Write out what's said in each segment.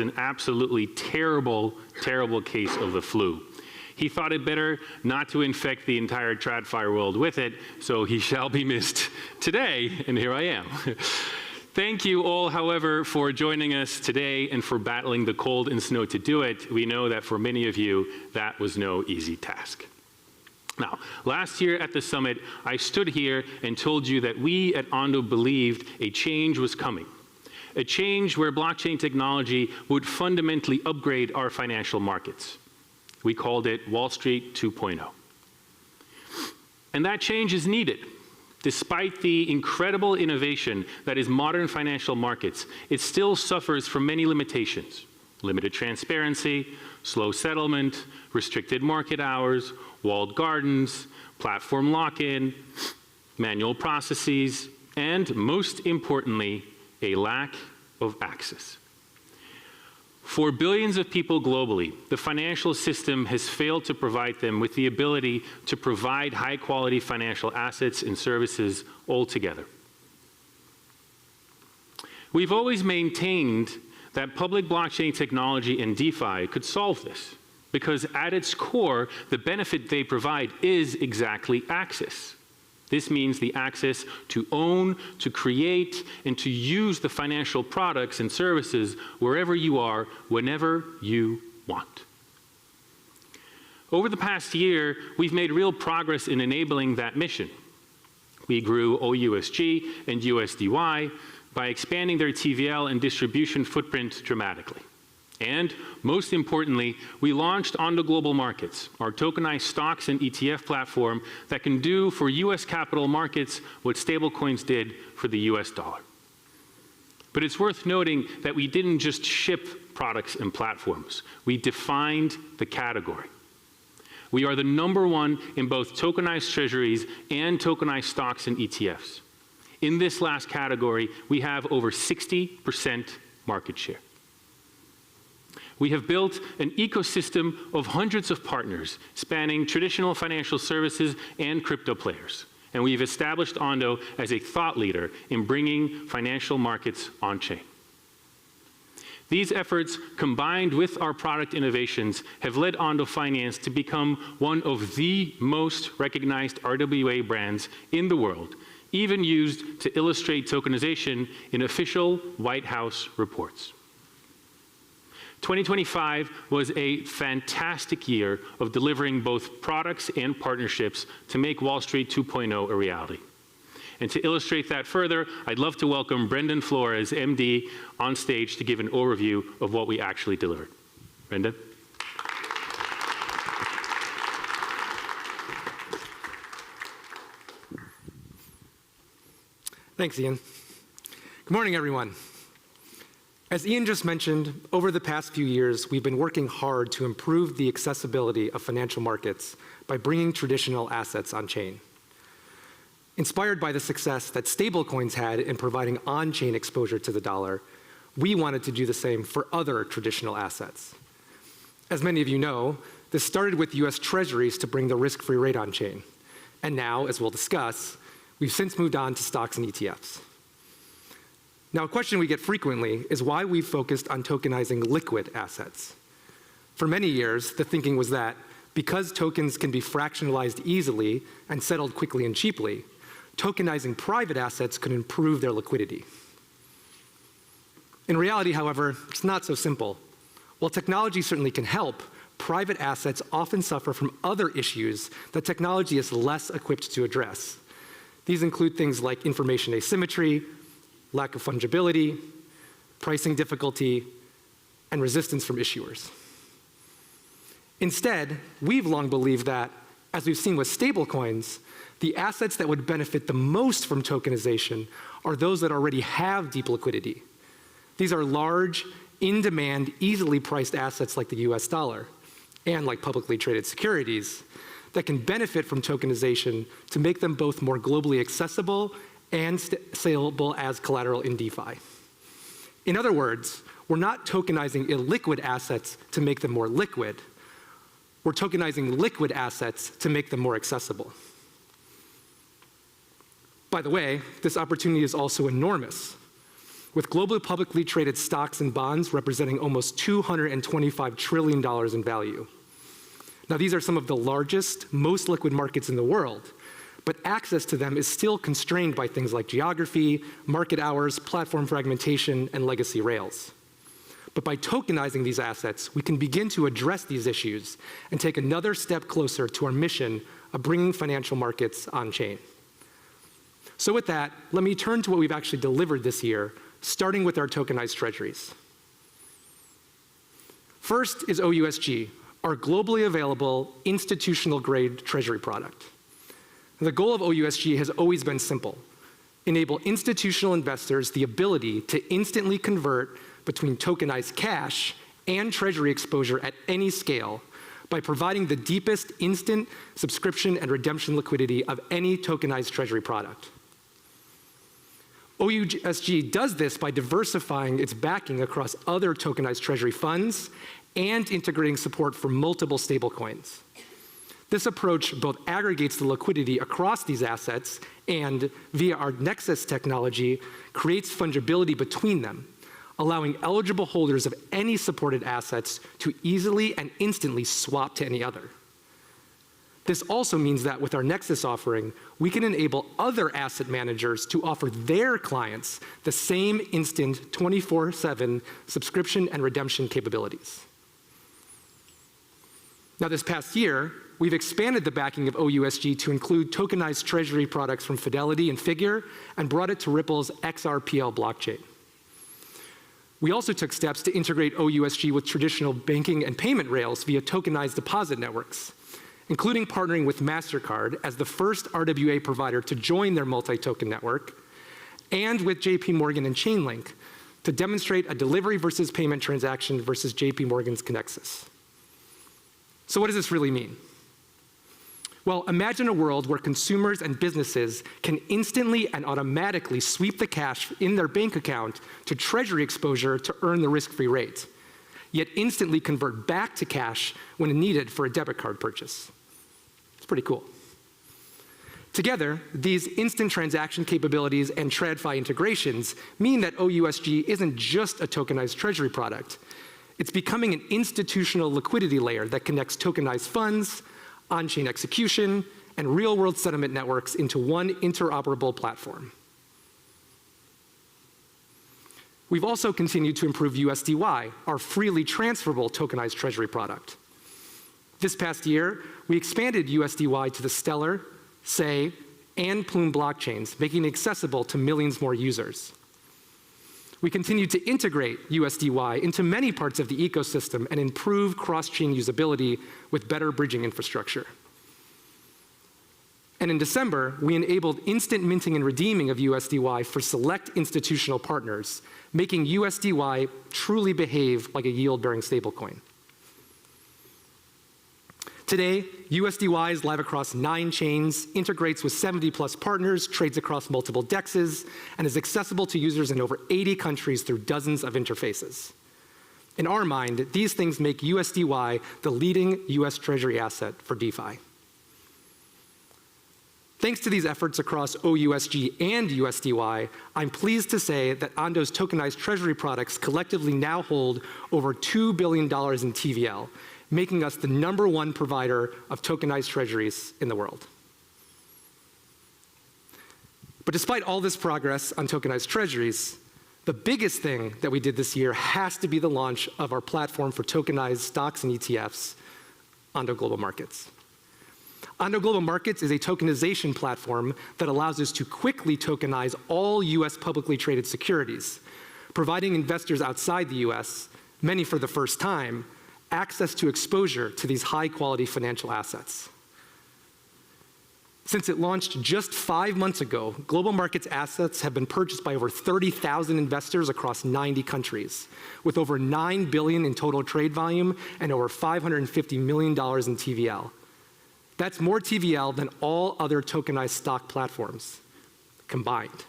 an absolutely terrible, terrible case of the flu. He thought it better not to infect the entire TradFi world with it, so he shall be missed today, and here I am. Thank you all, however, for joining us today and for battling the cold and snow to do it. We know that for many of you, that was no easy task. Now, last year at the summit, I stood here and told you that we at Ondo believed a change was coming. A change where blockchain technology would fundamentally upgrade our financial markets. We called it Wall Street 2.0. And that change is needed. Despite the incredible innovation that is modern financial markets, it still suffers from many limitations. Limited transparency, slow settlement, restricted market hours, walled gardens, platform lock-in, manual processes, and most importantly, a lack of access. For billions of people globally, the financial system has failed to provide them with the ability to provide high-quality financial assets and services altogether. We've always maintained that public blockchain technology and DeFi could solve this, because at its core, the benefit they provide is exactly access. This means the access to own, to create, and to use the financial products and services wherever you are, whenever you want. Over the past year, we've made real progress in enabling that mission. We grew OUSG and USDY by expanding their TVL and distribution footprint dramatically. And most importantly, we launched Ondo Global Markets, our tokenized stocks and ETF platform that can do for US capital markets what stablecoins did for the US dollar. But it's worth noting that we didn't just ship products and platforms. We defined the category. We are the #1 in both tokenized treasuries and tokenized stocks and ETFs. In this last category, we have over 60% market share. We have built an ecosystem of hundreds of partners spanning traditional financial services and crypto players. And we've established Ondo as a thought leader in bringing financial markets on-chain. These efforts, combined with our product innovations, have led Ondo Finance to become one of the most recognized RWA brands in the world, even used to illustrate tokenization in official White House reports. 2025 was a fantastic year of delivering both products and partnerships to make Wall Street 2.0 a reality. And to illustrate that further, I'd love to welcome Brendan Flores, MD, on stage to give an overview of what we actually delivered. Brendan? Thanks, Ian. Good morning, everyone. As Ian just mentioned, over the past few years, we've been working hard to improve the accessibility of financial markets by bringing traditional assets on-chain. Inspired by the success that stablecoins had in providing on-chain exposure to the dollar, we wanted to do the same for other traditional assets. As many of you know, this started with US Treasuries to bring the risk-free rate on-chain. And now, as we'll discuss, we've since moved on to stocks and ETFs. Now, a question we get frequently is why we've focused on tokenizing liquid assets. For many years, the thinking was that because tokens can be fractionalized easily and settled quickly and cheaply, tokenizing private assets could improve their liquidity. In reality, however, it's not so simple. While technology certainly can help, private assets often suffer from other issues that technology is less equipped to address. These include things like information asymmetry, lack of fungibility, pricing difficulty, and resistance from issuers. Instead, we've long believed that, as we've seen with stablecoins, the assets that would benefit the most from tokenization are those that already have deep liquidity. These are large, in-demand, easily priced assets like the US dollar, and like publicly traded securities, that can benefit from tokenization to make them both more globally accessible and saleable as collateral in DeFi. In other words, we're not tokenizing illiquid assets to make them more liquid. We're tokenizing liquid assets to make them more accessible. By the way, this opportunity is also enormous. with global publicly traded stocks and bonds representing almost $225 trillion in value. Now, these are some of the largest, most liquid markets in the world, but access to them is still constrained by things like geography, market hours, platform fragmentation, and legacy rails. But by tokenizing these assets, we can begin to address these issues and take another step closer to our mission of bringing financial markets on-chain. So with that, let me turn to what we've actually delivered this year, starting with our tokenized treasuries. First is OUSG, our globally available institutional-grade treasury product. The goal of OUSG has always been simple: enable institutional investors the ability to instantly convert between tokenized cash and treasury exposure at any scale by providing the deepest instant subscription and redemption liquidity of any tokenized treasury product. OUSG does this by diversifying its backing across other tokenized treasury funds and integrating support for multiple stablecoins. This approach both aggregates the liquidity across these assets and, via our Nexus technology, creates fungibility between them, allowing eligible holders of any supported assets to easily and instantly swap to any other. This also means that with our Nexus offering, we can enable other asset managers to offer their clients the same instant 24/7 subscription and redemption capabilities. Now, this past year, we've expanded the backing of OUSG to include tokenized treasury products from Fidelity and Figure and brought it to Ripple's XRPL blockchain. We also took steps to integrate OUSG with traditional banking and payment rails via tokenized deposit networks, including partnering with MasterCard as the first RWA provider to join their multi-token network, and with JP Morgan and Chainlink to demonstrate a delivery versus payment transaction versus JP Morgan's ConsenSys. So what does this really mean? Well, imagine a world where consumers and businesses can instantly and automatically sweep the cash in their bank account to treasury exposure to earn the risk-free rate, yet instantly convert back to cash when needed for a debit card purchase. It's pretty cool. Together, these instant transaction capabilities and TradFi integrations mean that OUSG isn't just a tokenized treasury product. It's becoming an institutional liquidity layer that connects tokenized funds, on-chain execution, and real-world settlement networks into one interoperable platform. We've also continued to improve USDY, our freely transferable tokenized treasury product. This past year, we expanded USDY to the Stellar, Sei, and Plume blockchains, making it accessible to millions more users. We continue to integrate USDY into many parts of the ecosystem and improve cross-chain usability with better bridging infrastructure. And in December, we enabled instant minting and redeeming of USDY for select institutional partners, making USDY truly behave like a yield-bearing stablecoin. Today, USDY is live across 9 chains, integrates with 70+ partners, trades across multiple DEXs, and is accessible to users in over 80 countries through dozens of interfaces. In our mind, these things make USDY the leading US Treasury asset for DeFi. Thanks to these efforts across OUSG and USDY, I'm pleased to say that Ondo's tokenized treasury products collectively now hold over $2 billion in TVL, making us the #1 provider of tokenized treasuries in the world. But despite all this progress on tokenized treasuries, the biggest thing that we did this year has to be the launch of our platform for tokenized stocks and ETFs, Ondo Global Markets. Ondo Global Markets is a tokenization platform that allows us to quickly tokenize all US publicly traded securities, providing investors outside the US, many for the first time, access to exposure to these high-quality financial assets. Since it launched just 5 months ago, Global Markets assets have been purchased by over 30,000 investors across 90 countries, with over $9 billion in total trade volume and over $550 million in TVL. That's more TVL than all other tokenized stock platforms combined.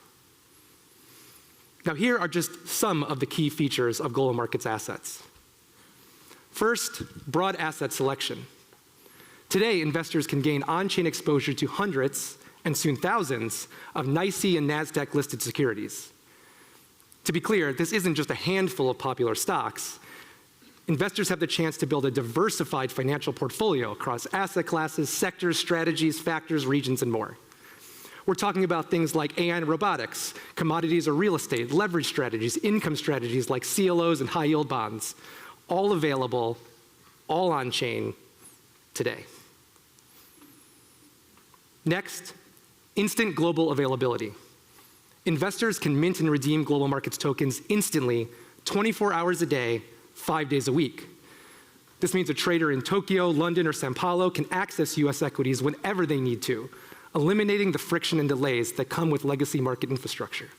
Now, here are just some of the key features of Global Markets assets. First, broad asset selection. Today, investors can gain on-chain exposure to hundreds, and soon thousands, of NYC and NASDAQ-listed securities. To be clear, this isn't just a handful of popular stocks. Investors have the chance to build a diversified financial portfolio across asset classes, sectors, strategies, factors, regions, and more. We're talking about things like AI and robotics, commodities or real estate, leverage strategies, income strategies like CLOs and high-yield bonds, all available, all on-chain today. Next, instant global availability. Investors can mint and redeem global markets tokens instantly, 24 hours a day, 5 days a week. This means a trader in Tokyo, London, or Sao Paulo can access US equities whenever they need to, eliminating the friction and delays that come with legacy market infrastructure.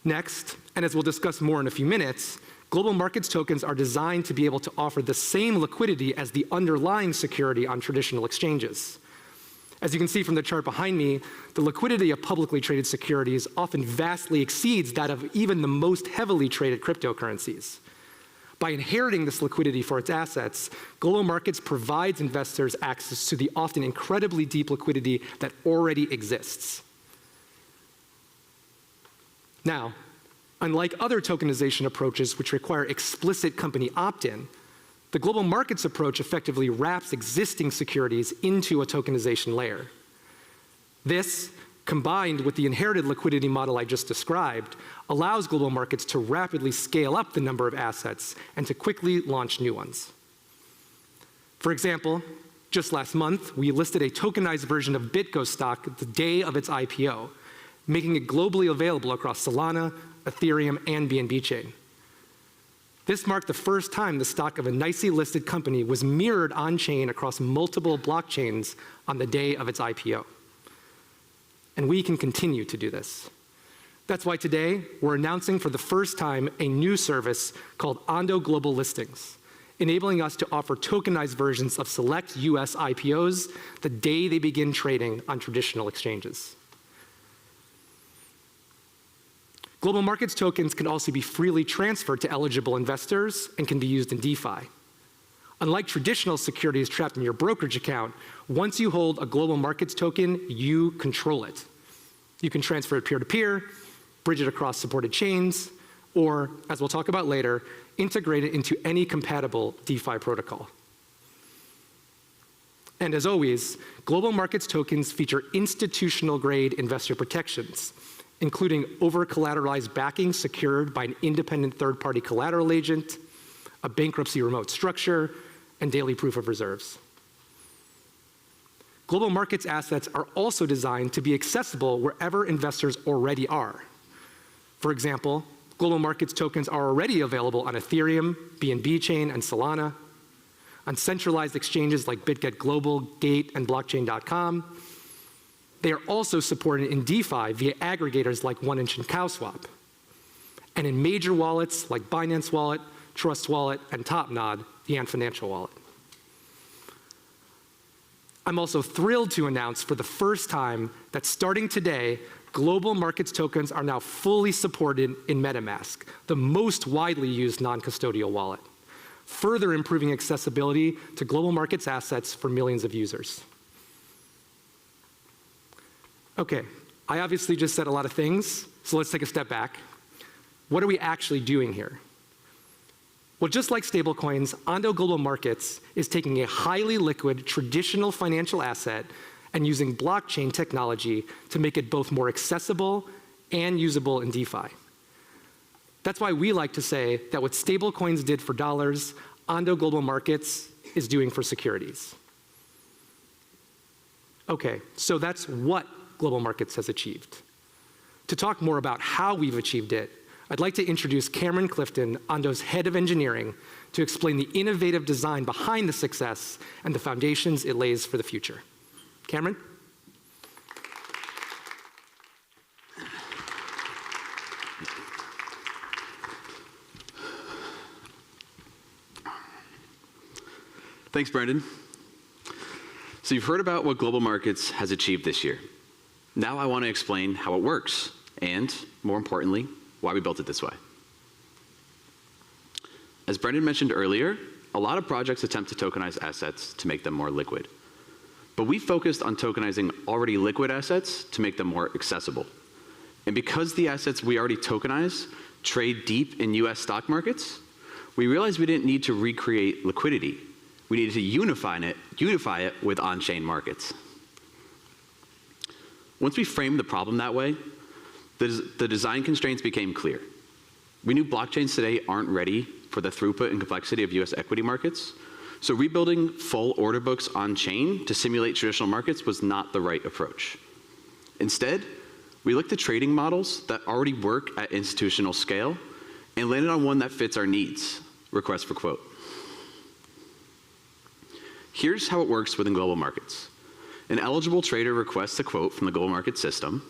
Next, and as we'll discuss more in a few minutes, global markets tokens are designed to be able to offer the same liquidity as the underlying security on traditional exchanges. As you can see from the chart behind me, the liquidity of publicly traded securities often vastly exceeds that of even the most heavily traded cryptocurrencies. By inheriting this liquidity for its assets, global markets provides investors access to the often incredibly deep liquidity that already exists. Now, unlike other tokenization approaches which require explicit company opt-in, the global markets approach effectively wraps existing securities into a tokenization layer. This, combined with the inherited liquidity model I just described, allows global markets to rapidly scale up the number of assets and to quickly launch new ones. For example, just last month, we listed a tokenized version of Bitgo stock the day of its IPO, making it globally available across Solana, Ethereum, and BNB chain. This marked the first time the stock of a NYC-listed company was mirrored on-chain across multiple blockchains on the day of its IPO. And we can continue to do this. That's why today we're announcing for the first time a new service called Ondo Global Listings, enabling us to offer tokenized versions of select US IPOs the day they begin trading on traditional exchanges. Global markets tokens can also be freely transferred to eligible investors and can be used in DeFi. Unlike traditional securities trapped in your brokerage account, once you hold a global markets token, you control it. You can transfer it peer-to-peer, bridge it across supported chains, or, as we'll talk about later, integrate it into any compatible DeFi protocol. And as always, global markets tokens feature institutional-grade investor protections, including over-collateralized backing secured by an independent third-party collateral agent, a bankruptcy remote structure, and daily proof of reserves. Global markets assets are also designed to be accessible wherever investors already are. For example, global markets tokens are already available on Ethereum, BNB chain, and Solana, on centralized exchanges like Bitget Global, Gate, and Blockchain.com. They are also supported in DeFi via aggregators like 1inch and CowSwap, and in major wallets like Binance Wallet, Trust Wallet, and Topnod, the Ant Financial wallet. I'm also thrilled to announce for the first time that starting today, global markets tokens are now fully supported in MetaMask, the most widely used non-custodial wallet, further improving accessibility to global markets assets for millions of users. Okay, I obviously just said a lot of things, so let's take a step back. What are we actually doing here? Well, just like stablecoins, Ondo Global Markets is taking a highly liquid traditional financial asset and using blockchain technology to make it both more accessible and usable in DeFi. That's why we like to say that what stablecoins did for dollars, Ondo Global Markets is doing for securities. Okay, so that's what global markets has achieved. To talk more about how we've achieved it, I'd like to introduce Cameron Clifton, Ondo's head of engineering, to explain the innovative design behind the success and the foundations it lays for the future. Cameron? Thanks, Brandon. So you've heard about what global markets has achieved this year. Now I want to explain how it works, and more importantly, why we built it this way. As Brendan mentioned earlier, a lot of projects attempt to tokenize assets to make them more liquid. But we focused on tokenizing already liquid assets to make them more accessible. And because the assets we already tokenize trade deep in US stock markets, we realized we didn't need to recreate liquidity. We needed to unify it with on-chain markets. Once we framed the problem that way, the design constraints became clear. We knew blockchains today aren't ready for the throughput and complexity of US equity markets, so rebuilding full order books on-chain to simulate traditional markets was not the right approach. Instead, we looked at trading models that already work at institutional scale and landed on one that fits our needs, request for quote. Here's how it works within global markets. An eligible trader requests a quote from the global market system.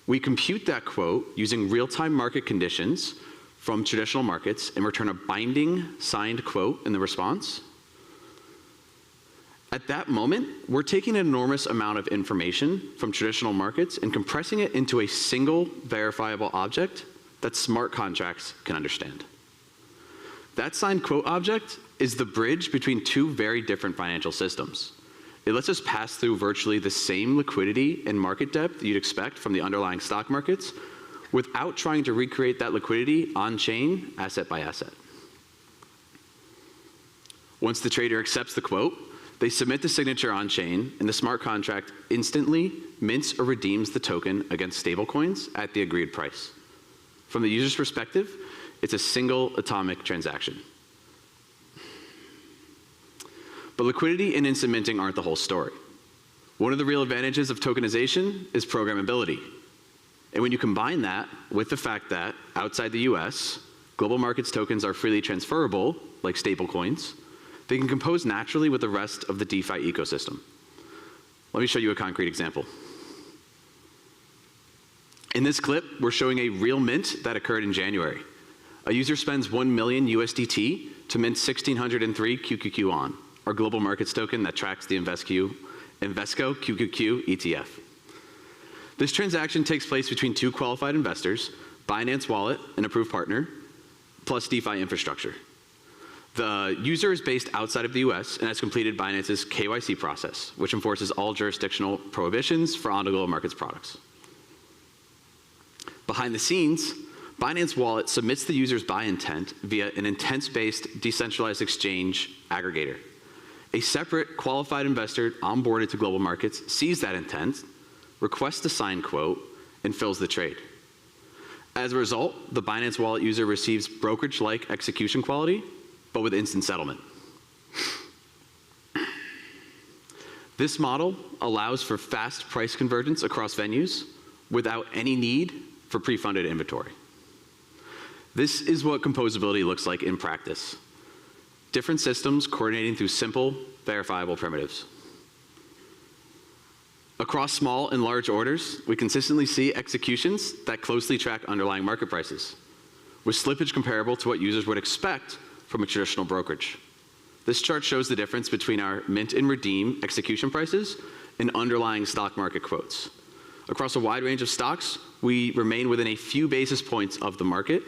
We compute that quote using real-time market conditions from traditional markets and return a binding signed quote in the response. At that moment, we're taking an enormous amount of information from traditional markets and compressing it into a single verifiable object that smart contracts can understand. That signed quote object is the bridge between two very different financial systems. It lets us pass through virtually the same liquidity and market depth you'd expect from the underlying stock markets without trying to recreate that liquidity on-chain, asset by asset. Once the trader accepts the quote, they submit the signature on-chain, and the smart contract instantly mints or redeems the token against stablecoins at the agreed price. From the user's perspective, it's a single atomic transaction. But liquidity and instant minting aren't the whole story. One of the real advantages of tokenization is programmability. And when you combine that with the fact that outside the US, global markets tokens are freely transferable, like stablecoins, they can compose naturally with the rest of the DeFi ecosystem. Let me show you a concrete example. In this clip, we're showing a real mint that occurred in January. A user spends 1 million USDT to mint 1,603 QQQ on, our global markets token that tracks the Invesco QQQ ETF. This transaction takes place between two qualified investors, Binance Wallet, an approved partner, plus DeFi infrastructure. The user is based outside of the US and has completed Binance's KYC process, which enforces all jurisdictional prohibitions for Ondo Global Markets products. Behind the scenes, Binance Wallet submits the user's buy intent via an intents-based decentralized exchange aggregator. A separate qualified investor onboarded to global markets sees that intent, requests a signed quote, and fills the trade. As a result, the Binance Wallet user receives brokerage-like execution quality, but with instant settlement. This model allows for fast price convergence across venues without any need for pre-funded inventory. This is what composability looks like in practice. Different systems coordinating through simple, verifiable primitives. Across small and large orders, we consistently see executions that closely track underlying market prices, with slippage comparable to what users would expect from a traditional brokerage. This chart shows the difference between our mint and redeem execution prices and underlying stock market quotes. Across a wide range of stocks, we remain within a few basis points of the market,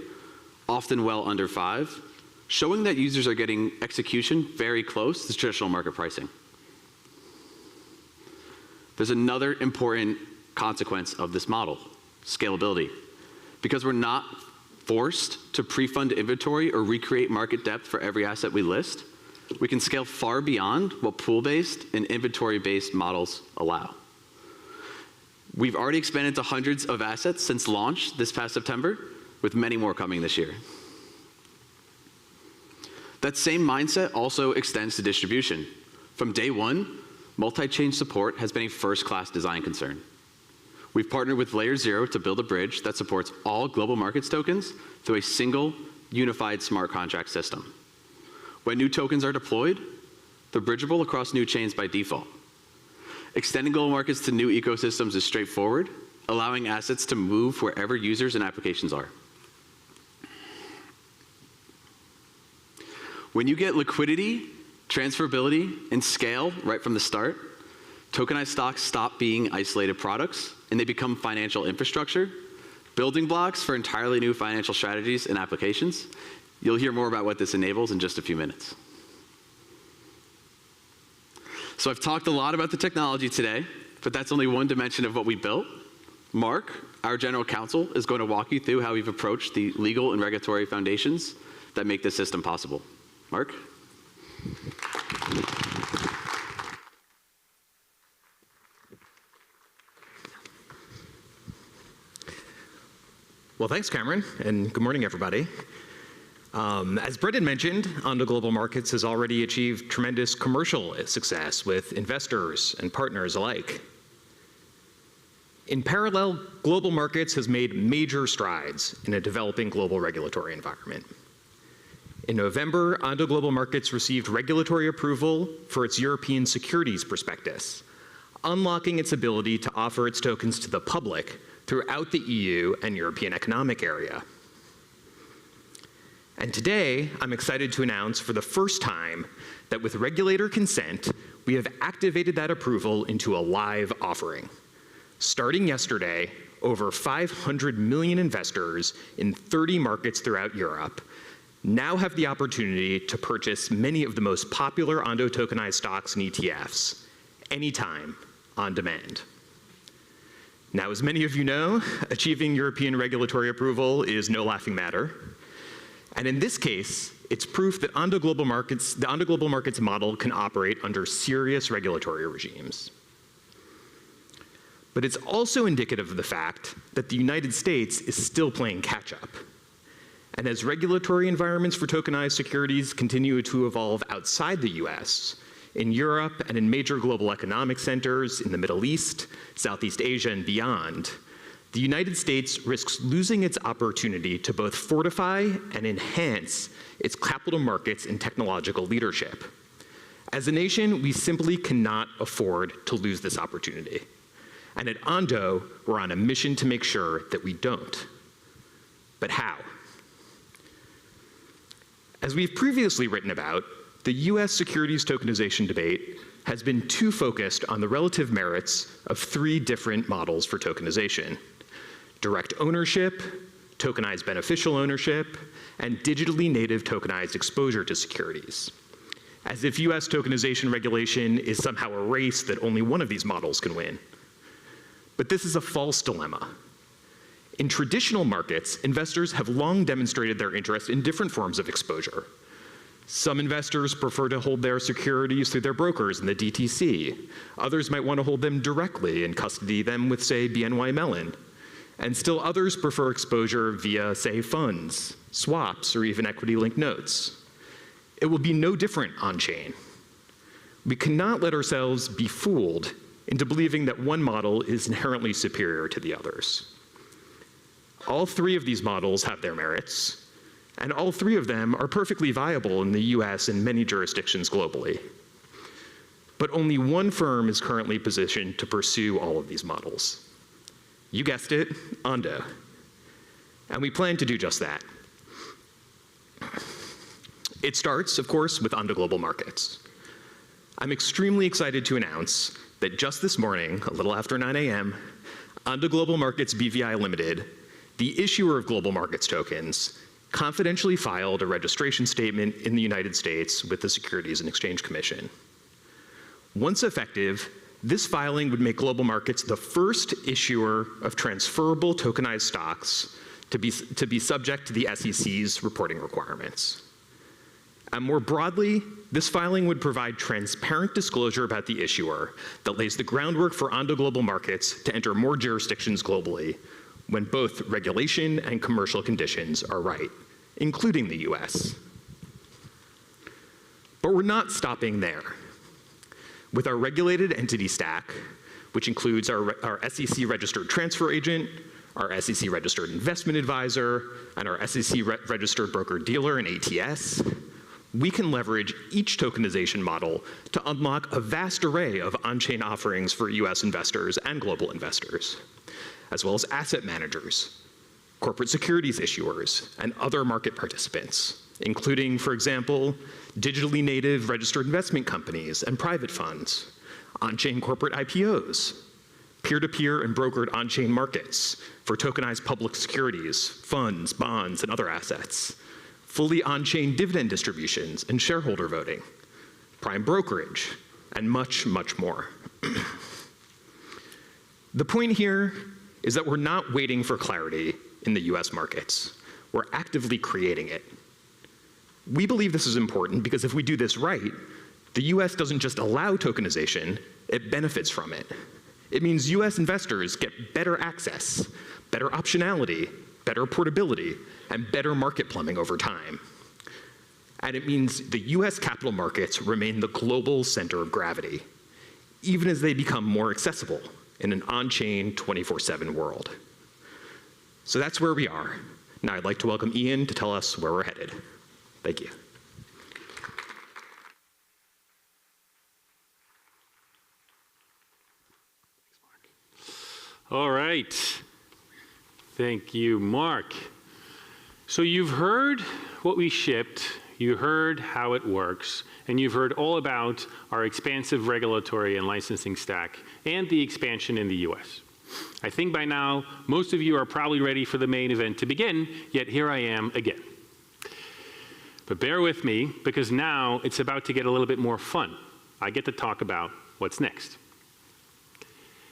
often well under 5, showing that users are getting execution very close to traditional market pricing. There's another important consequence of this model, scalability. Because we're not forced to pre-fund inventory or recreate market depth for every asset we list, we can scale far beyond what pool-based and inventory-based models allow. We've already expanded to hundreds of assets since launch this past September, with many more coming this year. That same mindset also extends to distribution. From day one, multi-chain support has been a first-class design concern. We've partnered with Layer 0 to build a bridge that supports all global markets tokens through a single, unified smart contract system. When new tokens are deployed, they're bridgeable across new chains by default. Extending global markets to new ecosystems is straightforward, allowing assets to move wherever users and applications are. When you get liquidity, transferability, and scale right from the start, tokenized stocks stop being isolated products and they become financial infrastructure, building blocks for entirely new financial strategies and applications. You'll hear more about what this enables in just a few minutes. So I've talked a lot about the technology today, but that's only one dimension of what we built. Mark, our general counsel, is going to walk you through how we've approached the legal and regulatory foundations that make this system possible. Mark? Well, thanks, Cameron, and good morning, everybody. As Brendan mentioned, Ondo Global Markets has already achieved tremendous commercial success with investors and partners alike. In parallel, Global Markets has made major strides in a developing global regulatory environment. In November, Ondo Global Markets received regulatory approval for its European securities prospectus, unlocking its ability to offer its tokens to the public throughout the EU and European Economic Area. And today, I'm excited to announce for the first time that with regulator consent, we have activated that approval into a live offering. Starting yesterday, over 500 million investors in 30 markets throughout Europe now have the opportunity to purchase many of the most popular Ondo tokenized stocks and ETFs, anytime, on demand. Now, as many of you know, achieving European regulatory approval is no laughing matter. And in this case, it's proof that the Ondo Global Markets model can operate under serious regulatory regimes. But it's also indicative of the fact that the United States is still playing catch-up. And as regulatory environments for tokenized securities continue to evolve outside the US, in Europe and in major global economic centers in the Middle East, Southeast Asia, and beyond, the United States risks losing its opportunity to both fortify and enhance its capital markets and technological leadership. As a nation, we simply cannot afford to lose this opportunity. And at Ondo, we're on a mission to make sure that we don't. But how? As we've previously written about, the US securities tokenization debate has been too focused on the relative merits of three different models for tokenization: direct ownership, tokenized beneficial ownership, and digitally native tokenized exposure to securities, as if US tokenization regulation is somehow a race that only one of these models can win. But this is a false dilemma. In traditional markets, investors have long demonstrated their interest in different forms of exposure. Some investors prefer to hold their securities through their brokers in the DTC. Others might want to hold them directly and custody them with, say, BNY Mellon. And still others prefer exposure via, say, funds, swaps, or even equity-linked notes. It will be no different on-chain. We cannot let ourselves be fooled into believing that one model is inherently superior to the others. All three of these models have their merits, and all three of them are perfectly viable in the US and many jurisdictions globally. But only one firm is currently positioned to pursue all of these models. You guessed it, Ondo. And we plan to do just that. It starts, of course, with Ondo Global Markets. I'm extremely excited to announce that just this morning, a little after 9 a.m., Ondo Global Markets BVI Limited, the issuer of global markets tokens, confidentially filed a registration statement in the United States with the Securities and Exchange Commission. Once effective, this filing would make Global Markets the first issuer of transferable tokenized stocks to be subject to the SEC's reporting requirements. And more broadly, this filing would provide transparent disclosure about the issuer that lays the groundwork for Ondo Global Markets to enter more jurisdictions globally when both regulation and commercial conditions are right, including the US. But we're not stopping there. With our regulated entity stack, which includes our SEC-registered transfer agent, our SEC-registered investment advisor, and our SEC-registered broker-dealer and ATS, we can leverage each tokenization model to unlock a vast array of on-chain offerings for US investors and global investors, as well as asset managers, corporate securities issuers, and other market participants, including, for example, digitally native registered investment companies and private funds, on-chain corporate IPOs, peer-to-peer and brokered on-chain markets for tokenized public securities, funds, bonds, and other assets, fully on-chain dividend distributions and shareholder voting, prime brokerage, and much, much more. The point here is that we're not waiting for clarity in the US markets. We're actively creating it. We believe this is important because if we do this right, the US doesn't just allow tokenization, it benefits from it. It means US investors get better access, better optionality, better portability, and better market plumbing over time. And it means the US capital markets remain the global center of gravity, even as they become more accessible in an on-chain 24/7 world. So that's where we are. Now I'd like to welcome Ian to tell us where we're headed. Thank you. All right. Thank you, Mark. So you've heard what we shipped, you heard how it works, and you've heard all about our expansive regulatory and licensing stack and the expansion in the US. I think by now, most of you are probably ready for the main event to begin, yet here I am again. But bear with me, because now it's about to get a little bit more fun. I get to talk about what's next.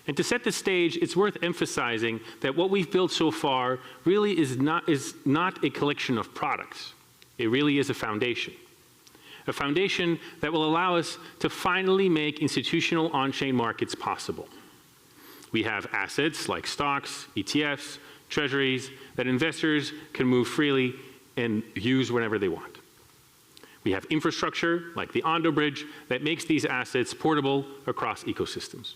And to set the stage, it's worth emphasizing that what we've built so far really is not a collection of products. It really is a foundation that will allow us to finally make institutional on-chain markets possible. We have assets like stocks, ETFs, treasuries that investors can move freely and use whenever they want. We have infrastructure like the Ondo Bridge that makes these assets portable across ecosystems.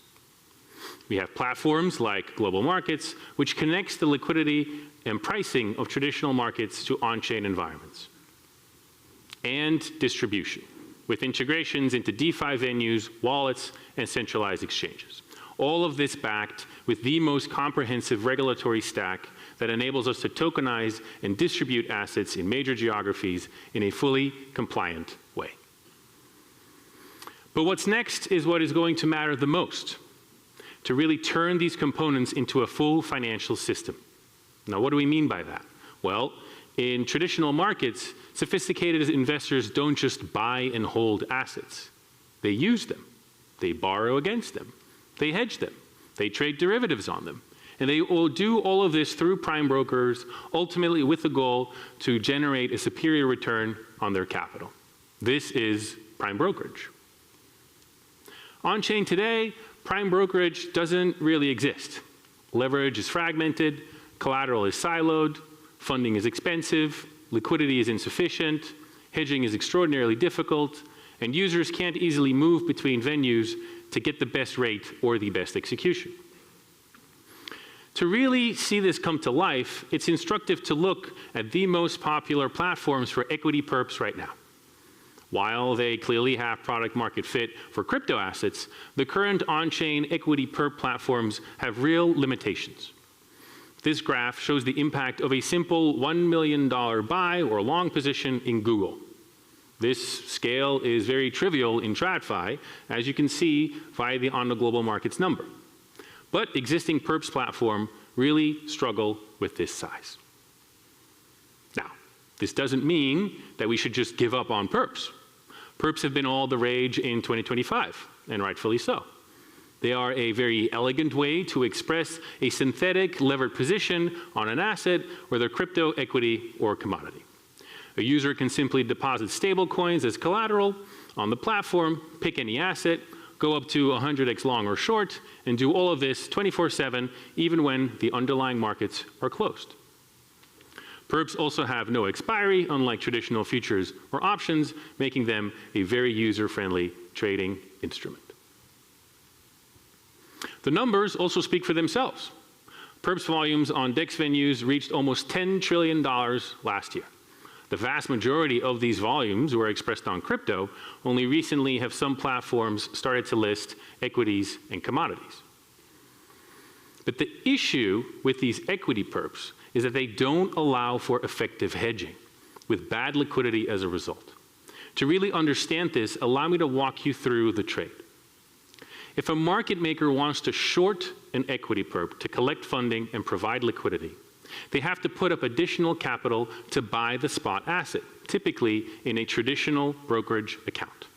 We have platforms like global markets, which connects the liquidity and pricing of traditional markets to on-chain environments. And distribution, with integrations into DeFi venues, wallets, and centralized exchanges. All of this backed with the most comprehensive regulatory stack that enables us to tokenize and distribute assets in major geographies in a fully compliant way. But what's next is what is going to matter the most, to really turn these components into a full financial system. Now, what do we mean by that? Well, in traditional markets, sophisticated investors don't just buy and hold assets. They use them. They borrow against them. They hedge them. They trade derivatives on them. And they will do all of this through prime brokers, ultimately with the goal to generate a superior return on their capital. This is prime brokerage. On-chain today, prime brokerage doesn't really exist. Leverage is fragmented, collateral is siloed, funding is expensive, liquidity is insufficient, hedging is extraordinarily difficult, and users can't easily move between venues to get the best rate or the best execution. To really see this come to life, it's instructive to look at the most popular platforms for equity perps right now. While they clearly have product market fit for crypto assets, the current on-chain equity perp platforms have real limitations. This graph shows the impact of a simple $1 million buy or long position in Google. This scale is very trivial in TradFi, as you can see via the Ondo Global Markets number. But existing perps platform really struggle with this size. Now, this doesn't mean that we should just give up on perps. Perps have been all the rage in 2025, and rightfully so. They are a very elegant way to express a synthetic levered position on an asset, whether crypto, equity, or commodity. A user can simply deposit stable coins as collateral on the platform, pick any asset, go up to 100x long or short, and do all of this 24/7, even when the underlying markets are closed. Perps also have no expiry, unlike traditional futures or options, making them a very user-friendly trading instrument. The numbers also speak for themselves. Perps volumes on DEX venues reached almost $10 trillion last year. The vast majority of these volumes were expressed on crypto. Only recently have some platforms started to list equities and commodities. But the issue with these equity perps is that they don't allow for effective hedging, with bad liquidity as a result. To really understand this, allow me to walk you through the trade. If a market maker wants to short an equity perp to collect funding and provide liquidity, they have to put up additional capital to buy the spot asset, typically in a traditional brokerage account.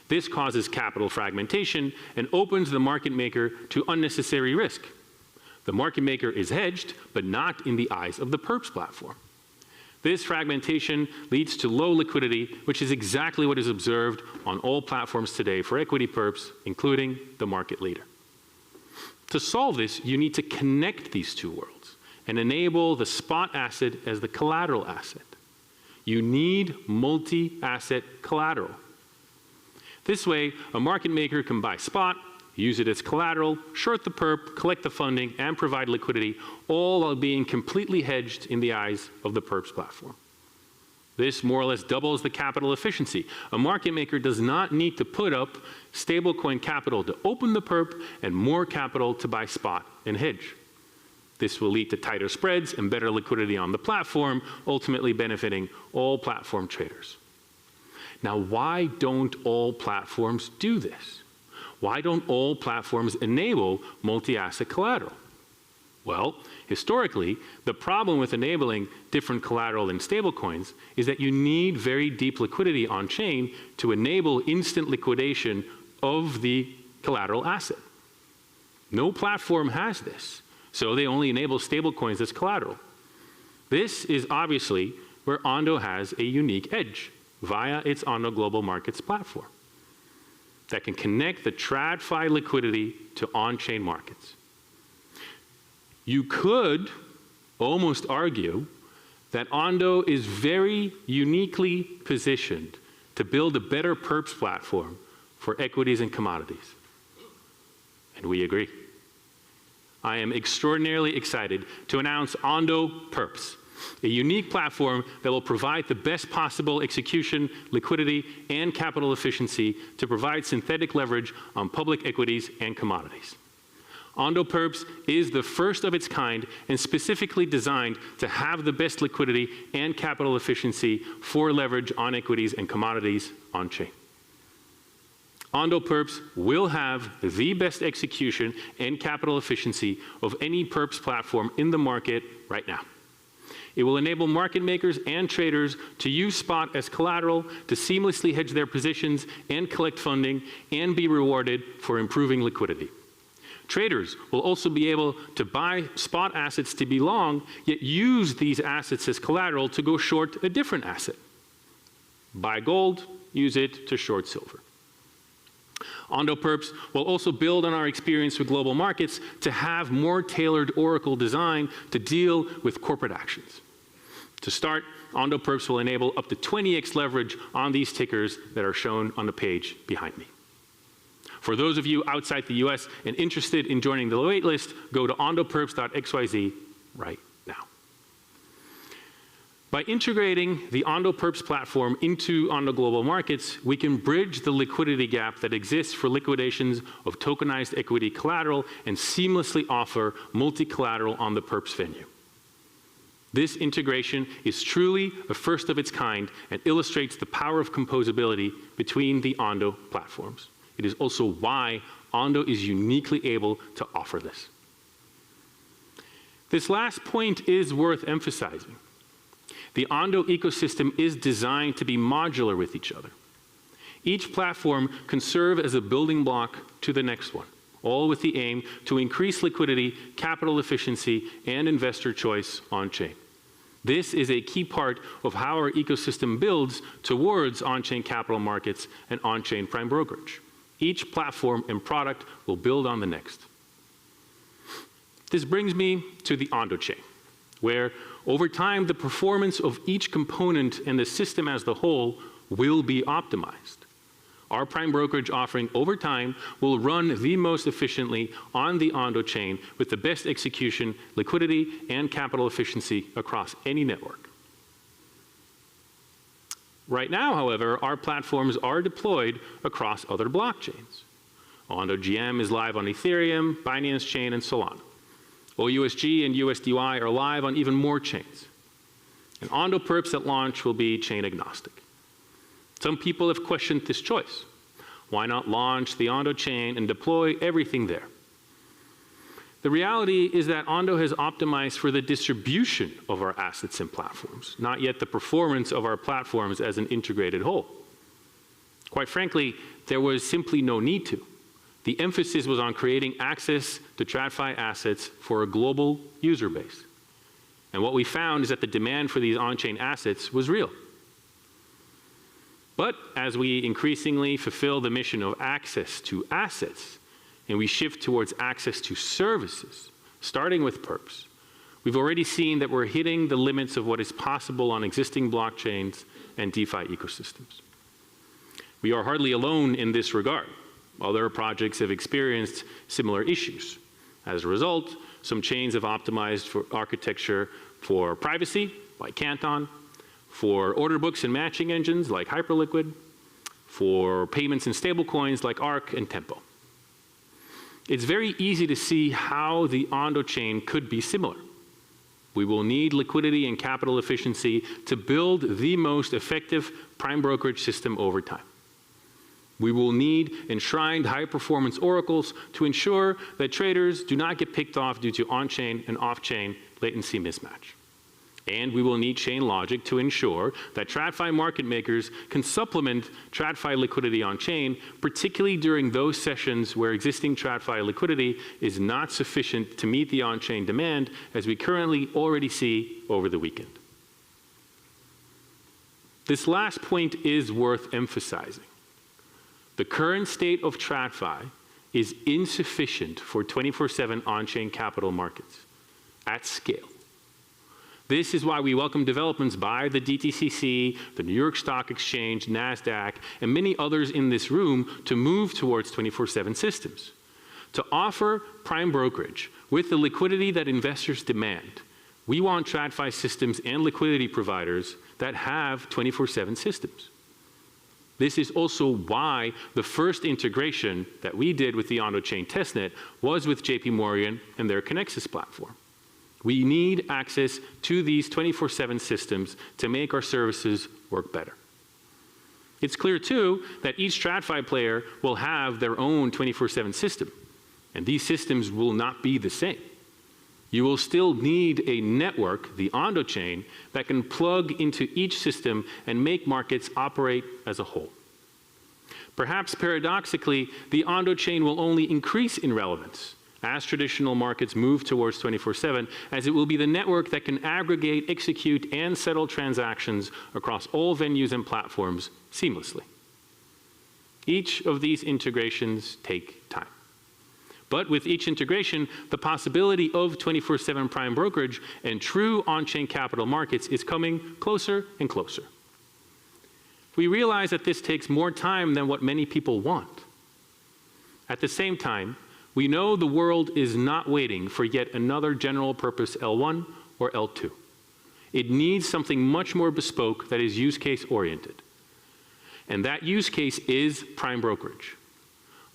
This causes capital fragmentation and opens the market maker to unnecessary risk. The market maker is hedged, but not in the eyes of the perps platform. This fragmentation leads to low liquidity, which is exactly what is observed on all platforms today for equity perps, including the market leader. To solve this, you need to connect these two worlds and enable the spot asset as the collateral asset. You need multi-asset collateral. This way, a market maker can buy spot, use it as collateral, short the perp, collect the funding, and provide liquidity, all while being completely hedged in the eyes of the perps platform. This more or less doubles the capital efficiency. A market maker does not need to put up stablecoin capital to open the perp and more capital to buy spot and hedge. This will lead to tighter spreads and better liquidity on the platform, ultimately benefiting all platform traders. Now, why don't all platforms do this? Why don't all platforms enable multi-asset collateral? Well, historically, the problem with enabling different collateral in stablecoins is that you need very deep liquidity on-chain to enable instant liquidation of the collateral asset. No platform has this, so they only enable stablecoins as collateral. This is obviously where Ondo has a unique edge via its Ondo Global Markets platform that can connect the TradFi liquidity to on-chain markets. You could almost argue that Ondo is very uniquely positioned to build a better perps platform for equities and commodities. And we agree. I am extraordinarily excited to announce Ondo Perps, a unique platform that will provide the best possible execution, liquidity, and capital efficiency to provide synthetic leverage on public equities and commodities. Ondo Perps is the first of its kind and specifically designed to have the best liquidity and capital efficiency for leverage on equities and commodities on-chain. Ondo Perps will have the best execution and capital efficiency of any perps platform in the market right now. It will enable market makers and traders to use spot as collateral to seamlessly hedge their positions and collect funding and be rewarded for improving liquidity. Traders will also be able to buy spot assets to be long, yet use these assets as collateral to go short a different asset. Buy gold, use it to short silver. Ondo Perps will also build on our experience with global markets to have more tailored Oracle design to deal with corporate actions. To start, Ondo Perps will enable up to 20x leverage on these tickers that are shown on the page behind me. For those of you outside the US and interested in joining the waitlist, go to ondoperps.xyz right now. By integrating the Ondo Perps platform into Ondo Global Markets, we can bridge the liquidity gap that exists for liquidations of tokenized equity collateral and seamlessly offer multi-collateral on the Perps venue. This integration is truly a first of its kind and illustrates the power of composability between the Ondo platforms. It is also why Ondo is uniquely able to offer this. This last point is worth emphasizing. The Ondo ecosystem is designed to be modular with each other. Each platform can serve as a building block to the next one, all with the aim to increase liquidity, capital efficiency, and investor choice on-chain. This is a key part of how our ecosystem builds towards on-chain capital markets and on-chain prime brokerage. Each platform and product will build on the next. This brings me to the Ondo chain, where over time the performance of each component and the system as the whole will be optimized. Our prime brokerage offering over time will run the most efficiently on the Ondo chain with the best execution, liquidity, and capital efficiency across any network. Right now, however, our platforms are deployed across other blockchains. Ondo GM is live on Ethereum, Binance Chain, and Solana. OUSG and USDY are live on even more chains. And Ondo Perps at launch will be chain agnostic. Some people have questioned this choice. Why not launch the Ondo chain and deploy everything there? The reality is that Ondo has optimized for the distribution of our assets and platforms, not yet the performance of our platforms as an integrated whole. Quite frankly, there was simply no need to. The emphasis was on creating access to TradFi assets for a global user base. And what we found is that the demand for these on-chain assets was real. But as we increasingly fulfill the mission of access to assets, and we shift towards access to services, starting with perps, we've already seen that we're hitting the limits of what is possible on existing blockchains and DeFi ecosystems. We are hardly alone in this regard. Other projects have experienced similar issues. As a result, some chains have optimized for architecture for privacy, like Canton, for order books and matching engines, like Hyperliquid, for payments and stablecoins, like ARC and Tempo. It's very easy to see how the Ondo chain could be similar. We will need liquidity and capital efficiency to build the most effective prime brokerage system over time. We will need enshrined high-performance oracles to ensure that traders do not get picked off due to on-chain and off-chain latency mismatch. And we will need chain logic to ensure that TradFi market makers can supplement TradFi liquidity on-chain, particularly during those sessions where existing TradFi liquidity is not sufficient to meet the on-chain demand, as we currently already see over the weekend. This last point is worth emphasizing. The current state of TradFi is insufficient for 24/7 on-chain capital markets at scale. This is why we welcome developments by the DTCC, the New York Stock Exchange, NASDAQ, and many others in this room to move towards 24/7 systems. To offer prime brokerage with the liquidity that investors demand, we want TradFi systems and liquidity providers that have 24/7 systems. This is also why the first integration that we did with the Ondo chain testnet was with JP Morgan and their Connexus platform. We need access to these 24/7 systems to make our services work better. It's clear, too, that each TradFi player will have their own 24/7 system, and these systems will not be the same. You will still need a network, the Ondo chain, that can plug into each system and make markets operate as a whole. Perhaps paradoxically, the Ondo chain will only increase in relevance as traditional markets move towards 24/7, as it will be the network that can aggregate, execute, and settle transactions across all venues and platforms seamlessly. Each of these integrations take time. But with each integration, the possibility of 24/7 prime brokerage and true on-chain capital markets is coming closer and closer. We realize that this takes more time than what many people want. At the same time, we know the world is not waiting for yet another general purpose L1 or L2. It needs something much more bespoke that is use case oriented. And that use case is prime brokerage.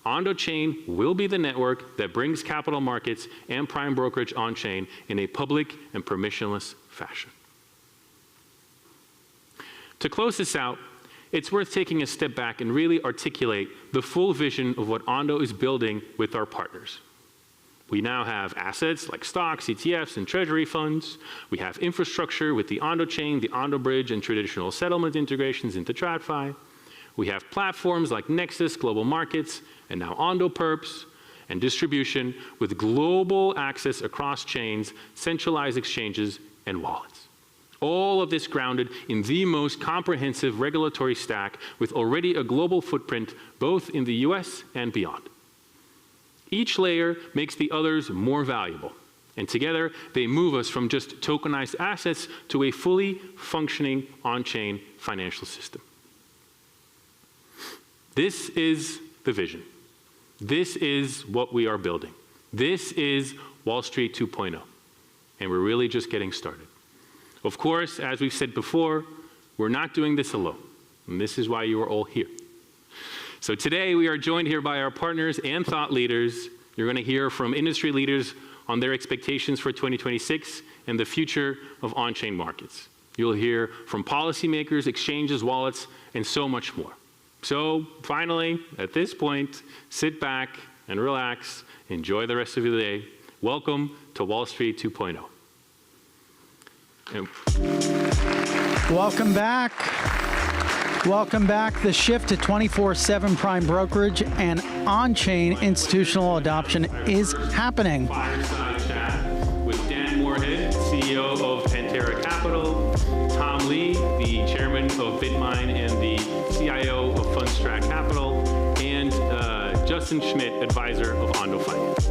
Ondo chain will be the network that brings capital markets and prime brokerage on-chain in a public and permissionless fashion. To close this out, it's worth taking a step back and really articulate the full vision of what Ondo is building with our partners. We now have assets like stocks, ETFs, and treasury funds. We have infrastructure with the Ondo chain, the Ondo bridge, and traditional settlement integrations into TradFi. We have platforms like Nexus, Global Markets, and now Ondo Perps, and distribution with global access across chains, centralized exchanges, and wallets. All of this grounded in the most comprehensive regulatory stack with already a global footprint both in the US and beyond. Each layer makes the others more valuable, and together they move us from just tokenized assets to a fully functioning on-chain financial system. This is the vision. This is what we are building. This is Wall Street 2.0, and we're really just getting started. Of course, as we've said before, we're not doing this alone, and this is why you are all here. So today we are joined here by our partners and thought leaders. You're going to hear from industry leaders on their expectations for 2026 and the future of on-chain markets. You'll hear from policymakers, exchanges, wallets, and so much more. So finally, at this point, sit back and relax. Enjoy the rest of your day. Welcome to Wall Street 2.0. Welcome back. Welcome back. The shift to 24/7 prime brokerage and on-chain institutional adoption is happening. Fireside chat with Dan Moorhead, CEO of Pantera Capital, Tom Lee, the chairman of Bitmine and the CIO of Fundstrat Capital, and Justin Schmidt, advisor of Ondo Finance.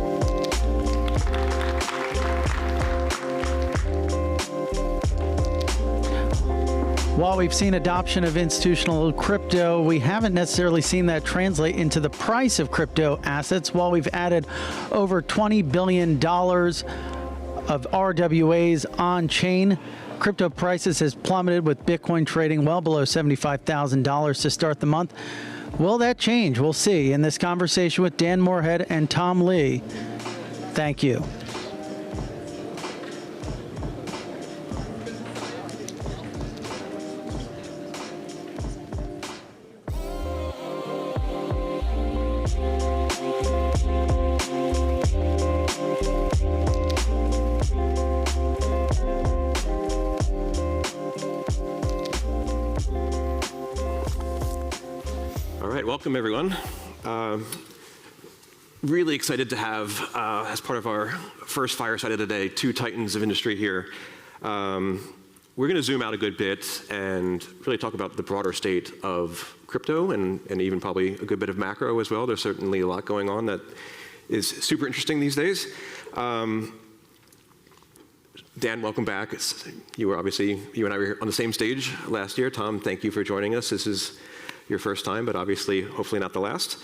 While we've seen adoption of institutional crypto, we haven't necessarily seen that translate into the price of crypto assets. While we've added over $20 billion of RWAs on-chain, crypto prices has plummeted, with Bitcoin trading well below $75,000 to start the month. Will that change? We'll see in this conversation with Dan Moorhead and Tom Lee. Thank you. Welcome, everyone. Really excited to have, as part of our first fireside of the day, two titans of industry here. We're going to zoom out a good bit and really talk about the broader state of crypto and even probably a good bit of macro as well. There's certainly a lot going on that is super interesting these days. Dan, welcome back. You and I were on the same stage last year. Tom, thank you for joining us. This is your first time, but obviously, hopefully not the last.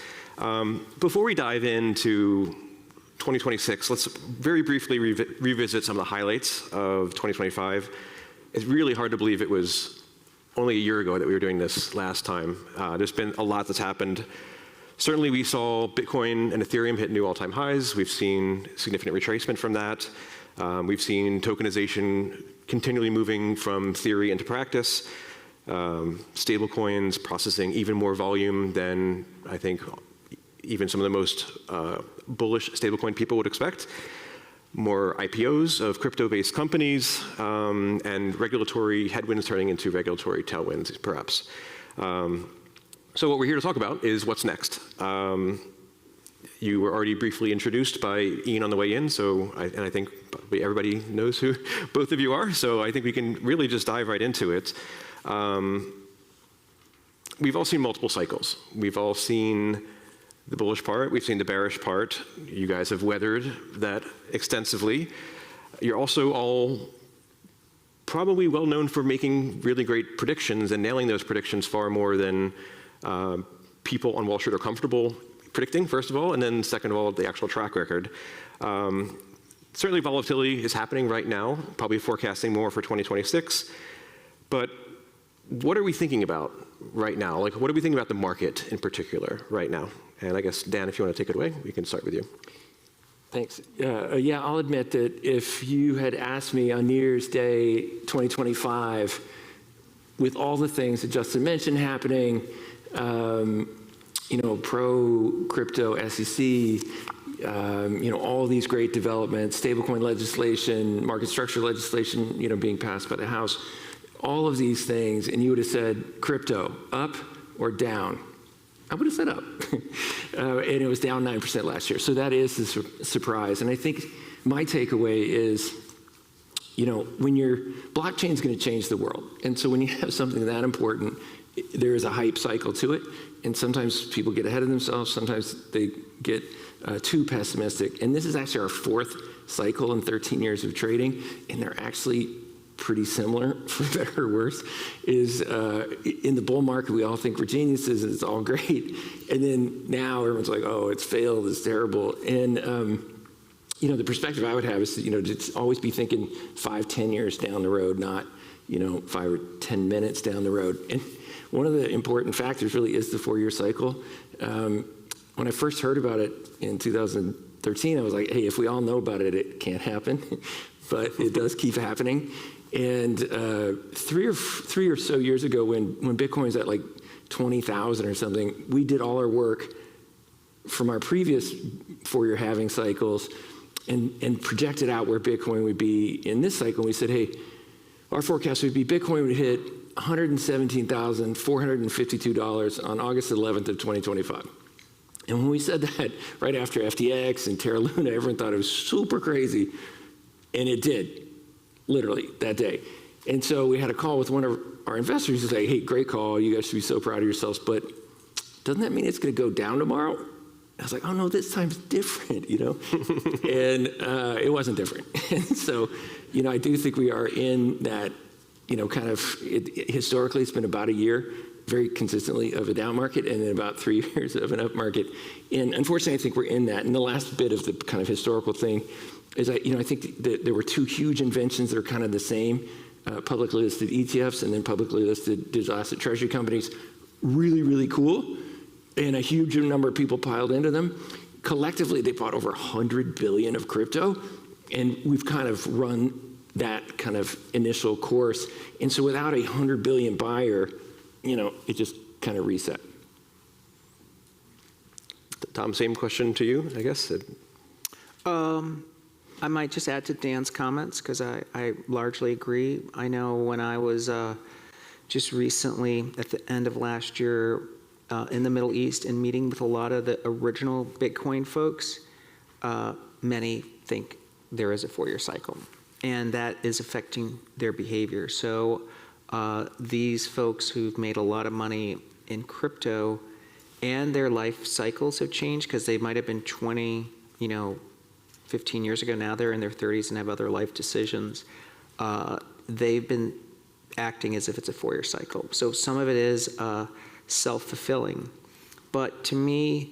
Before we dive into 2026, let's very briefly revisit some of the highlights of 2025. It's really hard to believe it was only a year ago that we were doing this last time. There's been a lot that's happened. Certainly, we saw Bitcoin and Ethereum hit new all-time highs. We've seen significant retracement from that. We've seen tokenization continually moving from theory into practice. Stablecoins processing even more volume than I think even some of the most bullish stablecoin people would expect. More IPOs of crypto-based companies, and regulatory headwinds turning into regulatory tailwinds, perhaps. So what we're here to talk about is what's next. You were already briefly introduced by Ian on the way in, and I think probably everybody knows who both of you are, so I think we can really just dive right into it. We've all seen multiple cycles. We've all seen the bullish part. We've seen the bearish part. You guys have weathered that extensively. You're also all probably well known for making really great predictions and nailing those predictions far more than people on Wall Street are comfortable predicting, first of all, and then second of all, the actual track record. Certainly volatility is happening right now, probably forecasting more for 2026. But what are we thinking about right now? Like, what are we thinking about the market in particular right now? And I guess, Dan, if you want to take it away, we can start with you. Thanks. Yeah, I'll admit that if you had asked me on New Year's Day 2025, with all the things that Justin mentioned happening, pro-crypto SEC, all these great developments, stablecoin legislation, market structure legislation, being passed by the House, all of these things, and you would have said crypto up or down, I would have said up. And it was down 9% last year. So that is a surprise. And I think my takeaway is, when your blockchain's going to change the world. And so when you have something that important, there is a hype cycle to it. And sometimes people get ahead of themselves. Sometimes they get too pessimistic. And this is actually our fourth cycle in 13 years of trading. And they're actually pretty similar, for better or worse, is in the bull market, we all think we're geniuses, and it's all great. And then now everyone's like, oh, it's failed, it's terrible. And, the perspective I would have is, to always be thinking 5-10 years down the road, not, 5 or 10 minutes down the road. And one of the important factors really is the 4-year cycle. When I first heard about it in 2013, I was like, hey, if we all know about it, it can't happen. But it does keep happening. And three or so years ago, when Bitcoin's at like 20,000 or something, we did all our work from our previous 4-year halving cycles and projected out where Bitcoin would be in this cycle. We said, hey, our forecast would be Bitcoin would hit $117,452 on August 11th of 2025. And when we said that right after FTX and Terra Luna, everyone thought it was super crazy. And it did, literally, that day. And so we had a call with one of our investors to say, hey, great call. You guys should be so proud of yourselves. But doesn't that mean it's going to go down tomorrow? I was like, oh, no, this time's different, you know? And it wasn't different. And so, you know, I do think we are in that, you know, kind of, historically, it's been about a year very consistently of a down market and then about 3 years of an up market. And unfortunately, I think we're in that. And the last bit of the kind of historical thing is, I think that there were two huge inventions that are kind of the same, publicly listed ETFs and then publicly listed digital asset treasury companies. Really, really cool. And a huge number of people piled into them. Collectively, they bought over 100 billion of crypto. And we've kind of run that kind of initial course. And so without a 100 billion buyer, you know, it just kind of reset. Tom, same question to you, I guess. I might just add to Dan's comments because I largely agree. I know when I was just recently at the end of last year in the Middle East and meeting with a lot of the original Bitcoin folks, many think there is a 4-year cycle, and that is affecting their behavior. So these folks who've made a lot of money in crypto and their life cycles have changed because they might have been 20, 15 years ago. Now they're in their 30s and have other life decisions. They've been acting as if it's a 4-year cycle. So some of it is self-fulfilling. But to me,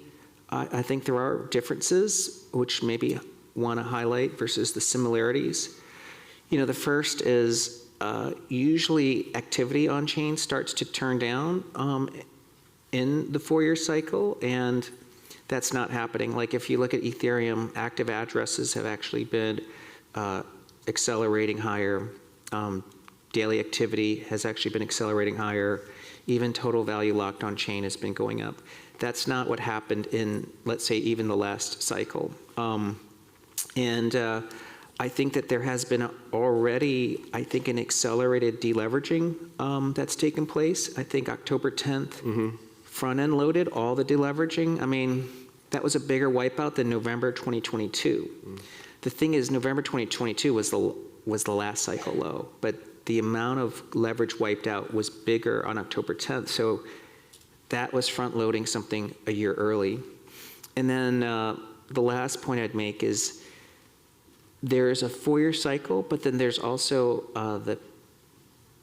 I think there are differences, which maybe want to highlight versus the similarities. The first is usually activity on chain starts to turn down in the 4-year cycle, and that's not happening. Like if you look at Ethereum, active addresses have actually been accelerating higher. Daily activity has actually been accelerating higher. Even total value locked on chain has been going up. That's not what happened in, let's say, even the last cycle. I think that there has been already, an accelerated deleveraging that's taken place. I think October 10th, front-end loaded all the deleveraging. I mean, that was a bigger wipeout than November 2022. The thing is, November 2022 was the last cycle low, but the amount of leverage wiped out was bigger on October 10th. So that was front-loading something a year early. And then the last point I'd make is there's a 4-year cycle, but then there's also the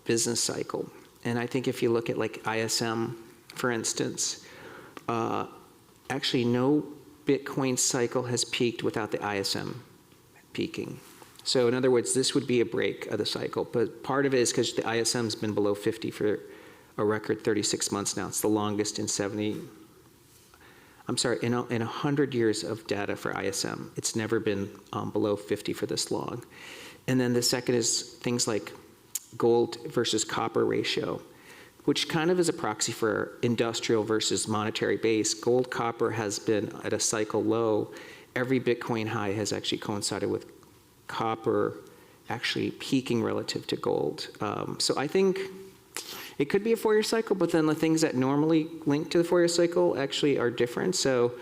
business cycle. And I think if you look at like ISM, for instance, actually no Bitcoin cycle has peaked without the ISM peaking. So in other words, this would be a break of the cycle. But part of it is because the ISM's been below 50 for a record 36 months now. It's the longest in 100 years of data for ISM. It's never been below 50 for this long. And then the second is things like gold versus copper ratio, which kind of is a proxy for industrial versus monetary base. Gold copper has been at a cycle low. Every Bitcoin high has actually coincided with copper actually peaking relative to gold. So I think it could be a 4-year cycle, but then the things that normally link to the 4-year cycle actually are different. So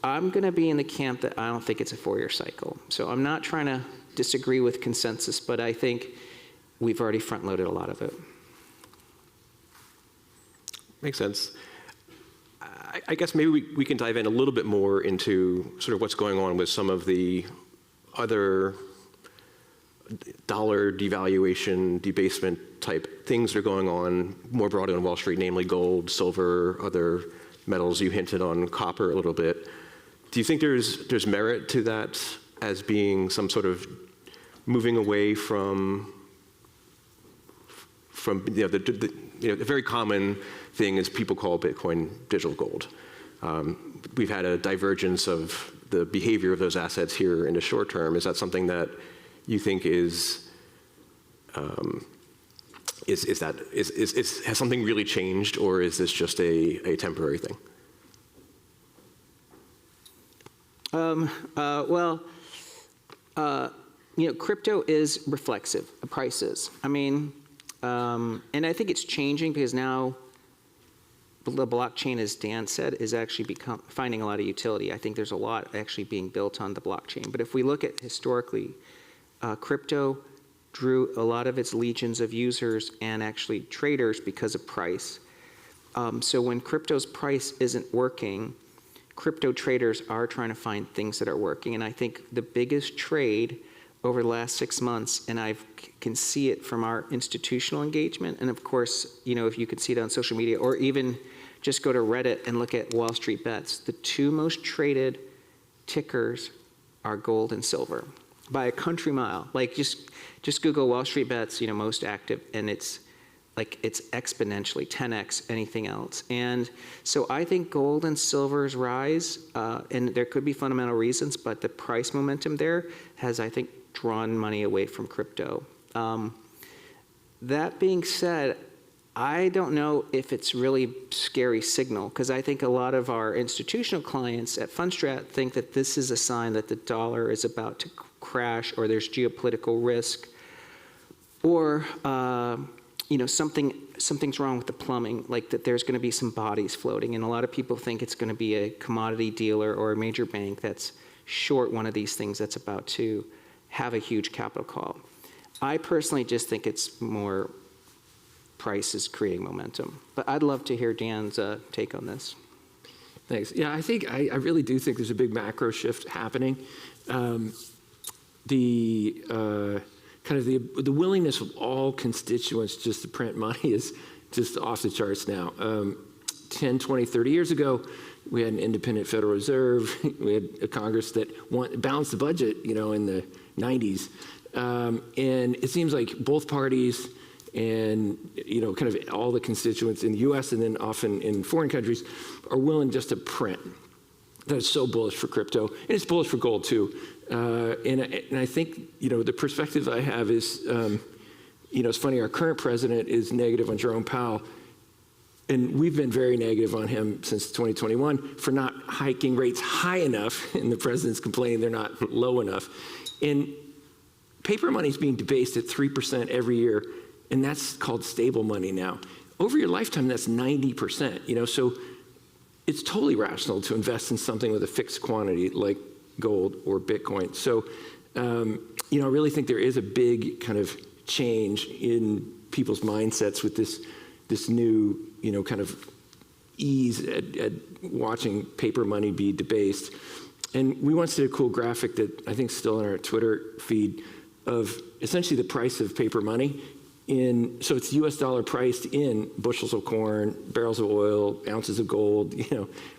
I'm going to be in the camp that I don't think it's a 4-year cycle. So I'm not trying to disagree with consensus, but I think we've already front-loaded a lot of it. Makes sense. I guess maybe we can dive in a little bit more into sort of what's going on with some of the other dollar devaluation, debasement type things that are going on more broadly on Wall Street, namely gold, silver, other metals. You hinted on copper a little bit. Do you think there's merit to that as being some sort of moving away from the very common thing is people call Bitcoin digital gold. We've had a divergence of the behavior of those assets here in the short term. Is that something that you think has something really changed, or is this just a temporary thing? Crypto is reflexive of prices. I mean, And I think it's changing because now the blockchain, as Dan said, is actually finding a lot of utility. I think there's a lot actually being built on the blockchain. But if we look at historically, crypto drew a lot of its legions of users and actually traders because of price. So when crypto's price isn't working, crypto traders are trying to find things that are working. And I think the biggest trade over the last 6 months, and I can see it from our institutional engagement, and of course, if you can see it on social media, or even just go to Reddit and look at Wall Street Bets, the two most traded tickers are gold and silver by a country mile. Like just Google Wall Street Bets, most active, and it's exponentially 10x anything else. And so I think gold and silver's rise, and there could be fundamental reasons, but the price momentum there has, I think, drawn money away from crypto. That being said, I don't know if it's really scary signal, because I think a lot of our institutional clients at Fundstrat think that this is a sign that the dollar is about to crash, or there's geopolitical risk, or something's wrong with the plumbing, like that there's going to be some bodies floating, and a lot of people think it's going to be a commodity dealer or a major bank that's short one of these things that's about to have a huge capital call. I personally just think it's more prices creating momentum. But I'd love to hear Dan's take on this. Thanks. Yeah, I really do think there's a big macro shift happening. The willingness of all constituents just to print money is just off the charts now. 10, 20, 30 years ago, we had an independent Federal Reserve. We had a Congress that balanced the budget, in the 90s. And it seems like both parties and, kind of all the constituents in the US and then often in foreign countries are willing just to print. That is so bullish for crypto. And it's bullish for gold too. And I think, the perspective I have is, it's funny, our current president is negative on Jerome Powell. And we've been very negative on him since 2021 for not hiking rates high enough, and the president's complaining they're not low enough. And paper money is being debased at 3% every year, and that's called stable money now. Over your lifetime, that's 90%, so it's totally rational to invest in something with a fixed quantity like gold or Bitcoin. So, I really think there is a big kind of change in people's mindsets with this new, kind of ease at watching paper money be debased. And we once did a cool graphic that I think is still in our Twitter feed of essentially the price of paper money so it's US dollar priced in bushels of corn, barrels of oil, ounces of gold,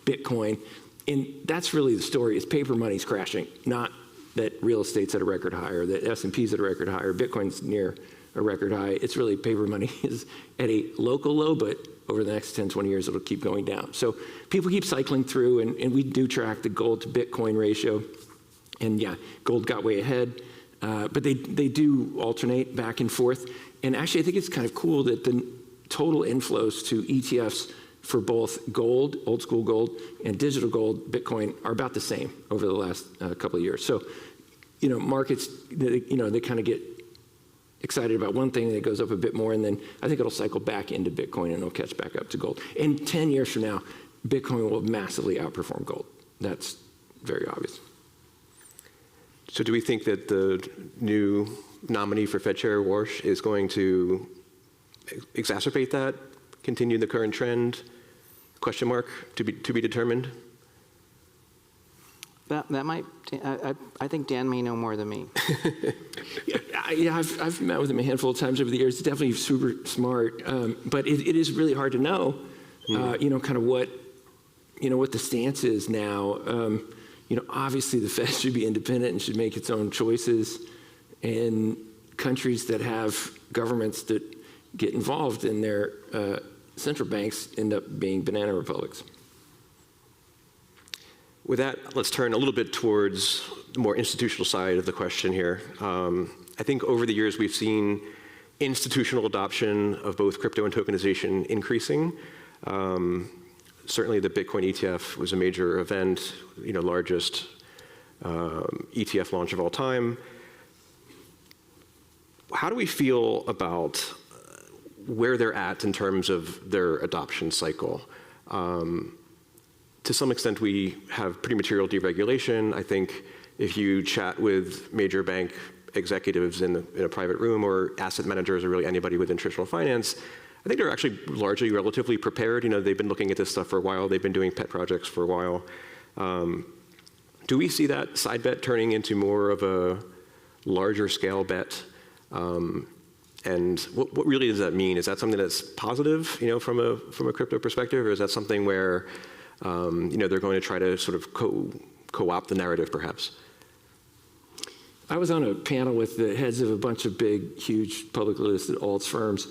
Bitcoin. And that's really the story, is paper money's crashing, not that real estate's at a record high or that S&P's at a record high or Bitcoin's near a record high. It's really paper money is at a local low, but over the next 10, 20 years, it'll keep going down. So people keep cycling through, and we do track the gold to Bitcoin ratio. And yeah, gold got way ahead, but they do alternate back and forth. And actually, I think it's kind of cool that the total inflows to ETFs for both gold, old school gold, and digital gold, Bitcoin, are about the same over the last couple of years. So, markets, they kind of get excited about one thing and it goes up a bit more, and then I think it'll cycle back into Bitcoin and it'll catch back up to gold. And 10 years from now, Bitcoin will massively outperform gold. That's very obvious. So do we think that the new nominee for Fed Chair, Warsh, is going to exacerbate that, continue the current trend? Question mark, to be determined? That might, I think Dan may know more than me. Yeah, I've met with him a handful of times over the years. He's definitely super smart, but it is really hard to know, kind of what the stance is now. Obviously the Fed should be independent and should make its own choices, and countries that have governments that get involved in their central banks end up being banana republics. With that, let's turn a little bit towards the more institutional side of the question here. I think over the years we've seen institutional adoption of both crypto and tokenization increasing. Certainly the Bitcoin ETF was a major event, largest ETF launch of all time. How do we feel about where they're at in terms of their adoption cycle. To some extent, we have pretty material deregulation. I think if you chat with major bank executives in a private room, or asset managers, or really anybody within traditional finance, I think they're actually largely relatively prepared. They've been looking at this stuff for a while. They've been doing pet projects for a while. Do we see that side bet turning into more of a larger scale bet? And what really does that mean? Is that something that's positive, from a crypto perspective, or is that something where, they're going to try to sort of co-opt the narrative, perhaps? I was on a panel with the heads of a bunch of big, huge, publicly listed alts firms,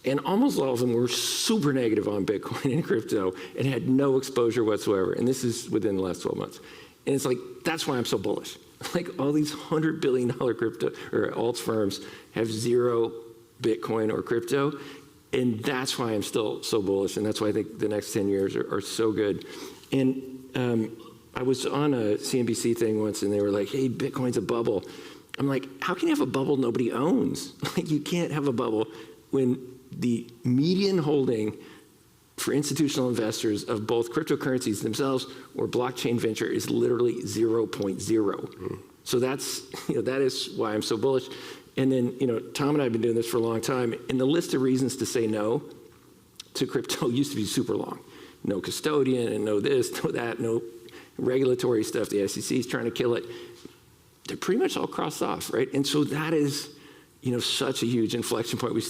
and almost all of them were super negative on Bitcoin and crypto and had no exposure whatsoever. And this is within the last 12 months. And it's like, that's why I'm so bullish. Like, all these $100 billion crypto or alts firms have zero Bitcoin or crypto. And that's why I'm still so bullish. And that's why I think the next 10 years are so good. And I was on a CNBC thing once, and they were like, hey, Bitcoin's a bubble. I'm like, how can you have a bubble nobody owns? Like, you can't have a bubble when the median holding for institutional investors of both cryptocurrencies themselves or blockchain venture is literally 0.0. So that's, that is why I'm so bullish. And then, Tom and I have been doing this for a long time, and the list of reasons to say no to crypto used to be super long. No custodian, and no this, no that, no regulatory stuff. The SEC is trying to kill it. They're pretty much all crossed off, right? And so that is, such a huge inflection point. We,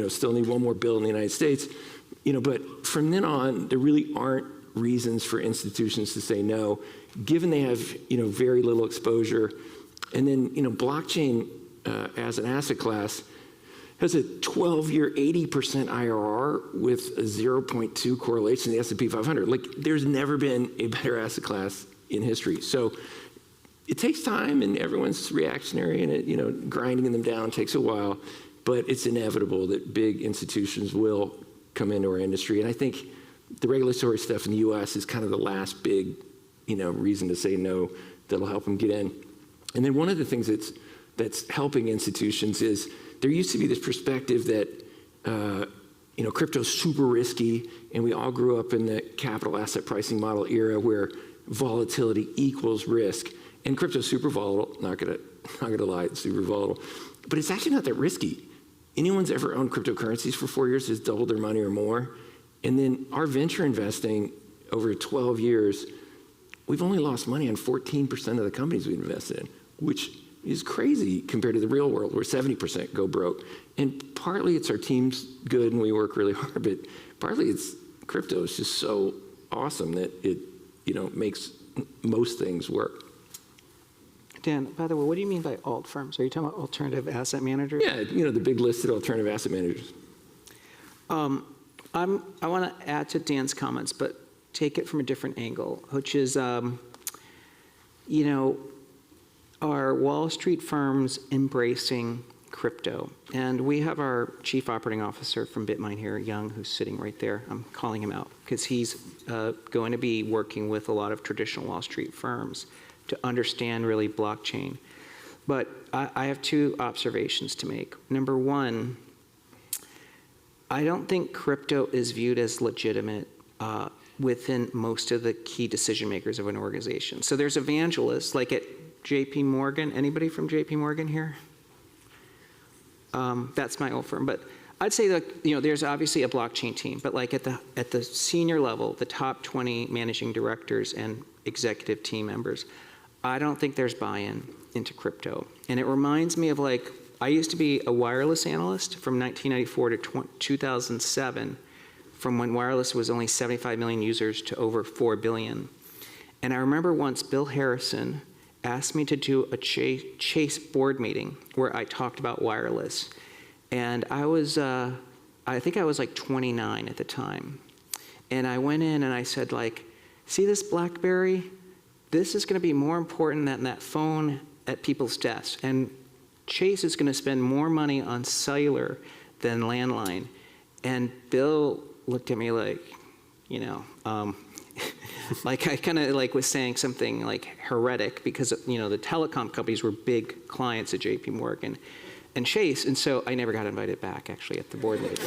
still need one more bill in the United States. But from then on, there really aren't reasons for institutions to say no, given they have, very little exposure. And then, blockchain as an asset class has a 12-year 80% IRR with a 0.2 correlation to the S&P 500. Like, there's never been a better asset class in history. So it takes time, and everyone's reactionary, and it, grinding them down takes a while, but it's inevitable that big institutions will come into our industry. And I think the regulatory stuff in the US is kind of the last big, reason to say no that'll help them get in. And then one of the things that's helping institutions is there used to be this perspective that, crypto's super risky, and we all grew up in the capital asset pricing model era where volatility equals risk. And crypto's super volatile, not gonna lie, it's super volatile. But it's actually not that risky. Anyone ever owned cryptocurrencies for 4 years has doubled their money or more. And then our venture investing over 12 years, we've only lost money on 14% of the companies we've invested in, which is crazy compared to the real world where 70% go broke. And partly it's our team's good and we work really hard, but partly it's crypto is just so awesome that it, makes most things work. Dan, by the way, what do you mean by alt firms? Are you talking about alternative asset managers? Yeah, the big listed alternative asset managers. I want to add to Dan's comments, but take it from a different angle, which is, are Wall Street firms embracing crypto? And we have our chief operating officer from Bitmine here, Young, who's sitting right there. I'm calling him out because he's going to be working with a lot of traditional Wall Street firms to understand really blockchain. But I have two observations to make. Number one, I don't think crypto is viewed as legitimate within most of the key decision makers of an organization. So there's evangelists, like at JP Morgan. Anybody from JP Morgan here? That's my old firm. But I'd say that there's obviously a blockchain team, but like at the senior level, the top 20 managing directors and executive team members, I don't think there's buy-in into crypto. And it reminds me of I used to be a wireless analyst from 1994 to 2007, from when wireless was only 75 million users to over 4 billion. And I remember once Bill Harrison asked me to do a Chase board meeting where I talked about wireless. And I was, I think I was 29 at the time. And I went in and I said see this BlackBerry? This is going to be more important than that phone at people's desks. And Chase is going to spend more money on cellular than landline. And Bill looked at me I kind of was saying something heretic because, the telecom companies were big clients at JP Morgan. and Chase, and so I never got invited back, actually, at the board meeting.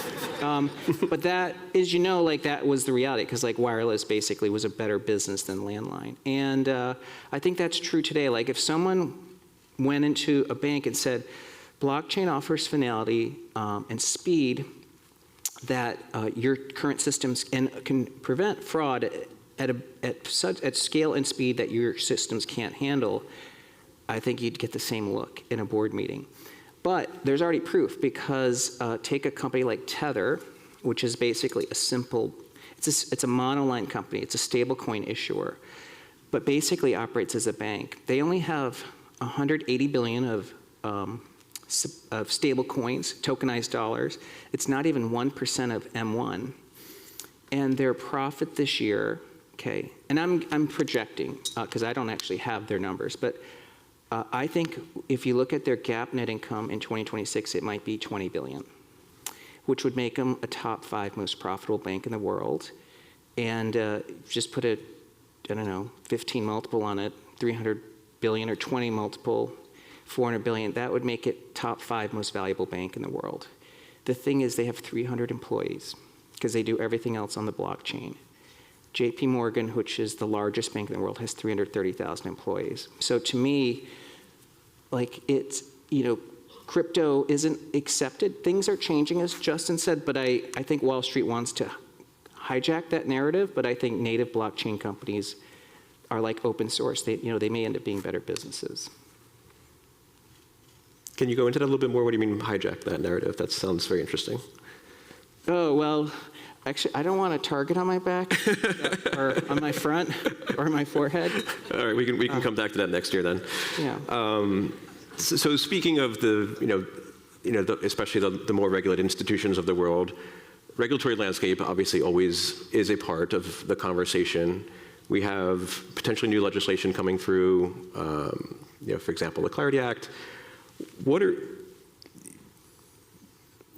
But that is, like that was the reality, because like wireless basically was a better business than landline. And I think that's true today. Like if someone went into a bank and said, blockchain offers finality and speed that your current systems can prevent fraud at scale and speed that your systems can't handle, I think you'd get the same look in a board meeting. But there's already proof, because take a company like Tether, which is basically a simple, it's a monoline company, it's a stablecoin issuer, but basically operates as a bank. They only have 180 billion of stable coins, tokenized dollars. It's not even 1% of M1. And their profit this year, okay, and I'm projecting, because I don't actually have their numbers, but I think if you look at their GAAP net income in 2026, it might be 20 billion, which would make them a top 5 most profitable bank in the world. And just put a, I don't know, 15 multiple on it, 300 billion, or 20 multiple, 400 billion, that would make it top 5 most valuable bank in the world. The thing is, they have 300 employees because they do everything else on the blockchain. JP Morgan, which is the largest bank in the world, has 330,000 employees. So to me, like it's, crypto isn't accepted. Things are changing, as Justin said, but I think Wall Street wants to hijack that narrative, but I think native blockchain companies are like open source. They may end up being better businesses. Can you go into that a little bit more? What do you mean hijack that narrative? That sounds very interesting. Oh, well, actually, I don't want a target on my back or on my front or my forehead. All right, we can come back to that next year then. Yeah. So speaking of the, especially the more regulated institutions of the world, regulatory landscape obviously always is a part of the conversation. We have potentially new legislation coming through, for example, the Clarity Act. What are,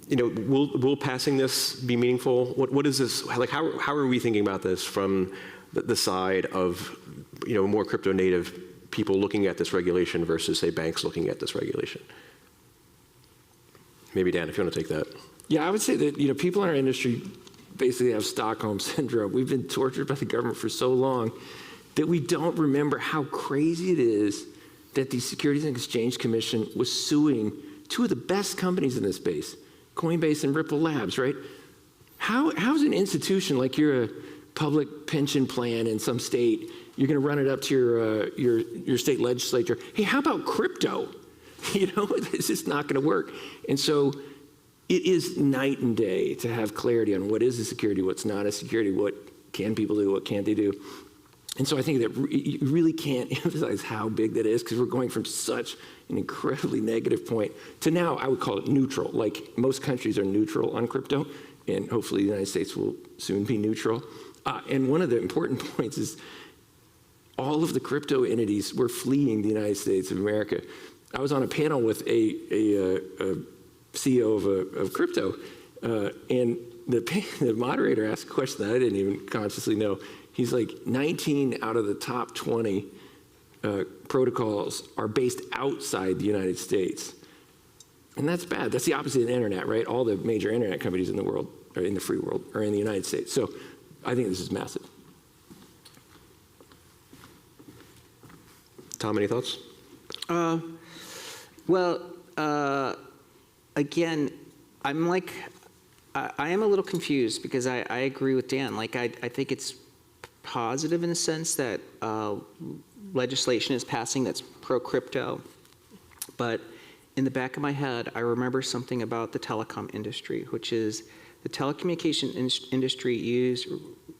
will passing this be meaningful? What is this, like how are we thinking about this from the side of, more crypto native people looking at this regulation versus, say, banks looking at this regulation? Maybe Dan, if you want to take that. Yeah, I would say that, people in our industry basically have Stockholm syndrome. We've been tortured by the government for so long that we don't remember how crazy it is that the Securities and Exchange Commission was suing 2 of the best companies in this space, Coinbase and Ripple Labs, right? How's an institution like you're a public pension plan in some state, you're going to run it up to your state legislature? Hey, how about crypto? It's just not going to work. And so it is night and day to have clarity on what is a security, what's not a security, what can people do, what can't they do. And so I think that you really can't emphasize how big that is, because we're going from such an incredibly negative point to now I would call it neutral. Like most countries are neutral on crypto, and hopefully the United States will soon be neutral. And one of the important points is all of the crypto entities were fleeing the United States of America. I was on a panel with a CEO of crypto, and the moderator asked a question that I didn't even consciously know. He's like, 19 out of the top 20 protocols are based outside the United States. And that's bad. That's the opposite of the internet, right? All the major internet companies in the world, or in the free world, are in the United States. So I think this is massive. Tom, any thoughts? Again, I am a little confused, because I agree with Dan. Like, I think it's positive in the sense that legislation is passing that's pro-crypto. But in the back of my head, I remember something about the telecom industry, which is the telecommunication industry used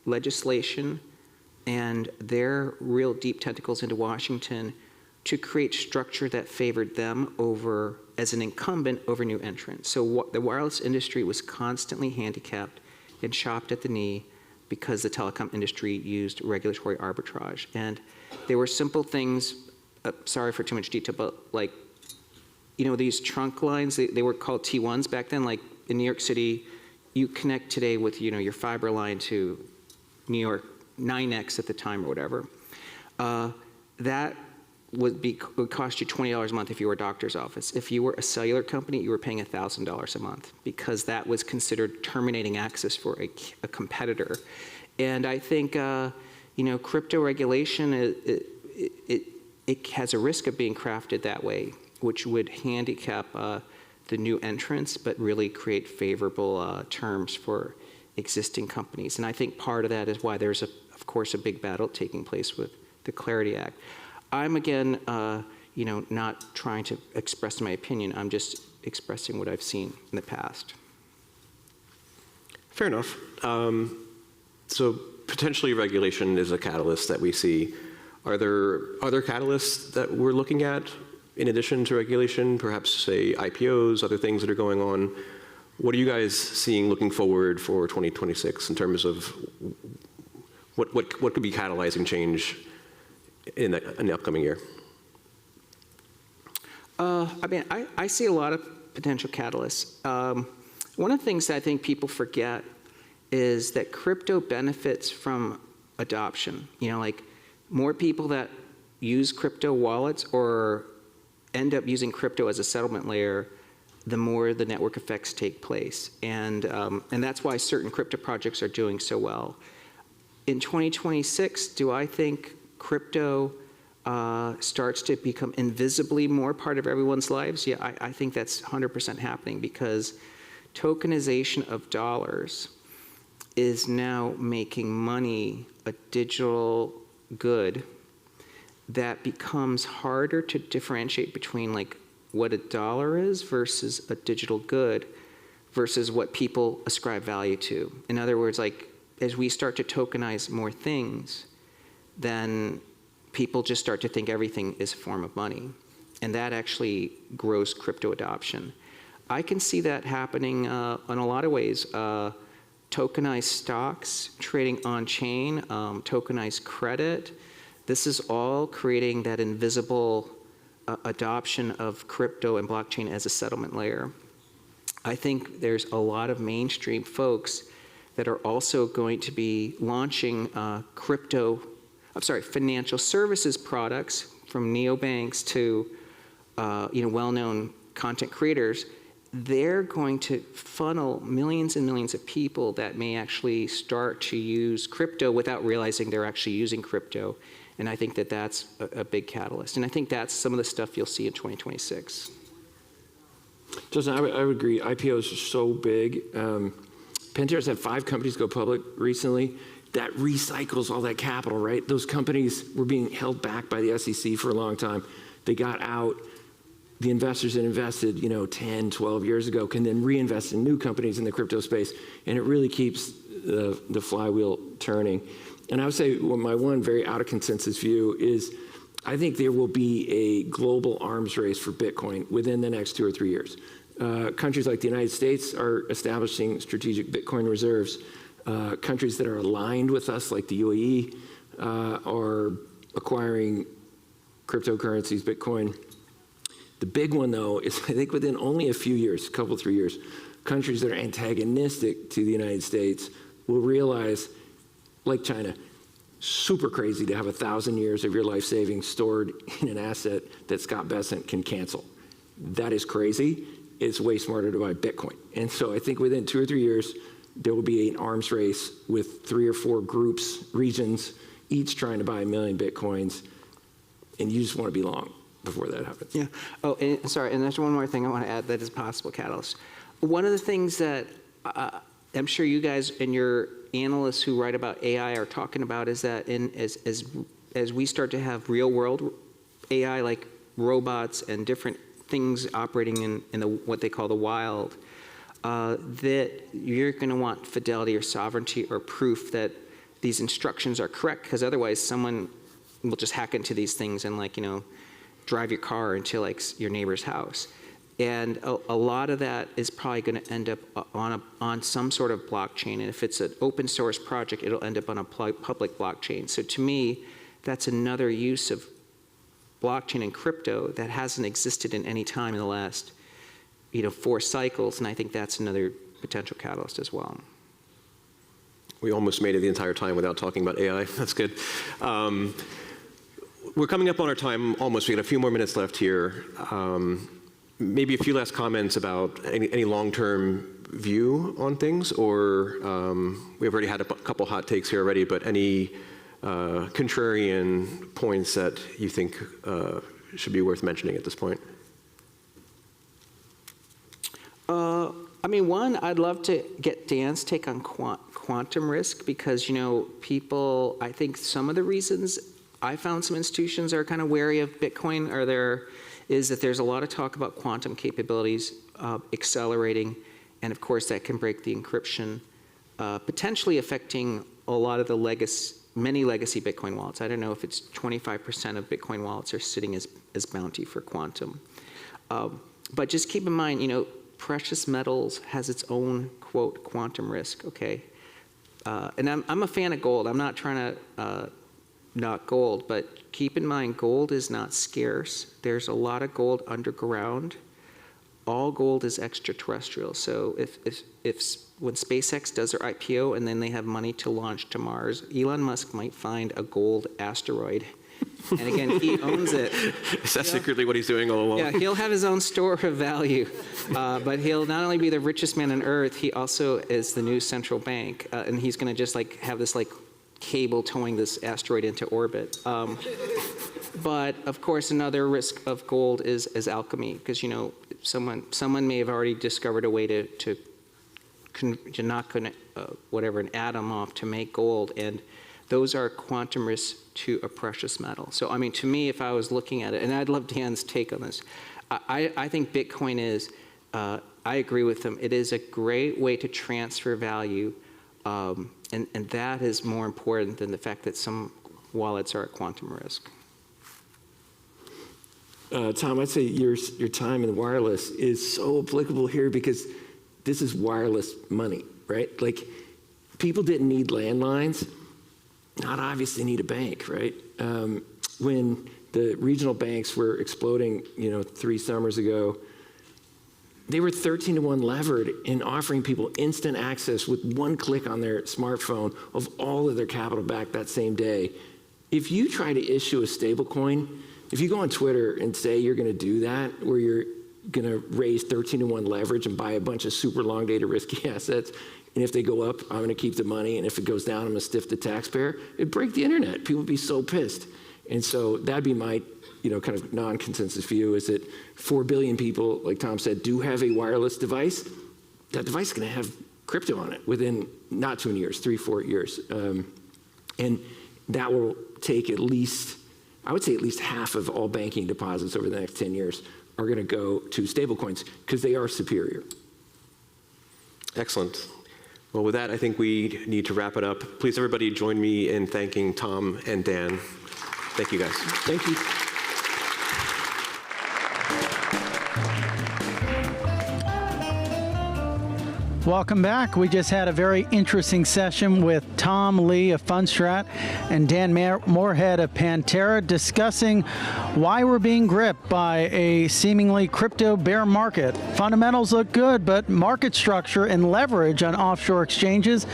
legislation and their real deep tentacles into Washington to create structure that favored them over, as an incumbent, over new entrants. So the wireless industry was constantly handicapped and chopped at the knee because the telecom industry used regulatory arbitrage. And there were simple things, sorry for too much detail, but like, these trunk lines, they were called T1s back then. Like in New York City, you connect today with, your fiber line to New York, 9X at the time or whatever. That would cost you $20 a month if you were a doctor's office. If you were a cellular company, you were paying $1,000 a month because that was considered terminating access for a competitor. And I think, crypto regulation, it has a risk of being crafted that way, which would handicap the new entrants, but really create favorable terms for existing companies. And I think part of that is why there's, of course, a big battle taking place with the Clarity Act. I'm, again, not trying to express my opinion. I'm just expressing what I've seen in the past. Fair enough. So potentially regulation is a catalyst that we see. Are there other catalysts that we're looking at in addition to regulation, perhaps, say, IPOs, other things that are going on? What are you guys seeing looking forward for 2026 in terms of what could be catalyzing change in the upcoming year? I see a lot of potential catalysts. One of the things that I think people forget is that crypto benefits from adoption. Like more people that use crypto wallets or end up using crypto as a settlement layer, the more the network effects take place. And that's why certain crypto projects are doing so well. In 2026, do I think crypto starts to become invisibly more part of everyone's lives? Yeah, I think that's 100% happening because tokenization of dollars is now making money a digital good that becomes harder to differentiate between like what a dollar is versus a digital good versus what people ascribe value to. In other words, like as we start to tokenize more things, then people just start to think everything is a form of money. And that actually grows crypto adoption. I can see that happening in a lot of ways. Tokenized stocks, trading on-chain, tokenized credit. This is all creating that invisible adoption of crypto and blockchain as a settlement layer. I think there's a lot of mainstream folks that are also going to be launching financial services products from neobanks to well-known content creators. They're going to funnel millions and millions of people that may actually start to use crypto without realizing they're actually using crypto. And I think that that's a big catalyst. And I think that's some of the stuff you'll see in 2026. Justin, I would agree. IPOs are so big. Pantera's had 5 companies go public recently. That recycles all that capital, right? Those companies were being held back by the SEC for a long time. They got out. The investors that invested, 10, 12 years ago can then reinvest in new companies in the crypto space, and it really keeps the flywheel turning. And I would say my one very out of consensus view is I think there will be a global arms race for Bitcoin within the next 2 or 3 years. Countries like the United States are establishing strategic Bitcoin reserves. Countries that are aligned with us, like the UAE, are acquiring cryptocurrencies, Bitcoin. The big one, though, is I think within only a few years, a couple, 3 years, countries that are antagonistic to the United States will realize, like China, super crazy to have 1,000 years of your life savings stored in an asset that Scott Bessent can cancel. That is crazy. It's way smarter to buy Bitcoin. And so I think within 2 or 3 years, there will be an arms race with 3 or 4 groups, regions, each trying to buy 1 million Bitcoins, and you just want to be long before that happens. Yeah. Oh, and sorry, and there's one more thing I want to add that is possible catalyst. One of the things that I'm sure you guys and your analysts who write about AI are talking about is that as we start to have real world AI like robots and different things operating in what they call the wild, that you're going to want fidelity or sovereignty or proof that these instructions are correct, because otherwise someone will just hack into these things and drive your car into your neighbor's house. And a lot of that is probably going to end up on some sort of blockchain. And if it's an open source project, it'll end up on a public blockchain. So to me, that's another use of blockchain and crypto that hasn't existed in any time in the last 4 cycles. And I think that's another potential catalyst as well. We almost made it the entire time without talking about AI. That's good. we're coming up on our time almost. We got a few more minutes left here. Maybe a few last comments about any long-term view on things, or we've already had a couple hot takes here already, but any contrarian points that you think should be worth mentioning at this point? I mean, one, I'd love to get Dan's take on quantum risk because, people, I think some of the reasons I found some institutions are kind of wary of Bitcoin is that there's a lot of talk about quantum capabilities accelerating, and of course that can break the encryption, potentially affecting a lot of the many legacy Bitcoin wallets. I don't know if it's 25% of Bitcoin wallets are sitting as bounty for quantum. But just keep in mind, precious metals has its own, quote, quantum risk, okay? And I'm a fan of gold. I'm not trying to knock gold, but keep in mind, gold is not scarce. There's a lot of gold underground. All gold is extraterrestrial. So when SpaceX does their IPO and then they have money to launch to Mars, Elon Musk might find a gold asteroid. And again, he owns it. Is that secretly what he's doing all along? Yeah, he'll have his own store of value. But he'll not only be the richest man on earth, he also is the new central bank. And he's going to just have this cable towing this asteroid into orbit. But of course, another risk of gold is alchemy, because someone may have already discovered a way to knock an atom off to make gold, and those are quantum risks to a precious metal. So I mean, to me, if I was looking at it, and I'd love Dan's take on this, I think Bitcoin is. I agree with him. It is a great way to transfer value. And that is more important than the fact that some wallets are at quantum risk. Tom, I'd say your time in wireless is so applicable here because this is wireless money, right? People didn't need landlines, not obviously need a bank, right? When the regional banks were exploding, 3 summers ago, they were 13-to-1 levered in offering people instant access with one click on their smartphone of all of their capital back that same day. If you try to issue a stable coin, if you go on Twitter and say you're going to do that, where you're going to raise 13-to-1 leverage and buy a bunch of super long dated risky assets, and if they go up, I'm going to keep the money, and if it goes down, I'm going to stiff the taxpayer, it'd break the internet. People would be so pissed. And so that'd be my kind of non-consensus view, is that 4 billion people, like Tom said, do have a wireless device. That device is going to have crypto on it within not too many years, 3-4 years. And that will take at least half of all banking deposits over the next 10 years are going to go to stablecoins because they are superior. Excellent. Well, with that, I think we need to wrap it up. Please, everybody, join me in thanking Tom and Dan. Thank you, guys. Thank you. Welcome back. We just had a very interesting session with Tom Lee of Fundstrat and Dan Moorhead of Pantera discussing why we're being gripped by a seemingly crypto bear market. Fundamentals look good, but market structure and leverage on offshore exchanges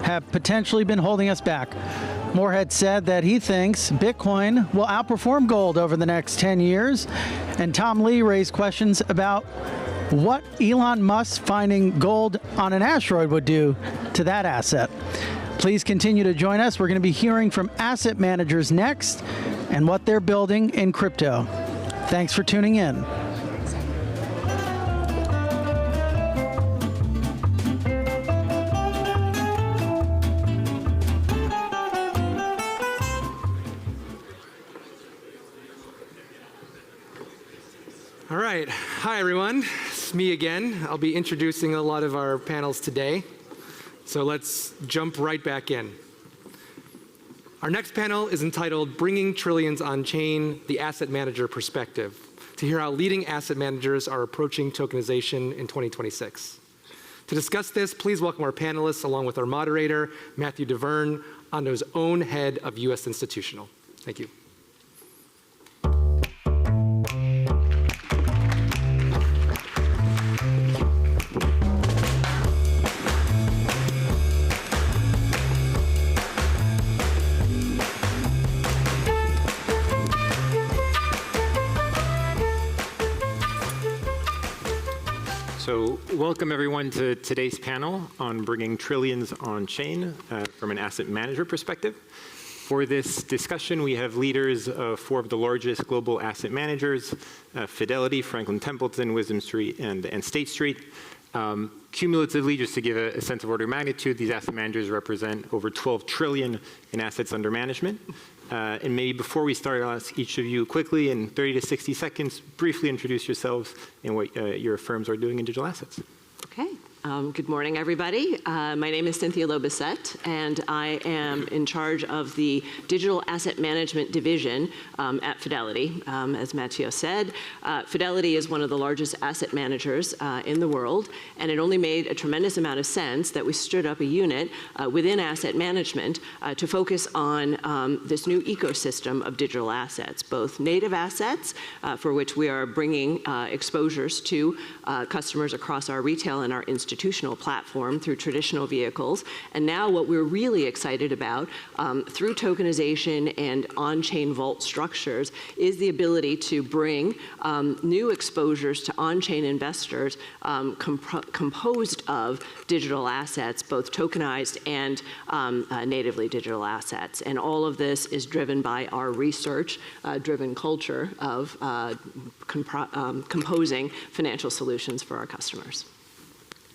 have potentially been holding us back. Moorhead said that he thinks Bitcoin will outperform gold over the next 10 years, and Tom Lee raised questions about what Elon Musk finding gold on an asteroid would do to that asset. Please continue to join us. We're going to be hearing from asset managers next and what they're building in crypto. Thanks for tuning in. All right. Hi, everyone. It's me again. I'll be introducing a lot of our panels today. So let's jump right back in. Our next panel is entitled Bringing Trillions on Chain, the Asset Manager Perspective, to hear how leading asset managers are approaching tokenization in 2026. To discuss this, please welcome our panelists along with our moderator, Matthew DeVerne, Ondo's own head of U.S. Institutional. Thank you. So welcome everyone to today's panel on bringing trillions on chain from an asset manager perspective. For this discussion, we have leaders of 4 of the largest global asset managers, Fidelity, Franklin Templeton, WisdomTree, and State Street. Cumulatively, just to give a sense of order of magnitude, these asset managers represent over 12 trillion in assets under management. And maybe before we start, I'll ask each of you quickly, in 30 to 60 seconds, briefly introduce yourselves and what your firms are doing in digital assets. Okay. Good morning, everybody. My name is Cynthia Lobisette, and I am in charge of the Digital Asset Management Division at Fidelity. As Matteo said, Fidelity is one of the largest asset managers in the world, and it only made a tremendous amount of sense that we stood up a unit within asset management to focus on this new ecosystem of digital assets, both native assets, for which we are bringing exposures to customers across our retail and our institutional platform through traditional vehicles. And now what we're really excited about through tokenization and on-chain vault structures is the ability to bring new exposures to on-chain investors composed of digital assets, both tokenized and natively digital assets. And all of this is driven by our research-driven culture of composing financial solutions for our customers.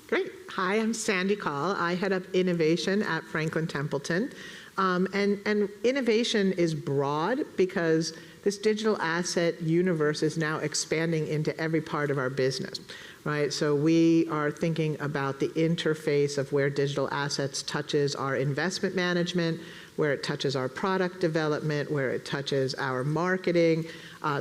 Great. Hi, I'm Sandy Call. I head up innovation at Franklin Templeton. And innovation is broad because this digital asset universe is now expanding into every part of our business, right? So we are thinking about the interface of where digital assets touches our investment management, where it touches our product development, where it touches our marketing,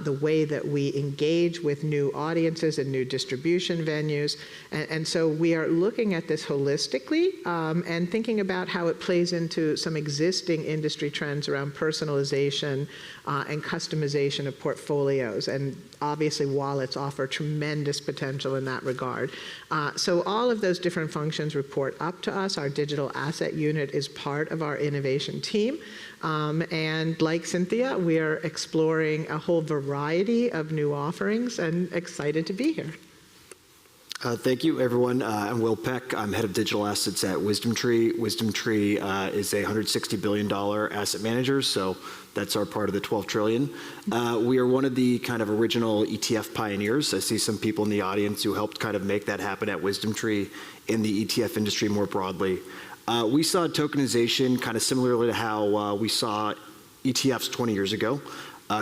the way that we engage with new audiences and new distribution venues. And so we are looking at this holistically and thinking about how it plays into some existing industry trends around personalization and customization of portfolios. And obviously, wallets offer tremendous potential in that regard. So all of those different functions report up to us. Our digital asset unit is part of our innovation team. And like Cynthia, we are exploring a whole variety of new offerings and excited to be here. Thank you, everyone. I'm Will Peck. I'm head of digital assets at WisdomTree. WisdomTree is a $160 billion asset manager, so that's our part of the 12 trillion. We are one of the kind of original ETF pioneers. I see some people in the audience who helped kind of make that happen at WisdomTree in the ETF industry more broadly. We saw tokenization kind of similarly to how we saw ETFs 20 years ago.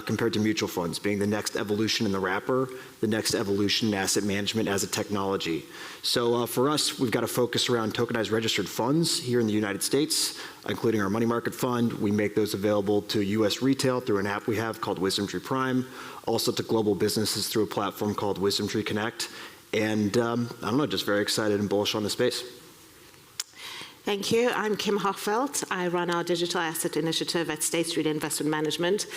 Compared to mutual funds being the next evolution in the wrapper, the next evolution in asset management as a technology. So for us, we've got a focus around tokenized registered funds here in the United States, including our money market fund. We make those available to US retail through an app we have called WisdomTree Prime, also to global businesses through a platform called WisdomTree Connect. And I don't know, just very excited and bullish on the space. Thank you. I'm Kim Hochfeld. I run our digital asset initiative at State Street Investment Management.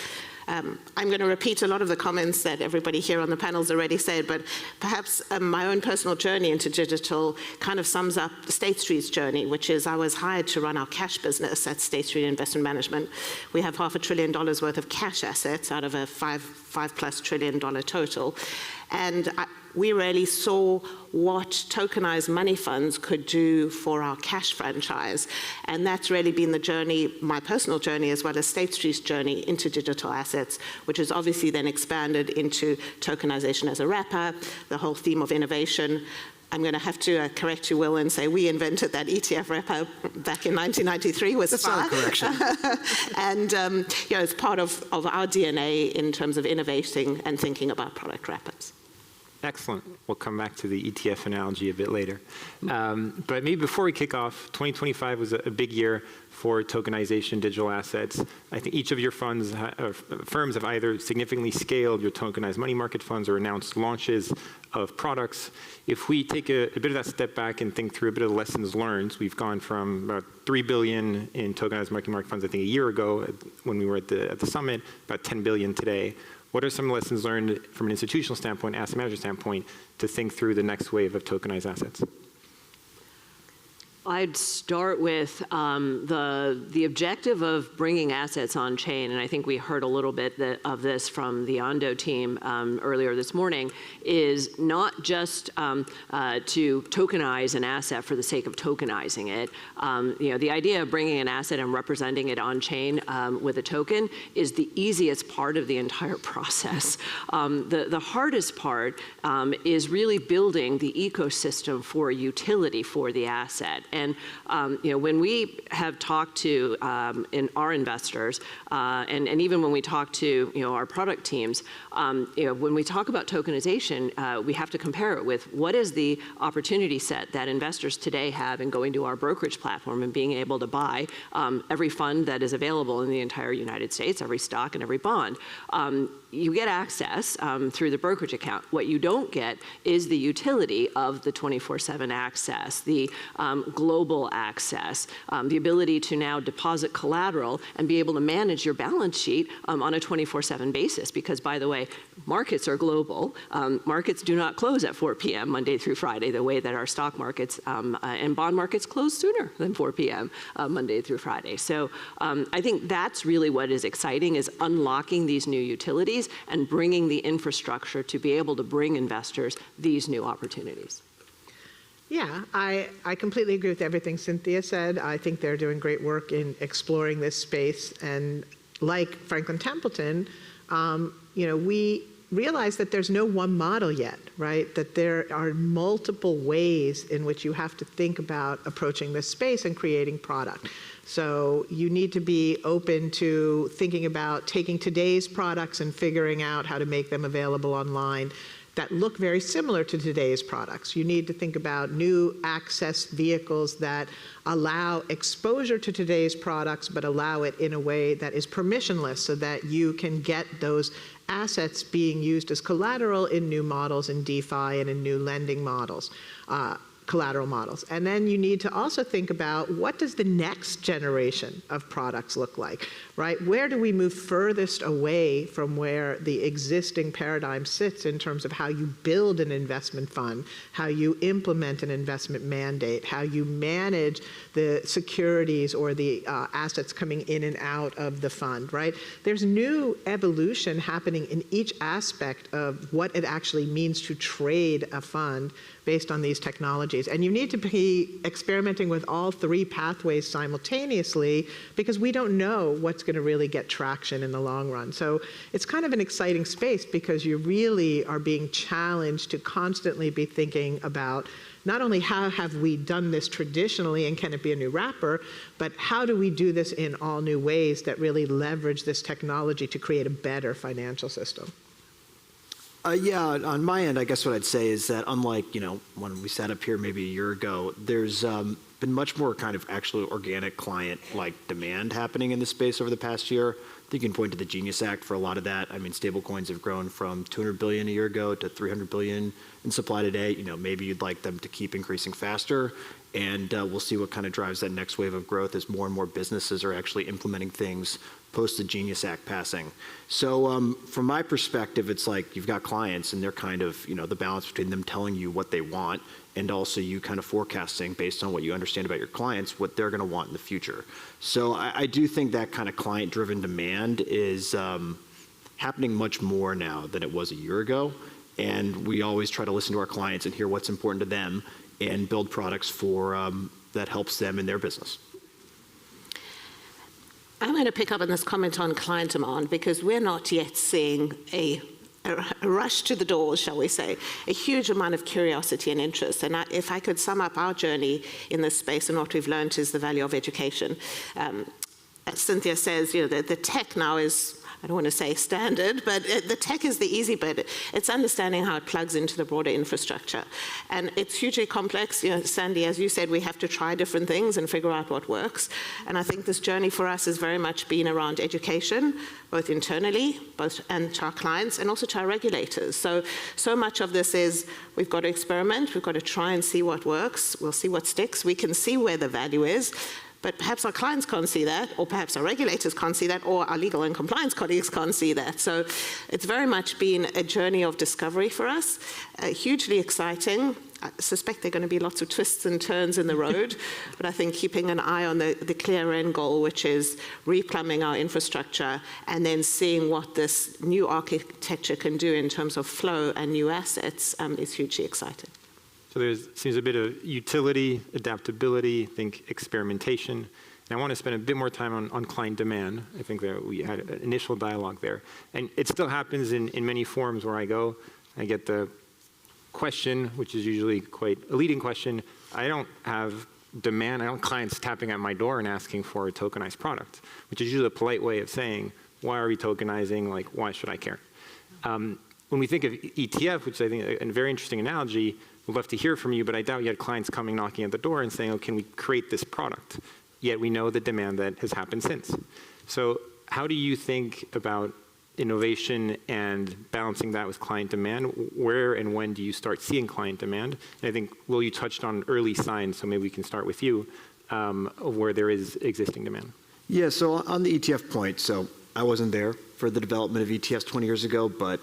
I'm going to repeat a lot of the comments that everybody here on the panel's already said, but perhaps my own personal journey into digital kind of sums up State Street's journey, which is I was hired to run our cash business at State Street Investment Management. We have $500 billion worth of cash assets out of a $5+ trillion total. And we really saw what tokenized money funds could do for our cash franchise. And that's really been the journey, my personal journey, as well as State Street's journey into digital assets, which has obviously then expanded into tokenization as a wrapper, the whole theme of innovation. I'm going to have to correct you, Will, and say we invented that ETF wrapper back in 1993 with SPA. That's not a correction. And you know, it's part of our DNA in terms of innovating and thinking about product wrappers. Excellent. We'll come back to the ETF analogy a bit later. But maybe before we kick off, 2025 was a big year for tokenization digital assets. I think each of your firms have either significantly scaled your tokenized money market funds or announced launches of products. If we take a bit of that step back and think through a bit of the lessons learned, we've gone from about $3 billion in tokenized money market funds, I think a year ago when we were at the summit, about $10 billion today. What are some lessons learned from an institutional standpoint, asset manager standpoint, to think through the next wave of tokenized assets? I'd start with the objective of bringing assets on chain, and I think we heard a little bit of this from the Ondo team earlier this morning, is not just to tokenize an asset for the sake of tokenizing it. The idea of bringing an asset and representing it on chain with a token is the easiest part of the entire process. The hardest part is really building the ecosystem for utility for the asset. And when we have talked to our investors, and even when we talk to our product teams, when we talk about tokenization, we have to compare it with what is the opportunity set that investors today have in going to our brokerage platform and being able to buy every fund that is available in the entire United States, every stock and every bond. You get access through the brokerage account. What you don't get is the utility of the 24/7 access, the global access, the ability to now deposit collateral and be able to manage your balance sheet on a 24/7 basis. Because, by the way, markets are global. Markets do not close at 4 p.m. Monday through Friday, the way that our stock markets and bond markets close sooner than 4 p.m. Monday through Friday. So I think that's really what is exciting, is unlocking these new utilities and bringing the infrastructure to be able to bring investors these new opportunities. Yeah, I completely agree with everything Cynthia said. I think they're doing great work in exploring this space. And like Franklin Templeton, we realize that there's no one model yet, right? That there are multiple ways in which you have to think about approaching this space and creating product. So you need to be open to thinking about taking today's products and figuring out how to make them available online that look very similar to today's products. You need to think about new access vehicles that allow exposure to today's products, but allow it in a way that is permissionless so that you can get those assets being used as collateral in new models in DeFi and in new lending models. Collateral models. And then you need to also think about, what does the next generation of products look like, right? Where do we move furthest away from where the existing paradigm sits in terms of how you build an investment fund, how you implement an investment mandate, how you manage the securities or the assets coming in and out of the fund, right? There's new evolution happening in each aspect of what it actually means to trade a fund based on these technologies. And you need to be experimenting with all three pathways simultaneously, because we don't know what's going to really get traction in the long run. So it's kind of an exciting space, because you really are being challenged to constantly be thinking about not only how have we done this traditionally and can it be a new wrapper, but how do we do this in all new ways that really leverage this technology to create a better financial system? Yeah, on my end, I guess what I'd say is that unlike, when we sat up here maybe a year ago, there's been much more kind of actually organic client-like demand happening in this space over the past year. I think you can point to the Genius Act for a lot of that. I mean, stablecoins have grown from 200 billion a year ago to 300 billion in supply today. Maybe you'd like them to keep increasing faster, and we'll see what kind of drives that next wave of growth as more and more businesses are actually implementing things post the Genius Act passing. So from my perspective, it's like you've got clients, and they're kind of, the balance between them telling you what they want and also you kind of forecasting based on what you understand about your clients, what they're going to want in the future. So I do think that kind of client-driven demand is happening much more now than it was a year ago. And we always try to listen to our clients and hear what's important to them and build products for that helps them in their business. I'm going to pick up on this comment on client demand, because we're not yet seeing a rush to the doors, shall we say, a huge amount of curiosity and interest. And if I could sum up our journey in this space, and what we've learned is the value of education. As Cynthia says, the tech now is, I don't want to say standard, but the tech is the easy bit. It's understanding how it plugs into the broader infrastructure. And it's hugely complex. Sandy, as you said, we have to try different things and figure out what works. And I think this journey for us has very much been around education, both internally, and to our clients, and also to our regulators. So much of this is, we've got to experiment, we've got to try and see what works, we'll see what sticks, we can see where the value is. But perhaps our clients can't see that, or perhaps our regulators can't see that, or our legal and compliance colleagues can't see that. So it's very much been a journey of discovery for us, hugely exciting. I suspect there are going to be lots of twists and turns in the road, but I think keeping an eye on the clear end goal, which is replumbing our infrastructure and then seeing what this new architecture can do in terms of flow and new assets is hugely exciting. So there seems a bit of utility, adaptability, I think experimentation. And I want to spend a bit more time on client demand. I think that we had an initial dialogue there. And it still happens in many forums where I go. I get the question, which is usually quite a leading question. I don't have demand. I don't have clients tapping at my door and asking for a tokenized product, which is usually a polite way of saying, why are we tokenizing? Like, why should I care? When we think of ETF, which I think is a very interesting analogy, we'd love to hear from you, but I doubt you had clients coming knocking at the door and saying, oh, can we create this product? Yet we know the demand that has happened since. So how do you think about innovation and balancing that with client demand? Where and when do you start seeing client demand? And I think, Will, you touched on early signs, so maybe we can start with you, of where there is existing demand. Yeah, so on the ETF point, so I wasn't there for the development of ETFs 20 years ago, but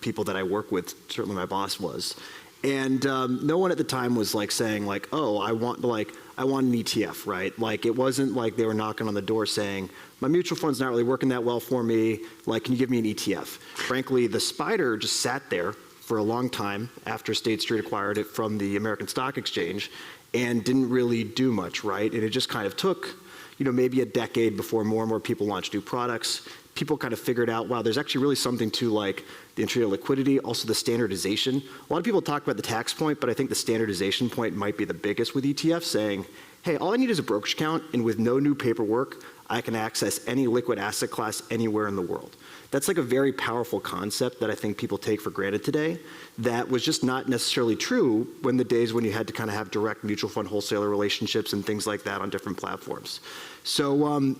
people that I work with, certainly my boss was. And no one at the time was like saying like, oh, I want an ETF, right? Like, it wasn't like they were knocking on the door saying, my mutual fund's not really working that well for me. Like, can you give me an ETF? Frankly, the spider just sat there for a long time after State Street acquired it from the American Stock Exchange and didn't really do much, right? And it just kind of took, maybe a decade before more and more people launched new products. People kind of figured out, wow, there's actually really something to like the intraday liquidity, also the standardization. A lot of people talk about the tax point, but I think the standardization point might be the biggest with ETFs, saying, hey, all I need is a brokerage account, and with no new paperwork, I can access any liquid asset class anywhere in the world. That's like a very powerful concept that I think people take for granted today. That was just not necessarily true when the days when you had to kind of have direct mutual fund wholesaler relationships and things like that on different platforms. So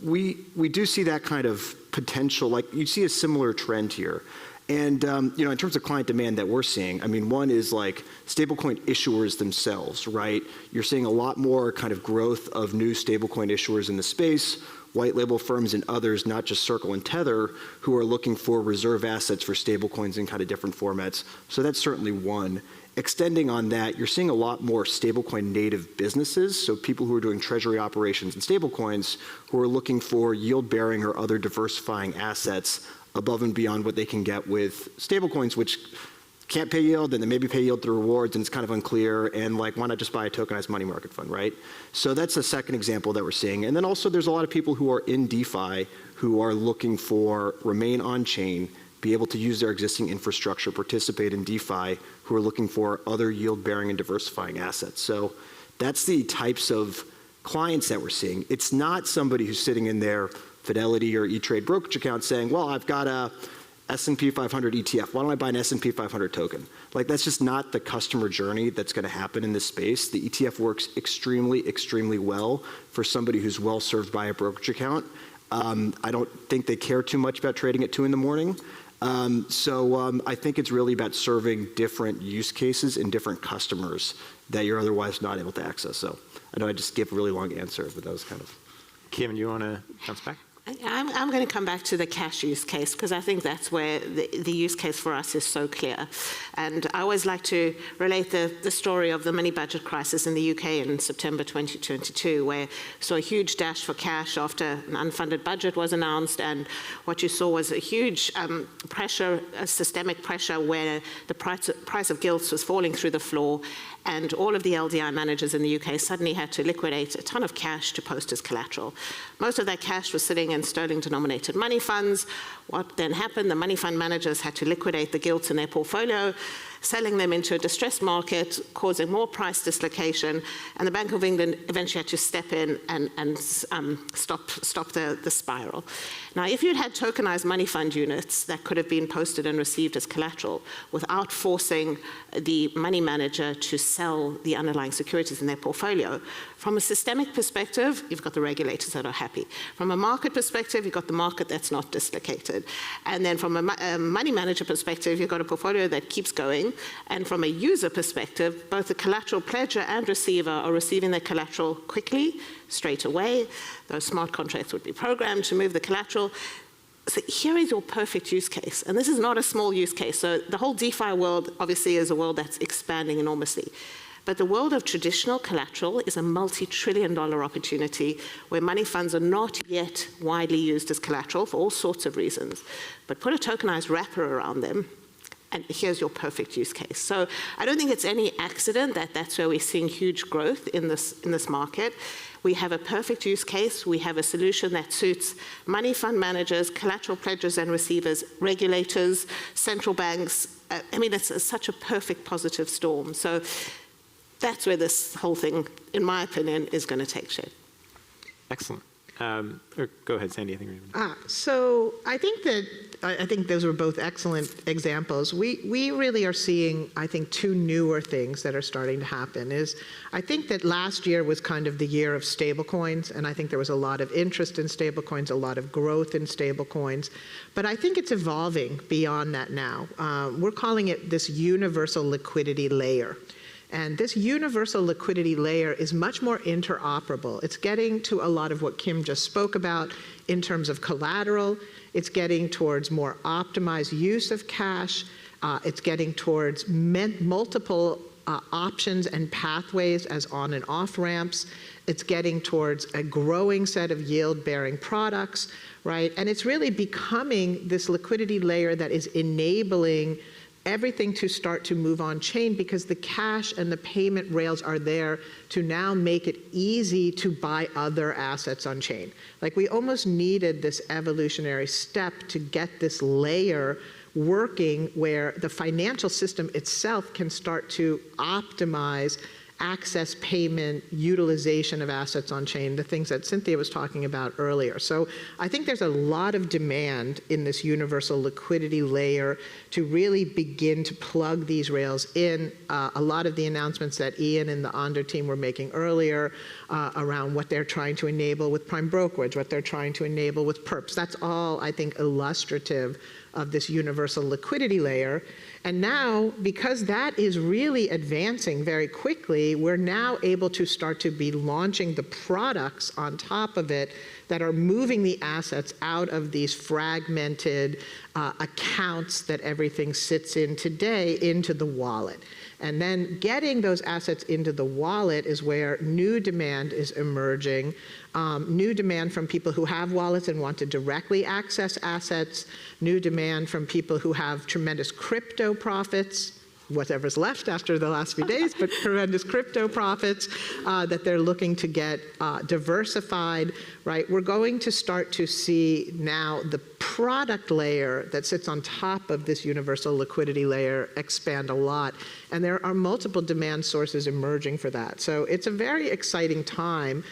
we do see that kind of potential, like you see a similar trend here. And in terms of client demand that we're seeing, I mean, one is like stablecoin issuers themselves, right? You're seeing a lot more kind of growth of new stablecoin issuers in the space, white label firms and others, not just Circle and Tether, who are looking for reserve assets for stablecoins in kind of different formats. So that's certainly one. Extending on that, you're seeing a lot more stablecoin native businesses, so people who are doing treasury operations and stablecoins who are looking for yield-bearing or other diversifying assets above and beyond what they can get with stablecoins, which can't pay yield, and then maybe pay yield through rewards, and it's kind of unclear, and like, why not just buy a tokenized money market fund, right? So that's a second example that we're seeing. And then also there's a lot of people who are in DeFi who are looking for remain on-chain, be able to use their existing infrastructure, participate in DeFi, who are looking for other yield-bearing and diversifying assets. So that's the types of clients that we're seeing. It's not somebody who's sitting in their Fidelity or E-Trade brokerage account saying, well, I've got a S&P 500 ETF. Why don't I buy an S&P 500 token? Like, that's just not the customer journey that's going to happen in this space. The ETF works extremely, extremely well for somebody who's well served by a brokerage account. I don't think they care too much about trading at 2 in the morning. So I think it's really about serving different use cases and different customers that you're otherwise not able to access. So I know I just gave a really long answer, but that was kind of. Kim, do you want to bounce back? I'm going to come back to the cash use case because I think that's where the use case for us is so clear. And I always like to relate the story of the mini budget crisis in the UK in September 2022, where we saw a huge dash for cash after an unfunded budget was announced. And what you saw was a huge pressure, a systemic pressure where the price of gilts was falling through the floor. And all of the LDI managers in the UK suddenly had to liquidate a ton of cash to post as collateral. Most of that cash was sitting in sterling-denominated money funds. What then happened? The money fund managers had to liquidate the gilts in their portfolio, selling them into a distressed market, causing more price dislocation, and the Bank of England eventually had to step in and stop the spiral. Now, if you'd had tokenized money fund units that could have been posted and received as collateral without forcing the money manager to sell the underlying securities in their portfolio, from a systemic perspective, you've got the regulators that are happy. From a market perspective, you've got the market that's not dislocated. And then from a money manager perspective, you've got a portfolio that keeps going. And from a user perspective, both the collateral pledger and receiver are receiving their collateral quickly, straight away. Those smart contracts would be programmed to move the collateral. So here is your perfect use case. And this is not a small use case. So the whole DeFi world obviously is a world that's expanding enormously. But the world of traditional collateral is a multi-trillion-dollar opportunity where money funds are not yet widely used as collateral for all sorts of reasons. But put a tokenized wrapper around them, and here's your perfect use case. So I don't think it's any accident that that's where we're seeing huge growth in this market. We have a perfect use case. We have a solution that suits money fund managers, collateral pledgers and receivers, regulators, central banks. I mean, it's such a perfect positive storm. So that's where this whole thing, in my opinion, is going to take shape. Excellent. Or go ahead, Sandy. I think so I think those were both excellent examples. We really are seeing, I think, two newer things that are starting to happen. I think that last year was kind of the year of stablecoins, and I think there was a lot of interest in stablecoins, a lot of growth in stablecoins. But I think it's evolving beyond that now. We're calling it this universal liquidity layer. And this universal liquidity layer is much more interoperable. It's getting to a lot of what Kim just spoke about in terms of collateral. It's getting towards more optimized use of cash. It's getting towards multiple options and pathways as on and off ramps. It's getting towards a growing set of yield-bearing products, right? And it's really becoming this liquidity layer that is enabling everything to start to move on chain because the cash and the payment rails are there to now make it easy to buy other assets on chain. Like we almost needed this evolutionary step to get this layer working where the financial system itself can start to optimize access, payment, utilization of assets on chain, the things that Cynthia was talking about earlier. So I think there's a lot of demand in this universal liquidity layer to really begin to plug these rails in. A lot of the announcements that Ian and the Ondo team were making earlier around what they're trying to enable with prime brokerage, what they're trying to enable with perps, that's all, I think, illustrative of this universal liquidity layer. And now, because that is really advancing very quickly, we're now able to start to be launching the products on top of it that are moving the assets out of these fragmented accounts that everything sits in today into the wallet. And then getting those assets into the wallet is where new demand is emerging. New demand from people who have wallets and want to directly access assets. New demand from people who have tremendous crypto profits, whatever's left after the last few days, but tremendous crypto profits that they're looking to get diversified, right? We're going to start to see now the product layer that sits on top of this universal liquidity layer expand a lot. And there are multiple demand sources emerging for that. So it's a very exciting time.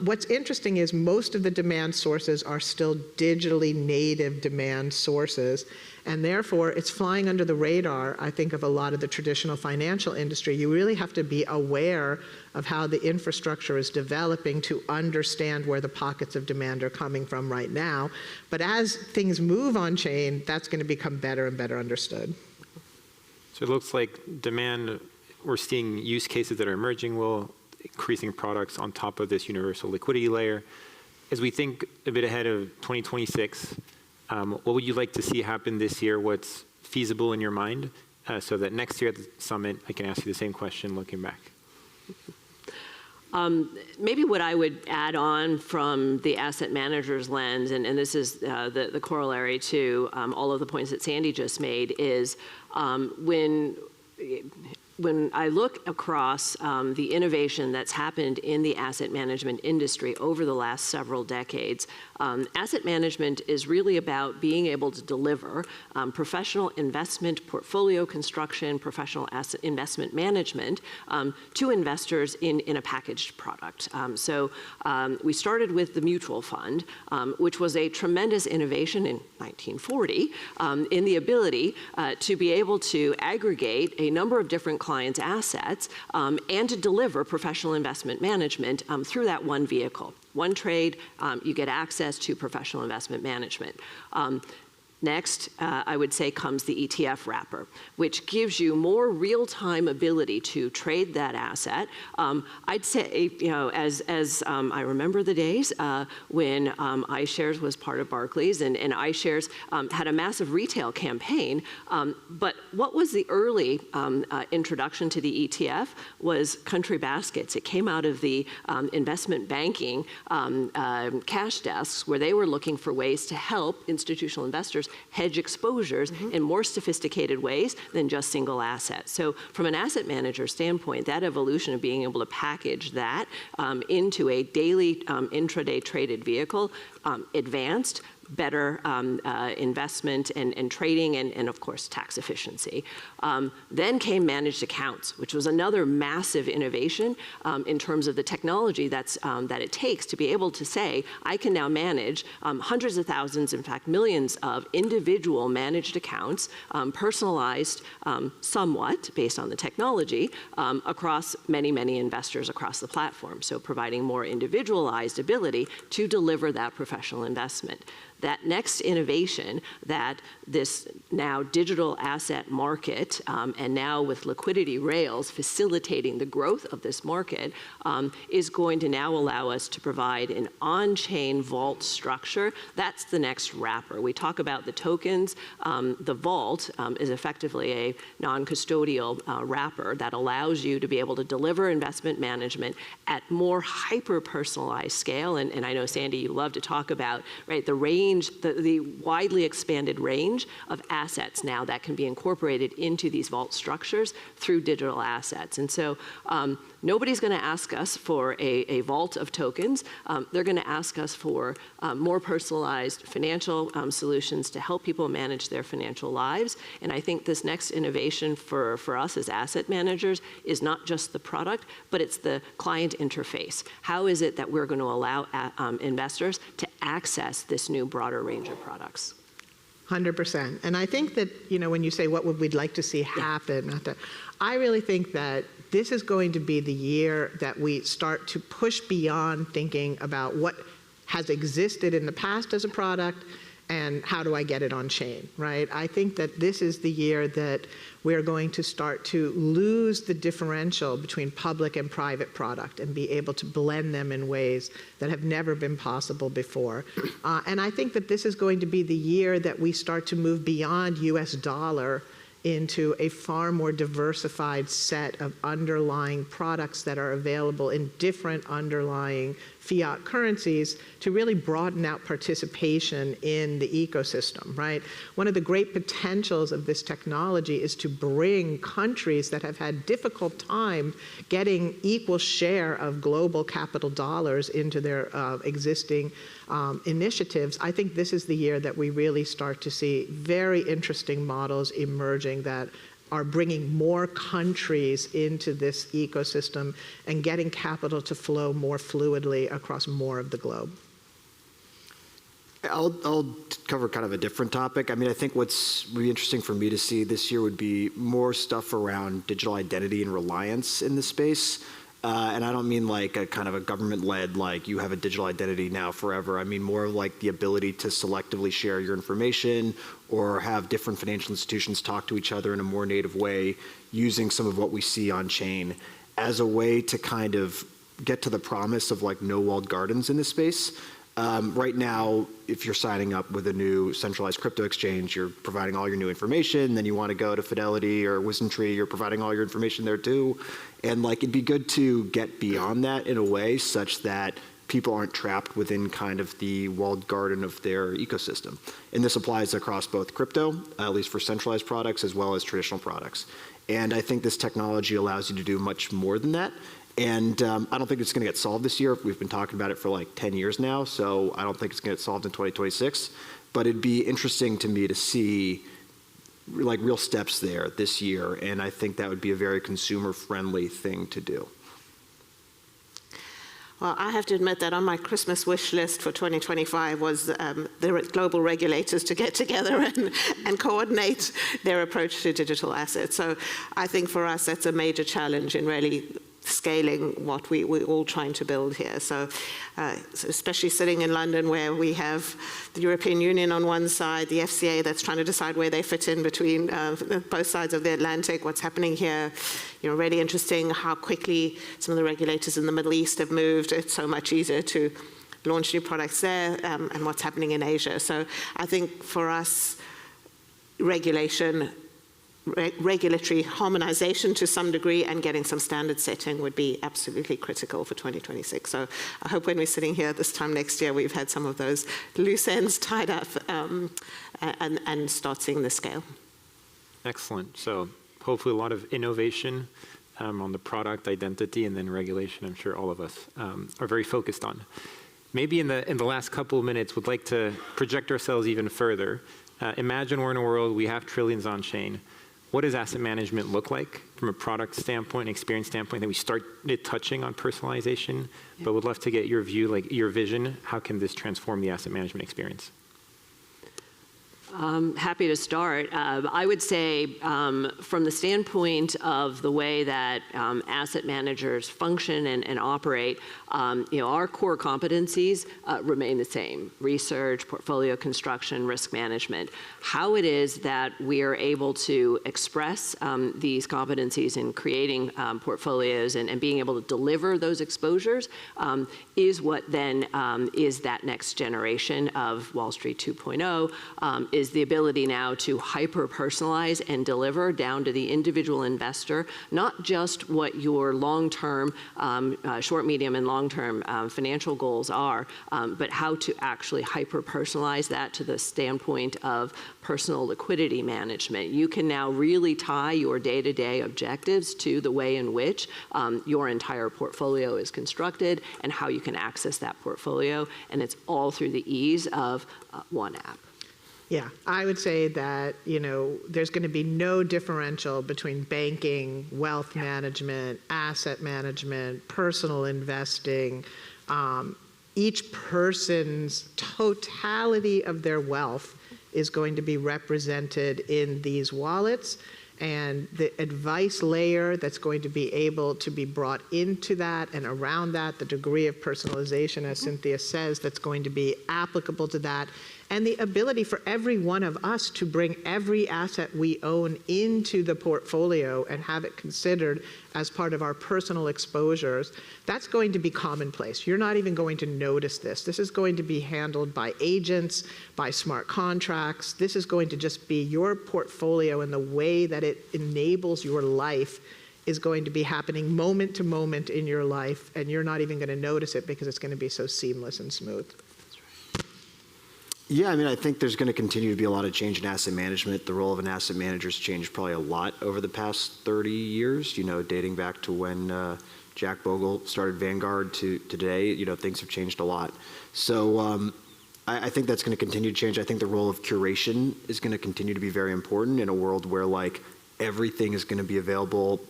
What's interesting is most of the demand sources are still digitally native demand sources. And therefore, it's flying under the radar, I think, of a lot of the traditional financial industry. You really have to be aware of how the infrastructure is developing to understand where the pockets of demand are coming from right now. But as things move on chain, that's going to become better and better understood. So it looks like demand, we're seeing use cases that are emerging, increasing products on top of this universal liquidity layer. As we think a bit ahead of 2026, what would you like to see happen this year? What's feasible in your mind so that next year at the summit, I can ask you the same question looking back? Maybe what I would add on from the asset manager's lens, and this is the corollary to all of the points that Sandy just made, is when I look across the innovation that's happened in the asset management industry over the last several decades, asset management is really about being able to deliver professional investment, portfolio construction, professional asset investment management to investors in a packaged product. So we started with the mutual fund, which was a tremendous innovation in 1940 in the ability to be able to aggregate a number of different clients' assets and to deliver professional investment management through that one vehicle. One trade, you get access to professional investment management. Next, I would say, comes the ETF wrapper, which gives you more real-time ability to trade that asset. I'd say, as I remember the days when iShares was part of Barclays, and iShares had a massive retail campaign. But what was the early introduction to the ETF was country baskets. It came out of the investment banking cash desks, where they were looking for ways to help institutional investors hedge exposures in more sophisticated ways than just single assets. So from an asset manager standpoint, that evolution of being able to package that into a daily intraday traded vehicle advanced, better investment and trading, and of course tax efficiency. Then came managed accounts, which was another massive innovation in terms of the technology that it takes to be able to say, I can now manage hundreds of thousands, in fact millions of individual managed accounts, personalized somewhat based on the technology across many, many investors across the platform. So providing more individualized ability to deliver that professional investment. That next innovation that this now digital asset market, and now with liquidity rails facilitating the growth of this market, is going to now allow us to provide an on-chain vault structure. That's the next wrapper. We talk about the tokens. The vault is effectively a non-custodial wrapper that allows you to be able to deliver investment management at more hyper-personalized scale. And I know, Sandy, you love to talk about, right, the range, the widely expanded range of assets now that can be incorporated into these vault structures through digital assets. And so nobody's going to ask us for a vault of tokens. They're going to ask us for more personalized financial solutions to help people manage their financial lives. And I think this next innovation for us as asset managers is not just the product, but it's the client interface. How is it that we're going to allow investors to access this new broader range of products? 100%. And I think that, when you say what would we'd like to see happen, I really think that this is going to be the year that we start to push beyond thinking about what has existed in the past as a product and how do I get it on chain, right? I think that this is the year that we're going to start to lose the differential between public and private product and be able to blend them in ways that have never been possible before. And I think that this is going to be the year that we start to move beyond US dollar into a far more diversified set of underlying products that are available in different underlying fiat currencies to really broaden out participation in the ecosystem, right? One of the great potentials of this technology is to bring countries that have had difficult time getting equal share of global capital dollars into their existing initiatives. I think this is the year that we really start to see very interesting models emerging that are bringing more countries into this ecosystem and getting capital to flow more fluidly across more of the globe. I'll cover kind of a different topic. I mean, I think what's really interesting for me to see this year would be more stuff around digital identity and reliance in the space. And I don't mean like a kind of a government-led, like you have a digital identity now forever. I mean more like the ability to selectively share your information or have different financial institutions talk to each other in a more native way using some of what we see on chain as a way to kind of get to the promise of like no walled gardens in this space. Right now, if you're signing up with a new centralized crypto exchange, you're providing all your new information, then you want to go to Fidelity or WisdomTree, you're providing all your information there too. And like it'd be good to get beyond that in a way such that people aren't trapped within kind of the walled garden of their ecosystem. And this applies across both crypto, at least for centralized products, as well as traditional products. And I think this technology allows you to do much more than that. And I don't think it's going to get solved this year. We've been talking about it for like 10 years now, so I don't think it's going to get solved in 2026. But it'd be interesting to me to see like real steps there this year, and I think that would be a very consumer-friendly thing to do. Well, I have to admit that on my Christmas wish list for 2025 was the global regulators to get together and coordinate their approach to digital assets. So I think for us, that's a major challenge in really scaling what we're all trying to build here. So especially sitting in London, where we have the European Union on one side, the FCA that's trying to decide where they fit in between both sides of the Atlantic, what's happening here. Really interesting how quickly some of the regulators in the Middle East have moved. It's so much easier to launch new products there, and what's happening in Asia. So I think for us, regulatory harmonization to some degree and getting some standard setting would be absolutely critical for 2026. So I hope when we're sitting here this time next year, we've had some of those loose ends tied up and start seeing the scale. Excellent. So hopefully a lot of innovation on the product identity, and then regulation, I'm sure all of us are very focused on. Maybe in the last couple of minutes, would like to project ourselves even further. Imagine we're in a world, we have trillions on chain. What does asset management look like from a product standpoint, experience standpoint, that we started touching on personalization, but would love to get your view, like your vision, how can this transform the asset management experience? Happy to start. I would say from the standpoint of the way that asset managers function and operate, our core competencies remain the same: research, portfolio construction, risk management. How it is that we are able to express these competencies in creating portfolios and being able to deliver those exposures is what then is that next generation of Wall Street 2.0, is the ability now to hyper-personalize and deliver down to the individual investor, not just what your long-term, short, medium, and long-term financial goals are, but how to actually hyper-personalize that to the standpoint of personal liquidity management. You can now really tie your day-to-day objectives to the way in which your entire portfolio is constructed and how you can access that portfolio, and it's all through the ease of one app. Yeah, I would say that, there's going to be no differential between banking, wealth management, asset management, personal investing. Each person's totality of their wealth is going to be represented in these wallets, and the advice layer that's going to be able to be brought into that and around that, the degree of personalization, as Cynthia says, that's going to be applicable to that, and the ability for every one of us to bring every asset we own into the portfolio and have it considered as part of our personal exposures, that's going to be commonplace. You're not even going to notice this. This is going to be handled by agents, by smart contracts. This is going to just be your portfolio, and the way that it enables your life is going to be happening moment to moment in your life, and you're not even going to notice it because it's going to be so seamless and smooth. Yeah, I think there's going to continue to be a lot of change in asset management. The role of an asset manager has changed probably a lot over the past 30 years, dating back to when Jack Bogle started Vanguard to today. Things have changed a lot. So I think that's going to continue to change. I think the role of curation is going to continue to be very important in a world where everything is going to be available.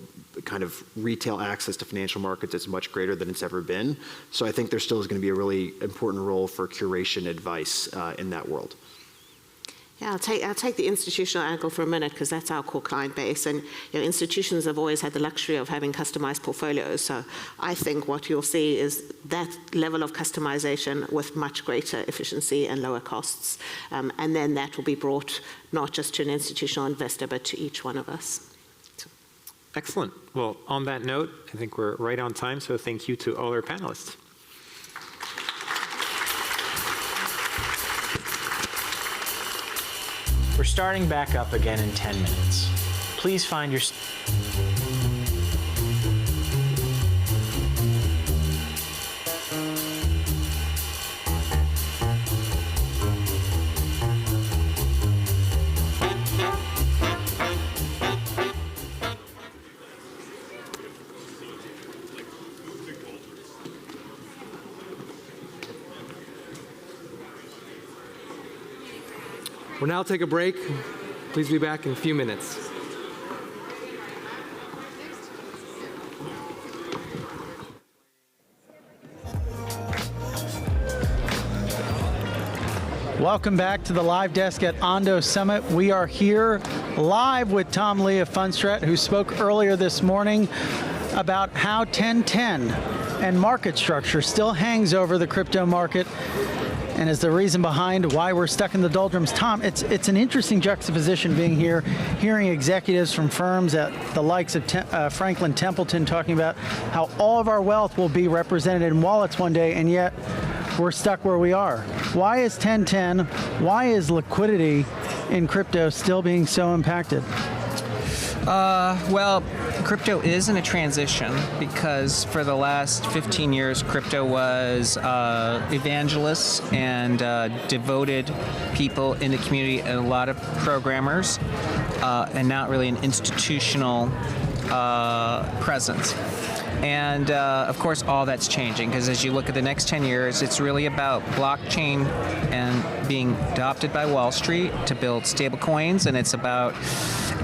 Kind of retail access to financial markets is much greater than it's ever been. So I think there still is going to be a really important role for curation advice in that world. Yeah, I'll take the institutional angle for a minute, because that's our core client base. And institutions have always had the luxury of having customized portfolios. So I think what you'll see is that level of customization with much greater efficiency and lower costs. And then that will be brought not just to an institutional investor, but to each one of us. Excellent. Well, on that note, I think we're right on time, so thank you to all our panelists. We're starting back up again in 10 minutes. Please find your... We'll now take a break. Please be back in a few minutes. Welcome back to the live desk at Ondo Summit. We are here live with Tom Lee of Fundstrat, who spoke earlier this morning about how 1010 and market structure still hangs over the crypto market and is the reason behind why we're stuck in the doldrums. Tom, it's an interesting juxtaposition being here, hearing executives from firms at the likes of Franklin Templeton talking about how all of our wealth will be represented in wallets one day, and yet we're stuck where we are. Why is 1010, why is liquidity in crypto still being so impacted? Well, crypto is in a transition because for the last 15 years, crypto was evangelists and devoted people in the community and a lot of programmers, and not really an institutional presence. And of course, all that's changing because as you look at the next 10 years, it's really about blockchain and being adopted by Wall Street to build stable coins, and it's about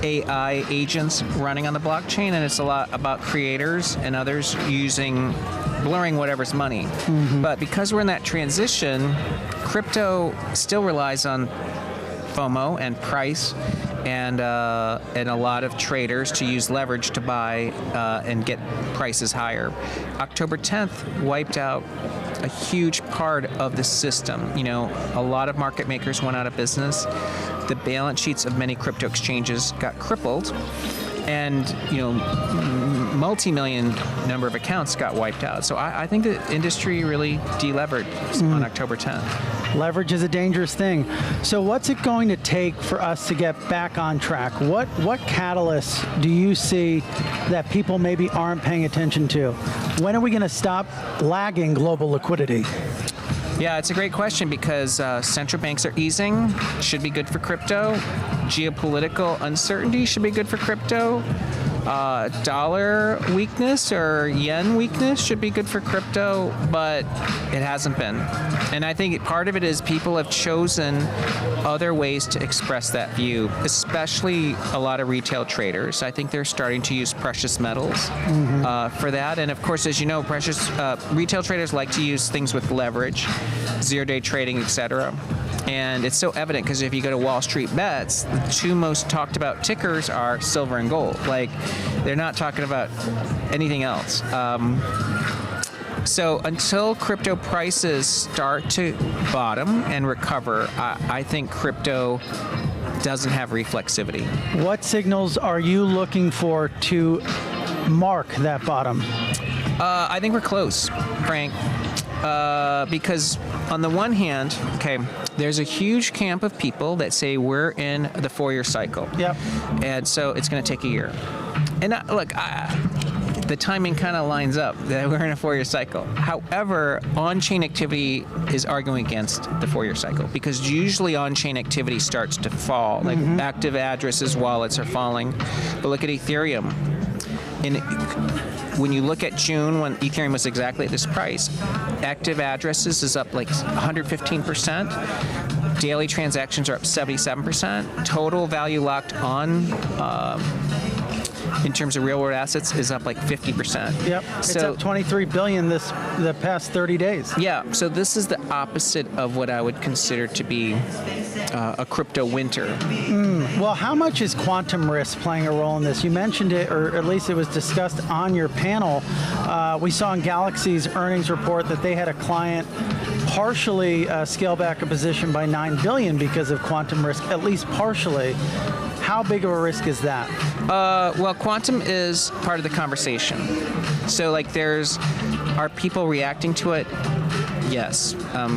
AI agents running on the blockchain, and it's a lot about creators and others blurring whatever's money. Mm-hmm. But because we're in that transition, crypto still relies on FOMO and price and a lot of traders to use leverage to buy and get prices higher. October 10th wiped out a huge part of the system. You know, a lot of market makers went out of business. The balance sheets of many crypto exchanges got crippled, and multi-million number of accounts got wiped out. So I think the industry really delevered on October 10th. Leverage is a dangerous thing. So what's it going to take for us to get back on track? What catalysts do you see that people maybe aren't paying attention to? When are we going to stop lagging global liquidity? Yeah, it's a great question because central banks are easing, should be good for crypto. Geopolitical uncertainty should be good for crypto. Dollar weakness or yen weakness should be good for crypto, but it hasn't been. And I think part of it is people have chosen other ways to express that view, especially a lot of retail traders. I think they're starting to use precious metals for that. And of course, as you know, retail traders like to use things with leverage, zero-day trading, etc. And it's so evident because if you go to Wall Street Bets, the two most talked about tickers are silver and gold. Like, they're not talking about anything else. So until crypto prices start to bottom and recover, I think crypto doesn't have reflexivity. What signals are you looking for to mark that bottom? I think we're close, Frank. Because on the one hand, there's a huge camp of people that say we're in the 4-year cycle. Yep. And so it's going to take a year. And the timing kind of lines up that we're in a 4-year cycle. However, on-chain activity is arguing against the 4-year cycle because usually on-chain activity starts to fall. Like active addresses, wallets are falling. But look at Ethereum. When you look at June, when Ethereum was exactly at this price, active addresses is up like 115%. Daily transactions are up 77%. Total value locked on in terms of real-world assets is up like 50%. Yep, it's up 23 billion the past 30 days. Yeah, so this is the opposite of what I would consider to be a crypto winter. Well, how much is quantum risk playing a role in this? You mentioned it, or at least it was discussed on your panel. We saw in Galaxy's earnings report that they had a client partially scale back a position by $9 billion because of quantum risk, at least partially. How big of a risk is that? Well, quantum is part of the conversation. So, like, are people reacting to it? Yes,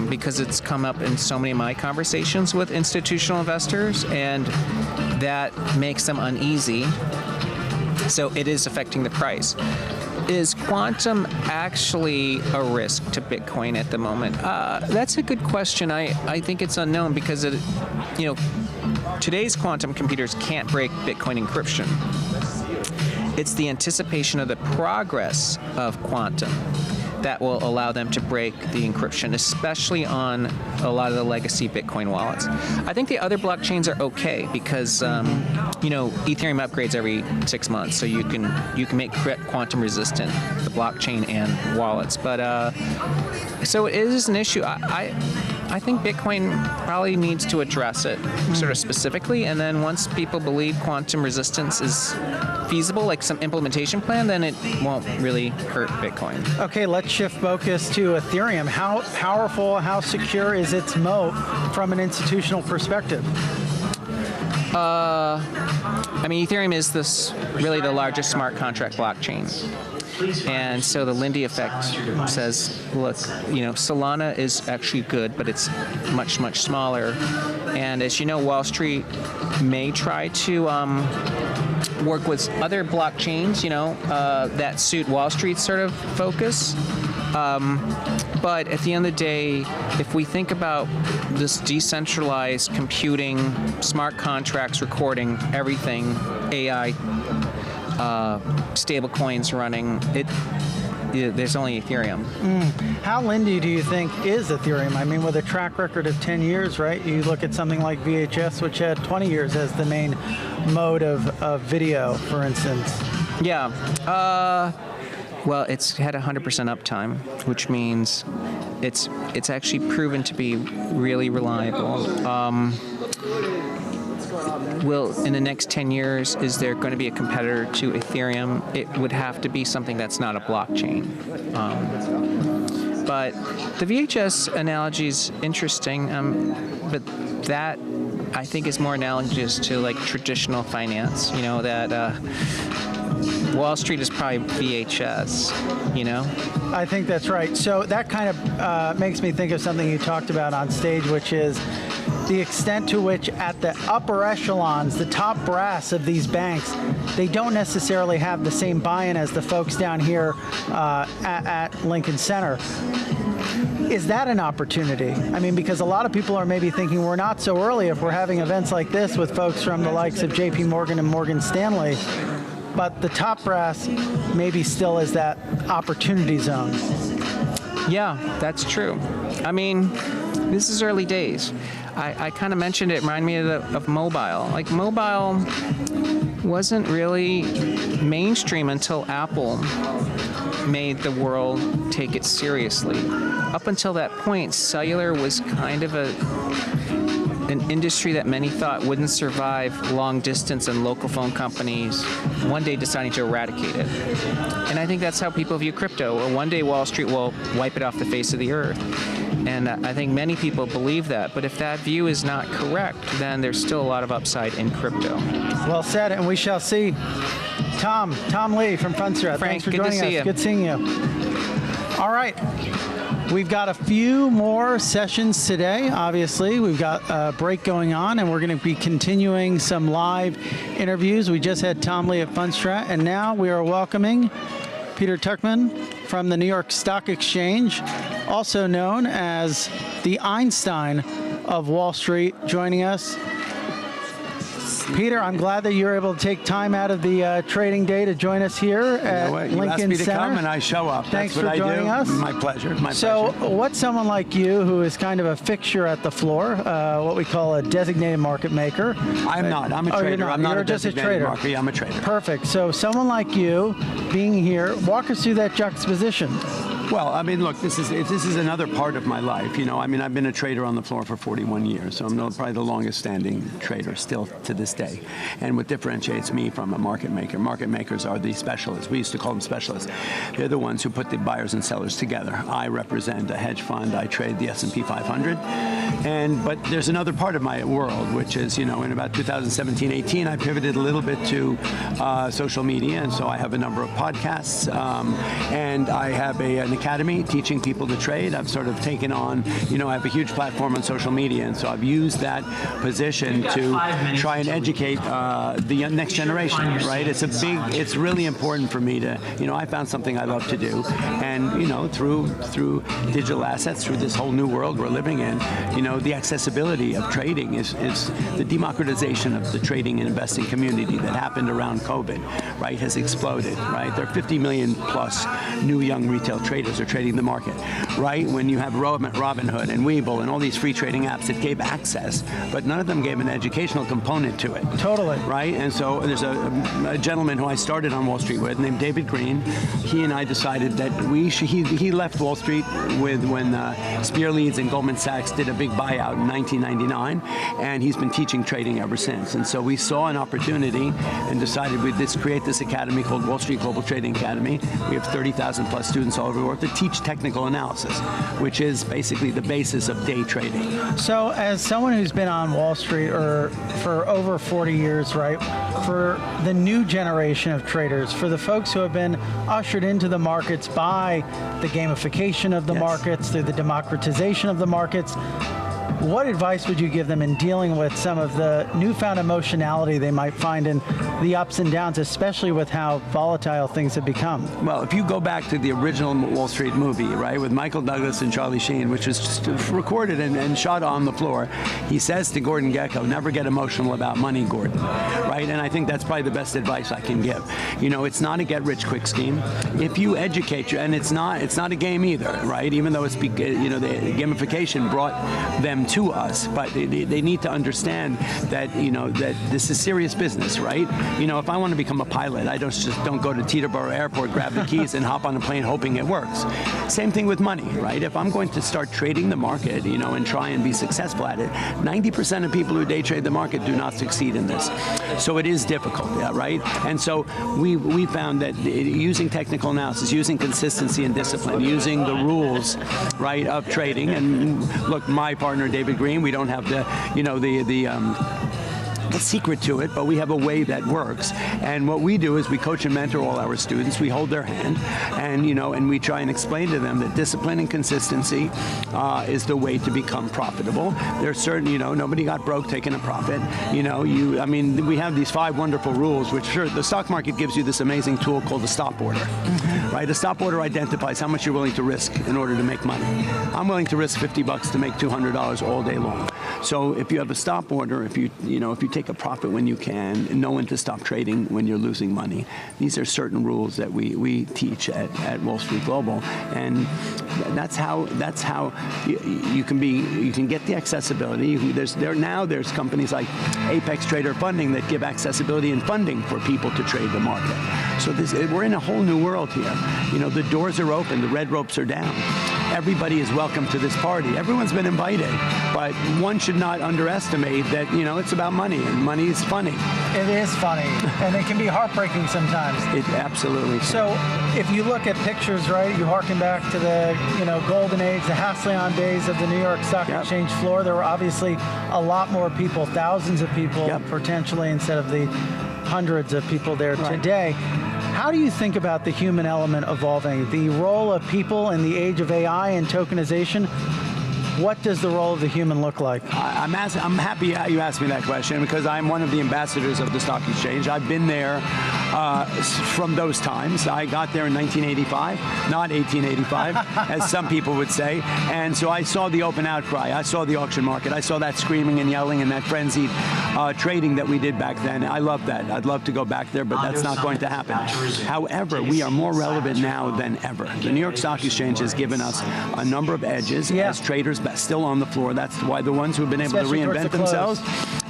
because it's come up in so many of my conversations with institutional investors, and that makes them uneasy. So it is affecting the price. Is quantum actually a risk to Bitcoin at the moment? That's a good question. I think it's unknown because today's quantum computers can't break Bitcoin encryption. It's the anticipation of the progress of quantum that will allow them to break the encryption, especially on a lot of the legacy Bitcoin wallets. I think the other blockchains are okay because, Ethereum upgrades every 6 months, so you can make quantum resistant the blockchain and wallets. But so it is an issue. I think Bitcoin probably needs to address it sort of specifically, and then once people believe quantum resistance is feasible, like some implementation plan, then it won't really hurt Bitcoin. Okay, let's shift focus to Ethereum. How powerful, how secure is its moat from an institutional perspective? I mean, Ethereum is really the largest smart contract blockchain. And so the Lindy effect says, look, Solana is actually good, but it's much, much smaller. And as you know, Wall Street may try to work with other blockchains, that suit Wall Street's sort of focus. But at the end of the day, if we think about this decentralized computing, smart contracts recording everything, AI, stable coins running, there's only Ethereum. How Lindy do you think is Ethereum? I mean, with a track record of 10 years, right? You look at something like VHS, which had 20 years as the main mode of video, for instance. Yeah. Well, it's had 100% uptime, which means it's actually proven to be really reliable. Will, in the next 10 years, is there going to be a competitor to Ethereum? It would have to be something that's not a blockchain. But the VHS analogy is interesting, but that, I think, is more analogous to like traditional finance, that Wall Street is probably VHS, I think that's right. So that kind of makes me think of something you talked about on stage, which is the extent to which at the upper echelons, the top brass of these banks, they don't necessarily have the same buy-in as the folks down here at Lincoln Center. Is that an opportunity? I mean, because a lot of people are maybe thinking we're not so early if we're having events like this with folks from the likes of JP Morgan and Morgan Stanley, but the top brass maybe still is that opportunity zone. Yeah, that's true. I mean, this is early days. I kind of mentioned it, reminded me of mobile. Like, mobile wasn't really mainstream until Apple made the world take it seriously. Up until that point, cellular was kind of an industry that many thought wouldn't survive long distance and local phone companies one day deciding to eradicate it. And I think that's how people view crypto. Or one day Wall Street will wipe it off the face of the earth. And I think many people believe that. But if that view is not correct, then there's still a lot of upside in crypto. Well said, and we shall see. Tom Lee from Fundstrat, thanks for joining us. Good seeing you. All right. We've got a few more sessions today, obviously. We've got a break going on, and we're going to be continuing some live interviews. We just had Tom Lee at Fundstrat, and now we are welcoming Peter Tuchman from the New York Stock Exchange, also known as the Einstein of Wall Street, joining us. Peter, I'm glad that you're able to take time out of the trading day to join us here at Lincoln Center. You asked me to come, and I show up. Thanks That's what for joining us. My pleasure. So what's someone like you, who is kind of a fixture at the floor, what we call a designated market maker? I'm not. I'm a trader. You're not. I'm not You're a just designated a trader. market. I'm a trader. Perfect. So someone like you being here, walk us through that juxtaposition. Well, I mean, look, this is another part of my life. I mean, I've been a trader on the floor for 41 years, so I'm probably the longest standing trader still to this day. And what differentiates me from a market maker, market makers are the specialists. We used to call them specialists. They're the ones who put the buyers and sellers together. I represent a hedge fund. I trade the S&P 500. But there's another part of my world, which is, in about 2017-18, I pivoted a little bit to social media, and so I have a number of podcasts, and I have an academy teaching people to trade. I've sort of taken on, I have a huge platform on social media, and so I've used that position to try and educate the next generation, right? It's really important for me to, I found something I love to do, and, through digital assets, through this whole new world we're living in, the accessibility of trading is the democratization of the trading and investing community that happened around COVID, right, has exploded, right? There are 50 million plus new young retail traders are trading the market, right? When you have Robinhood and Webull and all these free trading apps that gave access, but none of them gave an educational component to it. Totally. Right? And so there's a gentleman who I started on Wall Street with named David Green. He and I decided that he left Wall Street when Spear Leeds and Goldman Sachs did a big buyout in 1999, and he's been teaching trading ever since. And so we saw an opportunity and decided we'd create this academy called Wall Street Global Trading Academy. We have 30,000 plus students all over the world to teach technical analysis, which is basically the basis of day trading. So as someone who's been on Wall Street for over 40 years, right, for the new generation of traders, for the folks who have been ushered into the markets by the gamification of the markets, through the democratization of the markets, what advice would you give them in dealing with some of the newfound emotionality they might find in the ups and downs, especially with how volatile things have become? Well, if you go back to the original Wall Street movie, right, with Michael Douglas and Charlie Sheen, which was just recorded and shot on the floor, he says to Gordon Gekko, never get emotional about money, Gordon, right? And I think that's probably the best advice I can give. It's not a get-rich-quick scheme. If you educate you, and it's not a game either, right? Even though it's, the gamification brought them to us, but they need to understand that that this is serious business, right? If I want to become a pilot, I just don't go to Teterboro Airport, grab the keys, and hop on a plane hoping it works. Same thing with money, right? If I'm going to start trading the market, and try and be successful at it, 90% of people who day trade the market do not succeed in this. So it is difficult, right? And so we found that using technical analysis, using consistency and discipline, using the rules, right, of trading, and look, my partner David Green, we don't have the secret to it, but we have a way that works. And what we do is we coach and mentor all our students. We hold their hand, and we try and explain to them that discipline and consistency is the way to become profitable. There's certain, nobody got broke taking a profit. We have these 5 wonderful rules, which sure, the stock market gives you this amazing tool called the stop order. Right? A stop order identifies how much you're willing to risk in order to make money. I'm willing to risk $50 to make $200 all day long. So if you have a stop order, if you take a profit when you can, and know when to stop trading when you're losing money. These are certain rules that we teach at Wall Street Global, and that's how you can get the accessibility. There's companies like Apex Trader Funding that give accessibility and funding for people to trade the market. So we're in a whole new world here. The doors are open, the red ropes are down. Everybody is welcome to this party. Everyone's been invited, but one should not underestimate that, it's about money, and money is funny. It is funny, and it can be heartbreaking sometimes. It absolutely can. So if you look at pictures, right, you harken back to the, golden age, the Hassleon days of the New York Stock Exchange floor, there were obviously a lot more people, thousands of people potentially, instead of the hundreds of people there today. How do you think about the human element evolving, the role of people in the age of AI and tokenization? What does the role of the human look like? I'm happy you asked me that question, because I'm one of the ambassadors of the stock exchange. I've been there from those times. I got there in 1985, not 1885, as some people would say. And so I saw the open outcry. I saw the auction market. I saw that screaming and yelling and that frenzied trading that we did back then. I love that. I'd love to go back there, but that's not going to happen. However, we are more relevant now than ever. The New York Stock Exchange has given us a number of edges as traders still on the floor. That's why the ones who have been able to reinvent themselves.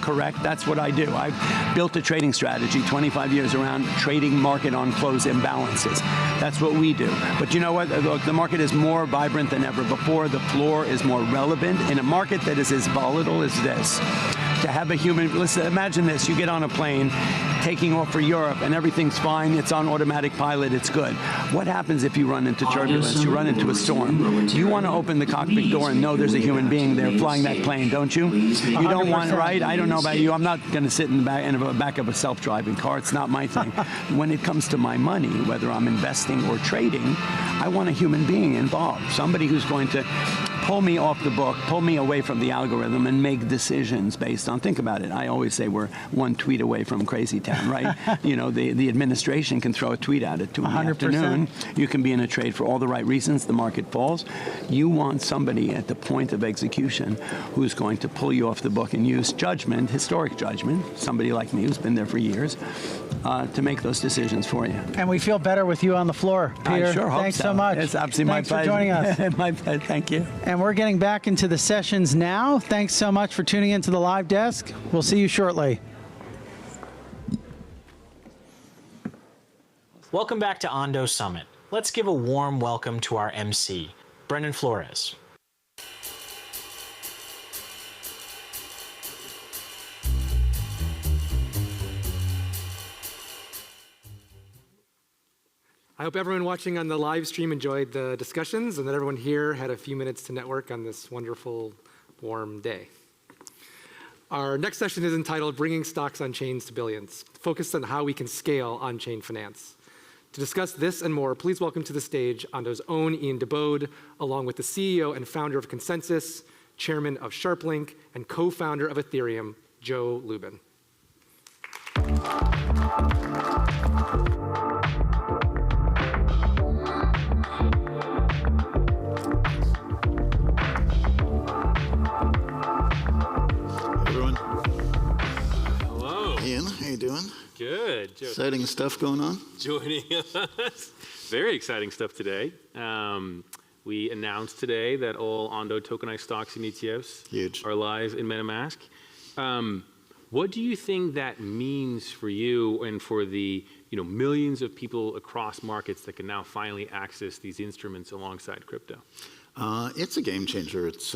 Correct. That's what I do. I've built a trading strategy 25 years around trading market on close imbalances. That's what we do. But you know what? Look, the market is more vibrant than ever before. The floor is more relevant in a market that is as volatile as this. To have a human, listen, imagine this, you get on a plane taking off for Europe and everything's fine, it's on automatic pilot, it's good. What happens if you run into turbulence, you run into a storm? You want to open the cockpit door and know there's a human being there flying that plane, don't you? You don't want, right? I don't know about you, I'm not going to sit in the back of a self-driving car, it's not my thing. When it comes to my money, whether I'm investing or trading, I want a human being involved, somebody who's going to pull me off the book, pull me away from the algorithm, and make decisions based on, think about it. I always say we're one tweet away from crazy town, right? The administration can throw a tweet out at 2 in the afternoon. You can be in a trade for all the right reasons, the market falls. You want somebody at the point of execution who's going to pull you off the book and use judgment, historic judgment, somebody like me who's been there for years, to make those decisions for you. And we feel better with you on the floor, Peter. I sure hope Thanks so much. It's absolutely my pleasure. Thanks for joining us. My pleasure. Thank you. And we're getting back into the sessions now. Thanks so much for tuning into the live desk. We'll see you shortly. Welcome back to Ondo Summit. Let's give a warm welcome to our MC, Brendan Flores. I hope everyone watching on the live stream enjoyed the discussions and that everyone here had a few minutes to network on this wonderful, warm day. Our next session is entitled Bringing Stocks on Chains to Billions, focused on how we can scale on-chain finance. To discuss this and more, please welcome to the stage Ondo's own Ian DeBode, along with the CEO and founder of ConsenSys, chairman of SharpLink, and co-founder of Ethereum, Joe Lubin. How you doing? Good. Exciting stuff going on. Joining us. Very exciting stuff today. We announced today that all Ondo tokenized stocks and ETFs are live in MetaMask. What do you think that means for you and for the millions of people across markets that can now finally access these instruments alongside crypto? It's a game changer. It's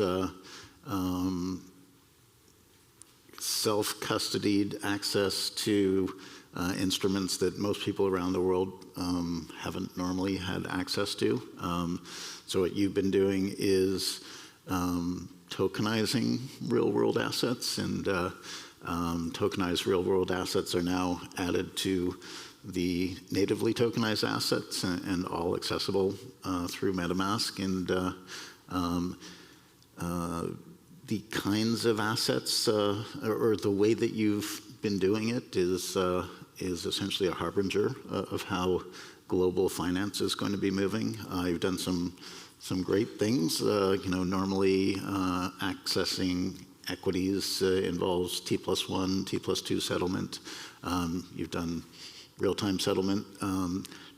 self-custodied access to instruments that most people around the world haven't normally had access to. So what you've been doing is tokenizing real-world assets, and tokenized real-world assets are now added to the natively tokenized assets and all accessible through MetaMask. And the kinds of assets or the way that you've been doing it is essentially a harbinger of how global finance is going to be moving. You've done some great things. Normally accessing equities involves T+1, T+2 settlement. You've done real-time settlement.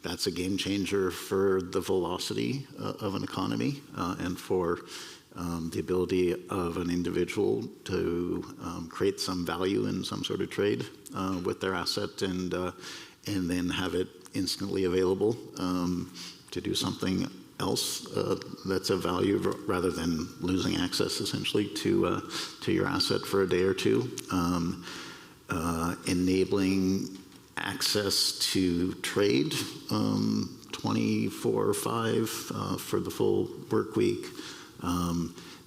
That's a game changer for the velocity of an economy and for the ability of an individual to create some value in some sort of trade with their asset and then have it instantly available to do something else that's of value rather than losing access essentially to your asset for a day or two. Enabling access to trade 24/5 for the full work week.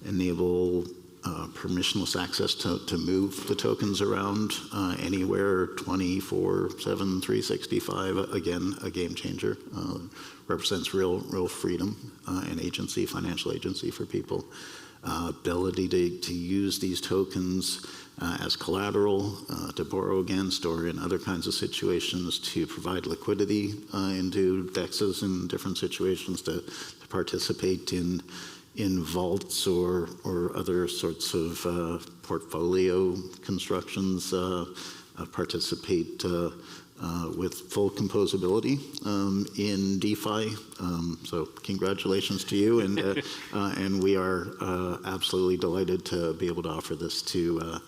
Enable permissionless access to move the tokens around anywhere 24/7, 365. Again, a game changer. Represents real freedom and agency, financial agency for people. Ability to use these tokens as collateral to borrow against, or in other kinds of situations to provide liquidity into DEXs in different situations to participate in vaults or other sorts of portfolio constructions, participate with full composability in DeFi. So congratulations to you, and we are absolutely delighted to be able to offer this to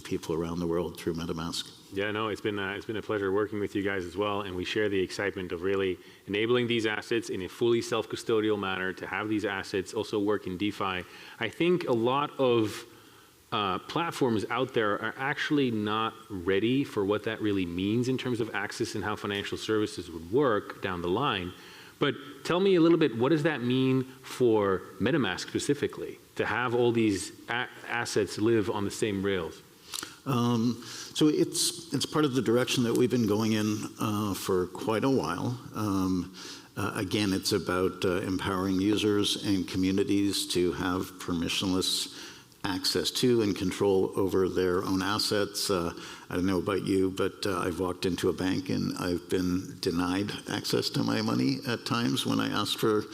people around the world through MetaMask. Yeah, no, it's been a pleasure working with you guys as well, and we share the excitement of really enabling these assets in a fully self-custodial manner to have these assets also work in DeFi. I think a lot of platforms out there are actually not ready for what that really means in terms of access and how financial services would work down the line. But tell me a little bit, what does that mean for MetaMask specifically, to have all these assets live on the same rails? So it's part of the direction that we've been going in for quite a while. Again, it's about empowering users and communities to have permissionless access to and control over their own assets. I don't know about you, but I've walked into a bank and I've been denied access to my money at times when I asked for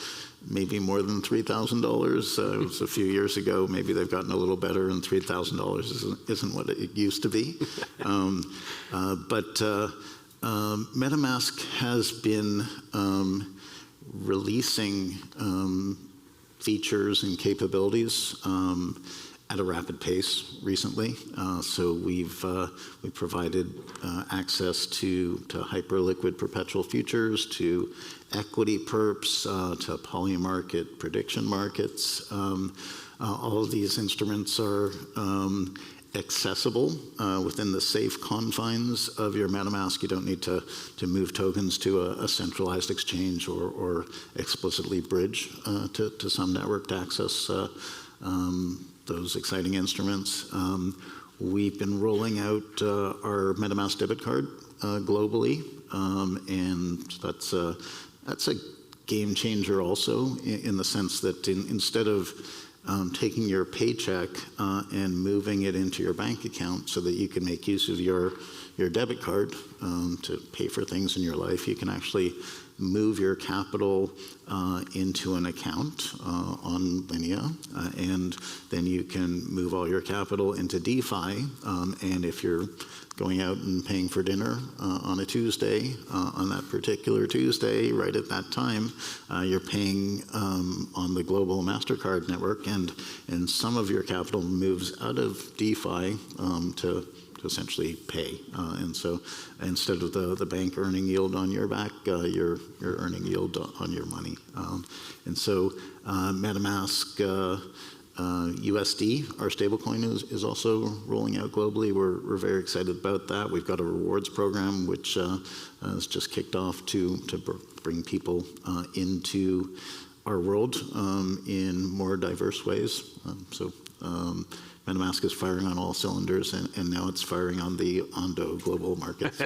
maybe more than $3,000. It was a few years ago. Maybe they've gotten a little better, and $3,000 isn't what it used to be. But MetaMask has been releasing features and capabilities at a rapid pace recently. So we've provided access to hyperliquid perpetual futures, to equity perps, to polymarket prediction markets. All of these instruments are accessible within the safe confines of your MetaMask. You don't need to move tokens to a centralized exchange or explicitly bridge to some network to access those exciting instruments. We've been rolling out our MetaMask debit card globally, and that's a game changer also in the sense that instead of taking your paycheck and moving it into your bank account so that you can make use of your debit card to pay for things in your life, you can actually move your capital into an account on Linea, and then you can move all your capital into DeFi. And if you're going out and paying for dinner on a Tuesday, on that particular Tuesday, right at that time, you're paying on the global MasterCard network, and some of your capital moves out of DeFi to essentially pay. And so instead of the bank earning yield on your back, you're earning yield on your money. And so MetaMask USD, our stablecoin, is also rolling out globally. We're very excited about that. We've got a rewards program which has just kicked off to bring people into our world in more diverse ways. MetaMask is firing on all cylinders, and now it's firing on the Ondo global markets.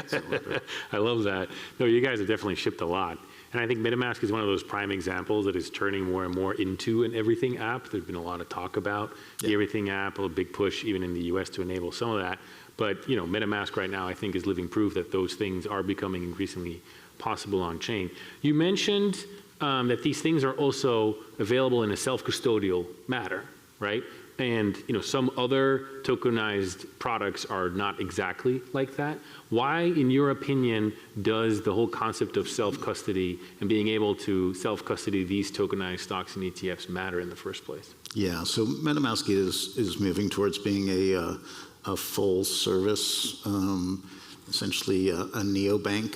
I love that. No, you guys have definitely shipped a lot. And I think MetaMask is one of those prime examples that is turning more and more into an everything app. There's been a lot of talk about the everything app, a big push even in the US to enable some of that. But MetaMask right now I think is living proof that those things are becoming increasingly possible on chain. You mentioned that these things are also available in a self-custodial matter, right? And some other tokenized products are not exactly like that. Why, in your opinion, does the whole concept of self-custody and being able to self-custody these tokenized stocks and ETFs matter in the first place? Yeah, so MetaMask is moving towards being a full service, essentially a neobank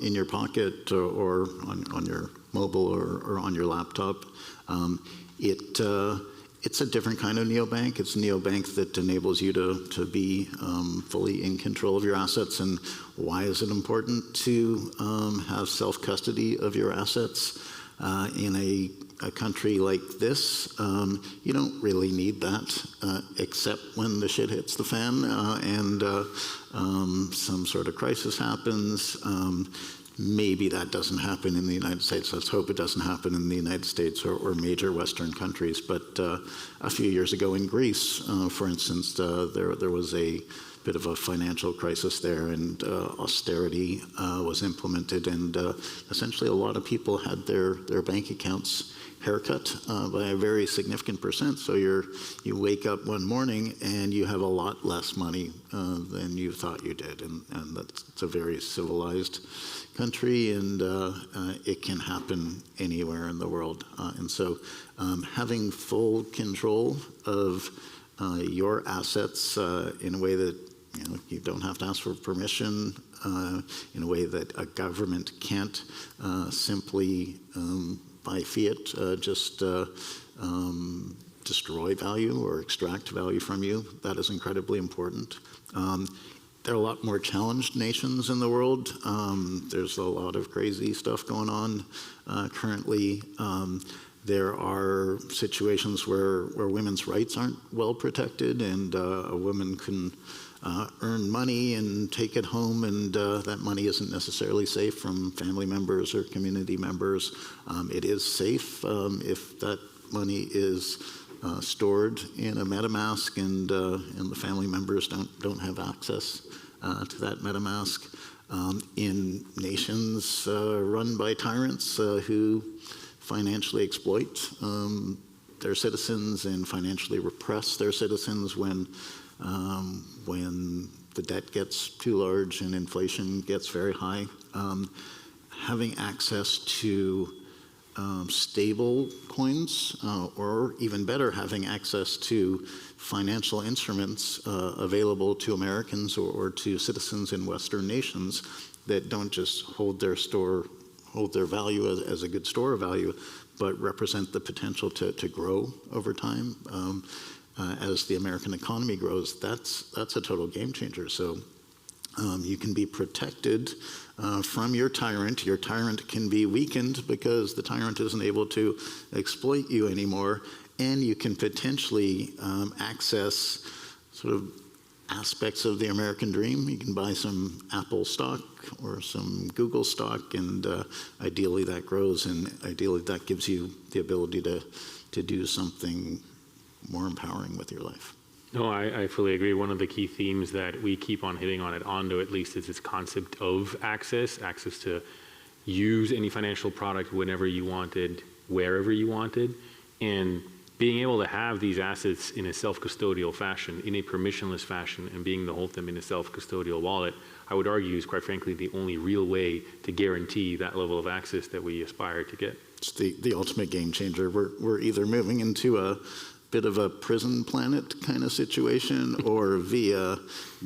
in your pocket or on your mobile or on your laptop. It's a different kind of neobank. It's a neobank that enables you to be fully in control of your assets. And why is it important to have self-custody of your assets? In a country like this, you don't really need that, except when the shit hits the fan and some sort of crisis happens. Maybe that doesn't happen in the United States. Let's hope it doesn't happen in the United States or major Western countries. But a few years ago in Greece, for instance, there was a bit of a financial crisis there, and austerity was implemented, and essentially a lot of people had their bank accounts haircut by a very significant percent. So you wake up one morning and you have a lot less money than you thought you did, and it's a very civilized country, and it can happen anywhere in the world. And so having full control of your assets in a way that you don't have to ask for permission, in a way that a government can't simply by fiat just destroy value or extract value from you. That is incredibly important. There are a lot more challenged nations in the world. There's a lot of crazy stuff going on currently. There are situations where women's rights aren't well protected, and a woman can earn money and take it home, and that money isn't necessarily safe from family members or community members. It is safe if that money is stored in a MetaMask, and the family members don't have access to that MetaMask. In nations run by tyrants who financially exploit their citizens and financially repress their citizens when the debt gets too large and inflation gets very high. Having access to stable coins, or even better, having access to financial instruments available to Americans or to citizens in Western nations that don't just hold their value as a good store of value, but represent the potential to grow over time as the American economy grows. That's a total game changer. So you can be protected from your tyrant. Your tyrant can be weakened because the tyrant isn't able to exploit you anymore, and you can potentially access sort of aspects of the American dream. You can buy some Apple stock or some Google stock, and ideally that grows, and ideally that gives you the ability to do something more empowering with your life. No, I fully agree. One of the key themes that we keep on hitting on at Ondo, at least, is this concept of access to use any financial product whenever you wanted, wherever you wanted, and being able to have these assets in a self-custodial fashion, in a permissionless fashion, and being able to hold them in a self-custodial wallet, I would argue is quite frankly the only real way to guarantee that level of access that we aspire to get. It's the ultimate game changer. We're either moving into a bit of a prison planet kind of situation, or via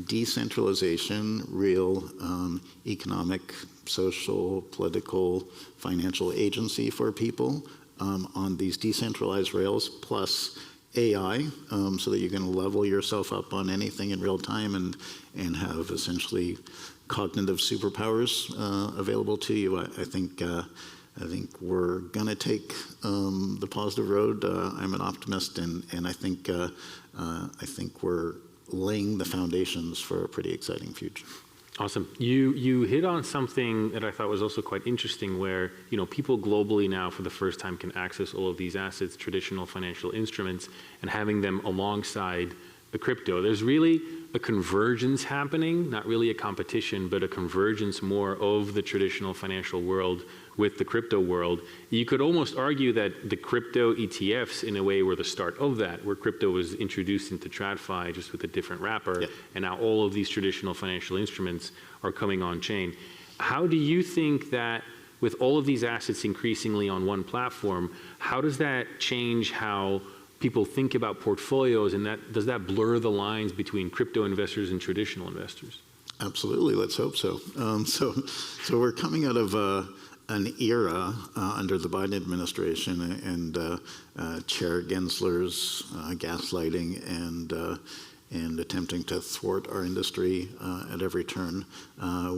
decentralization, real economic, social, political, financial agency for people on these decentralized rails, plus AI, so that you can level yourself up on anything in real time and have essentially cognitive superpowers available to you. I think we're going to take the positive road. I'm an optimist, and I think we're laying the foundations for a pretty exciting future. Awesome. You hit on something that I thought was also quite interesting, where people globally now for the first time can access all of these assets, traditional financial instruments, and having them alongside the crypto. There's really a convergence happening, not really a competition, but a convergence more of the traditional financial world with the crypto world. You could almost argue that the crypto ETFs in a way were the start of that, where crypto was introduced into TradFi just with a different wrapper, yep. And now all of these traditional financial instruments are coming on chain. How do you think that with all of these assets increasingly on one platform, how does that change how people think about portfolios, and does that blur the lines between crypto investors and traditional investors? Absolutely, let's hope so. So we're coming out of an era under the Biden administration and Chair Gensler's gaslighting and attempting to thwart our industry at every turn,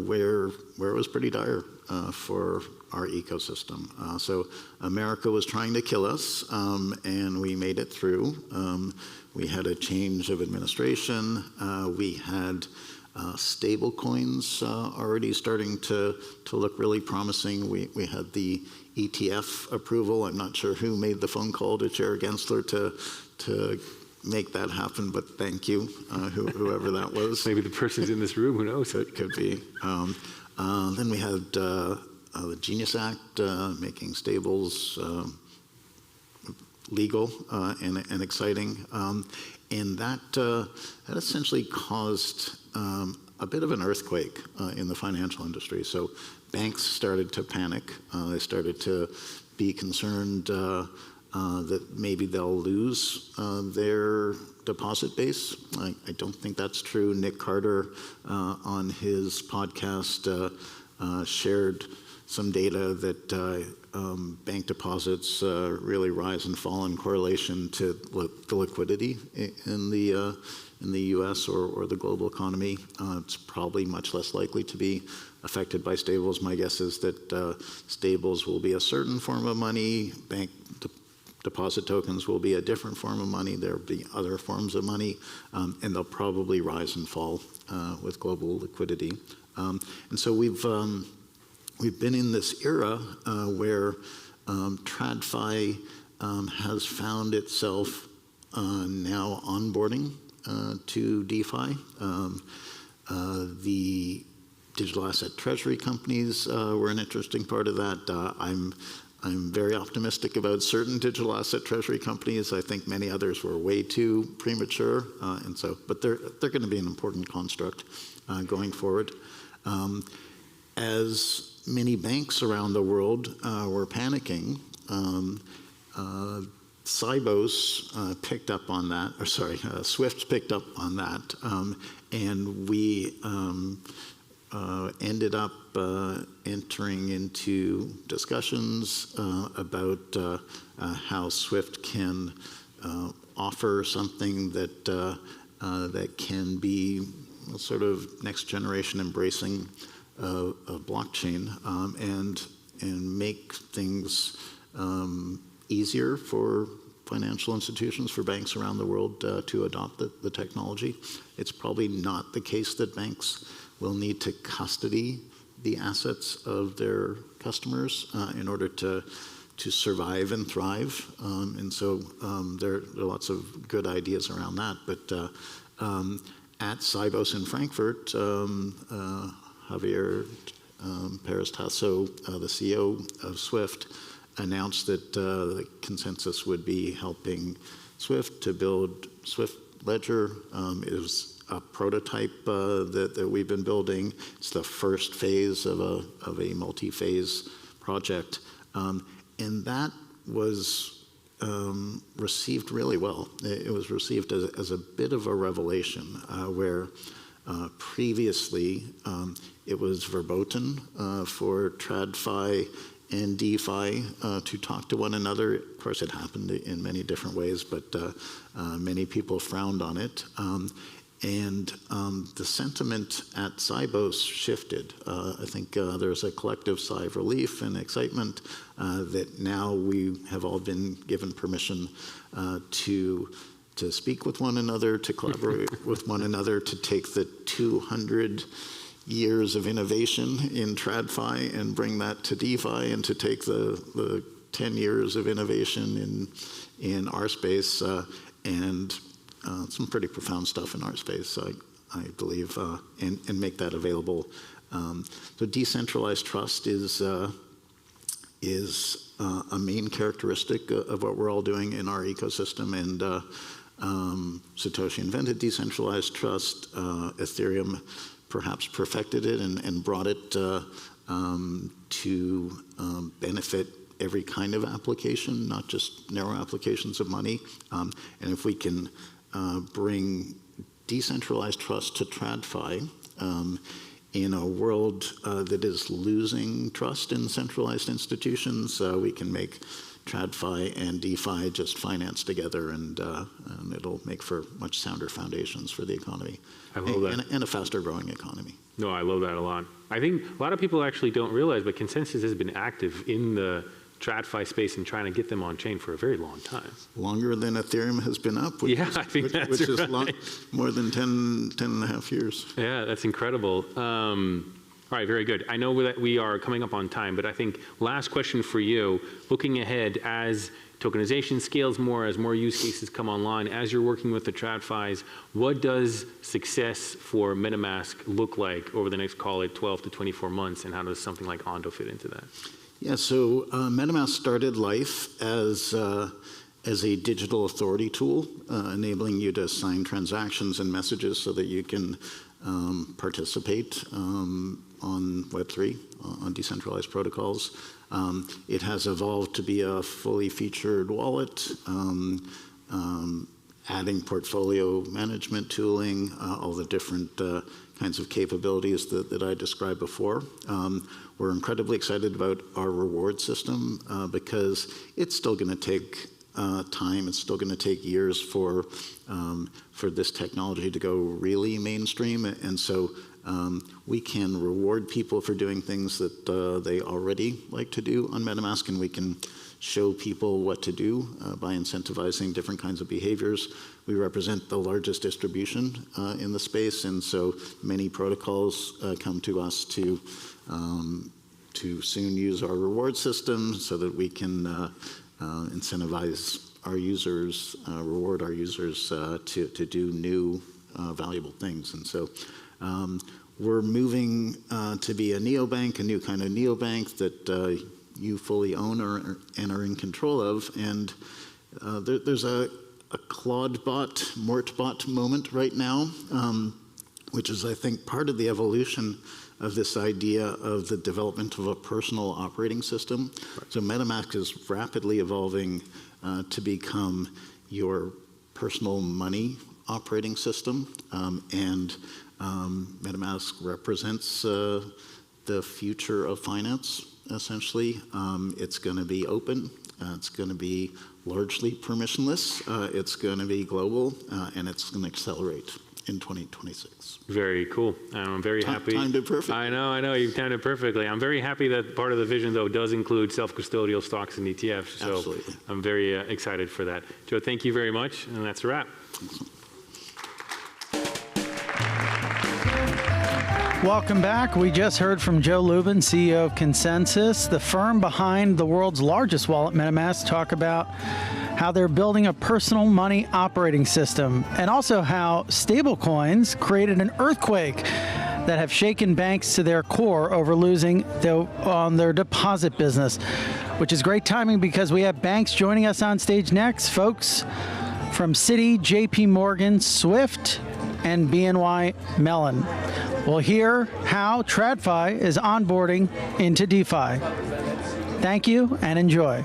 where it was pretty dire for our ecosystem. So America was trying to kill us, and we made it through. We had a change of administration. We had stable coins already starting to look really promising. We had the ETF approval. I'm not sure who made the phone call to Chair Gensler to make that happen, but thank you, whoever that was. Maybe the person's in this room, who knows? It could be. Then we had the Genius Act making stables legal and exciting. And that essentially caused a bit of an earthquake in the financial industry. So banks started to panic. They started to be concerned that maybe they'll lose their deposit base. I don't think that's true. Nick Carter on his podcast shared some data that bank deposits really rise and fall in correlation to the liquidity in the U.S. or the global economy. It's probably much less likely to be affected by stables. My guess is that stables will be a certain form of money. deposit tokens will be a different form of money. There will be other forms of money, and they'll probably rise and fall with global liquidity. And so we've been in this era where TradFi has found itself now onboarding to DeFi. The digital asset treasury companies were an interesting part of that. I'm very optimistic about certain digital asset treasury companies. I think many others were way too premature, but they're going to be an important construct going forward. As many banks around the world were panicking, Sybos picked up on that, or sorry, Swift picked up on that, and we ended up entering into discussions about how Swift can offer something that that can be sort of next generation embracing of blockchain and make things easier for financial institutions, for banks around the world to adopt the technology. It's probably not the case that banks will need to custody the assets of their customers in order to survive and thrive. And so there are lots of good ideas around that. But at Sybos in Frankfurt, Javier Perez-Tasso, the CEO of Swift, announced that the ConsenSys would be helping Swift to build Swift Ledger. It was a prototype that we've been building. It's the first phase of a multi-phase project. And that was received really well. It was received as a bit of a revelation where previously it was verboten for TradFi and DeFi to talk to one another. Of course, it happened in many different ways, but many people frowned on it. And the sentiment at Sybos shifted. I think there's a collective sigh of relief and excitement that now we have all been given permission to speak with one another, to collaborate with one another, to take the 200 years of innovation in TradFi and bring that to DeFi, and to take the 10 years of innovation in our space and some pretty profound stuff in our space, I believe, and make that available. So decentralized trust is a main characteristic of what we're all doing in our ecosystem, and Satoshi invented decentralized trust. Ethereum perhaps perfected it and brought it to benefit every kind of application, not just narrow applications of money. And if we can bring decentralized trust to TradFi in a world that is losing trust in centralized institutions, we can make TradFi and DeFi just finance together, and it'll make for much sounder foundations for the economy. I love that. And a faster growing economy. No, I love that a lot. I think a lot of people actually don't realize, but ConsenSys has been active in the TradFi space and trying to get them on chain for a very long time. Longer than Ethereum has been up, I think that's is right. More than 10 and a half years. Yeah, that's incredible. All right, very good. I know that we are coming up on time, but I think last question for you, looking ahead as tokenization scales more, as more use cases come online, as you're working with the TradFis, what does success for MetaMask look like over the next, call it 12 to 24 months, and how does something like Ondo fit into that? Yeah, so MetaMask started life as a digital authority tool, enabling you to sign transactions and messages so that you can participate on Web3, on decentralized protocols. It has evolved to be a fully featured wallet, adding portfolio management tooling, all the different kinds of capabilities that I described before. We're incredibly excited about our reward system because it's still going to take time. It's still going to take years for this technology to go really mainstream. And so we can reward people for doing things that they already like to do on MetaMask, and we can show people what to do by incentivizing different kinds of behaviors. We represent the largest distribution in the space, and so many protocols come to us to soon use our reward system so that we can incentivize our users, reward our users to do new valuable things. And so we're moving to be a neobank, a new kind of neobank that you fully own and are in control of. And there's a Claude-bot, Mort-bot moment right now, which is, I think, part of the evolution of this idea of the development of a personal operating system. So MetaMask is rapidly evolving to become your personal money operating system, and MetaMask represents the future of finance, essentially. It's going to be open, it's going to be largely permissionless, it's going to be global, and it's going to accelerate in 2026. Very cool. I'm very happy. Timed it perfectly. I know, you timed it perfectly. I'm very happy that part of the vision, though, does include self-custodial stocks and ETFs. So Absolutely. I'm very excited for that. Joe, thank you very much, and that's a wrap. Welcome back. We just heard from Joe Lubin, CEO of ConsenSys, the firm behind the world's largest wallet, MetaMask, talk about how they're building a personal money operating system, and also how stablecoins created an earthquake that have shaken banks to their core over losing on their deposit business, which is great timing because we have banks joining us on stage next, folks from Citi, JP Morgan, Swift, and BNY Mellon. We'll hear how TradFi is onboarding into DeFi. Thank you and enjoy.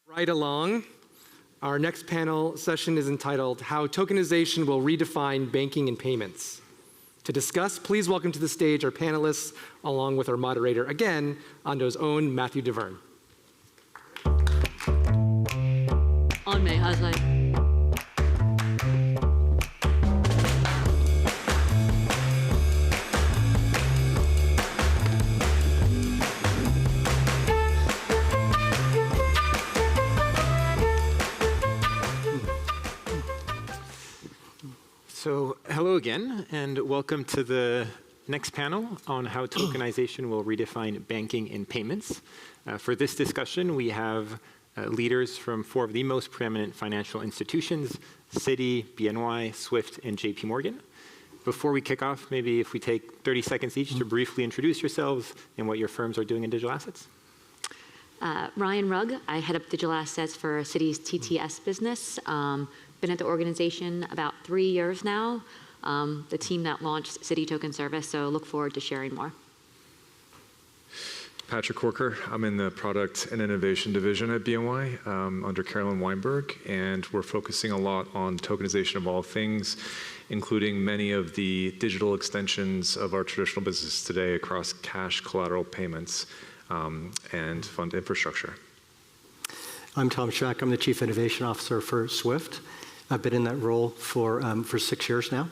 Right along. Our next panel session is entitled How Tokenization Will Redefine Banking and Payments. To discuss, please welcome to the stage our panelists, along with our moderator, again, Ondo's own Matthew DeVerne. On me, how's that? So hello again, and welcome to the next panel on how tokenization will redefine banking and payments. For this discussion, we have leaders from 4 of the most preeminent financial institutions, Citi, BNY, Swift, and JP Morgan. Before we kick off, maybe if we take 30 seconds each to briefly introduce yourselves and what your firms are doing in digital assets. Ryan Rugg, I head up digital assets for Citi's TTS business. Been at the organization about 3 years now, the team that launched Citi Token Service, so look forward to sharing more. Patrick Corker, I'm in the Product and Innovation Division at BNY under Carolyn Weinberg, and we're focusing a lot on tokenization of all things, including many of the digital extensions of our traditional business today across cash collateral payments and fund infrastructure. I'm Tom Shack. I'm the Chief Innovation Officer for Swift. I've been in that role for 6 years now.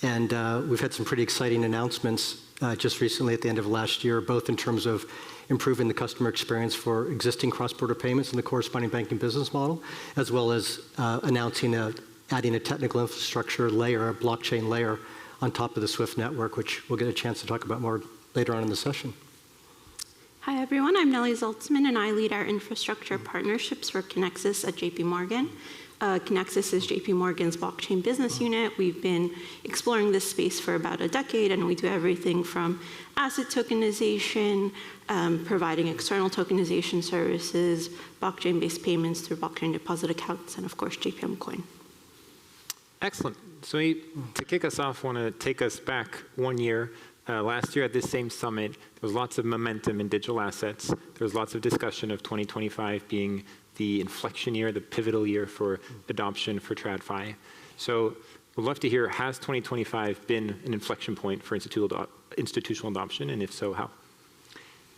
And we've had some pretty exciting announcements just recently at the end of last year, both in terms of improving the customer experience for existing cross-border payments and the corresponding banking business model, as well as announcing adding a technical infrastructure layer, a blockchain layer on top of the Swift network, which we'll get a chance to talk about more later on in the session. Hi, everyone. I'm Nellie Zoltzman, and I lead our infrastructure partnerships for ConsenSys at JP Morgan. ConsenSys is JP Morgan's blockchain business unit. We've been exploring this space for about a decade, and we do everything from asset tokenization, providing external tokenization services, blockchain-based payments through blockchain deposit accounts, and of course, JPM Coin. Excellent. So to kick us off, I want to take us back 1 year Last year at this same summit, there was lots of momentum in digital assets. There was lots of discussion of 2025 being the inflection year, the pivotal year for adoption for TradFi. So we'd love to hear, has 2025 been an inflection point for institutional adoption, and if so, how?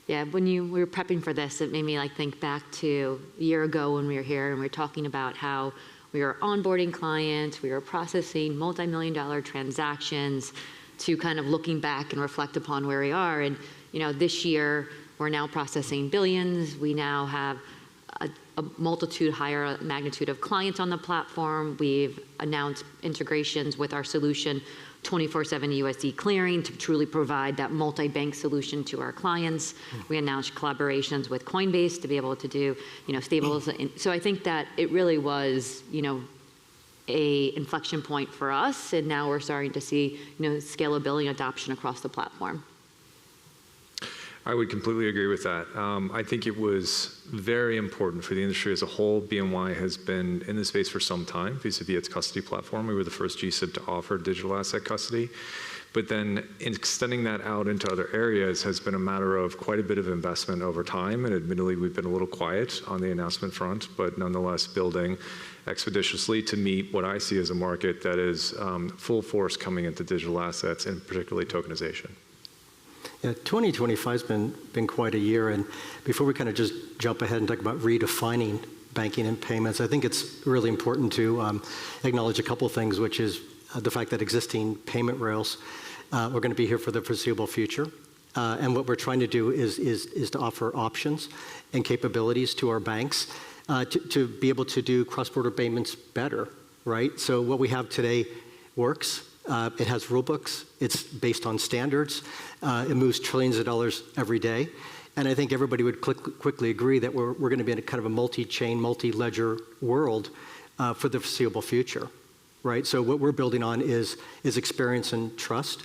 Yeah, when we were prepping for this, it made me think back to a year ago when we were here and we were talking about how we were onboarding clients, we were processing multi-million-dollar transactions, to kind of looking back and reflect upon where we are. And this year we're now processing billions. We now have a multitude, higher magnitude of clients on the platform. We've announced integrations with our solution, 24/7 USD clearing, to truly provide that multi-bank solution to our clients. We announced collaborations with Coinbase to be able to do, stables. So I think that it really was, a inflection point for us, and now we're starting to see, scalability and adoption across the platform. I would completely agree with that. I think it was very important for the industry as a whole. BNY has been in this space for some time vis-a-vis its custody platform. We were the first GSIB to offer digital asset custody. But then extending that out into other areas has been a matter of quite a bit of investment over time. And admittedly, we've been a little quiet on the announcement front, but nonetheless building expeditiously to meet what I see as a market that is full force coming into digital assets, and particularly tokenization. Yeah, 2025 has been quite a year, and before we kind of just jump ahead and talk about redefining banking and payments, I think it's really important to acknowledge a couple of things, which is the fact that existing payment rails are going to be here for the foreseeable future. And what we're trying to do is to offer options and capabilities to our banks to be able to do cross-border payments better, right? So what we have today works. It has rule books. It's based on standards. It moves trillions of dollars every day. And I think everybody would quickly agree that we're going to be in a kind of a multi-chain, multi-ledger world for the foreseeable future, right? So what we're building on is experience and trust.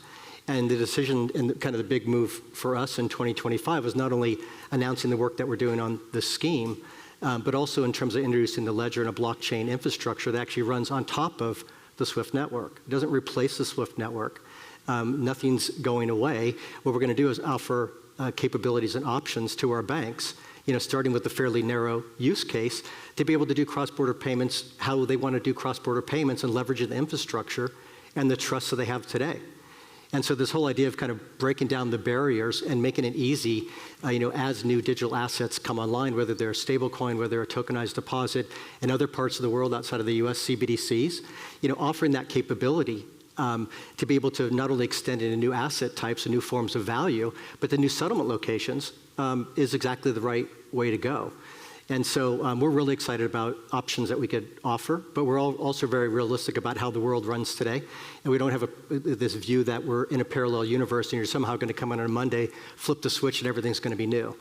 And the decision and kind of the big move for us in 2025 was not only announcing the work that we're doing on the scheme, but also in terms of introducing the ledger and a blockchain infrastructure that actually runs on top of the SWIFT network. It doesn't replace the SWIFT network. Nothing's going away. What we're going to do is offer capabilities and options to our banks, starting with the fairly narrow use case, to be able to do cross-border payments how they want to do cross-border payments and leverage the infrastructure and the trust that they have today. And so this whole idea of kind of breaking down the barriers and making it easy, as new digital assets come online, whether they're a stablecoin, whether they're a tokenized deposit, in other parts of the world outside of the US, CBDCs, offering that capability to be able to not only extend into new asset types and new forms of value, but the new settlement locations is exactly the right way to go. And so we're really excited about options that we could offer, but we're also very realistic about how the world runs today. And we don't have this view that we're in a parallel universe and you're somehow going to come in on a Monday, flip the switch, and everything's going to be new.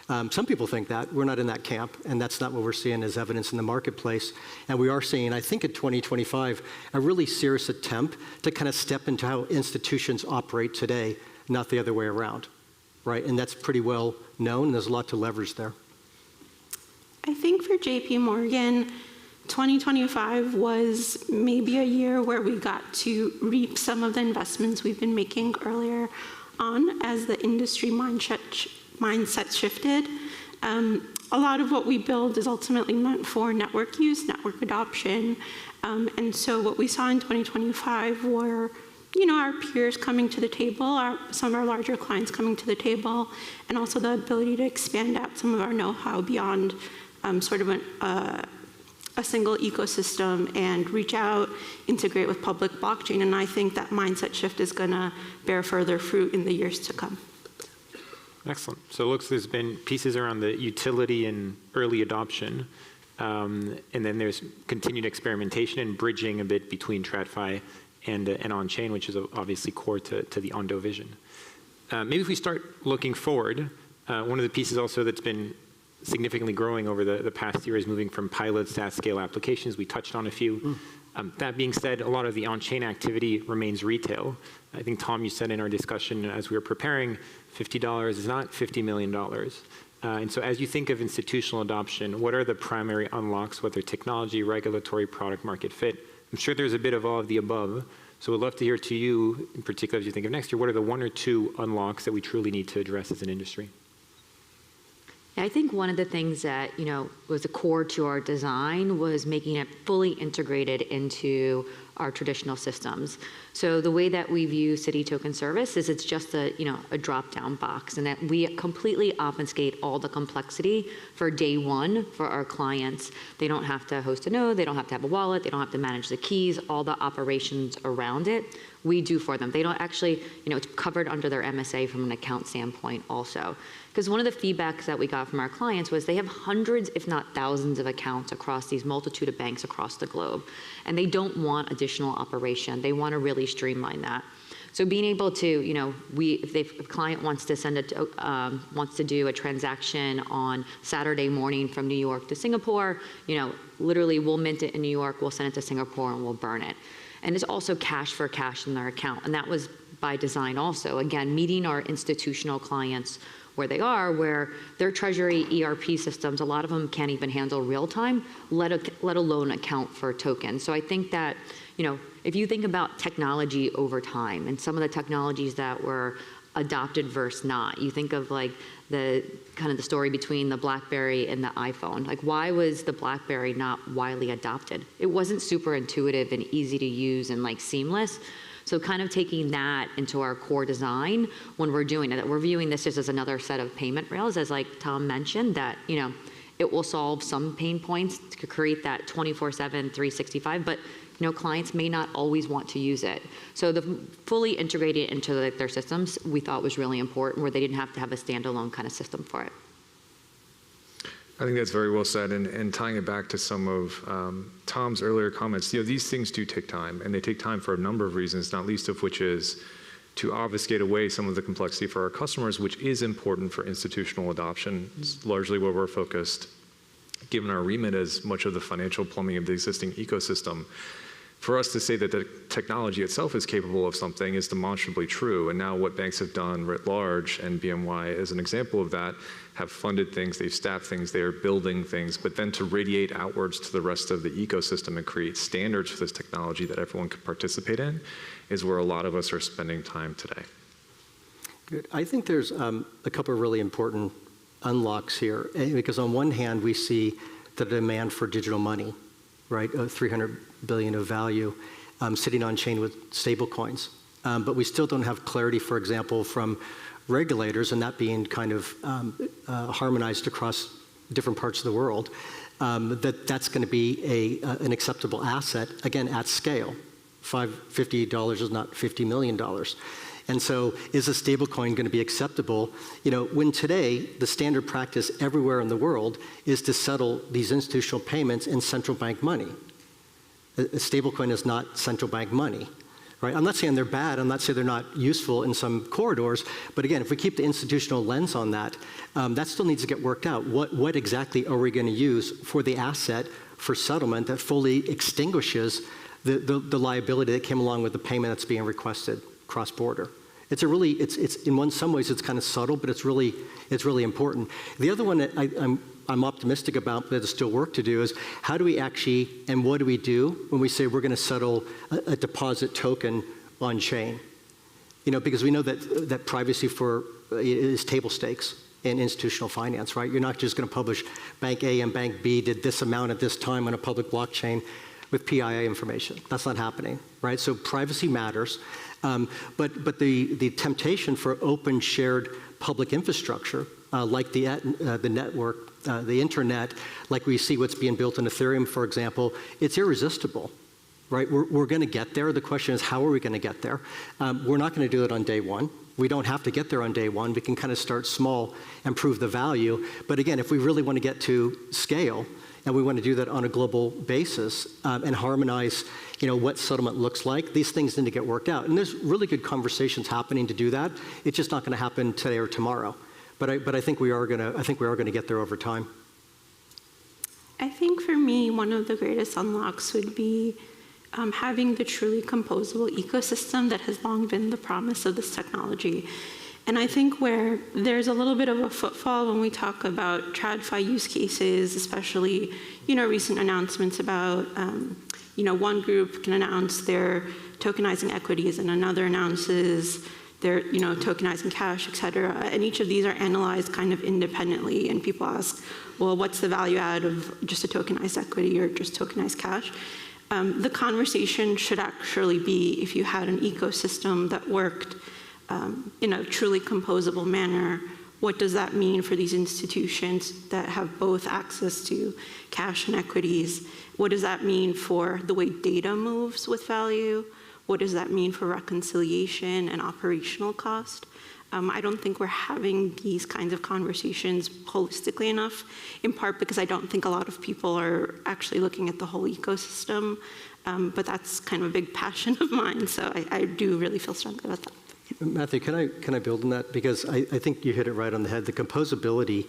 Some people think that. We're not in that camp, and that's not what we're seeing as evidence in the marketplace. And we are seeing, I think in 2025, a really serious attempt to kind of step into how institutions operate today, not the other way around, right? And that's pretty well known, and there's a lot to leverage there. I think for JP Morgan, 2025 was maybe a year where we got to reap some of the investments we've been making earlier on as the industry mindset shifted. A lot of what we build is ultimately meant for network use, network adoption. And so what we saw in 2025 were our peers coming to the table, some of our larger clients coming to the table, and also the ability to expand out some of our know-how beyond sort of a single ecosystem and reach out, integrate with public blockchain. And I think that mindset shift is going to bear further fruit in the years to come. Excellent. So it looks there's been pieces around the utility and early adoption. And then there's continued experimentation and bridging a bit between TradFi and Onchain, which is obviously core to the Ondo vision. Maybe if we start looking forward, one of the pieces also that's been significantly growing over the past year is moving from pilots to at-scale applications. We touched on a few. That being said, a lot of the on-chain activity remains retail. I think, Tom, you said in our discussion as we were preparing, $50 is not $50 million. And so as you think of institutional adoption, what are the primary unlocks, whether technology, regulatory, product market fit? I'm sure there's a bit of all of the above. So we'd love to hear to you, in particular, as you think of next year, what are the 1 or 2 unlocks that we truly need to address as an industry? I think one of the things that, was a core to our design was making it fully integrated into our traditional systems. So the way that we view Citi Token Service is it's just a drop-down box, and that we completely obfuscate all the complexity for day one for our clients. They don't have to host a node, they don't have to have a wallet, they don't have to manage the keys, all the operations around it, we do for them. They don't actually, it's covered under their MSA from an account standpoint also. Because one of the feedbacks that we got from our clients was they have hundreds, if not thousands, of accounts across these multitude of banks across the globe. And they don't want additional operation. They want to really streamline that. So being able to, if a client wants to wants to do a transaction on Saturday morning from New York to Singapore, literally we'll mint it in New York, we'll send it to Singapore, and we'll burn it. And it's also cash for cash in their account. And that was by design also. Again, meeting our institutional clients where they are, where their Treasury ERP systems, a lot of them can't even handle real time, let alone account for tokens. So I think that, if you think about technology over time and some of the technologies that were adopted versus not, you think of like the story between the BlackBerry and the iPhone. Like, why was the BlackBerry not widely adopted? It wasn't super intuitive and easy to use and like seamless. So kind of taking that into our core design when we're doing it, we're viewing this just as another set of payment rails, as like Tom mentioned, that, it will solve some pain points to create that 24/7, 365, but clients may not always want to use it. So the fully integrated into their systems, we thought was really important, where they didn't have to have a standalone kind of system for it. I think that's very well said, and tying it back to some of Tom's earlier comments, these things do take time, and they take time for a number of reasons, not least of which is to obfuscate away some of the complexity for our customers, which is important for institutional adoption. It's largely where we're focused, given our remit as much of the financial plumbing of the existing ecosystem. For us to say that the technology itself is capable of something is demonstrably true, and now what banks have done writ large, and BMY is an example of that, have funded things, they've staffed things, they are building things, but then to radiate outwards to the rest of the ecosystem and create standards for this technology that everyone can participate in is where a lot of us are spending time today. Good. I think there's a couple of really important unlocks here, because on one hand, we see the demand for digital money, right? 300 billion of value sitting on chain with stable coins. But we still don't have clarity, for example, from regulators, and that being kind of harmonized across different parts of the world, that's going to be an acceptable asset, again, at scale. $50 is not $50 million. And so is a stablecoin going to be acceptable? When today, the standard practice everywhere in the world is to settle these institutional payments in central bank money. A stablecoin is not central bank money. Right? I'm not saying they're bad. I'm not saying they're not useful in some corridors. But again, if we keep the institutional lens on that, that still needs to get worked out. What exactly are we going to use for the asset for settlement that fully extinguishes the liability that came along with the payment that's being requested cross-border? It's in some ways it's kind of subtle, but it's really important. The other one that I'm optimistic about, but there's still work to do, is how do we actually, and what do we do when we say we're going to settle a deposit token on chain? Because we know that privacy is table stakes in institutional finance, right? You're not just going to publish Bank A and Bank B did this amount at this time on a public blockchain with PII information. That's not happening, right? So privacy matters. But the temptation for open shared public infrastructure, like the network, the internet, like we see what's being built in Ethereum, for example, it's irresistible, right? We're going to get there. The question is, how are we going to get there? We're not going to do it on day one. We don't have to get there on day one. We can kind of start small and prove the value. But again, if we really want to get to scale, and we want to do that on a global basis and harmonize, what settlement looks like, these things need to get worked out. And there's really good conversations happening to do that. It's just not going to happen today or tomorrow. But I think we are going to get there over time. I think for me, one of the greatest unlocks would be having the truly composable ecosystem that has long been the promise of this technology. And I think where there's a little bit of a footfall when we talk about TradFi use cases, especially, recent announcements about one group can announce their tokenizing equities and another announces their, tokenizing cash, et cetera. And each of these are analyzed kind of independently. And people ask, well, what's the value add of just a tokenized equity or just tokenized cash? The conversation should actually be if you had an ecosystem that worked in a truly composable manner, what does that mean for these institutions that have both access to cash and equities? What does that mean for the way data moves with value? What does that mean for reconciliation and operational cost? I don't think we're having these kinds of conversations holistically enough, in part because I don't think a lot of people are actually looking at the whole ecosystem, but that's kind of a big passion of mine, so I do really feel strongly about that. Matthew, can I build on that? Because I think you hit it right on the head. The composability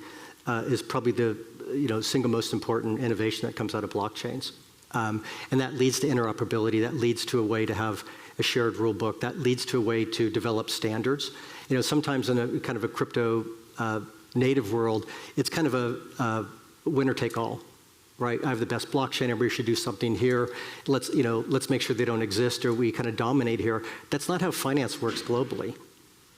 is probably the single most important innovation that comes out of blockchains. And that leads to interoperability, that leads to a way to have a shared rule book, that leads to a way to develop standards. Sometimes in a kind of a crypto native world, it's kind of a winner take all, right? I have the best blockchain, everybody should do something here. Let's make sure they don't exist or we kind of dominate here. That's not how finance works globally.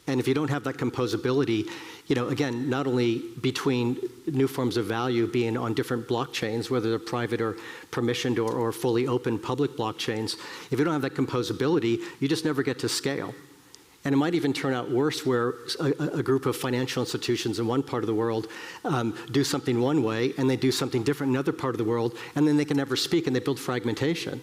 And if you don't have that composability, again, not only between new forms of value being on different blockchains, whether they're private or permissioned or fully open public blockchains, if you don't have that composability, you just never get to scale. And it might even turn out worse where a group of financial institutions in one part of the world do something one way and they do something different in another part of the world, and then they can never speak and they build fragmentation.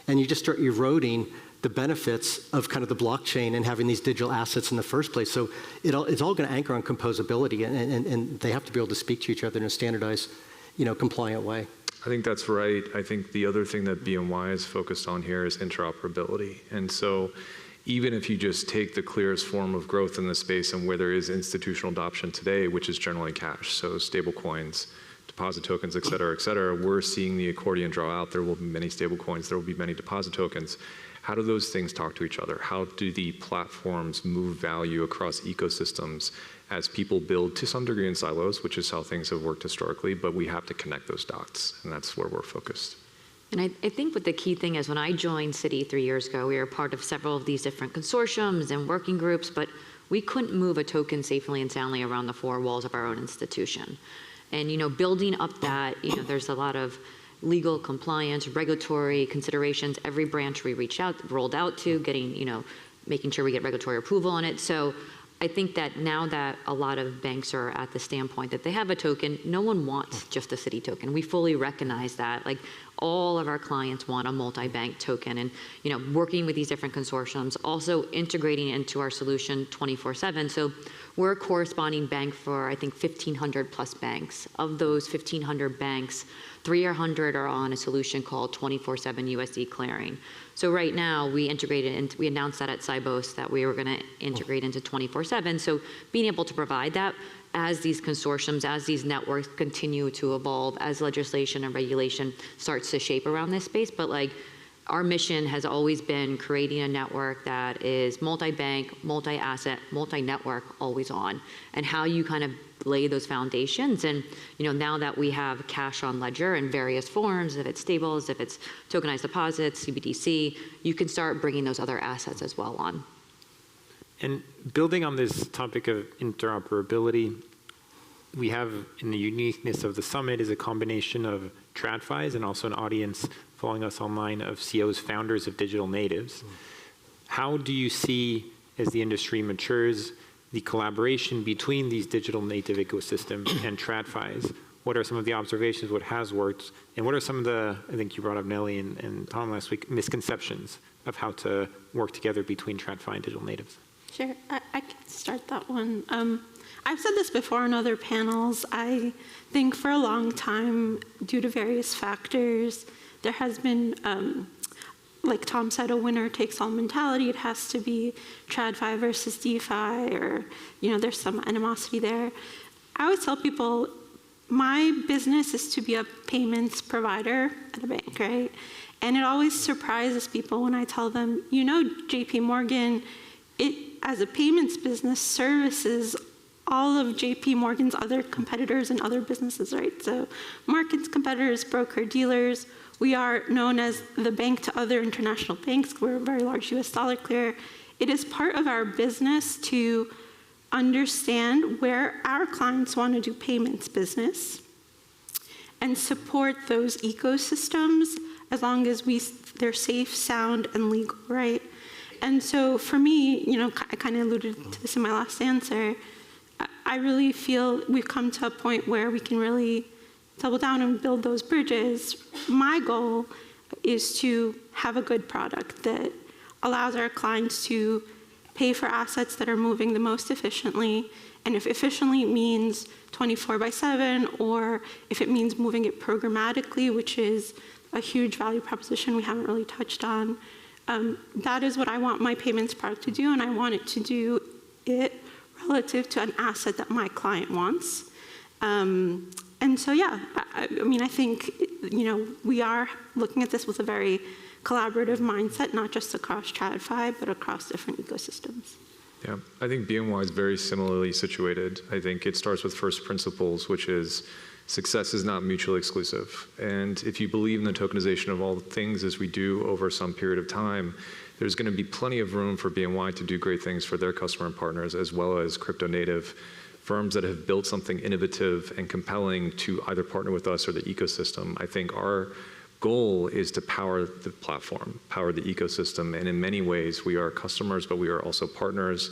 And you just start eroding the benefits of kind of the blockchain and having these digital assets in the first place. So it's all going to anchor on composability, and they have to be able to speak to each other in a standardized, compliant way. I think that's right. I think the other thing that BNY is focused on here is interoperability. And so even if you just take the clearest form of growth in the space and where there is institutional adoption today, which is generally cash, so stable coins, deposit tokens, et cetera, we're seeing the accordion draw out. There will be many stable coins, there will be many deposit tokens. How do those things talk to each other? How do the platforms move value across ecosystems as people build to some degree in silos, which is how things have worked historically, but we have to connect those dots, and that's where we're focused. And I think what the key thing is, when I joined Citi 3 years ago, we were part of several of these different consortiums and working groups, but we couldn't move a token safely and soundly around the four walls of our own institution. And building up that, there's a lot of legal compliance, regulatory considerations. Every branch we rolled out to, getting, making sure we get regulatory approval on it. So I think that now that a lot of banks are at the standpoint that they have a token, no one wants just a Citi token. We fully recognize that. Like, all of our clients want a multi-bank token, and working with these different consortiums, also integrating into our solution 24/7. So we're a corresponding bank for, I think, 1,500 plus banks. Of those 1,500 banks, 300 are on a solution called 24/7 USD clearing. So right now we integrated, and we announced that at Sibos that we were going to integrate into 24/7. So being able to provide that as these consortiums, as these networks continue to evolve, as legislation and regulation starts to shape around this space. But our mission has always been creating a network that is multi-bank, multi-asset, multi-network, always on, and how you kind of lay those foundations. And now that we have cash on ledger in various forms, if it's stables, if it's tokenized deposits, CBDC, you can start bringing those other assets as well on. And building on this topic of interoperability, we have, in the uniqueness of the summit, is a combination of TradFis and also an audience following us online of CEOs, founders of digital natives. How do you see, as the industry matures, the collaboration between these digital native ecosystems and TradFis? What are some of the observations, what has worked, and what are some of the, I think you brought up Nelly and Tom last week, misconceptions of how to work together between TradFi and digital natives? Sure, I can start that one. I've said this before on other panels. I think for a long time, due to various factors, there has been, like Tom said, a winner-takes-all mentality. It has to be TradFi versus DeFi, or there's some animosity there. I always tell people, my business is to be a payments provider at a bank, right? And it always surprises people when I tell them, JP Morgan, as a payments business, services all of JP Morgan's other competitors and other businesses, right? So markets, competitors, broker dealers, We are known as the bank to other international banks. We're a very large US dollar clearer. It is part of our business to understand where our clients want to do payments business and support those ecosystems as long as they're safe, sound, and legal, right? And so for me, I kind of alluded to this in my last answer, I really feel we've come to a point where we can really double down and build those bridges. My goal is to have a good product that allows our clients to pay for assets that are moving the most efficiently. And if efficiently means 24/7, or if it means moving it programmatically, which is a huge value proposition we haven't really touched on, that is what I want my payments product to do, and I want it to do it relative to an asset that my client wants. And so, yeah, I mean, I think, we are looking at this with a very collaborative mindset, not just across TradFi, but across different ecosystems. Yeah, I think BNY is very similarly situated. I think it starts with first principles, which is success is not mutually exclusive. And if you believe in the tokenization of all things as we do over some period of time, there's going to be plenty of room for BNY to do great things for their customer and partners, as well as crypto native firms that have built something innovative and compelling to either partner with us or the ecosystem. I think our goal is to power the platform, power the ecosystem, and in many ways we are customers, but we are also partners,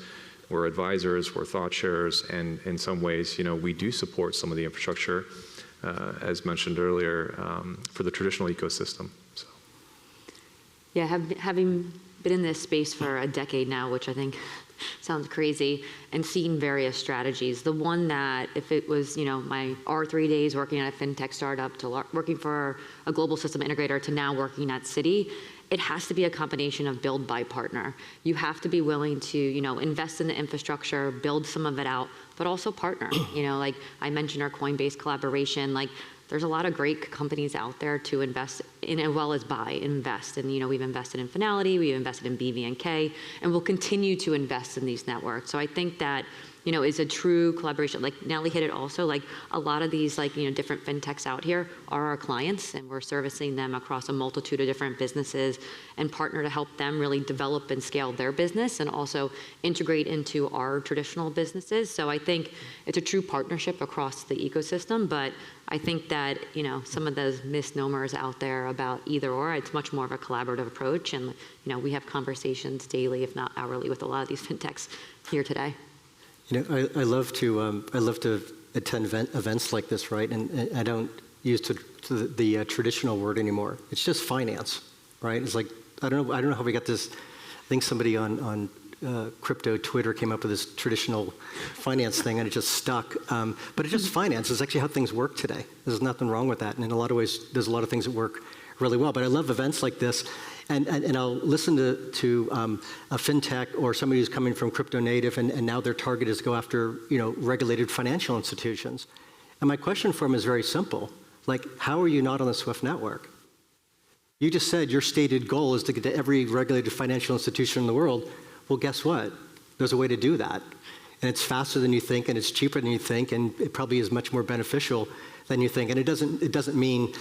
we're advisors, we're thought sharers, and in some ways, we do support some of the infrastructure, as mentioned earlier, for the traditional ecosystem. So. Yeah, having been in this space for a decade now, which I think sounds crazy, and seeing various strategies. The one that, if it was, my R3 days working at a fintech startup to working for a global system integrator to now working at Citi, it has to be a combination of build, buy, partner. You have to be willing to, invest in the infrastructure, build some of it out, but also partner. Like I mentioned our Coinbase collaboration, there's a lot of great companies out there to invest in, as well as invest. And we've invested in Fidelity, we've invested in BVNK, and we'll continue to invest in these networks. So I think that is a true collaboration. Like Nelly hit it also, a lot of these different fintechs out here are our clients, and we're servicing them across a multitude of different businesses and partner to help them really develop and scale their business and also integrate into our traditional businesses. So I think it's a true partnership across the ecosystem, but I think that, some of those misnomers out there about either or, it's much more of a collaborative approach. And, we have conversations daily, if not hourly, with a lot of these fintechs here today. I love to attend events like this, right? And I don't use the traditional word anymore. It's just finance, right? It's like, I don't know how we got this. I think somebody on crypto Twitter came up with this traditional finance thing, and it just stuck. But it's just finance. It's actually how things work today. There's nothing wrong with that. And in a lot of ways, there's a lot of things that work really well. But I love events like this. And I'll listen to a fintech or somebody who's coming from crypto native, and now their target is to go after regulated financial institutions. And my question for them is very simple. How are you not on the SWIFT network? You just said your stated goal is to get to every regulated financial institution in the world. Well, guess what? There's a way to do that. And it's faster than you think, and it's cheaper than you think, and it probably is much more beneficial than you think. And it doesn't mean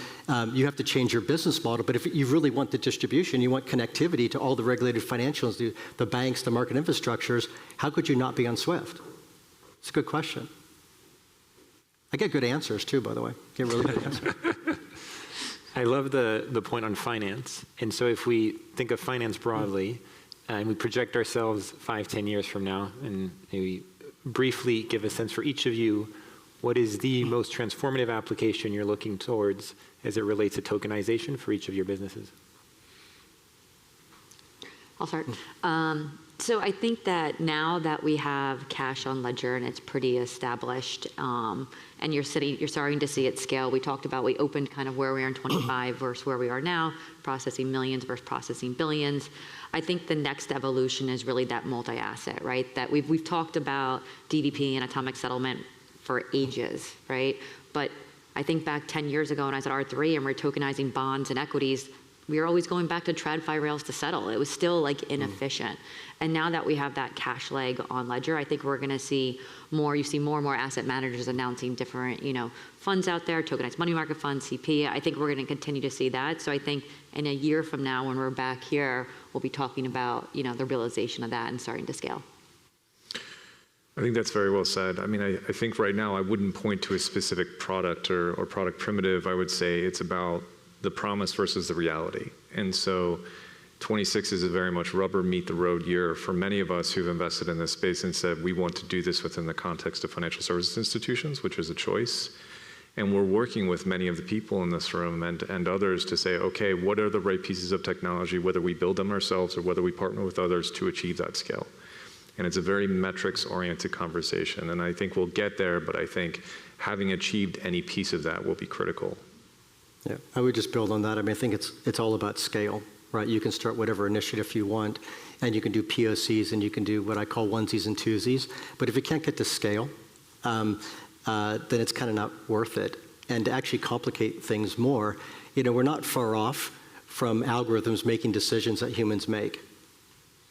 you have to change your business model, but if you really want the distribution, you want connectivity to all the regulated financials, the banks, the market infrastructures, how could you not be on SWIFT? It's a good question. I get good answers too, by the way. Get really good answers. I love the point on finance. And so if we think of finance broadly, and we project ourselves 5-10 years from now, and maybe briefly give a sense for each of you, what is the most transformative application you're looking towards as it relates to tokenization for each of your businesses? I'll start. So I think that now that we have cash on ledger and it's pretty established, and you're starting to see it scale. We talked about, we opened kind of where we are in 25 versus where we are now, processing millions versus processing billions. I think the next evolution is really that multi-asset, right? That we've talked about DDP and atomic settlement for ages, right? But I think back 10 years ago when I was at R3 and we're tokenizing bonds and equities, we were always going back to TradFi rails to settle. It was still like inefficient. And now that we have that cash leg on Ledger, I think we're going to see more. You see more and more asset managers announcing different, funds out there, tokenized money market funds, CP. I think we're going to continue to see that. So I think in a year from now, when we're back here, we'll be talking about, the realization of that and starting to scale. I think that's very well said. I mean, I think right now I wouldn't point to a specific product or product primitive. I would say it's about the promise versus the reality. And so 26 is a very much rubber meet the road year for many of us who've invested in this space and said we want to do this within the context of financial services institutions, which is a choice. And we're working with many of the people in this room and others to say, okay, what are the right pieces of technology, whether we build them ourselves or whether we partner with others to achieve that scale. And it's a very metrics-oriented conversation. And I think we'll get there, but I think having achieved any piece of that will be critical. Yeah, I would just build on that. I mean, I think it's all about scale, right? You can start whatever initiative you want, and you can do POCs, and you can do what I call onesies and twosies. But if you can't get to scale, then it's kind of not worth it. And to actually complicate things more, we're not far off from algorithms making decisions that humans make,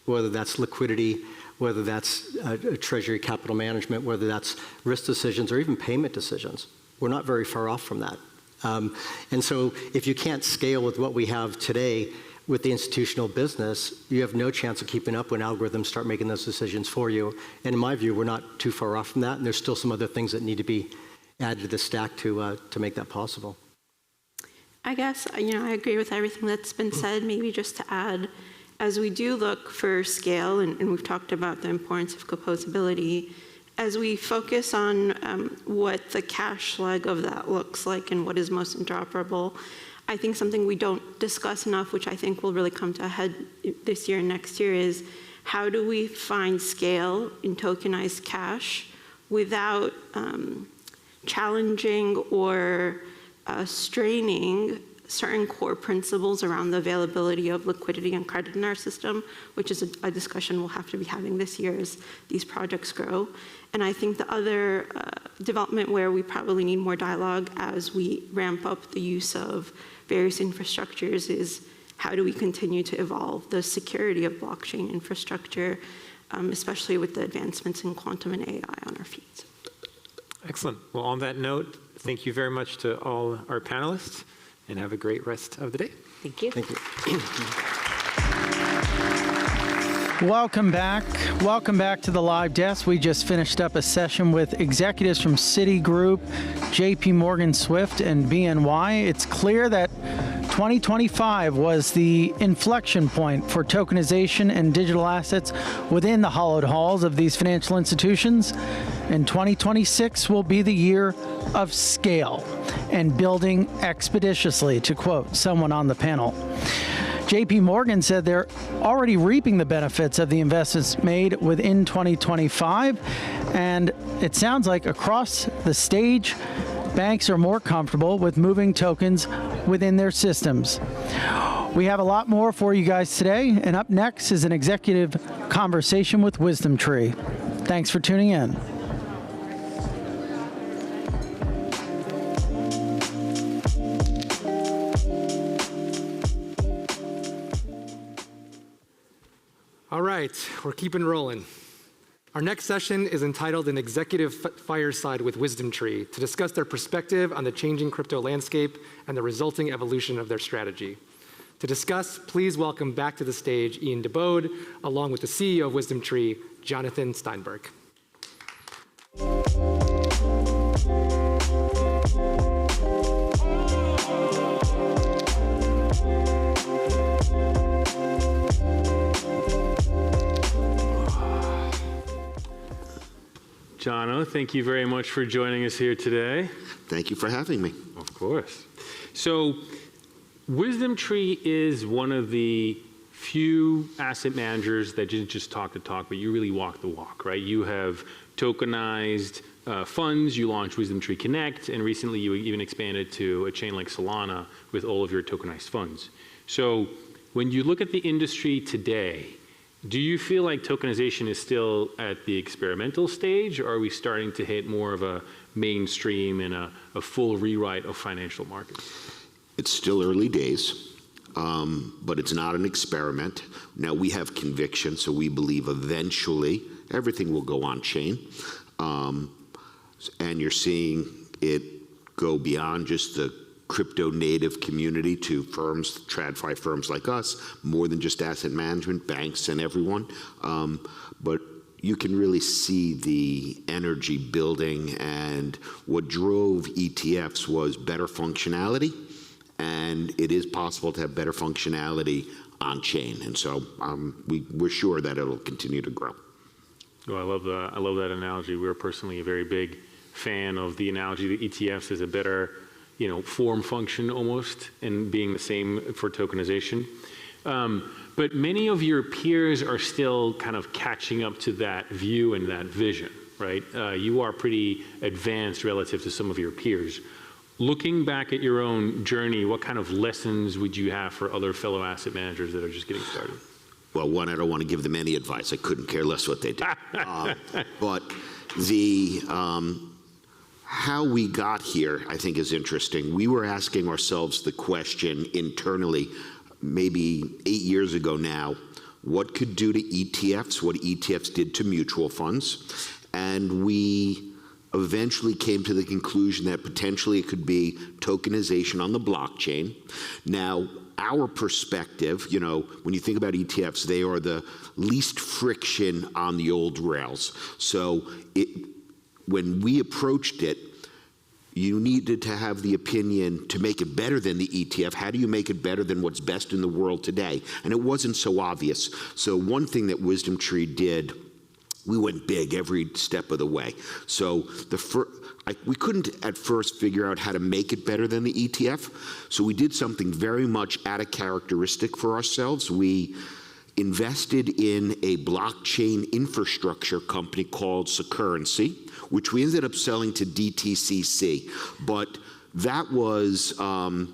whether that's liquidity, whether that's treasury capital management, whether that's risk decisions or even payment decisions. We're not very far off from that. And so if you can't scale with what we have today with the institutional business, you have no chance of keeping up when algorithms start making those decisions for you. And in my view, we're not too far off from that, and there's still some other things that need to be added to the stack to make that possible. I guess, I agree with everything that's been said. Maybe just to add, as we do look for scale, and we've talked about the importance of composability, as we focus on what the cash leg of that looks like and what is most interoperable, I think something we don't discuss enough, which I think will really come to a head this year and next year, is how do we find scale in tokenized cash without challenging or straining certain core principles around the availability of liquidity and credit in our system, which is a discussion we'll have to be having this year as these projects grow. And I think the other development where we probably need more dialogue as we ramp up the use of various infrastructures is how do we continue to evolve the security of blockchain infrastructure, especially with the advancements in quantum and AI on our feet. Excellent. Well, on that note, thank you very much to all our panelists, and have a great rest of the day. Thank you. Thank you. Welcome back. Welcome back to the live desk. We just finished up a session with executives from Citigroup, JP Morgan Swift, and BNY. It's clear that 2025 was the inflection point for tokenization and digital assets within the hollowed halls of these financial institutions. And 2026 will be the year of scale and building expeditiously, to quote someone on the panel. JP Morgan said they're already reaping the benefits of the investments made within 2025. And it sounds like across the stage, banks are more comfortable with moving tokens within their systems. We have a lot more for you guys today. And up next is an executive conversation with WisdomTree. Thanks for tuning in. All right, we're keeping rolling. Our next session is entitled An Executive Fireside with WisdomTree to discuss their perspective on the changing crypto landscape and the resulting evolution of their strategy. To discuss, please welcome back to the stage Ian DeBode, along with the CEO of WisdomTree, Jonathan Steinberg. Jono, thank you very much for joining us here today. Thank you for having me. Of course. So, WisdomTree is one of the few asset managers that didn't just talk the talk, but you really walk the walk, right? You have tokenized funds, you launched WisdomTree Connect, and recently you even expanded to a chain like Solana with all of your tokenized funds. So, when you look at the industry today, do you feel like tokenization is still at the experimental stage, or are we starting to hit more of a mainstream and a full rewrite of financial markets? It's still early days. but it's not an experiment. Now, we have conviction, so we believe eventually everything will go on-chain. And you're seeing it go beyond just the crypto native community to firms, TradFi firms like us, more than just asset management, banks and everyone. But you can really see the energy building, and what drove ETFs was better functionality, and it is possible to have better functionality on chain. And so we're sure that it'll continue to grow. Well, I love that analogy. We're personally a very big fan of the analogy that ETFs is a better, form function almost, and being the same for tokenization. But many of your peers are still kind of catching up to that view and that vision, right? You are pretty advanced relative to some of your peers. Looking back at your own journey, what kind of lessons would you have for other fellow asset managers that are just getting started? Well, one, I don't want to give them any advice. I couldn't care less what they do. But the how we got here, I think, is interesting. We were asking ourselves the question internally, maybe 8 years ago now, what could do to ETFs, what ETFs did to mutual funds, and we eventually came to the conclusion that potentially it could be tokenization on the blockchain. Now, our perspective, when you think about ETFs, they are the least friction on the old rails. So when we approached it, you needed to have the opinion to make it better than the ETF. How do you make it better than what's best in the world today? And it wasn't so obvious. So one thing that WisdomTree did, we went big every step of the way. So we couldn't at first figure out how to make it better than the ETF. So we did something very much out of characteristic for ourselves. We invested in a blockchain infrastructure company called Securrency, which we ended up selling to DTCC. But that was an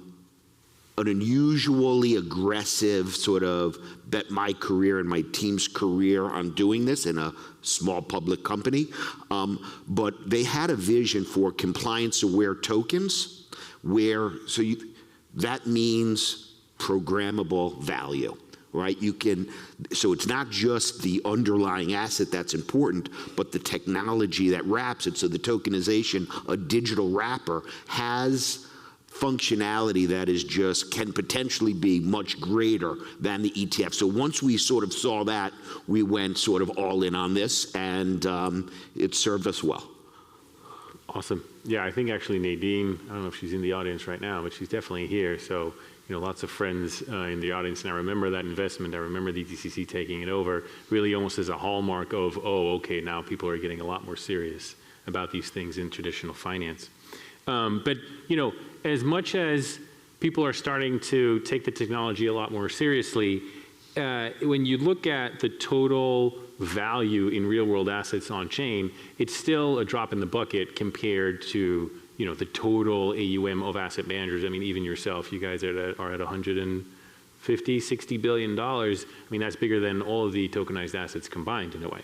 unusually aggressive sort of bet my career and my team's career on doing this in a small public company. But they had a vision for compliance-aware tokens, that means programmable value. Right? So it's not just the underlying asset that's important, but the technology that wraps it. So the tokenization, a digital wrapper, has functionality that can potentially be much greater than the ETF. So once we sort of saw that, we went sort of all in on this, and it served us well. Awesome. Yeah, I think actually Nadine, I don't know if she's in the audience right now, but she's definitely here. So lots of friends in the audience, and I remember that investment. I remember the DTCC taking it over, really almost as a hallmark of, okay, now people are getting a lot more serious about these things in traditional finance. But, as much as people are starting to take the technology a lot more seriously, when you look at the total value in real-world assets on chain, it's still a drop in the bucket compared to the total AUM of asset managers. I mean, even yourself, you guys are at $150, $60 billion. I mean, that's bigger than all of the tokenized assets combined in a way.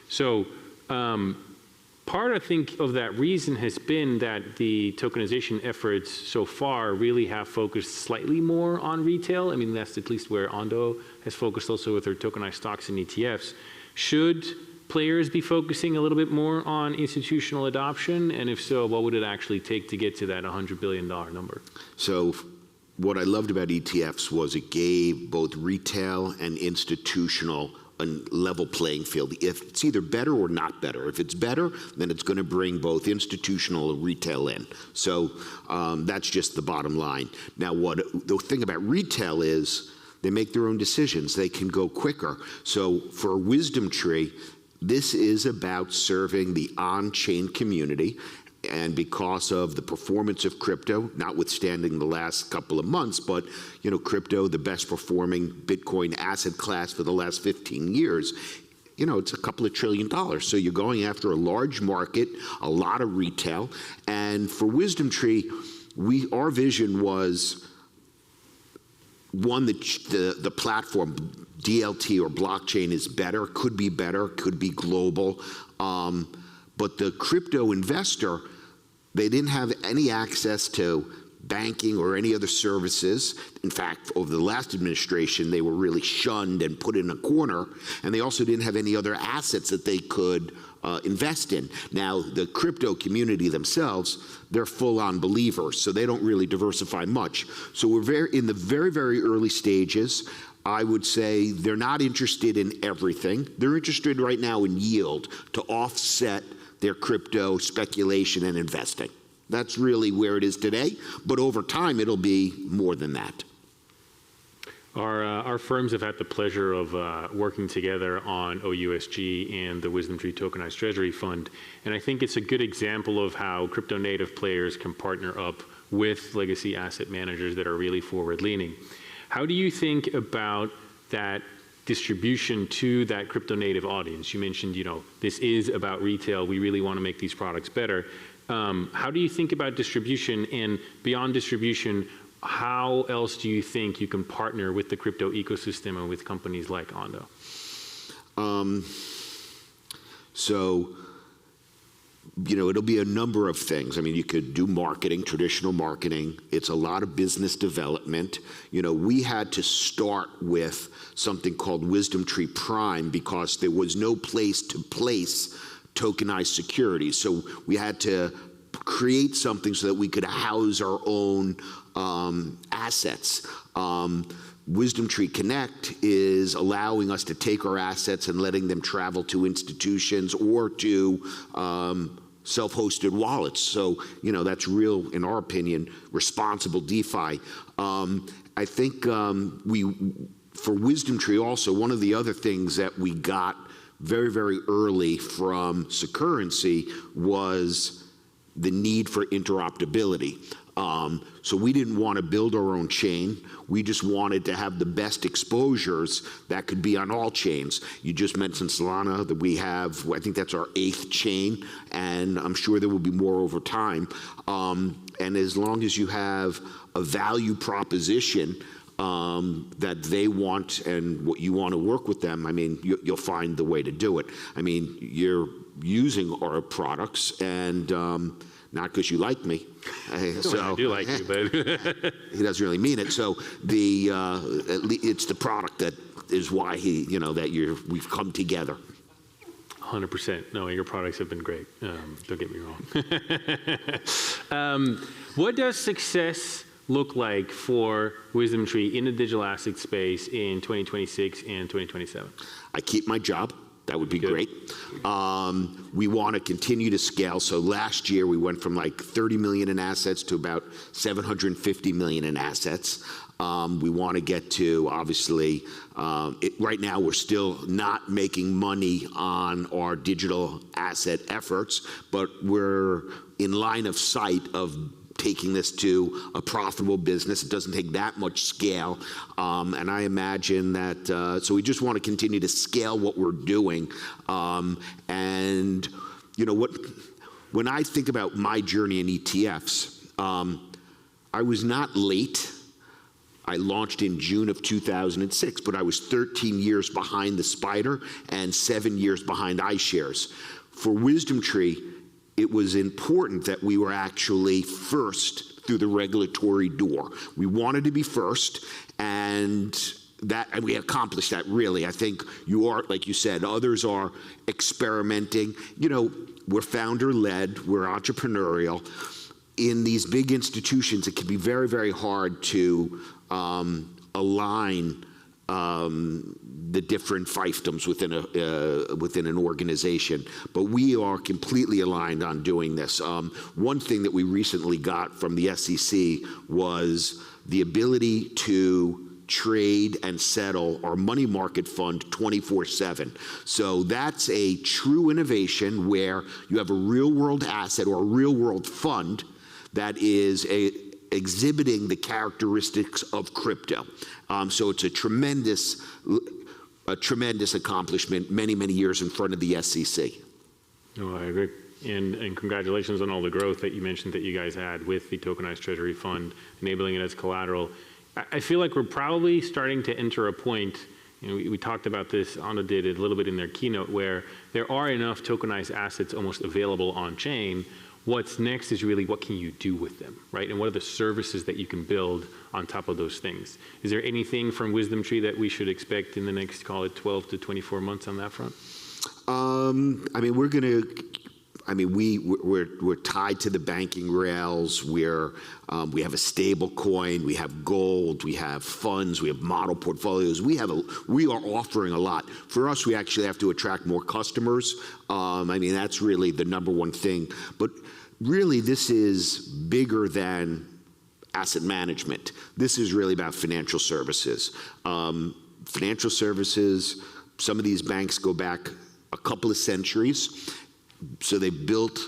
So part, I think, of that reason has been that the tokenization efforts so far really have focused slightly more on retail. I mean, that's at least where Ondo has focused also with their tokenized stocks and ETFs. Should players be focusing a little bit more on institutional adoption? And if so, what would it actually take to get to that $100 billion number? So what I loved about ETFs was it gave both retail and institutional a level playing field. If it's either better or not better. If it's better, then it's going to bring both institutional and retail in. So that's just the bottom line. Now, the thing about retail is they make their own decisions. They can go quicker. So for WisdomTree, this is about serving the on-chain community, and because of the performance of crypto, notwithstanding the last couple of months, but crypto, the best performing Bitcoin asset class for the last 15 years, it's a couple of $1 trillion. So you're going after a large market, a lot of retail, and for WisdomTree, our vision was one, the platform, DLT or blockchain is better, could be global. But the crypto investor, they didn't have any access to banking or any other services. In fact, over the last administration, they were really shunned and put in a corner, and they also didn't have any other assets that they could invest in. Now, the crypto community themselves, they're full-on believers, so they don't really diversify much. So we're in the very, very early stages. I would say they're not interested in everything. They're interested right now in yield to offset their crypto speculation and investing. That's really where it is today, but over time it'll be more than that. Our firms have had the pleasure of working together on OUSG and the WisdomTree Tokenized Treasury Fund, and I think it's a good example of how crypto native players can partner up with legacy asset managers that are really forward-leaning. How do you think about that distribution to that crypto native audience? You mentioned, this is about retail. We really want to make these products better. How do you think about distribution, and beyond distribution, how else do you think you can partner with the crypto ecosystem and with companies like Ondo? It'll be a number of things. I mean, you could do marketing, traditional marketing. It's a lot of business development. We had to start with something called WisdomTree Prime because there was no place to place tokenized securities. So we had to create something so that we could house our own assets. WisdomTree Connect is allowing us to take our assets and letting them travel to institutions or to self-hosted wallets. So, that's real, in our opinion, responsible DeFi. I think for WisdomTree also, one of the other things that we got very, very early from Securrency was the need for interoperability. So we didn't want to build our own chain. We just wanted to have the best exposures that could be on all chains. You just mentioned Solana, that we have, I think that's our 8th chain, and I'm sure there will be more over time. And as long as you have a value proposition that they want and what you want to work with them, I mean, you'll find the way to do it. I mean, you're using our products, and not because you like me. I do like you, but he doesn't really mean it. So it's the product that is why we've come together. 100%. No, your products have been great. Don't get me wrong. What does success look like for WisdomTree in the digital asset space in 2026 and 2027? I keep my job. That would be great. We want to continue to scale. So last year we went from like 30 million in assets to about 750 million in assets. We want to get to, obviously, right now we're still not making money on our digital asset efforts, but we're in line of sight of taking this to a profitable business. It doesn't take that much scale. And I imagine that, so we just want to continue to scale what we're doing. And when I think about my journey in ETFs, I was not late. I launched in June of 2006, but I was 13 years behind the Spider and 7 years behind iShares. For WisdomTree, it was important that we were actually first through the regulatory door. We wanted to be first, and we accomplished that, really. I think you are, like you said, others are experimenting. We're founder-led, we're entrepreneurial. In these big institutions, it can be very, very hard to align the different fiefdoms within an organization, but we are completely aligned on doing this. One thing that we recently got from the SEC was the ability to trade and settle our money market fund 24/7. So that's a true innovation where you have a real-world asset or a real-world fund that is exhibiting the characteristics of crypto. So it's a tremendous accomplishment, many, many years in front of the SEC. No, I agree. And congratulations on all the growth that you mentioned that you guys had with the Tokenized Treasury Fund, enabling it as collateral. I feel like we're probably starting to enter a point, we talked about this, Ondo did a little bit in their keynote, where there are enough tokenized assets almost available on chain What's next is really what can you do with them, right? And what are the services that you can build on top of those things? Is there anything from WisdomTree that we should expect in the next, call it 12 to 24 months on that front? I mean, we're tied to the banking rails. We have a stable coin, we have gold, we have funds, we have model portfolios. We are offering a lot. For us, we actually have to attract more customers. I mean, that's really the number one thing. But really, this is bigger than asset management. This is really about financial services. Financial services, some of these banks go back a couple of centuries. So they built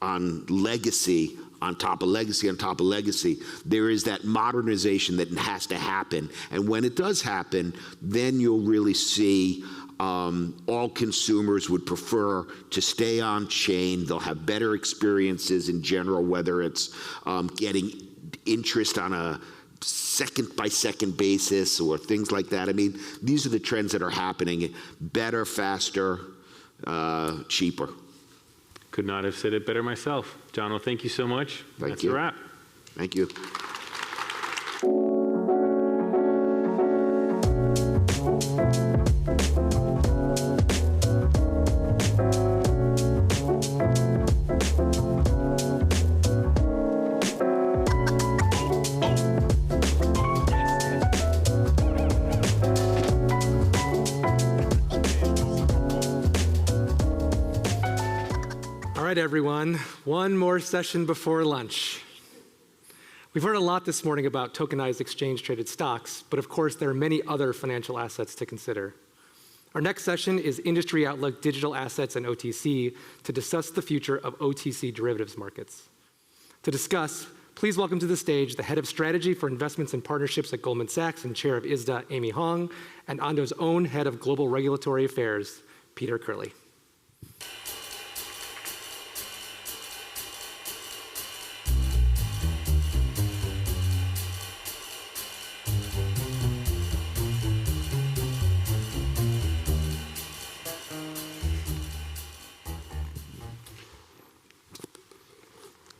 on legacy, on top of legacy, on top of legacy. There is that modernization that has to happen. And when it does happen, then you'll really see all consumers would prefer to stay on chain. They'll have better experiences in general, whether it's getting interest on a second-by-second basis or things like that. I mean, these are the trends that are happening. Better, faster, cheaper. Could not have said it better myself. John, thank you so much. That's a wrap. Thank you. All right, everyone, one more session before lunch. We've heard a lot this morning about tokenized exchange-traded stocks, but of course there are many other financial assets to consider. Our next session is Industry Outlook, Digital Assets, and OTC to discuss the future of OTC derivatives markets. To discuss, please welcome to the stage the Head of Strategy for Investments and Partnerships at Goldman Sachs and Chair of ISDA, Amy Hong, and Ondo's own Head of Global Regulatory Affairs, Peter Curley.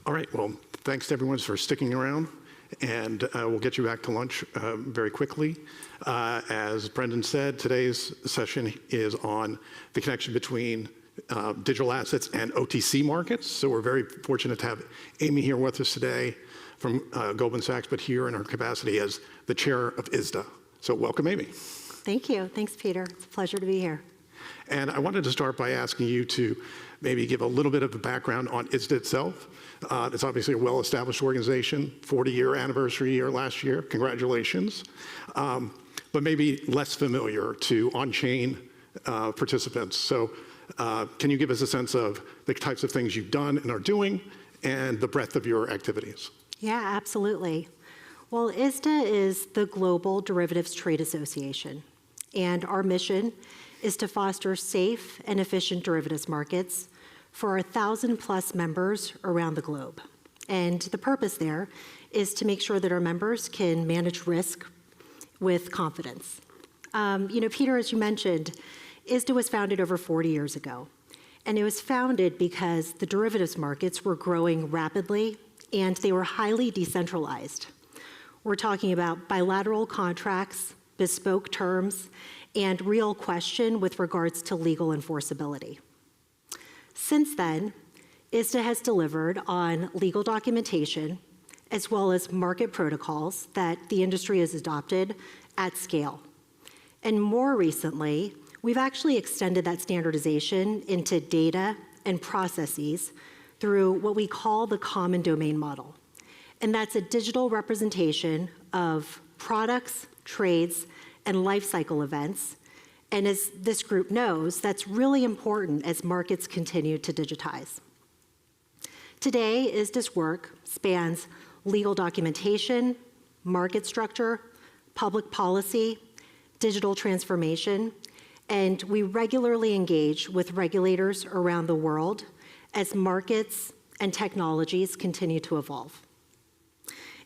All right, well, thanks to everyone for sticking around, and we'll get you back to lunch very quickly. As Brendan said, today's session is on the connection between digital assets and OTC markets. So we're very fortunate to have Amy here with us today from Goldman Sachs, but here in her capacity as the chair of ISDA. So welcome, Amy. Thank you. Thanks, Peter. It's a pleasure to be here. And I wanted to start by asking you to maybe give a little bit of a background on ISDA itself. It's obviously a well-established organization, 40-year anniversary year last year. Congratulations. But maybe less familiar to on-chain participants. So can you give us a sense of the types of things you've done and are doing and the breadth of your activities? Yeah, absolutely. Well, ISDA is the Global Derivatives Trade Association, and our mission is to foster safe and efficient derivatives markets for our 1,000+ members around the globe. And the purpose there is to make sure that our members can manage risk with confidence. Peter, as you mentioned, ISDA was founded over 40 years ago. And it was founded because the derivatives markets were growing rapidly and they were highly decentralized. We're talking about bilateral contracts, bespoke terms, and real question with regards to legal enforceability. Since then, ISDA has delivered on legal documentation as well as market protocols that the industry has adopted at scale. And more recently, we've actually extended that standardization into data and processes through what we call the common domain model. And that's a digital representation of products, trades, and life cycle events. And as this group knows, that's really important as markets continue to digitize. Today, ISDA's work spans legal documentation, market structure, public policy, digital transformation, and we regularly engage with regulators around the world as markets and technologies continue to evolve.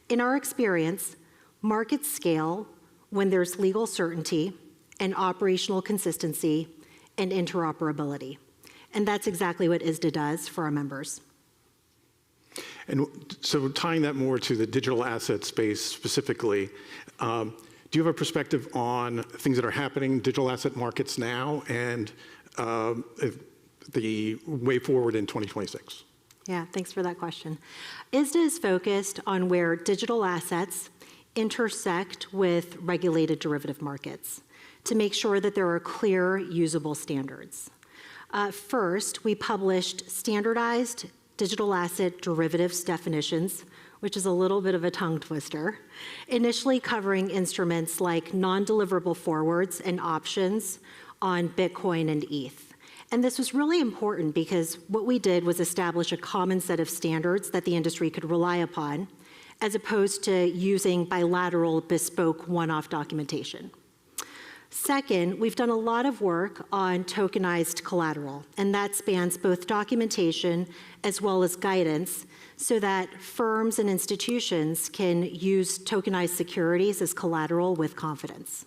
In our experience, markets scale when there's legal certainty and operational consistency and interoperability. And that's exactly what ISDA does for our members. And so tying that more to the digital asset space specifically, do you have a perspective on things that are happening in digital asset markets now and the way forward in 2026? Yeah, thanks for that question. ISDA is focused on where digital assets intersect with regulated derivative markets to make sure that there are clear, usable standards. First, we published standardized digital asset derivatives definitions, which is a little bit of a tongue twister, initially covering instruments like non-deliverable forwards and options on Bitcoin and ETH. And this was really important because what we did was establish a common set of standards that the industry could rely upon, as opposed to using bilateral, bespoke, one-off documentation. Second, we've done a lot of work on tokenized collateral, and that spans both documentation as well as guidance so that firms and institutions can use tokenized securities as collateral with confidence.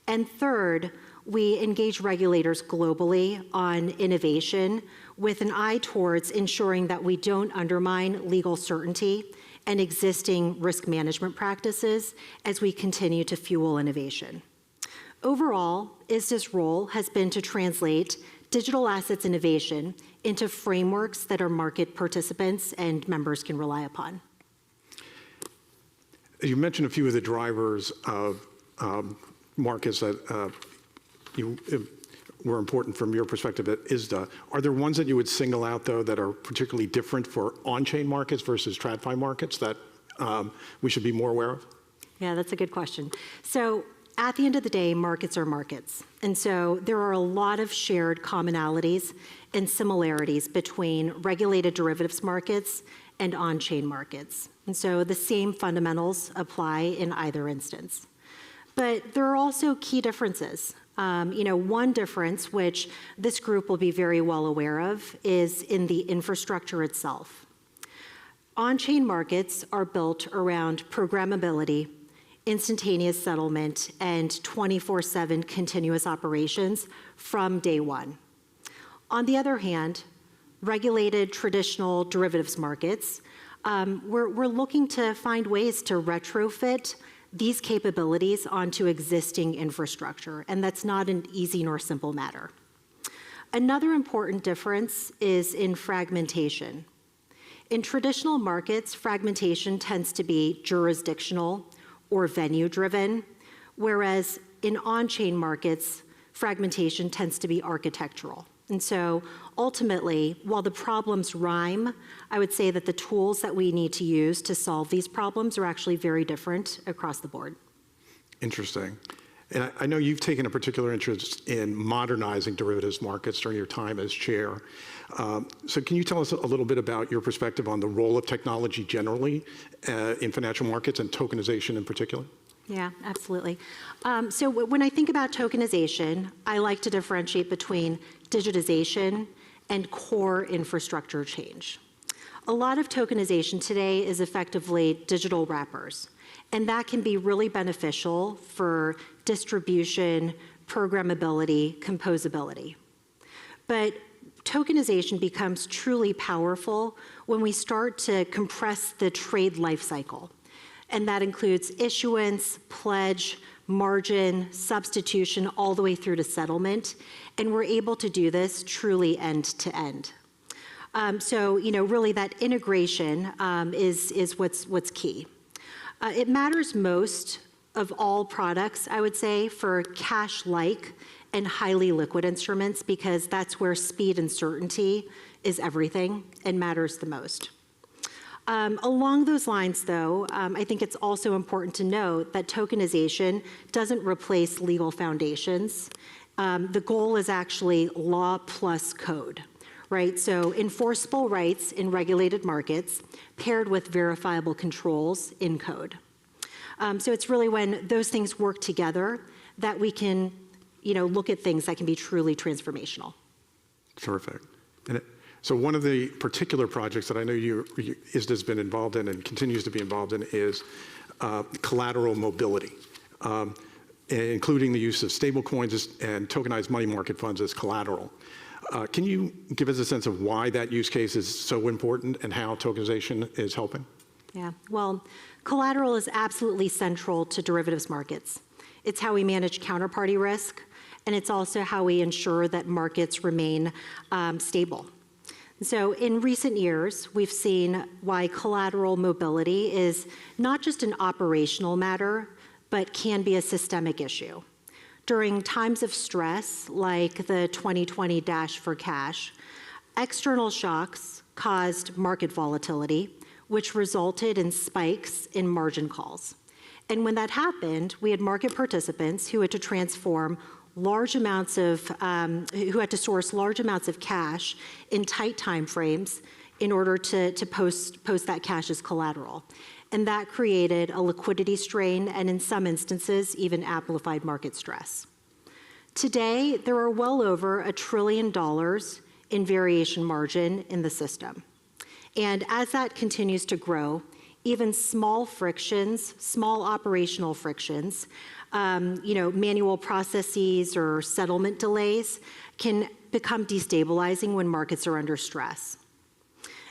And third, we engage regulators globally on innovation with an eye towards ensuring that we don't undermine legal certainty and existing risk management practices as we continue to fuel innovation. Overall, ISDA's role has been to translate digital assets innovation into frameworks that our market participants and members can rely upon. You mentioned a few of the drivers of markets that were important from your perspective at ISDA. Are there ones that you would single out, though, that are particularly different for on-chain markets versus TradFi markets that we should be more aware of? Yeah, that's a good question. So at the end of the day, markets are markets. And so there are a lot of shared commonalities and similarities between regulated derivatives markets and on-chain markets. And so the same fundamentals apply in either instance. But there are also key differences. One difference, which this group will be very well aware of, is in the infrastructure itself. On-chain markets are built around programmability, instantaneous settlement, and 24/7 continuous operations from day one. On the other hand, regulated traditional derivatives markets, we're looking to find ways to retrofit these capabilities onto existing infrastructure, and that's not an easy nor simple matter. Another important difference is in fragmentation. In traditional markets, fragmentation tends to be jurisdictional or venue-driven, whereas in on-chain markets, fragmentation tends to be architectural. And so ultimately, while the problems rhyme, I would say that the tools that we need to use to solve these problems are actually very different across the board. Interesting. And I know you've taken a particular interest in modernizing derivatives markets during your time as chair. So can you tell us a little bit about your perspective on the role of technology generally in financial markets and tokenization in particular? Yeah, absolutely. So when I think about tokenization, I like to differentiate between digitization and core infrastructure change. A lot of tokenization today is effectively digital wrappers, and that can be really beneficial for distribution, programmability, composability. But tokenization becomes truly powerful when we start to compress the trade life cycle. And that includes issuance, pledge, margin, substitution, all the way through to settlement. And we're able to do this truly end to end. So really that integration is what's key. It matters most of all products, I would say, for cash-like and highly liquid instruments, because that's where speed and certainty is everything and matters the most. Along those lines, though, I think it's also important to note that tokenization doesn't replace legal foundations. The goal is actually law plus code, right? So enforceable rights in regulated markets paired with verifiable controls in code. So it's really when those things work together that we can, look at things that can be truly transformational. Terrific. So one of the particular projects that I know ISDA's been involved in and continues to be involved in is collateral mobility, including the use of stable coins and tokenized money market funds as collateral. Can you give us a sense of why that use case is so important and how tokenization is helping? Yeah, well, collateral is absolutely central to derivatives markets. It's how we manage counterparty risk, and it's also how we ensure that markets remain stable. So in recent years, we've seen why collateral mobility is not just an operational matter, but can be a systemic issue. During times of stress, like the 2020 dash for cash, external shocks caused market volatility, which resulted in spikes in margin calls. And when that happened, we had market participants who had to transform large amounts of, who had to source large amounts of cash in tight time frames in order to post that cash as collateral. And that created a liquidity strain and in some instances even amplified market stress. Today, there are well over $1 trillion in variation margin in the system. And as that continues to grow, even small frictions, small operational frictions, manual processes or settlement delays can become destabilizing when markets are under stress.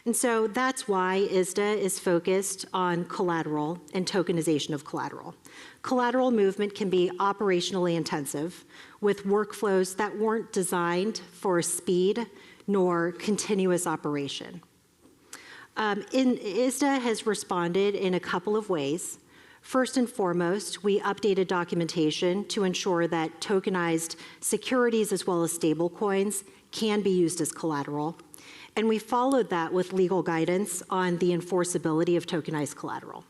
And so that's why ISDA is focused on collateral and tokenization of collateral. Collateral movement can be operationally intensive with workflows that weren't designed for speed nor continuous operation. ISDA has responded in a couple of ways. First and foremost, we updated documentation to ensure that tokenized securities as well as stablecoins can be used as collateral. And we followed that with legal guidance on the enforceability of tokenized collateral.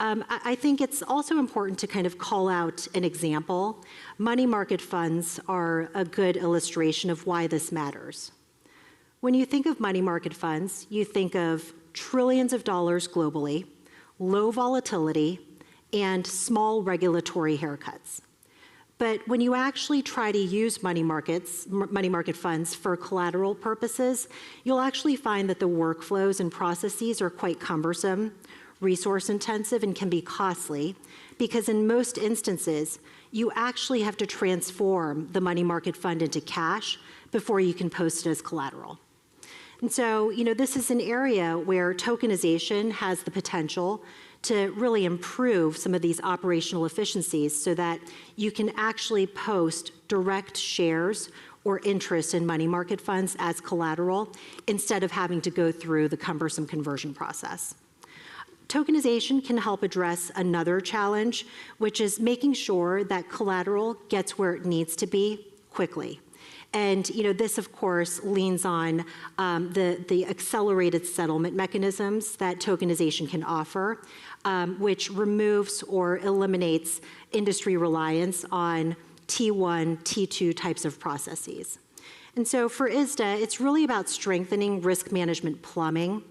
I think it's also important to kind of call out an example. Money market funds are a good illustration of why this matters. When you think of money market funds, you think of trillions of dollars globally, low volatility, and small regulatory haircuts. But when you actually try to use money market funds for collateral purposes, you'll actually find that the workflows and processes are quite cumbersome, resource intensive, and can be costly, because in most instances, you actually have to transform the money market fund into cash before you can post it as collateral. And so, this is an area where tokenization has the potential to really improve some of these operational efficiencies so that you can actually post direct shares or interest in money market funds as collateral instead of having to go through the cumbersome conversion process. Tokenization can help address another challenge, which is making sure that collateral gets where it needs to be quickly. And this, of course, leans on the accelerated settlement mechanisms that tokenization can offer, which removes or eliminates industry reliance on T1, T2 types of processes. And so for ISDA, it's really about strengthening risk management plumbing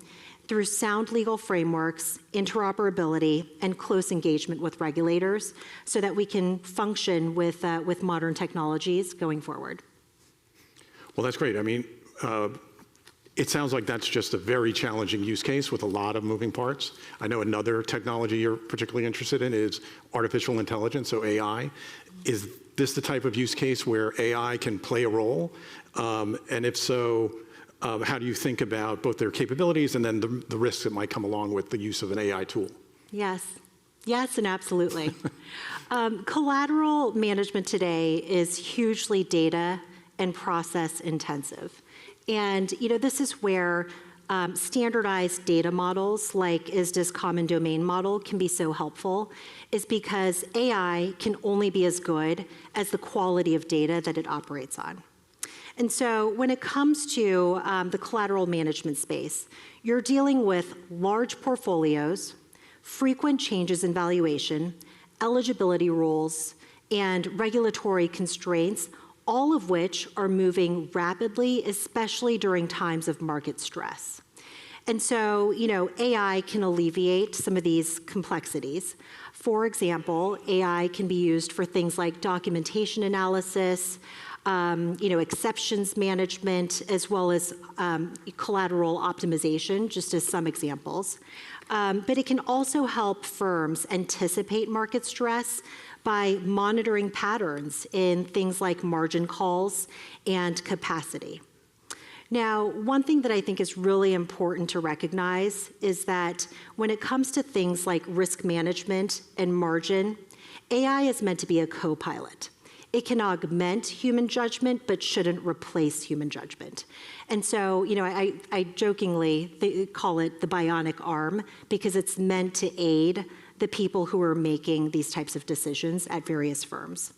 through sound legal frameworks, interoperability, and close engagement with regulators so that we can function with modern technologies going forward. Well, that's great. I mean, it sounds like that's just a very challenging use case with a lot of moving parts. I know another technology you're particularly interested in is artificial intelligence, so AI. Is this the type of use case where AI can play a role? And if so, how do you think about both their capabilities and then the risks that might come along with the use of an AI tool? Yes. Yes, and absolutely. Collateral management today is hugely data and process intensive. And this is where standardized data models like ISDA's common domain model can be so helpful, is because AI can only be as good as the quality of data that it operates on. And so when it comes to the collateral management space, you're dealing with large portfolios, frequent changes in valuation, eligibility rules, and regulatory constraints, all of which are moving rapidly, especially during times of market stress. And so, AI can alleviate some of these complexities. For example, AI can be used for things like documentation analysis, exceptions management, as well as collateral optimization, just as some examples. But it can also help firms anticipate market stress by monitoring patterns in things like margin calls and capacity. Now, one thing that I think is really important to recognize is that when it comes to things like risk management and margin, AI is meant to be a co-pilot. It can augment human judgment, but shouldn't replace human judgment. And so, I jokingly call it the bionic arm because it's meant to aid the people who are making these types of decisions at various firms.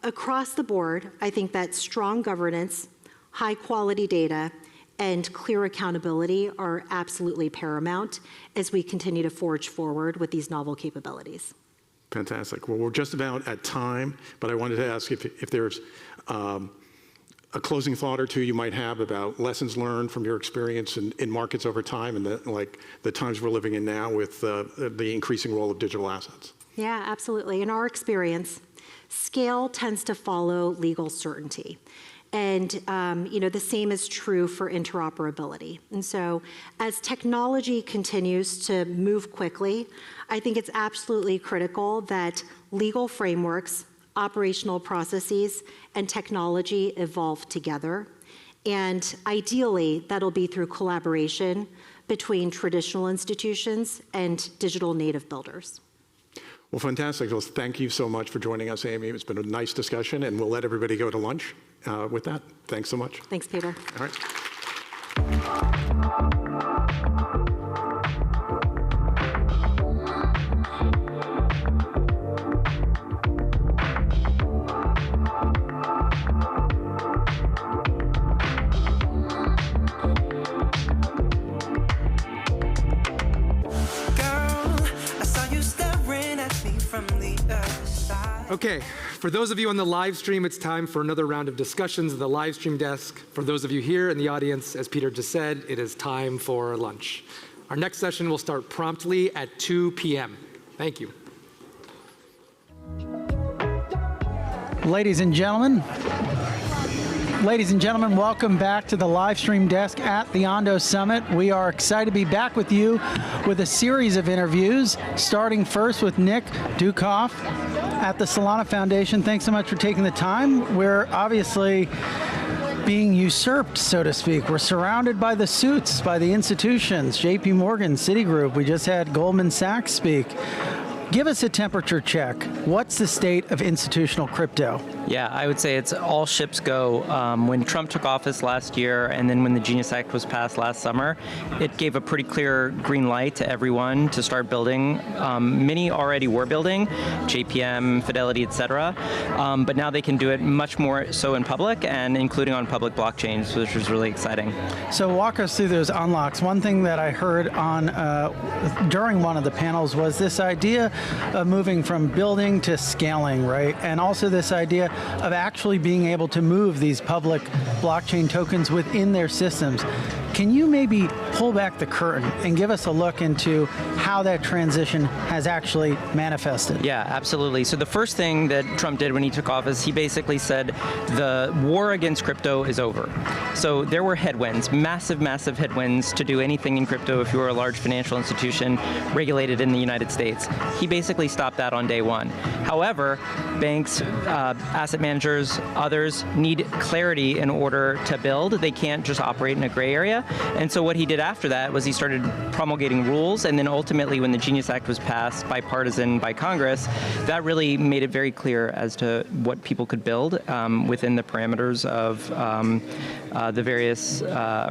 Across the board, I think that strong governance, high quality data, and clear accountability are absolutely paramount as we continue to forge forward with these novel capabilities. Fantastic. Well, we're just about at time, but I wanted to ask if there's a closing thought or two you might have about lessons learned from your experience in markets over time and the times we're living in now with the increasing role of digital assets. Yeah, absolutely. In our experience, scale tends to follow legal certainty. And the same is true for interoperability. And so as technology continues to move quickly, I think it's absolutely critical that legal frameworks, operational processes, and technology evolve together. And ideally, that'll be through collaboration between traditional institutions and digital native builders. Well, fantastic. Well, thank you so much for joining us, Amy. It's been a nice discussion, and we'll let everybody go to lunch with that. Thanks so much. Thanks, Peter. All right. Okay, for those of you on the live stream, it's time for another round of discussions at the live stream desk. For those of you here in the audience, as Peter just said, it is time for lunch. Our next session will start promptly at 2 p.m. Thank you. Ladies and gentlemen, welcome back to the live stream desk at the Ondo Summit. We are excited to be back with you with a series of interviews, starting first with Nick Dukoff at the Solana Foundation. Thanks so much for taking the time. We're obviously being usurped, so to speak. We're surrounded by the suits, by the institutions, JP Morgan, Citigroup. We just had Goldman Sachs speak. Give us a temperature check. What's the state of institutional crypto? Yeah, I would say it's all ships go. When Trump took office last year and then when the Genius Act was passed last summer, it gave a pretty clear green light to everyone to start building. Many already were building, JPM, Fidelity, et cetera, but now they can do it much more so in public and including on public blockchains, which was really exciting. So walk us through those unlocks. One thing that I heard on during one of the panels was this idea of moving from building to scaling, right? And also this idea of actually being able to move these public blockchain tokens within their systems. Can you maybe pull back the curtain and give us a look into how that transition has actually manifested? Yeah, absolutely. So the first thing that Trump did when he took office, he basically said the war against crypto is over. So there were headwinds, massive, massive headwinds to do anything in crypto if you were a large financial institution regulated in the United States. He basically stopped that on day one. However, banks, asset managers, others need clarity in order to build. They can't just operate in a gray area. And so what he did after that was he started promulgating rules, and then ultimately when the Genius Act was passed bipartisan by Congress, that really made it very clear as to what people could build within the parameters of the various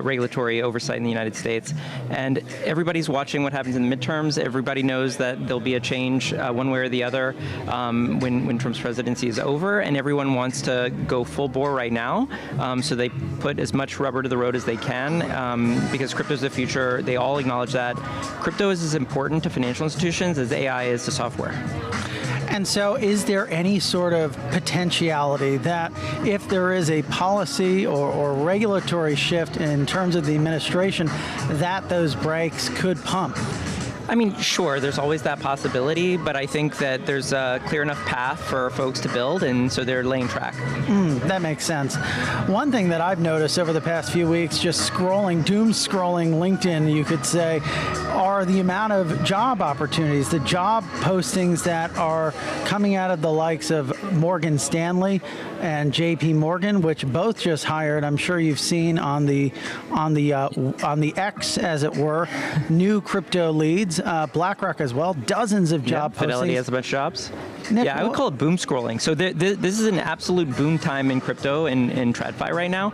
regulatory oversight in the United States. And everybody's watching what happens in the midterms. Everybody knows that there'll be a change one way or the other when Trump's presidency is over, and everyone wants to go full bore right now. So they put as much rubber to the road as they can because crypto is the future. They all acknowledge that. Crypto is as important to financial institutions as AI is to software. And so is there any sort of potentiality that if there is a policy or regulatory shift in terms of the administration, that those brakes could pump? I mean, sure, there's always that possibility, but I think that there's a clear enough path for folks to build, and so they're laying track. That makes sense. One thing that I've noticed over the past few weeks, just scrolling, doom scrolling LinkedIn, you could say, are the amount of job opportunities, the job postings that are coming out of the likes of Morgan Stanley and JP Morgan, which both just hired. I'm sure you've seen on the X, as it were, new crypto leads. BlackRock as well, dozens of job postings. Fidelity has a bunch of jobs. Nick, I would call it boom scrolling. So this is an absolute boom time in crypto and in TradFi right now.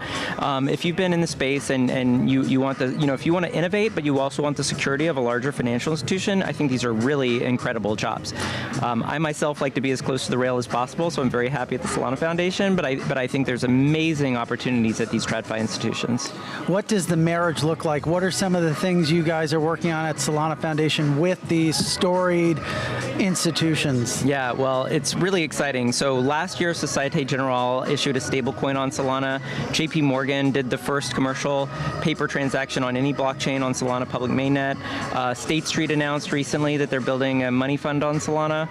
If you've been in the space and you want if you want to innovate, but you also want the security of a larger financial institution, I think these are really incredible jobs. I myself like to be as close to the rail as possible, so I'm very happy at the Solana Foundation, but I think there's amazing opportunities at these TradFi institutions. What does the marriage look like? What are some of the things you guys are working on at Solana Foundation with these storied institutions? Yeah, well, it's really exciting. So last year, Societe Generale issued a stablecoin on Solana. JP Morgan did the first commercial paper transaction on any blockchain on Solana public mainnet. State Street announced recently that they're building a money fund on Solana.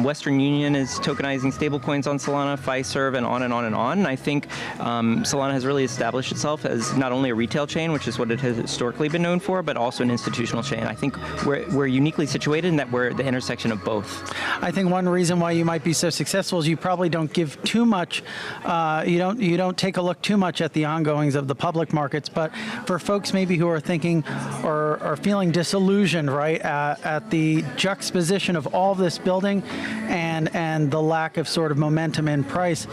Western Union is tokenizing stablecoins on Solana, Fiserv, and on and on and on. And I think Solana has really established itself as not only a retail chain, which is what it has historically been known for, but also an institutional chain. I think we're uniquely situated in that we're at the intersection of both. I think one reason why you might be so successful is you probably don't give too much, you don't take a look too much at the ongoings of the public markets, but for folks maybe who are thinking or are feeling disillusioned, right, at the juxtaposition of all this building and the lack of sort of momentum in price,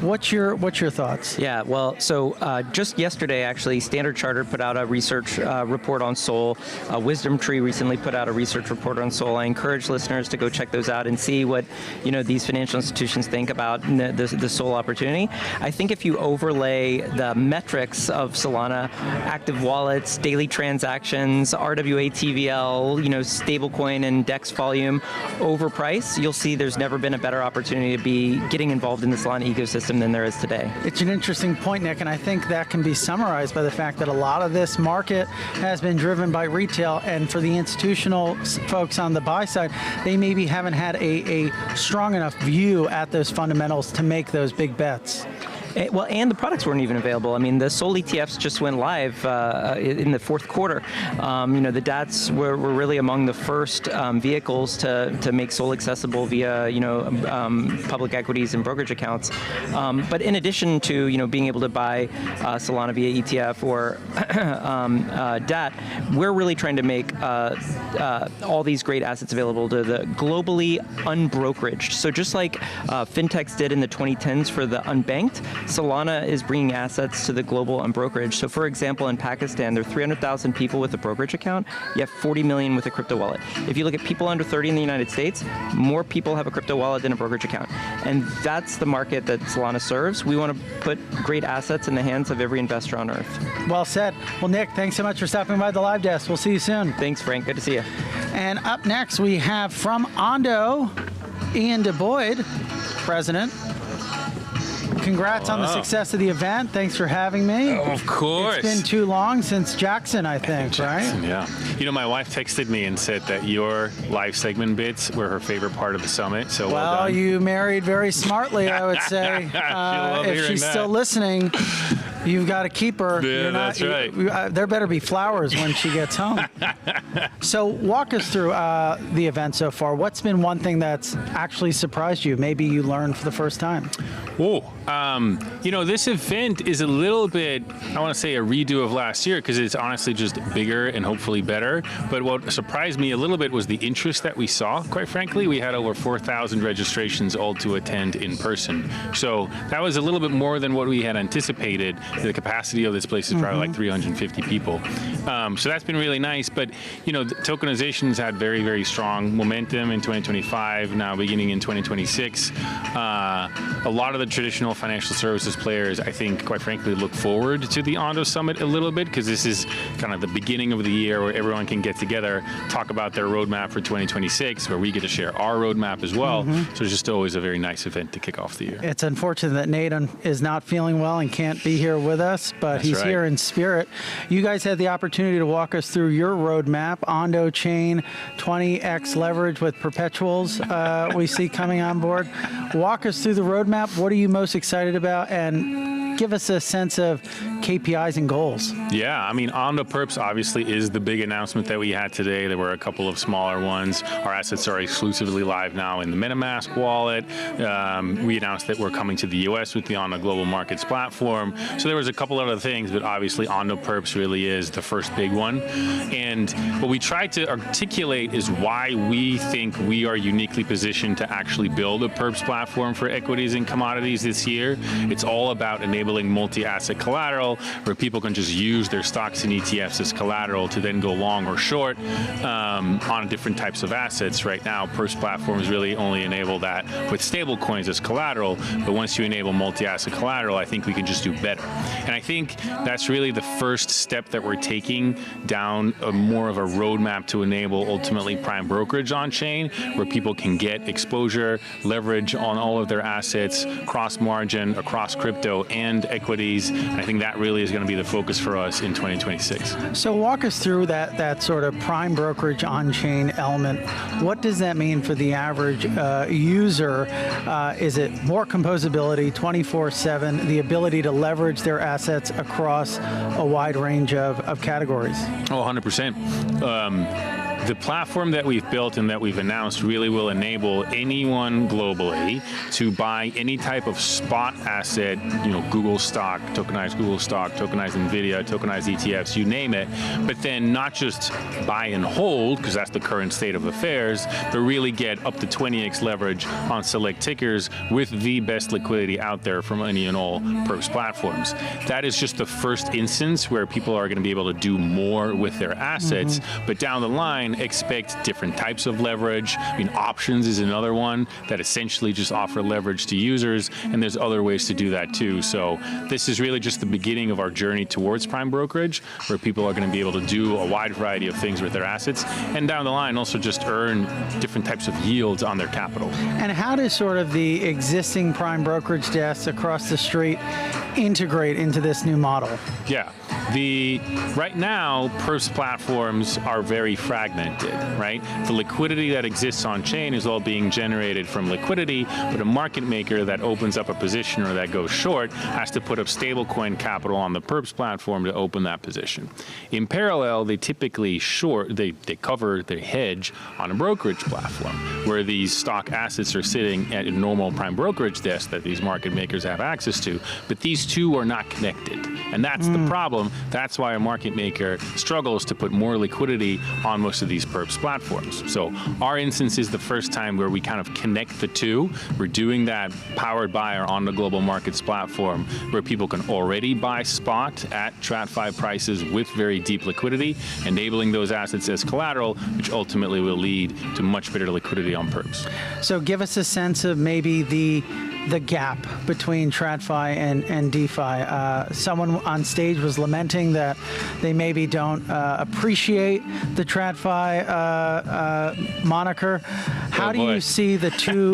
what's your thoughts? Yeah, well, so just yesterday, actually, Standard Chartered put out a research report on Sol. WisdomTree recently put out a research report on Sol. I encourage listeners to go check those out and see what these financial institutions think about the Sol opportunity. I think if you overlay the metrics of Solana, active wallets, daily transactions, RWA TVL, stablecoin and DEX volume over price, you'll see there's never been a better opportunity to be getting involved in the Solana ecosystem than there is today. It's an interesting point, Nick, and I think that can be summarized by the fact that a lot of this market has been driven by retail, and for the institutional folks on the buy side, they maybe haven't had a strong enough view at those fundamentals to make those big bets. Well, and the products weren't even available. I mean, the Sol ETFs just went live in the fourth quarter. The DATs were really among the first vehicles to make Sol accessible via, public equities and brokerage accounts. But in addition to, being able to buy Solana via ETF or DAT, we're really trying to make all these great assets available to the globally unbrokeraged. So just like fintechs did in the 2010s for the unbanked, Solana is bringing assets to the global unbrokeraged. So for example, in Pakistan, there are 300,000 people with a brokerage account. You have 40 million with a crypto wallet. If you look at people under 30 in the United States, more people have a crypto wallet than a brokerage account. And that's the market that Solana serves. We want to put great assets in the hands of every investor on earth. Well said. Well, Nick, thanks so much for stopping by the live desk. We'll see you soon. Thanks, Frank. Good to see you. And up next, we have from Ondo, Ian DeBoyd, president. Congrats on the success of the event. Thanks for having me. Oh, of course. It's been too long since Jackson, I think, Jackson, right? Yeah. My wife texted me and said that your live segment bits were her favorite part of the summit. So well done. You married very smartly, I would say. If she's still listening, you've got to keep her. Yeah, that's right. There better be flowers when she gets home. So walk us through the event so far. What's been one thing that's actually surprised you? Maybe you learned for the first time. This event is a little bit, I want to say, a redo of last year because it's honestly just bigger and hopefully better. But what surprised me a little bit was the interest that we saw, quite frankly. We had over 4,000 registrations all to attend in person. So that was a little bit more than what we had anticipated. The capacity of this place is probably like 350 people. So that's been really nice. But, tokenization's had very, very strong momentum in 2025, now beginning in 2026. A lot of the traditional financial services players, I think, quite frankly, look forward to the Ondo Summit a little bit because this is kind of the beginning of the year where everyone can get together, talk about their roadmap for 2026, where we get to share our roadmap as well. So it's just always a very nice event to kick off the year. It's unfortunate that Nate is not feeling well and can't be here with us, but he's here in spirit. You guys had the opportunity to walk us through your roadmap, Ondo Chain, 20x leverage with perpetuals we see coming on board. Walk us through the roadmap. What are you most excited about? And give us a sense of KPIs and goals. Yeah, I mean, Ondo Perps obviously is the big announcement that we had today. There were a couple of smaller ones. Our assets are exclusively live now in the MetaMask wallet. We announced that we're coming to the US with the Ondo Global Markets platform. So there was a couple other things, but obviously Ondo Perps really is the first big one. And what we tried to articulate is why we think we are uniquely positioned to actually build a Perps platform for equities and commodities this year. It's all about enabling multi-asset collateral where people can just use their stocks and ETFs as collateral to then go long or short on different types of assets. Right now, Perps platforms really only enable that with stable coins as collateral, but once you enable multi-asset collateral, I think we can just do better. And I think that's really the first step that we're taking down more of a roadmap to enable ultimately prime brokerage on chain, where people can get exposure, leverage on all of their assets, cross margin across crypto and equities. And I think that really is going to be the focus for us in 2026. So walk us through that sort of prime brokerage on-chain element. What does that mean for the average user? Is it more composability, 24/7, the ability to leverage their assets across a wide range of categories? Oh, 100%. The platform that we've built and that we've announced really will enable anyone globally to buy any type of spot asset, Google stock, tokenized NVIDIA, tokenized ETFs, you name it, but then not just buy and hold, because that's the current state of affairs, but really get up to 20x leverage on select tickers with the best liquidity out there from any and all Perps platforms. That is just the first instance where people are going to be able to do more with their assets, but down the line, expect different types of leverage. I mean, options is another one that essentially just offer leverage to users, and there's other ways to do that too. So this is really just the beginning of our journey towards prime brokerage, where people are going to be able to do a wide variety of things with their assets, and down the line also just earn different types of yields on their capital. And how does sort of the existing prime brokerage desks across the street integrate into this new model? Yeah. Right now, Perps platforms are very fragmented, right? The liquidity that exists on chain is all being generated from liquidity, but a market maker that opens up a position or that goes short has to put up stablecoin capital on the Perps platform to open that position. In parallel, they typically cover their hedge on a brokerage platform, where these stock assets are sitting at a normal prime brokerage desk that these market makers have access to, but these two are not connected. And that's the problem. That's why a market maker struggles to put more liquidity on most of these Perps platforms. So our instance is the first time where we kind of connect the two. We're doing that powered by our Ondo Global Markets platform, where people can already buy spot at TradFi prices with very deep liquidity, enabling those assets as collateral, which ultimately will lead to much better liquidity on Perps. So give us a sense of maybe the gap between TradFi and DeFi. Someone on stage was lamenting that they maybe don't appreciate the TradFi moniker. How do you see the two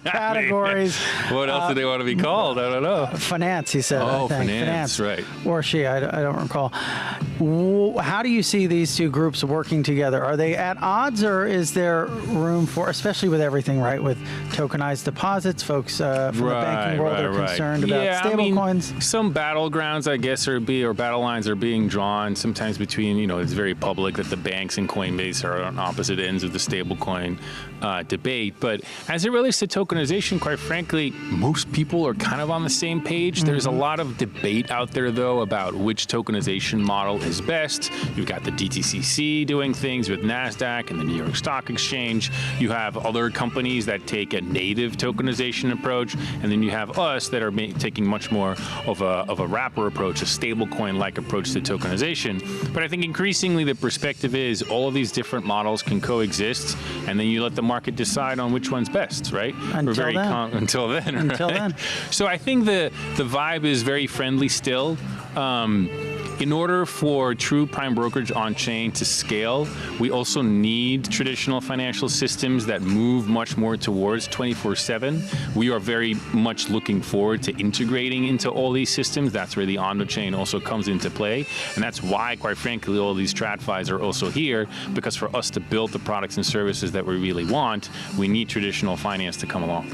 categories? What else do they want to be called? I don't know. Finance, he said. Oh, I think. finance, right. Or she, I don't recall. How do you see these two groups working together? Are they at odds, or is there room for, especially with everything, right, with tokenized deposits, folks from the banking world are concerned about stablecoins? Some battlegrounds, I guess, or battle lines are being drawn sometimes between, it's very public that the banks and Coinbase are on opposite ends of the stablecoin debate. But as it relates to tokenization, quite frankly, most people are kind of on the same page. There's a lot of debate out there, though, about which tokenization model is best. You've got the DTCC doing things with NASDAQ and the New York Stock Exchange. You have other companies that take a native tokenization approach, and then you have us that are taking much more of a wrapper approach, a stablecoin-like approach to tokenization. But I think increasingly the perspective is all of these different models can coexist, and then you let the market decide on which one's best, right? Until then. So I think the vibe is very friendly still. In order for true prime brokerage on-chain to scale, we also need traditional financial systems that move much more towards 24/7. We are very much looking forward to integrating into all these systems. That's where the Ondo chain also comes into play. And that's why, quite frankly, all these TradFis are also here, because for us to build the products and services that we really want, we need traditional finance to come along.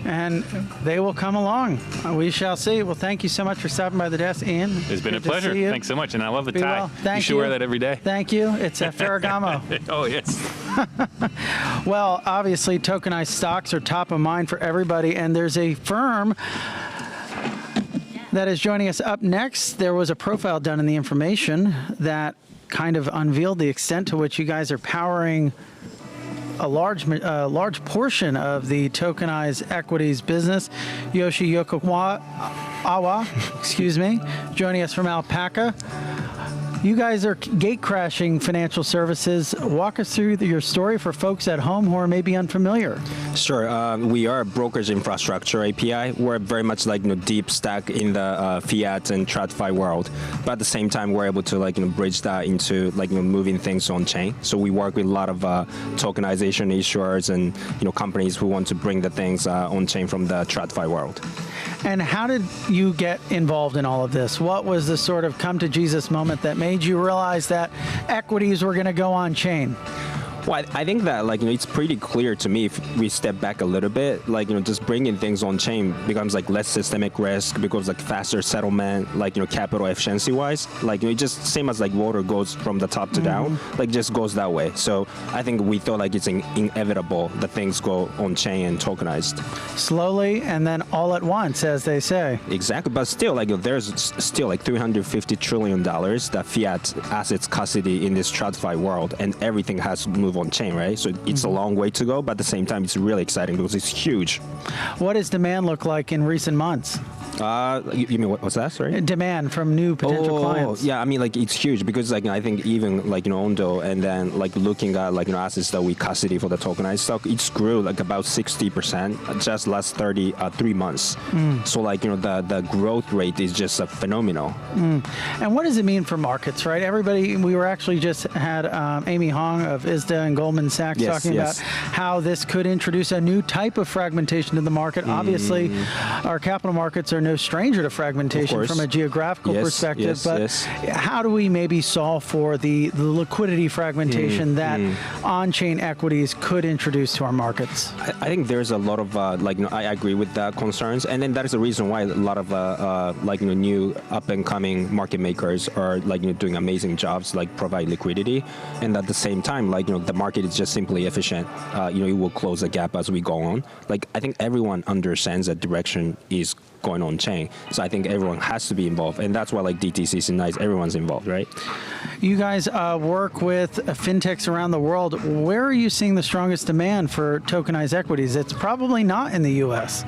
and they will come along. We shall see. Well, thank you so much for stopping by the desk, Ian. It's been a pleasure. Thanks so much, and I love the Be tie. well. Thank you should wear that every day. Thank you. It's at Ferragamo. Oh, yes. Well, obviously, tokenized stocks are top of mind for everybody, and there's a firm that is joining us up next. There was a profile done in the information that kind of unveiled the extent to which you guys are powering a large portion of the tokenized equities business. Yoshi Yokoawa, joining us from Alpaca. You guys are gate crashing financial services. Walk us through your story for folks at home who are maybe unfamiliar. Sure. We are a brokerage infrastructure API. We're very much like deep stack in the fiat and TradFi world, but at the same time we're able to bridge that into moving things on chain. So we work with a lot of tokenization issuers and companies who want to bring the things on chain from the TradFi world. And how did you get involved in all of this? What was the sort of come to Jesus moment that made you realize that equities were going to go on chain? Well, I think that it's pretty clear to me if we step back a little bit, just bringing things on chain becomes less systemic risk, becomes faster settlement, capital efficiency wise, it just same as water goes from the top to down, just goes that way. So I think we thought it's inevitable that things go on chain and tokenized. Slowly and then all at once, as they say. Exactly, but still there's still $350 trillion that fiat assets custody in this TradFi world, and everything has to move on chain, right? So it's a long way to go, but at the same time, it's really exciting because it's huge. What does demand look like in recent months? You mean what's that? Sorry. Demand from new potential clients. Yeah, I mean it's huge because I think even Ondo and then looking at assets that we custody for the tokenized stock, it's grew about 60% just last 3 months. So the growth rate is just phenomenal. And what does it mean for markets, right? Everybody, we were actually just had Amy Hong of ISDA and Goldman Sachs talking about how this could introduce a new type of fragmentation to the market. Obviously, our capital markets are no stranger to fragmentation from a geographical perspective, but how do we maybe solve for the liquidity fragmentation that on-chain equities could introduce to our markets? I think there's a lot of I agree with the concerns, and then that is the reason why a lot of new up-and-coming market makers are doing amazing jobs, provide liquidity, and at the same time the market is just simply efficient. It will close the gap as we go on. I think everyone understands that direction is going on chain. So I think everyone has to be involved. And that's why DTCC is nice. Everyone's involved, right? You guys work with fintechs around the world. Where are you seeing the strongest demand for tokenized equities? It's probably not in the U.S.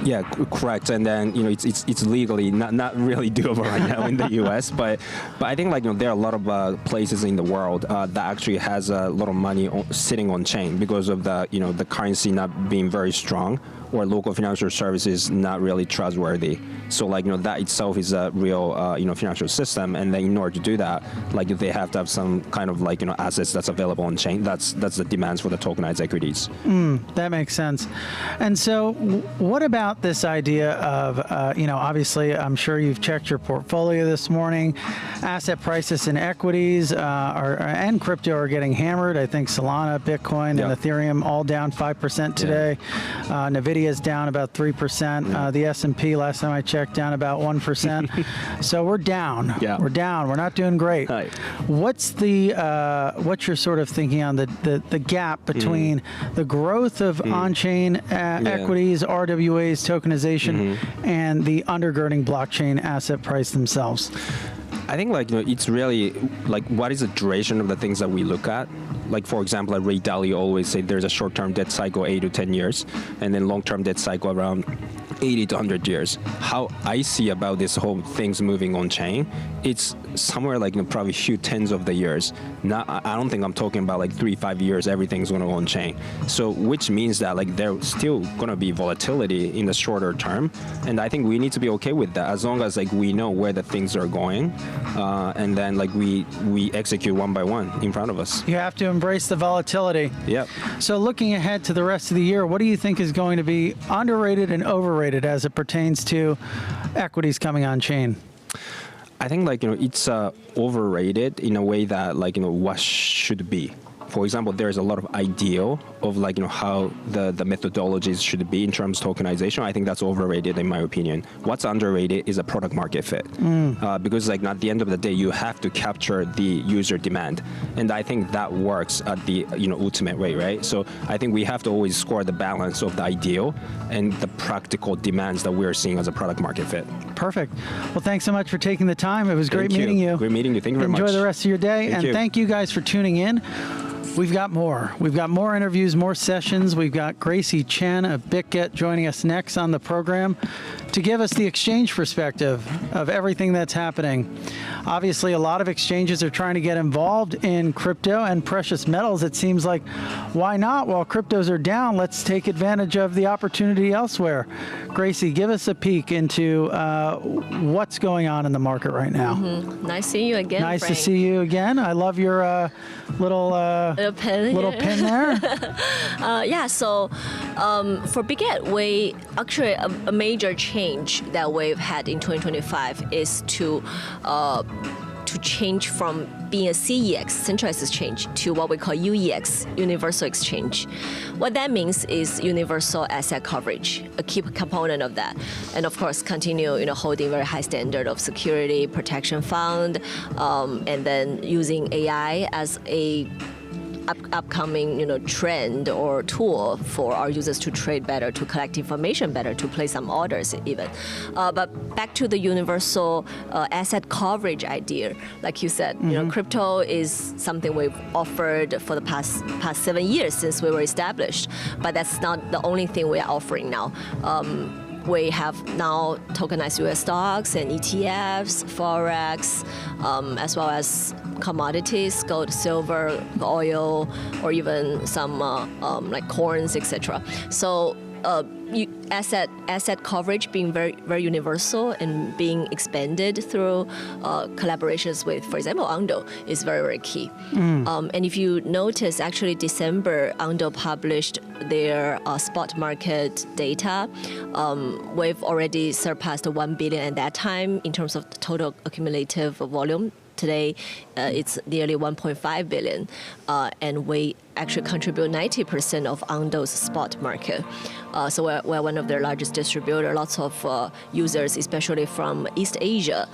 Yeah, correct. And then it's legally not really doable right now in the U.S. But I think there are a lot of places in the world that actually has a lot of money sitting on chain because of the currency not being very strong, or local financial services not really trustworthy. So that itself is a real financial system, and then in order to do that, they have to have some kind of assets that's available on chain. That's the demands for the tokenized equities. That makes sense. And so what about this idea of obviously I'm sure you've checked your portfolio this morning. Asset prices in equities and crypto are getting hammered. I think Solana, Bitcoin, and Ethereum all down 5% today. Nvidia is down about 3%. The S&P, last time I checked, down about 1%. So we're down. We're down. We're not doing great. What's what's your sort of thinking on the gap between the growth of on-chain equities, RWAs, tokenization, and the undergirding blockchain asset price themselves? I think it's really what is the duration of the things that we look at. For example, Ray Dalio always say there's a short-term debt cycle 8 to 10 years, and then long-term debt cycle around 80 to 100 years. How I see about this whole things moving on chain, it's somewhere probably a few tens of the years. I don't think I'm talking about 3-5 years everything's going to go on chain. So which means that there's still going to be volatility in the shorter term, and I think we need to be okay with that as long as we know where the things are going, and then we execute one by one in front of us. You have to embrace the volatility. Yep. So looking ahead to the rest of the year, what do you think is going to be underrated and overrated as it pertains to equities coming on chain? I think it's overrated in a way that what should be. for example, there's a lot of ideal of like, how the methodologies should be in terms of tokenization. I think that's overrated in my opinion. What's underrated is a product market fit. Because like at the end of the day, you have to capture the user demand. And I think that works at the ultimate way, right? So I think we have to always score the balance of the ideal and the practical demands that we're seeing as a product market fit. Perfect. Well, thanks so much for taking the time. It was great meeting you. Great meeting you. Thank you very much. Enjoy the rest of your day. And thank you guys for tuning in. We've got more. We've got more interviews, more sessions. We've got Gracie Chen of Bitget joining us next on the program to give us the exchange perspective of everything that's happening. Obviously, a lot of exchanges are trying to get involved in crypto and precious metals. It seems like, why not? While cryptos are down, let's take advantage of the opportunity elsewhere. Gracie, give us a peek into what's going on in the market right now. Nice seeing you again, Nice Frank. to see you again. I love your little pin there. Yeah, so for Bitget, we actually a major change that we've had in 2025 is to change from being a CEX, centralized exchange, to what we call UEX, universal exchange. What that means is universal asset coverage, a key component of that. And of course, continue holding very high standard of security, protection fund, and then using AI as a upcoming trend or tool for our users to trade better, to collect information better, to place some orders even. But back to the universal asset coverage idea, like you said, crypto is something we've offered for the past 7 years since we were established, but that's not the only thing we are offering now. We have now tokenized US stocks and ETFs, Forex, as well as commodities, gold, silver, oil, or even some like corns, etc. So asset coverage being very, very universal and being expanded through collaborations with, for example, Ondo is very, very key. And if you notice, actually December, Ondo published their spot market data. We've already surpassed 1 billion at that time in terms of the total accumulative volume. Today, it's nearly 1.5 billion, and we actually contribute 90% of Ondo's spot market. So we're one of their largest distributors. Lots of users, especially from East Asia,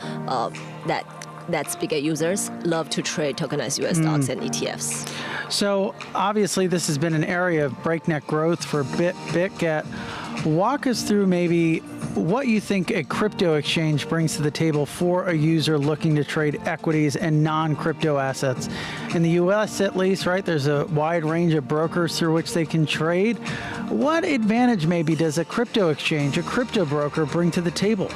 that's Bitget users, love to trade tokenized US stocks and ETFs. So obviously, this has been an area of breakneck growth for Bitget. Walk us through maybe what you think a crypto exchange brings to the table for a user looking to trade equities and non-crypto assets. In the US at least, right, there's a wide range of brokers through which they can trade. What advantage maybe does a crypto exchange, a crypto broker bring to the table?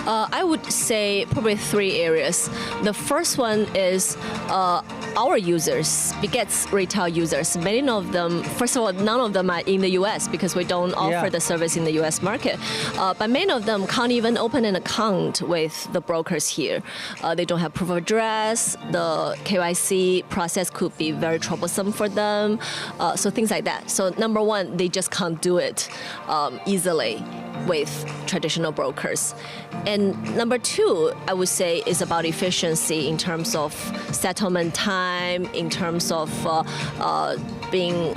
I would say probably 3 areas. The first one is our users, Bitget's retail users. Many of them, first of all, none of them are in the US because we don't offer the service in the US market. But many of them can't even open an account with the brokers here. They don't have proof of address. The KYC process could be very troublesome for them. So things like that. So number one, they just can't do it easily with traditional brokers. And number 2, I would say, is about efficiency in terms of settlement time, in terms of being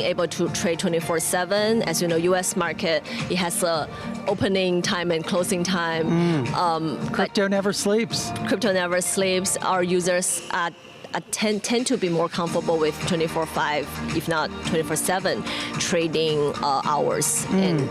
able to trade 24/7. As you know, U.S. market, it has a opening time and closing time. Crypto never sleeps. Crypto never sleeps. Our users tend to be more comfortable with 24/5, if not 24/7 trading hours and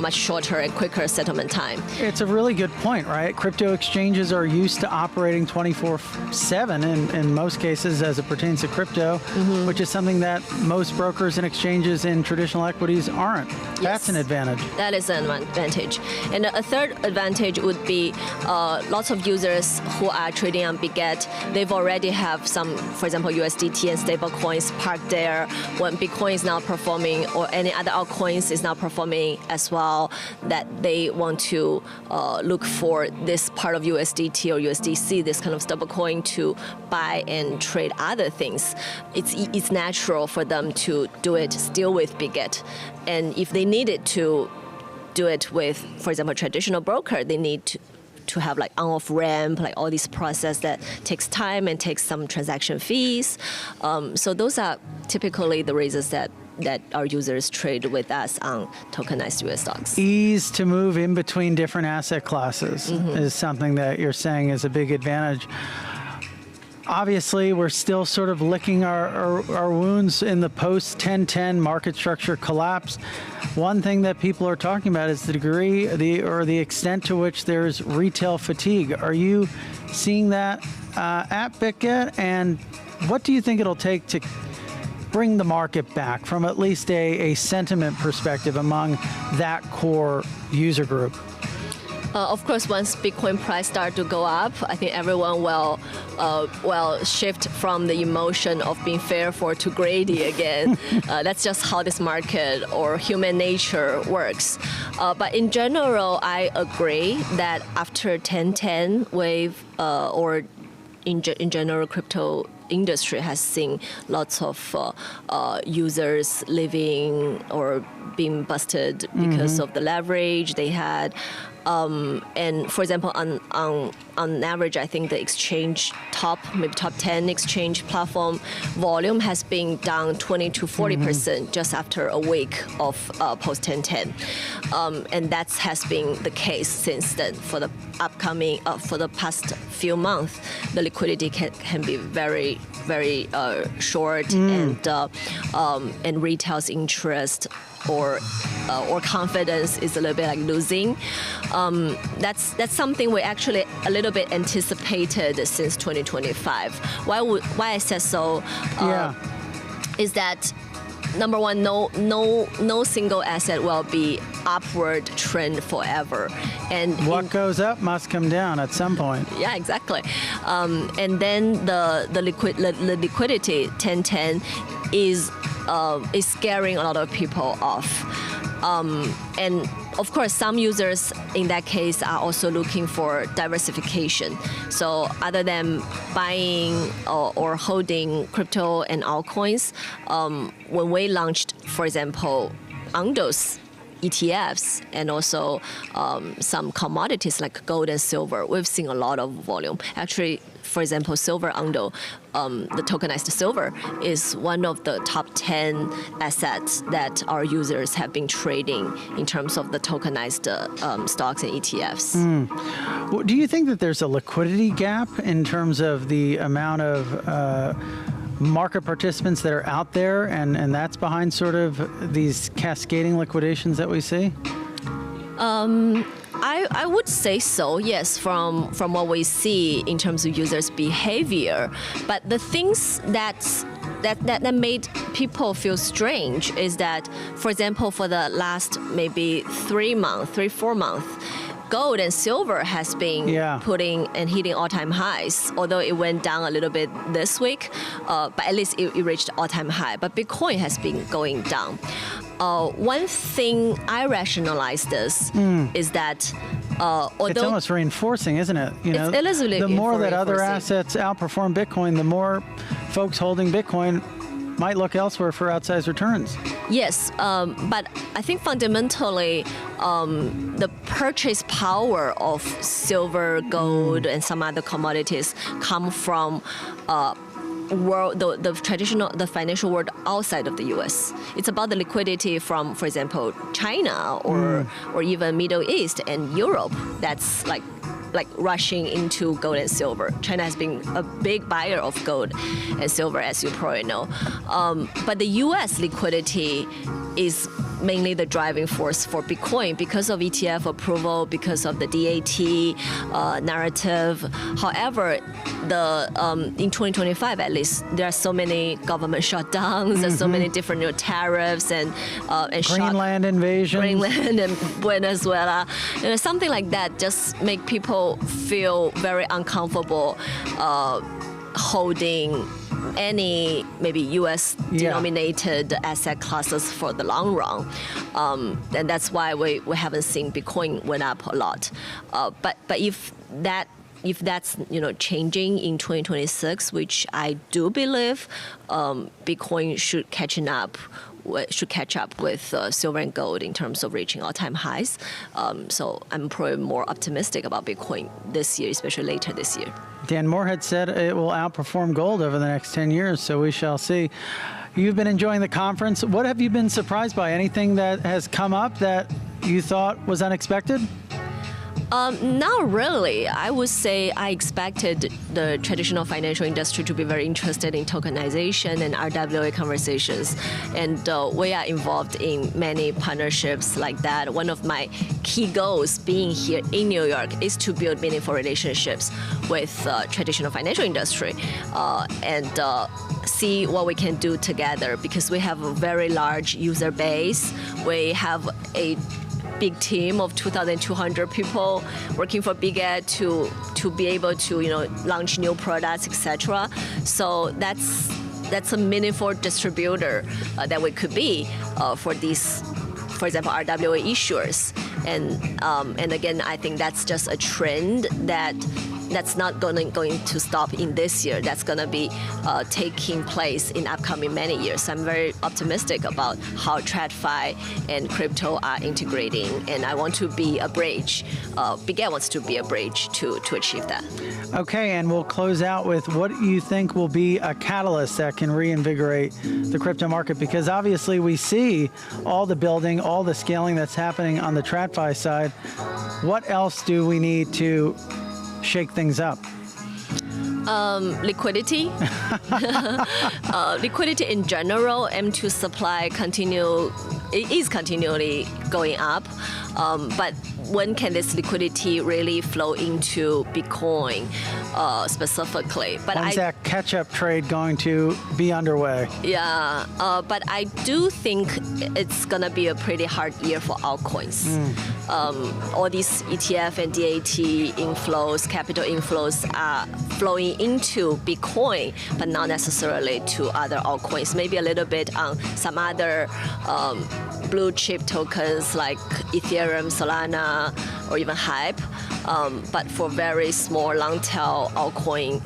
much shorter and quicker settlement time. It's a really good point, right? Crypto exchanges are used to operating 24/7 in most cases as it pertains to crypto, which is something that most brokers and exchanges in traditional equities aren't. That's an advantage. That is an advantage. And a third advantage would be lots of users who are trading on Bitget, they've already have some, for example, USDT and stable coins parked there. When Bitcoin is not performing or any other altcoins is not performing as well, that they want to look for this part of USDT or USDC, this kind of stable coin, to buy and trade other things. It's natural for them to do it still with Bitget. And if they needed to do it with, for example, traditional broker, they need to have like on-off ramp, like all these process that takes time and takes some transaction fees. So those are typically the reasons that our users trade with us on tokenized US stocks. Ease to move in between different asset classes is something that you're saying is a big advantage. Obviously, we're still sort of licking our wounds in the post-1010 market structure collapse. One thing that people are talking about is the degree or the extent to which there's retail fatigue. Are you seeing that at Bitget? And what do you think it'll take to bring the market back from at least a sentiment perspective among that core user group? Of course, once Bitcoin price start to go up, I think everyone will shift from the emotion of being fearful to greedy again. That's just how this market or human nature works. But in general, I agree that after 1010 wave or in general, crypto industry has seen lots of users leaving or being busted because of the leverage they had. And for example, on average, I think the exchange top 10 exchange platform volume has been down 20 to 40% just after a week of post 1010. And that has been the case since then. For the for the past few months, the liquidity can be very, very short, and retail's interest or confidence is a little bit like losing. That's something we actually a little bit anticipated since 2025. Why I said so is that number one, no single asset will be upward trend forever. And what goes up must come down at some point. Yeah, exactly. And then the liquidity 1010 is scaring a lot of people off. And of course, some users in that case are also looking for diversification. So other than buying or holding crypto and altcoins, when we launched, for example, Ondo's ETFs and also some commodities like gold and silver, we've seen a lot of volume. Actually, for example, silver Ondo, the tokenized silver is one of the top 10 assets that our users have been trading in terms of the tokenized stocks and ETFs. Well, do you think that there's a liquidity gap in terms of the amount of market participants that are out there, and that's behind sort of these cascading liquidations that we see? I would say so, yes, from what we see in terms of users' behavior. But the things that made people feel strange is that, for example, for the last maybe 4 months, gold and silver has been putting and hitting all-time highs, although it went down a little bit this week, but at least it reached all-time high. But Bitcoin has been going down. One thing I rationalize this is that although it's almost reinforcing, isn't it? You know, it is really the more that other assets outperform Bitcoin, the more folks holding Bitcoin might look elsewhere for outsized returns. Yes, but I think fundamentally the purchase power of silver, gold, and some other commodities come from the financial world outside of the U.S. It's about the liquidity from, for example, China or even Middle East and Europe. That's like rushing into gold and silver. China has been a big buyer of gold and silver, as you probably know. But the U.S. liquidity is mainly the driving force for Bitcoin because of ETF approval, because of the DAT narrative. However, in 2025 at least, there are so many government shutdowns, there's so many different new tariffs and Greenland invasion, Greenland and Venezuela, something like that just make people feel very uncomfortable holding any maybe U.S. denominated asset classes for the long run, and that's why we haven't seen Bitcoin went up a lot. But if that if that's changing in 2026, which I do believe, Bitcoin should catch up with silver and gold in terms of reaching all-time highs. So I'm probably more optimistic about Bitcoin this year, especially later this year. Dan Moorhead said it will outperform gold over the next 10 years, so we shall see. You've been enjoying the conference. What have you been surprised by? Anything that has come up that you thought was unexpected? Not really. I would say I expected the traditional financial industry to be very interested in tokenization and RWA conversations. And we are involved in many partnerships like that. One of my key goals being here in New York is to build meaningful relationships with traditional financial industry and see what we can do together, because we have a very large user base. We have a big team of 2,200 people working for Bitget to be able to launch new products, etc. So that's a meaningful distributor that we could be for these, for example, RWA issuers. And again, I think that's just a trend that's not going to stop in this year. That's going to be taking place in upcoming many years. So I'm very optimistic about how TradFi and crypto are integrating, and I want to be a bridge. Bitget wants to be a bridge to achieve that. Okay, and we'll close out with what you think will be a catalyst that can reinvigorate the crypto market, because obviously we see all the building, all the scaling that's happening on the TradFi side. What else do we need to shake things up? Liquidity. Liquidity in general, M2 supply is continually going up. But when can this liquidity really flow into Bitcoin specifically? But when's that catch-up trade going to be underway? Yeah, but I do think it's going to be a pretty hard year for altcoins. All these ETF and DAT inflows, capital inflows are flowing into Bitcoin, but not necessarily to other altcoins. Maybe a little bit on some other blue chip tokens like Ethereum, Solana, or even Hype. But for very small long tail altcoin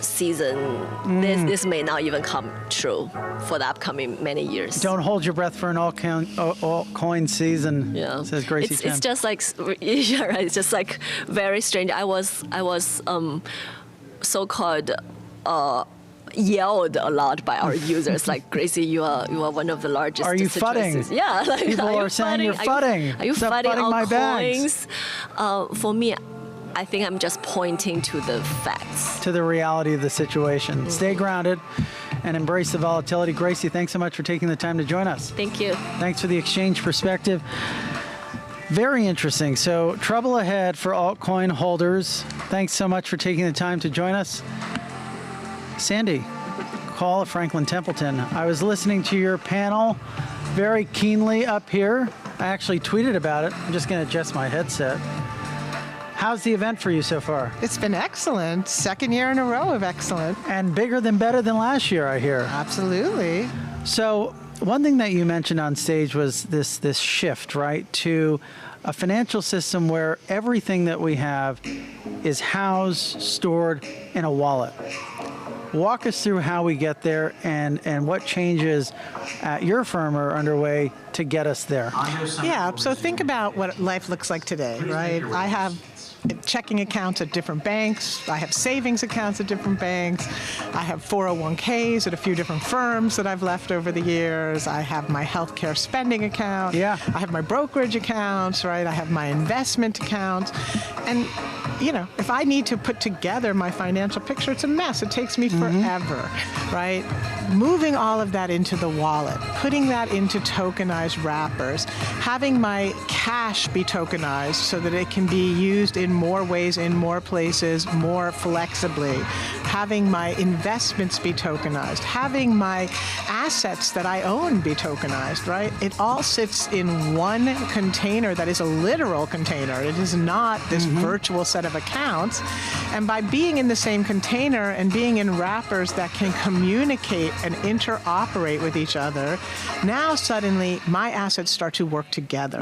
season, this may not even come true for the upcoming many years. Don't hold your breath for an altcoin season, says Gracie Chen. It's just like, yeah, right, it's just like very strange. I was so-called yelled a lot by our users, like, Gracie, you are one of the largest. Are you fudding? Yeah, like, people are saying you're fudding. Are you Stop fudding all my coins? bags. For me, I think I'm just pointing to the facts. To the reality of the situation. Stay grounded and embrace the volatility. Gracie, thanks so much for taking the time to join us. Thank you. Thanks for the exchange perspective. Very interesting. So trouble ahead for altcoin holders. Thanks so much for taking the time to join us. Sandy, call of Franklin Templeton. I was listening to your panel very keenly up here. I actually tweeted about it. I'm just going to adjust my headset. How's the event for you so far? It's been excellent. Second year in a row of excellent. And better than last year, I hear. Absolutely. So one thing that you mentioned on stage was this shift, right, to a financial system where everything that we have is housed, stored in a wallet. Walk us through how we get there and what changes at your firm are underway to get us there. Yeah, so think about what life looks like today, right? I have checking accounts at different banks. I have savings accounts at different banks. I have 401ks at a few different firms that I've left over the years. I have my healthcare spending account. Yeah. I have my brokerage accounts, right? I have my investment accounts. And, if I need to put together my financial picture, it's a mess. It takes me forever, right? Moving all of that into the wallet, putting that into tokenized wrappers, having my cash be tokenized so that it can be used in more ways, in more places, more flexibly, having my investments be tokenized, having my assets that I own be tokenized, right? It all sits in one container that is a literal container. It is not this virtual set of accounts. And by being in the same container and being in wrappers that can communicate and interoperate with each other, now suddenly my assets start to work together.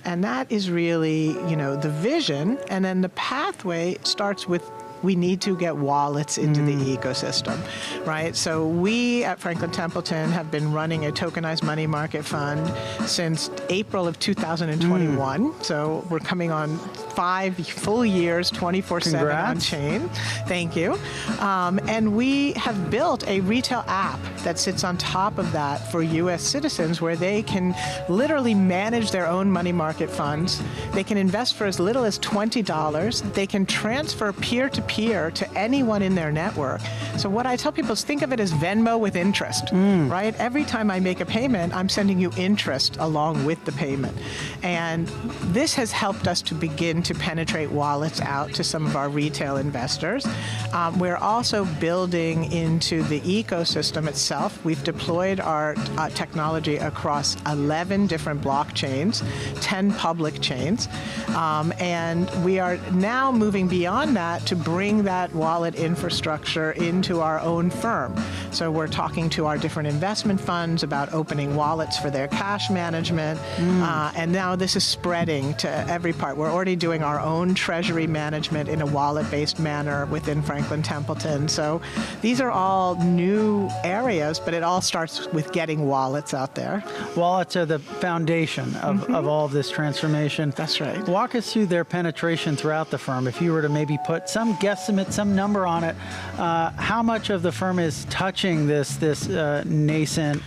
And that is really, the vision. And then the pathway starts with we need to get wallets into the ecosystem, right? So we at Franklin Templeton have been running a tokenized money market fund since April of 2021. So we're coming on 5 full years, 24/7 on chain. Thank you. And we have built a retail app that sits on top of that for U.S. citizens, where they can literally manage their own money market funds. They can invest for as little as $20. They can transfer peer-to-peer to anyone in their network. So what I tell people is think of it as Venmo with interest, right? Every time I make a payment, I'm sending you interest along with the payment. And this has helped us to begin to penetrate wallets out to some of our retail investors. We're also building into the ecosystem itself. We've deployed our technology across 11 different blockchains, 10 public chains, and we are now moving beyond that to bring that wallet infrastructure into our own firm. So we're talking to our different investment funds about opening wallets for their cash management, and now this is spreading to every part. We're already doing our own treasury management in a wallet-based manner within Franklin Templeton. So these are all new areas, but it all starts with getting wallets out there. Wallets are the foundation of all of this transformation. That's right. Walk us through their penetration throughout the firm. If you were to maybe put some guesstimate, some number on it, how much of the firm is touching this nascent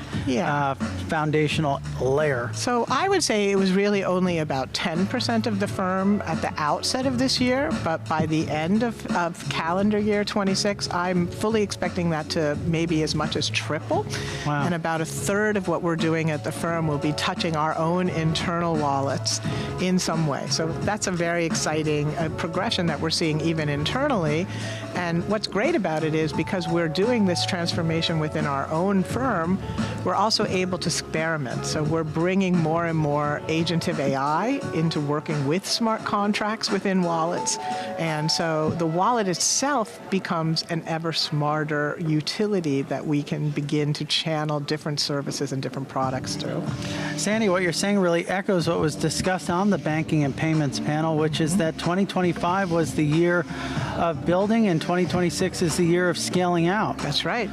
foundational layer? So I would say it was really only about 10% of the firm at the outset of this year, but by the end of calendar year 26, I'm fully expecting that to maybe as much as triple. Wow. And about a third of what we're doing at the firm will be touching our own internal wallets in some way. So that's a very exciting progression that we're seeing even internally. And what's great about it is because we're doing this transformation within our own firm, we're also able to experiment. So we're bringing more and more agentive AI into working with smart contracts within wallets. And so the wallet itself becomes an ever smarter utility that we can begin to channel different services and different products through. Sandy, what you're saying really echoes what was discussed on the banking and payments panel, which is that 2025 was the year of building and 2026 is the year of scaling out. That's right.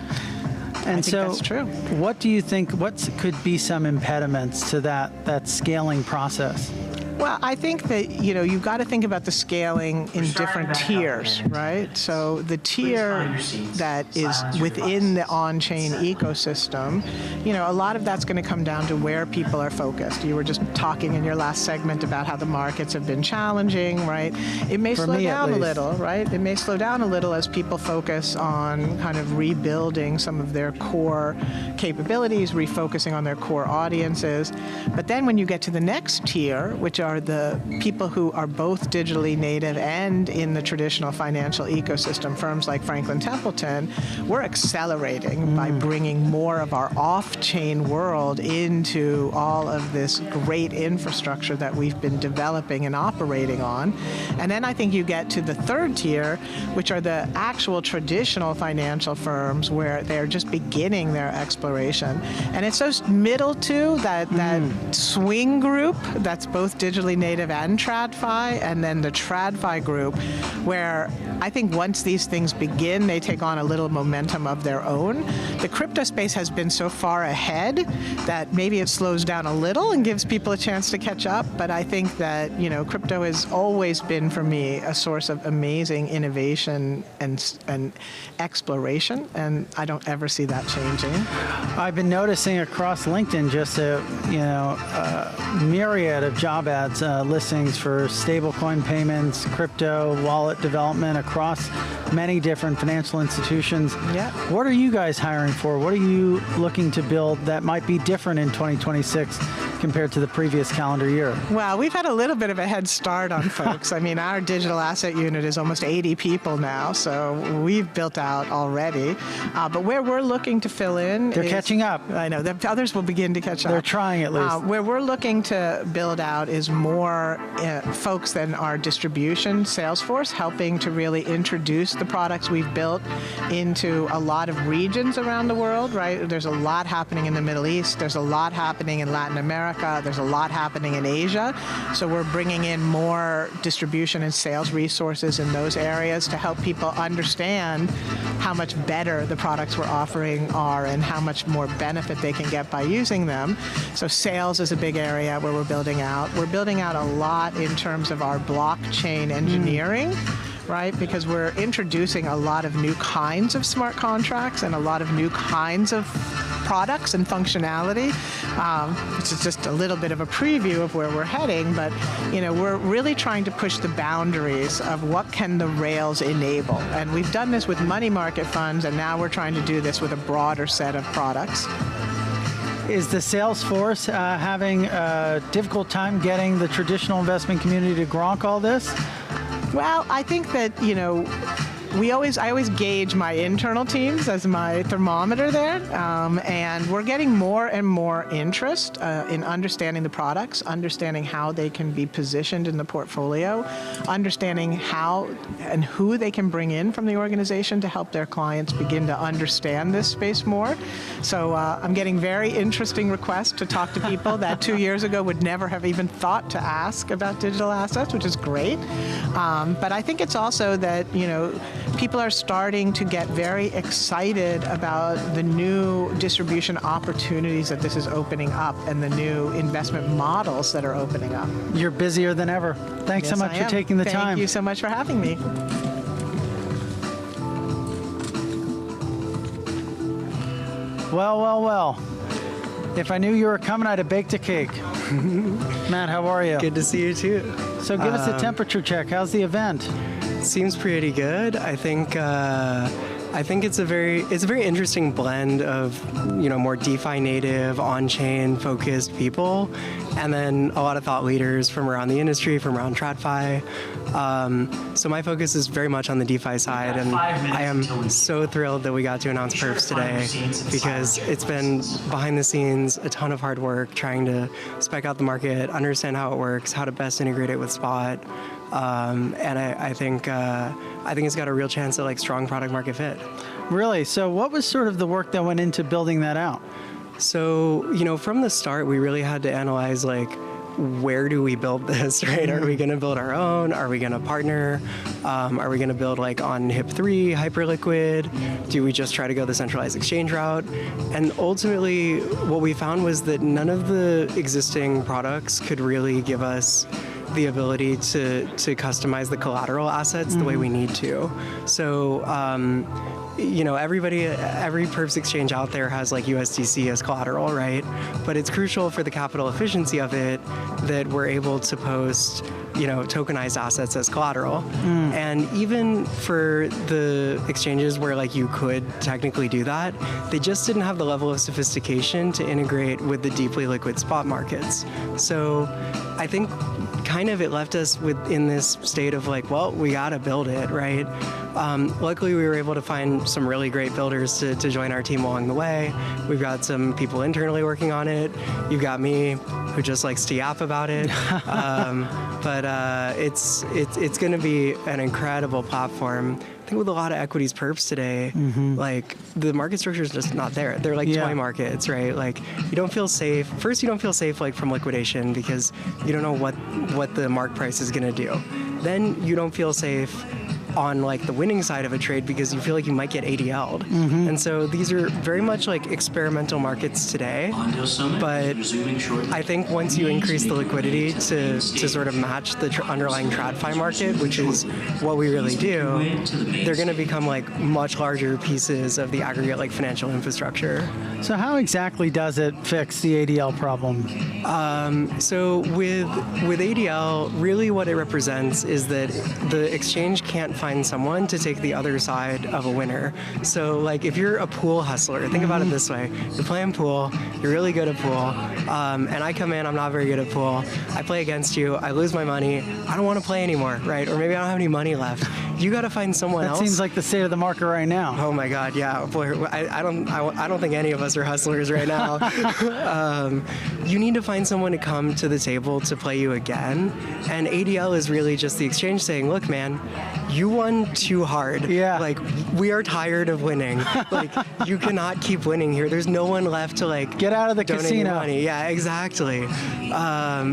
And I think so that's true. What do you think, what could be some impediments to that scaling process? Well, I think that, you've got to think about the scaling in different tiers, right? So the tier that is within the on-chain ecosystem, a lot of that's going to come down to where people are focused. You were just talking in your last segment about how the markets have been challenging, right? It may slow down a little, right? It may slow down a little as people focus on kind of rebuilding some of their core capabilities, refocusing on their core audiences. But then when you get to the next tier, which are the people who are both digitally native and in the traditional financial ecosystem, firms like Franklin Templeton, we're accelerating by bringing more of our off-chain world into all of this great infrastructure that we've been developing and operating on. And then I think you get to the third tier, which are the actual traditional financial firms where they're just beginning their exploration. And it's those middle two, that swing group that's both digitally native and TradFi, and then the TradFi group, where I think once these things begin, they take on a little momentum of their own. The crypto space has been so far ahead that maybe it slows down a little and gives people a chance to catch up, but I think that, crypto has always been, for me, a source of amazing innovation and exploration, and I don't ever see that changing. I've been noticing across LinkedIn just a myriad of job ads, listings for stablecoin payments, crypto, wallet development across many different financial institutions. Yeah. What are you guys hiring for? What are you looking to build that might be different in 2026 compared to the previous calendar year? Well, we've had a little bit of a head start on folks. I mean, our digital asset unit is almost 80 people now, so we've built out already. But where we're looking to fill in They're catching up. I know. The others will begin to catch up. They're trying at least. Where we're looking to build out is more folks than our distribution sales force helping to really introduce the products we've built into a lot of regions around the world, right? There's a lot happening in the Middle East. There's a lot happening in Latin America. There's a lot happening in Asia. So we're bringing in more distribution and sales resources in those areas to help people understand how much better the products we're offering are and how much more benefit they can get by using them. So sales is a big area where we're building out. We're building out a lot in terms of our blockchain engineering, right? Because we're introducing a lot of new kinds of smart contracts and a lot of new kinds of products and functionality, which is just a little bit of a preview of where we're heading. But we're really trying to push the boundaries of what can the rails enable. And we've done this with money market funds, and now we're trying to do this with a broader set of products. Is the sales force having a difficult time getting the traditional investment community to grok all this? Well, I think that, I always gauge my internal teams as my thermometer there, and we're getting more and more interest in understanding the products, understanding how they can be positioned in the portfolio, understanding how and who they can bring in from the organization to help their clients begin to understand this space more. So I'm getting very interesting requests to talk to people that 2 years ago would never have even thought to ask about digital assets, which is great. But I think it's also that, people are starting to get very excited about the new distribution opportunities that this is opening up and the new investment models that are opening up. You're busier than ever. Thanks so much for taking the time. Thank you so much for having me. Well. If I knew you were coming, I'd have baked a cake. Matt, how are you? Good to see you too. So give us a temperature check. How's the event? Seems pretty good. I think it's a very interesting blend of more DeFi native, on-chain focused people, and then a lot of thought leaders from around the industry, from around TradFi. So my focus is very much on the DeFi side, and I am so thrilled that we got to announce Perfs today because it's been behind the scenes a ton of hard work trying to spec out the market, understand how it works, how to best integrate it with Spot. And I think it's got a real chance at strong product market fit. Really? So what was sort of the work that went into building that out? So, from the start, we really had to analyze where do we build this, right? Are we going to build our own? Are we going to partner? Are we going to build on HIP-3, Hyperliquid? Do we just try to go the centralized exchange route? And ultimately, what we found was that none of the existing products could really give us the ability to customize the collateral assets the way we need to. So, every perps exchange out there has USDC as collateral, right? But it's crucial for the capital efficiency of it that we're able to post tokenized assets as collateral. And even for the exchanges where you could technically do that, they just didn't have the level of sophistication to integrate with the deeply liquid spot markets. So I think kind of it left us in this state of we gotta build it, right? Luckily, we were able to find some really great builders to join our team along the way. We've got some people internally working on it. You've got me, who just likes to yap about it. But it's going to be an incredible platform. I think with a lot of equities perps today, the market structure is just not there. They're toy markets, right? You don't feel safe. First, you don't feel safe from liquidation because you don't know what the mark price is going to do. Then you don't feel safe on the winning side of a trade because you feel you might get ADL'd. And so these are very much experimental markets today. But I think once you increase the liquidity to sort of match the underlying TradFi market, which is what we really do, they're going to become much larger pieces of the aggregate financial infrastructure. So how exactly does it fix the ADL problem? So with ADL, really what it represents is that the exchange can't find someone to take the other side of a winner. So like if you're a pool hustler, think about it this way. You're playing pool, you're really good at pool, and I come in, I'm not very good at pool. I play against you, I lose my money, I don't want to play anymore, right? Or maybe I don't have any money left. You got to find someone else. That seems like the state of the market right now. Oh my God, yeah. Boy, I don't think any of us are hustlers right now. You need to find someone to come to the table to play you again. And ADL is really just the exchange saying, look, man, you won too hard. Yeah. Like, we are tired of winning. Like, you cannot keep winning here. There's no one left to like get out of the donate casino. Your money. Yeah, exactly. But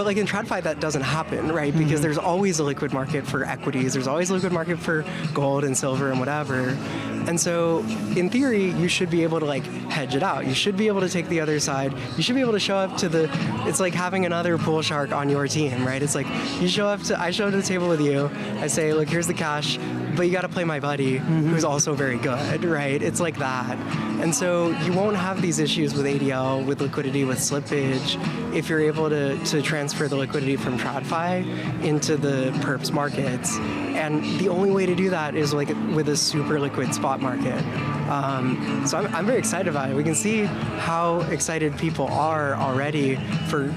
like in TradFi, that doesn't happen, right? Because there's always a liquid market for equities. There's always a liquid market for gold and silver and whatever. And so in theory, you should be able to like hedge it out. You should be able to take the other side. You should be able to show up to it's like having another pool shark on your team, right? It's like I show up to the table with you. I say, look, here's the cash, but you got to play my buddy who's also very good, right? It's like that. And so you won't have these issues with ADL, with liquidity, with slippage, if you're able to transfer the liquidity from TradFi into the perps markets. And the only way to do that is like with a super liquid spot market. So I'm very excited about it. We can see how excited people are already for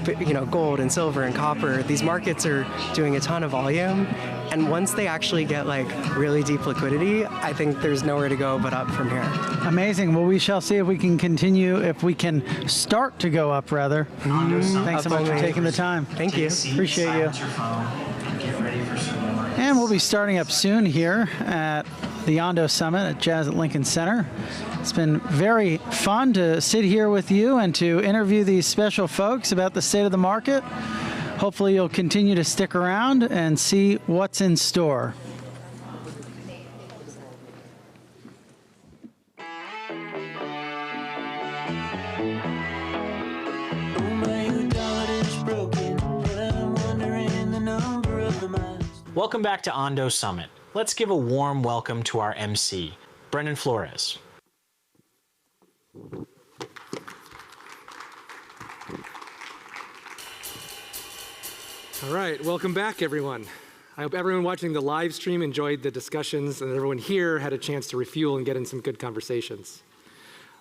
gold and silver and copper. These markets are doing a ton of volume. And once they actually get like really deep liquidity, I think there's nowhere to go but up from here. Amazing. Well, we shall see if we can continue, if we can start to go up rather. Thanks so much for taking the time. Thank you. Appreciate you. And we'll be starting up soon here at the Ondo Summit at Jazz at Lincoln Center. It's been very fun to sit here with you and to interview these special folks about the state of the market. Hopefully you'll continue to stick around and see what's in store. Welcome back to Ondo Summit. Let's give a warm welcome to our MC, Brendan Flores. All right, welcome back, everyone. I hope everyone watching the live stream enjoyed the discussions and everyone here had a chance to refuel and get in some good conversations.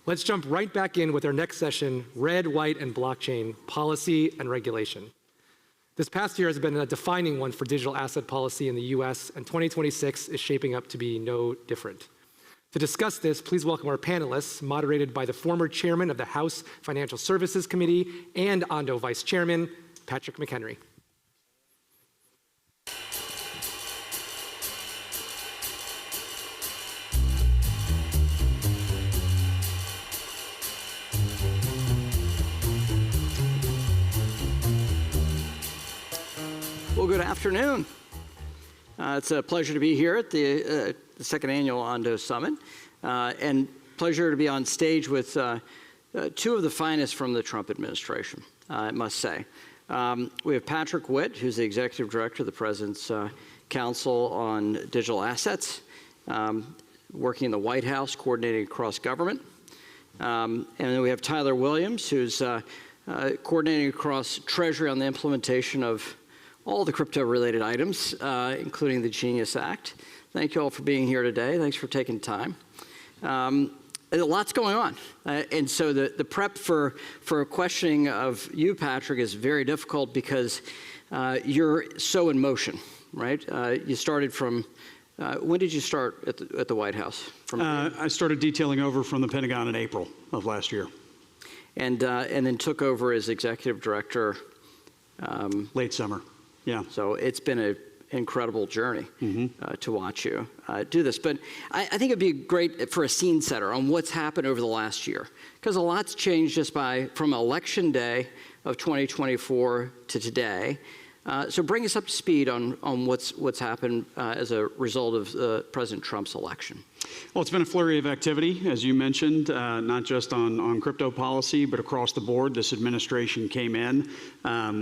Let's jump right back in with our next session, Red, White, and Blockchain, Policy and Regulation. This past year has been a defining one for digital asset policy in the US, and 2026 is shaping up to be no different. To discuss this, please welcome our panelists, moderated by the former chairman of the House Financial Services Committee and Ondo Vice Chairman, Patrick McHenry. Well, good afternoon. It's a pleasure to be here at the second annual Ondo Summit, and pleasure to be on stage with two of the finest from the Trump administration, I must say. We have Patrick Witt, who's the Executive Director of the President's Council on Digital Assets, working in the White House, coordinating across government. And then we have Tyler Williams, who's coordinating across Treasury on the implementation of all the crypto-related items, including the Genius Act. Thank you all for being here today. Thanks for taking time. Lots going on. And so the prep for questioning of you, Patrick, is very difficult because you're so in motion, right? You started from, when did you start at the White House? I started detailing over from the Pentagon in April of last year. And then took over as executive director. Late summer. Yeah. So it's been an incredible journey to watch you do this. But I think it'd be great for a scene setter on what's happened over the last year, because a lot's changed just from election day of 2024 to today. So bring us up to speed on what's happened as a result of President Trump's election. Well, it's been a flurry of activity, as you mentioned, not just on crypto policy, but across the board. This administration came in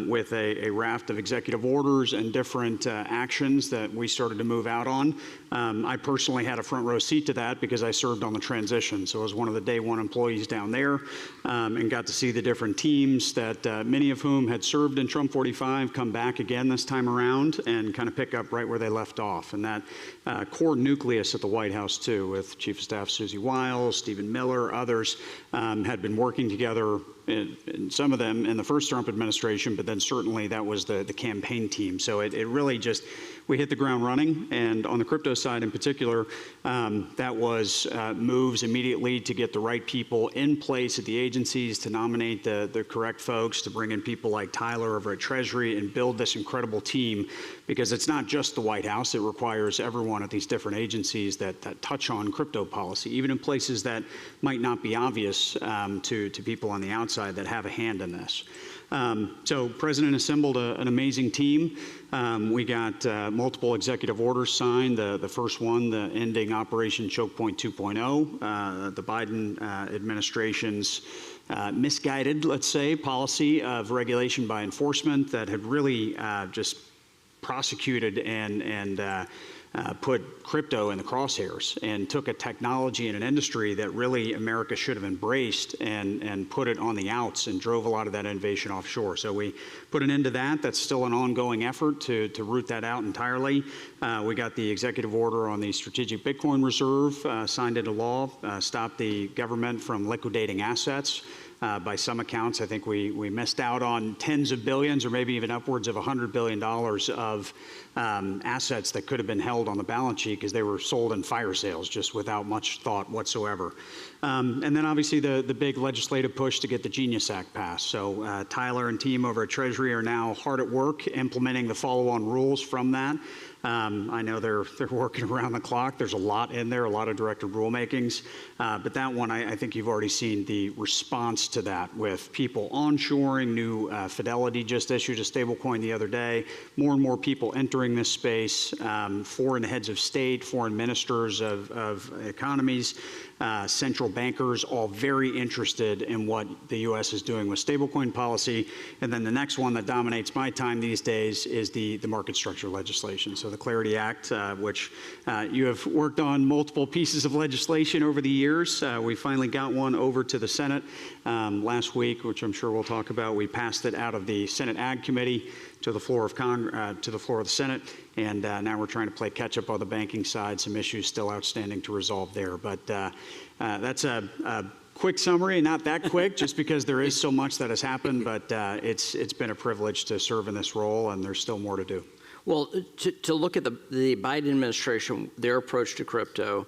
with a raft of executive orders and different actions that we started to move out on. I personally had a front row seat to that because I served on the transition. So I was one of the day one employees down there and got to see the different teams that many of whom had served in Trump 45 come back again this time around and kind of pick up right where they left off. And that core nucleus at the White House, too, with Chief of Staff Susie Wiles, Stephen Miller, others had been working together, and some of them in the first Trump administration, but then certainly that was the campaign team. So it really just, we hit the ground running. And on the crypto side in particular, that was moves immediately to get the right people in place at the agencies, to nominate the correct folks, to bring in people like Tyler over at Treasury and build this incredible team, because it's not just the White House. It requires everyone at these different agencies that touch on crypto policy, even in places that might not be obvious to people on the outside that have a hand in this. So President assembled an amazing team. We got multiple executive orders signed. The first one, the ending Operation Choke Point 2.0, the Biden administration's misguided, let's say, policy of regulation by enforcement that had really just prosecuted and put crypto in the crosshairs and took a technology and an industry that really America should have embraced and put it on the outs and drove a lot of that innovation offshore. So we put an end to that. That's still an ongoing effort to root that out entirely. We got the executive order on the strategic Bitcoin reserve signed into law, stopped the government from liquidating assets. By some accounts, I think we missed out on tens of billions or maybe even upwards of $100 billion of assets that could have been held on the balance sheet because they were sold in fire sales just without much thought whatsoever. And then obviously the big legislative push to get the Genius Act passed. So Tyler and team over at Treasury are now hard at work implementing the follow-on rules from that. I know they're working around the clock. There's a lot in there, a lot of directed rulemakings. But that one, I think you've already seen the response to that with people onshoring. New Fidelity just issued a stablecoin the other day. More and more people entering this space, foreign heads of state, foreign ministers of economies, central bankers, all very interested in what the U.S. is doing with stablecoin policy. And then the next one that dominates my time these days is the market structure legislation. So the Clarity Act, which you have worked on multiple pieces of legislation over the years. We finally got one over to the Senate last week, which I'm sure we'll talk about. We passed it out of the Senate Ag Committee to the floor of the Senate, and now we're trying to play catch up on the banking side. Some issues still outstanding to resolve there, but that's a quick summary, not that quick, just because there is so much that has happened. But it's been a privilege to serve in this role, and there's still more to do. Well, to look at the Biden administration, their approach to crypto,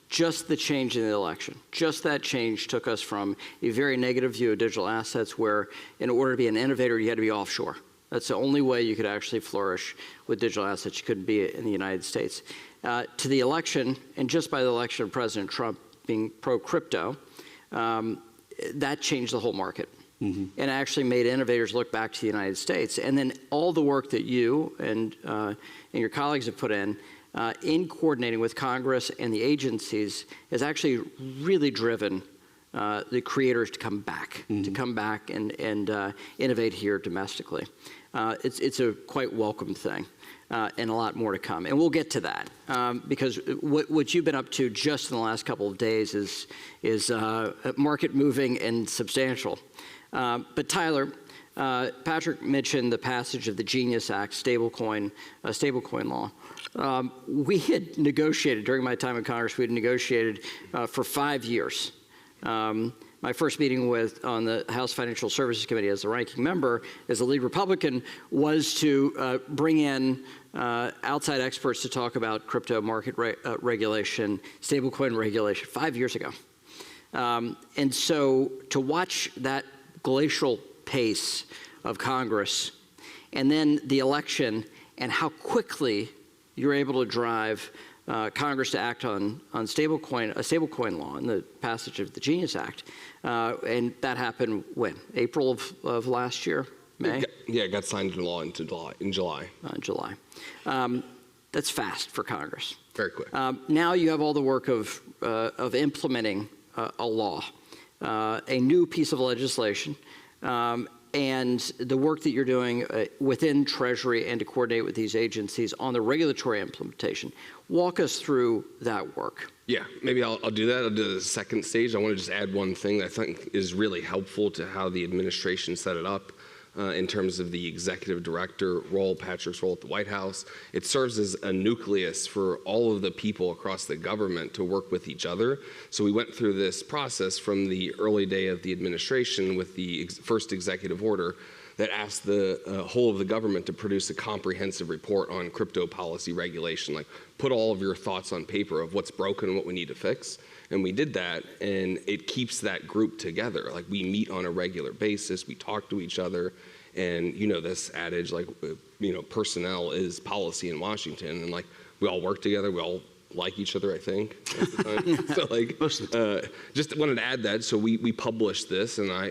just the change in the election, just that change took us from a very negative view of digital assets where in order to be an innovator, you had to be offshore. That's the only way you could actually flourish with digital assets. You couldn't be in the United States. To the election, and just by the election of President Trump being pro-crypto, that changed the whole market. Mm-hmm. And actually made innovators look back to the United States. And then all the work that you and your colleagues have put in coordinating with Congress and the agencies has actually really driven the creators to come back, and innovate here domestically. It's a quite welcome thing. And a lot more to come. And we'll get to that because what you've been up to just in the last couple of days is market moving and substantial. But Tyler, Patrick mentioned the passage of the Genius Act, stablecoin law. We had negotiated, during my time in Congress, we had negotiated for 5 years. My first meeting on the House Financial Services Committee as the ranking member, as a lead Republican, was to bring in outside experts to talk about crypto market regulation, stablecoin regulation, 5 years ago. And so to watch that glacial pace of Congress and then the election and how quickly you're able to drive Congress to act on a stablecoin law and the passage of the Genius Act. And that happened when? April of last year? May? Yeah, it got signed into law in July. That's fast for Congress. Very quick. Now you have all the work of implementing a law, a new piece of legislation, and the work that you're doing within Treasury and to coordinate with these agencies on the regulatory implementation. Walk us through that work. Yeah, maybe I'll do that. I'll do the second stage. I want to just add one thing that I think is really helpful to how the administration set it up in terms of the executive director role, Patrick's role at the White House. It serves as a nucleus for all of the people across the government to work with each other. So we went through this process from the early day of the administration with the first executive order that asked the whole of the government to produce a comprehensive report on crypto policy regulation, like put all of your thoughts on paper of what's broken and what we need to fix. And we did that, and it keeps that group together. Like, we meet on a regular basis, we talk to each other, and you know this adage, like, you know, personnel is policy in Washington, and like, we all work together, we all like each other, I think, at the time. So like, just wanted to add that. So we published this, and I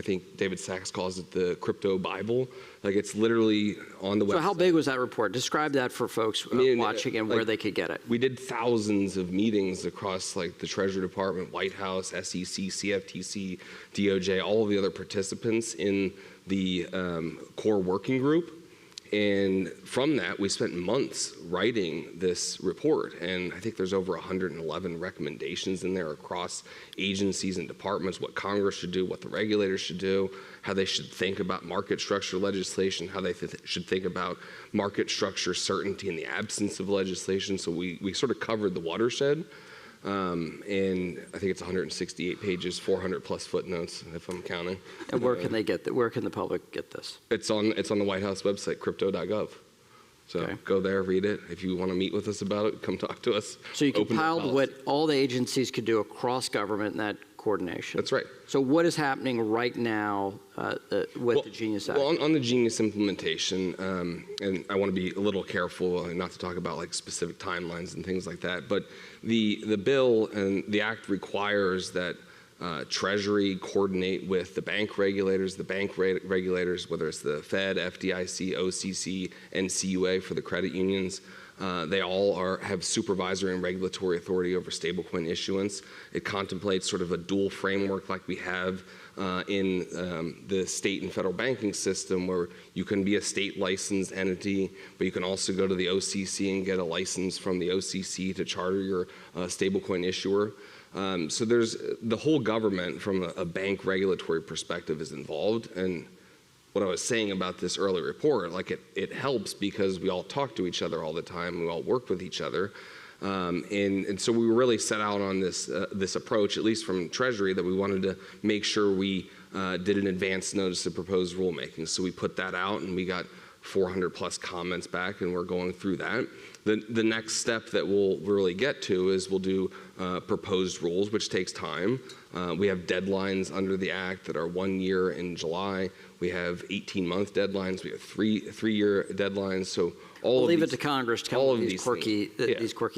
think David Sachs calls it the crypto Bible. Like, it's literally on the website. So how big was that report? Describe that for folks watching and where they could get it. We did thousands of meetings across like the Treasury Department, White House, SEC, CFTC, DOJ, all of the other participants in the core working group. And from that, we spent months writing this report. And I think there's over 111 recommendations in there across agencies and departments, what Congress should do, what the regulators should do, how they should think about market structure legislation, how they should think about market structure certainty in the absence of legislation. So we sort of covered the watershed. And I think it's 168 pages, 400 plus footnotes, if I'm counting. And where can they get that? Where can the public get this? It's on the White House website, crypto.gov. So go there, read it. If you want to meet with us about it, come talk to us. So you compiled what all the agencies could do across government in that coordination. That's right. So what is happening right now with the Genius Act? Well, on the Genius implementation, and I want to be a little careful not to talk about like specific timelines and things like that, but the bill and the act requires that Treasury coordinate with the bank regulators, whether it's the Fed, FDIC, OCC, and CUA for the credit unions. They all have supervisory and regulatory authority over stablecoin issuance. It contemplates sort of a dual framework like we have in the state and federal banking system, where you can be a state licensed entity, but you can also go to the OCC and get a license from the OCC to charter your stablecoin issuer. So there's the whole government from a bank regulatory perspective is involved. And what I was saying about this early report, like it helps because we all talk to each other all the time. We all work with each other. And so we really set out on this approach, at least from Treasury, that we wanted to make sure we did an advance notice of proposed rulemaking. So we put that out, and we got 400 plus comments back, and we're going through that. The next step that we'll really get to is we'll do proposed rules, which takes time. We have deadlines under the Act that are 1 year in July. We have 18-month deadlines. We have three-year deadlines. So we'll leave it to Congress to come up with these quirky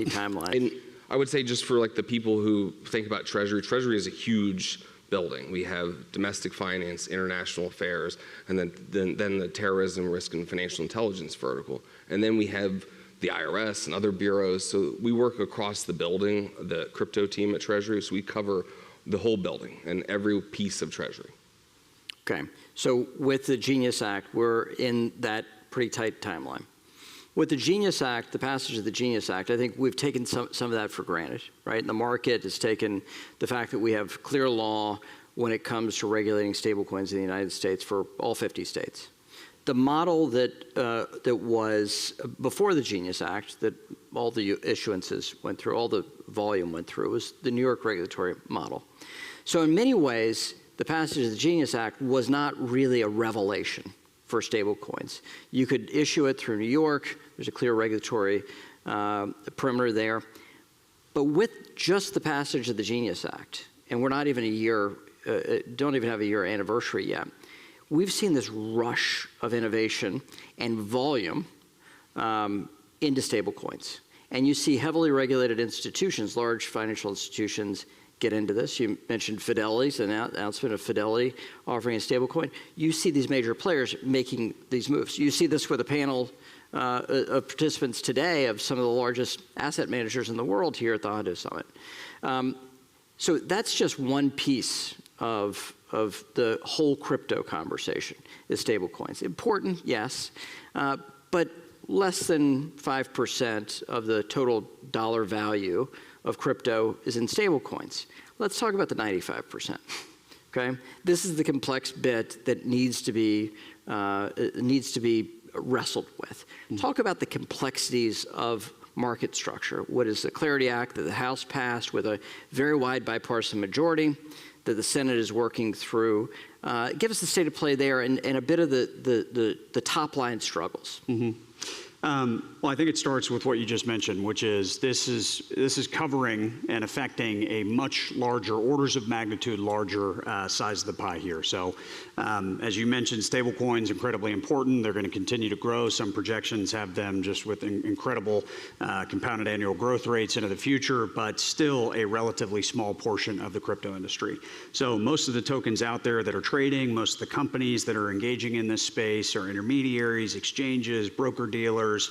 timelines. And I would say, just for like the people who think about Treasury, Treasury is a huge building. We have domestic finance, international affairs, and then the terrorism, risk, and financial intelligence vertical. And then we have the IRS and other bureaus. So we work across the building, the crypto team at Treasury, so we cover the whole building and every piece of Treasury. Okay, so with the Genius Act, we're in that pretty tight timeline. With the Genius Act, the passage of the Genius Act, I think we've taken some of that for granted, right? And the market has taken the fact that we have clear law when it comes to regulating stablecoins in the United States for all 50 states. The model that was before the Genius Act, that all the issuances went through, all the volume went through, was the New York regulatory model. So in many ways, the passage of the Genius Act was not really a revelation for stablecoins. You could issue it through New York. There's a clear regulatory perimeter there. But with just the passage of the Genius Act, and we're not even a year, don't even have a year anniversary yet, we've seen this rush of innovation and volume into stablecoins. And you see heavily regulated institutions, large financial institutions, get into this. You mentioned Fidelity's announcement of Fidelity offering a stablecoin. You see these major players making these moves. You see this with a panel of participants today of some of the largest asset managers in the world here at the Ondo Summit. So that's just one piece of the whole crypto conversation, is stablecoins. Important, yes, but less than 5% of the total dollar value of crypto is in stablecoins. Let's talk about the 95%. Okay, this is the complex bit that needs to be wrestled with. Talk about the complexities of market structure. What is the Clarity Act that the House passed with a very wide bipartisan majority that the Senate is working through? Give us the state of play there and a bit of the top line struggles. Well, I think it starts with what you just mentioned, which is this is covering and affecting a much larger, orders of magnitude larger size of the pie here. So as you mentioned, stablecoins incredibly important. They're going to continue to grow. Some projections have them just with incredible compounded annual growth rates into the future, but still a relatively small portion of the crypto industry. So most of the tokens out there that are trading, most of the companies that are engaging in this space are intermediaries, exchanges, broker-dealers,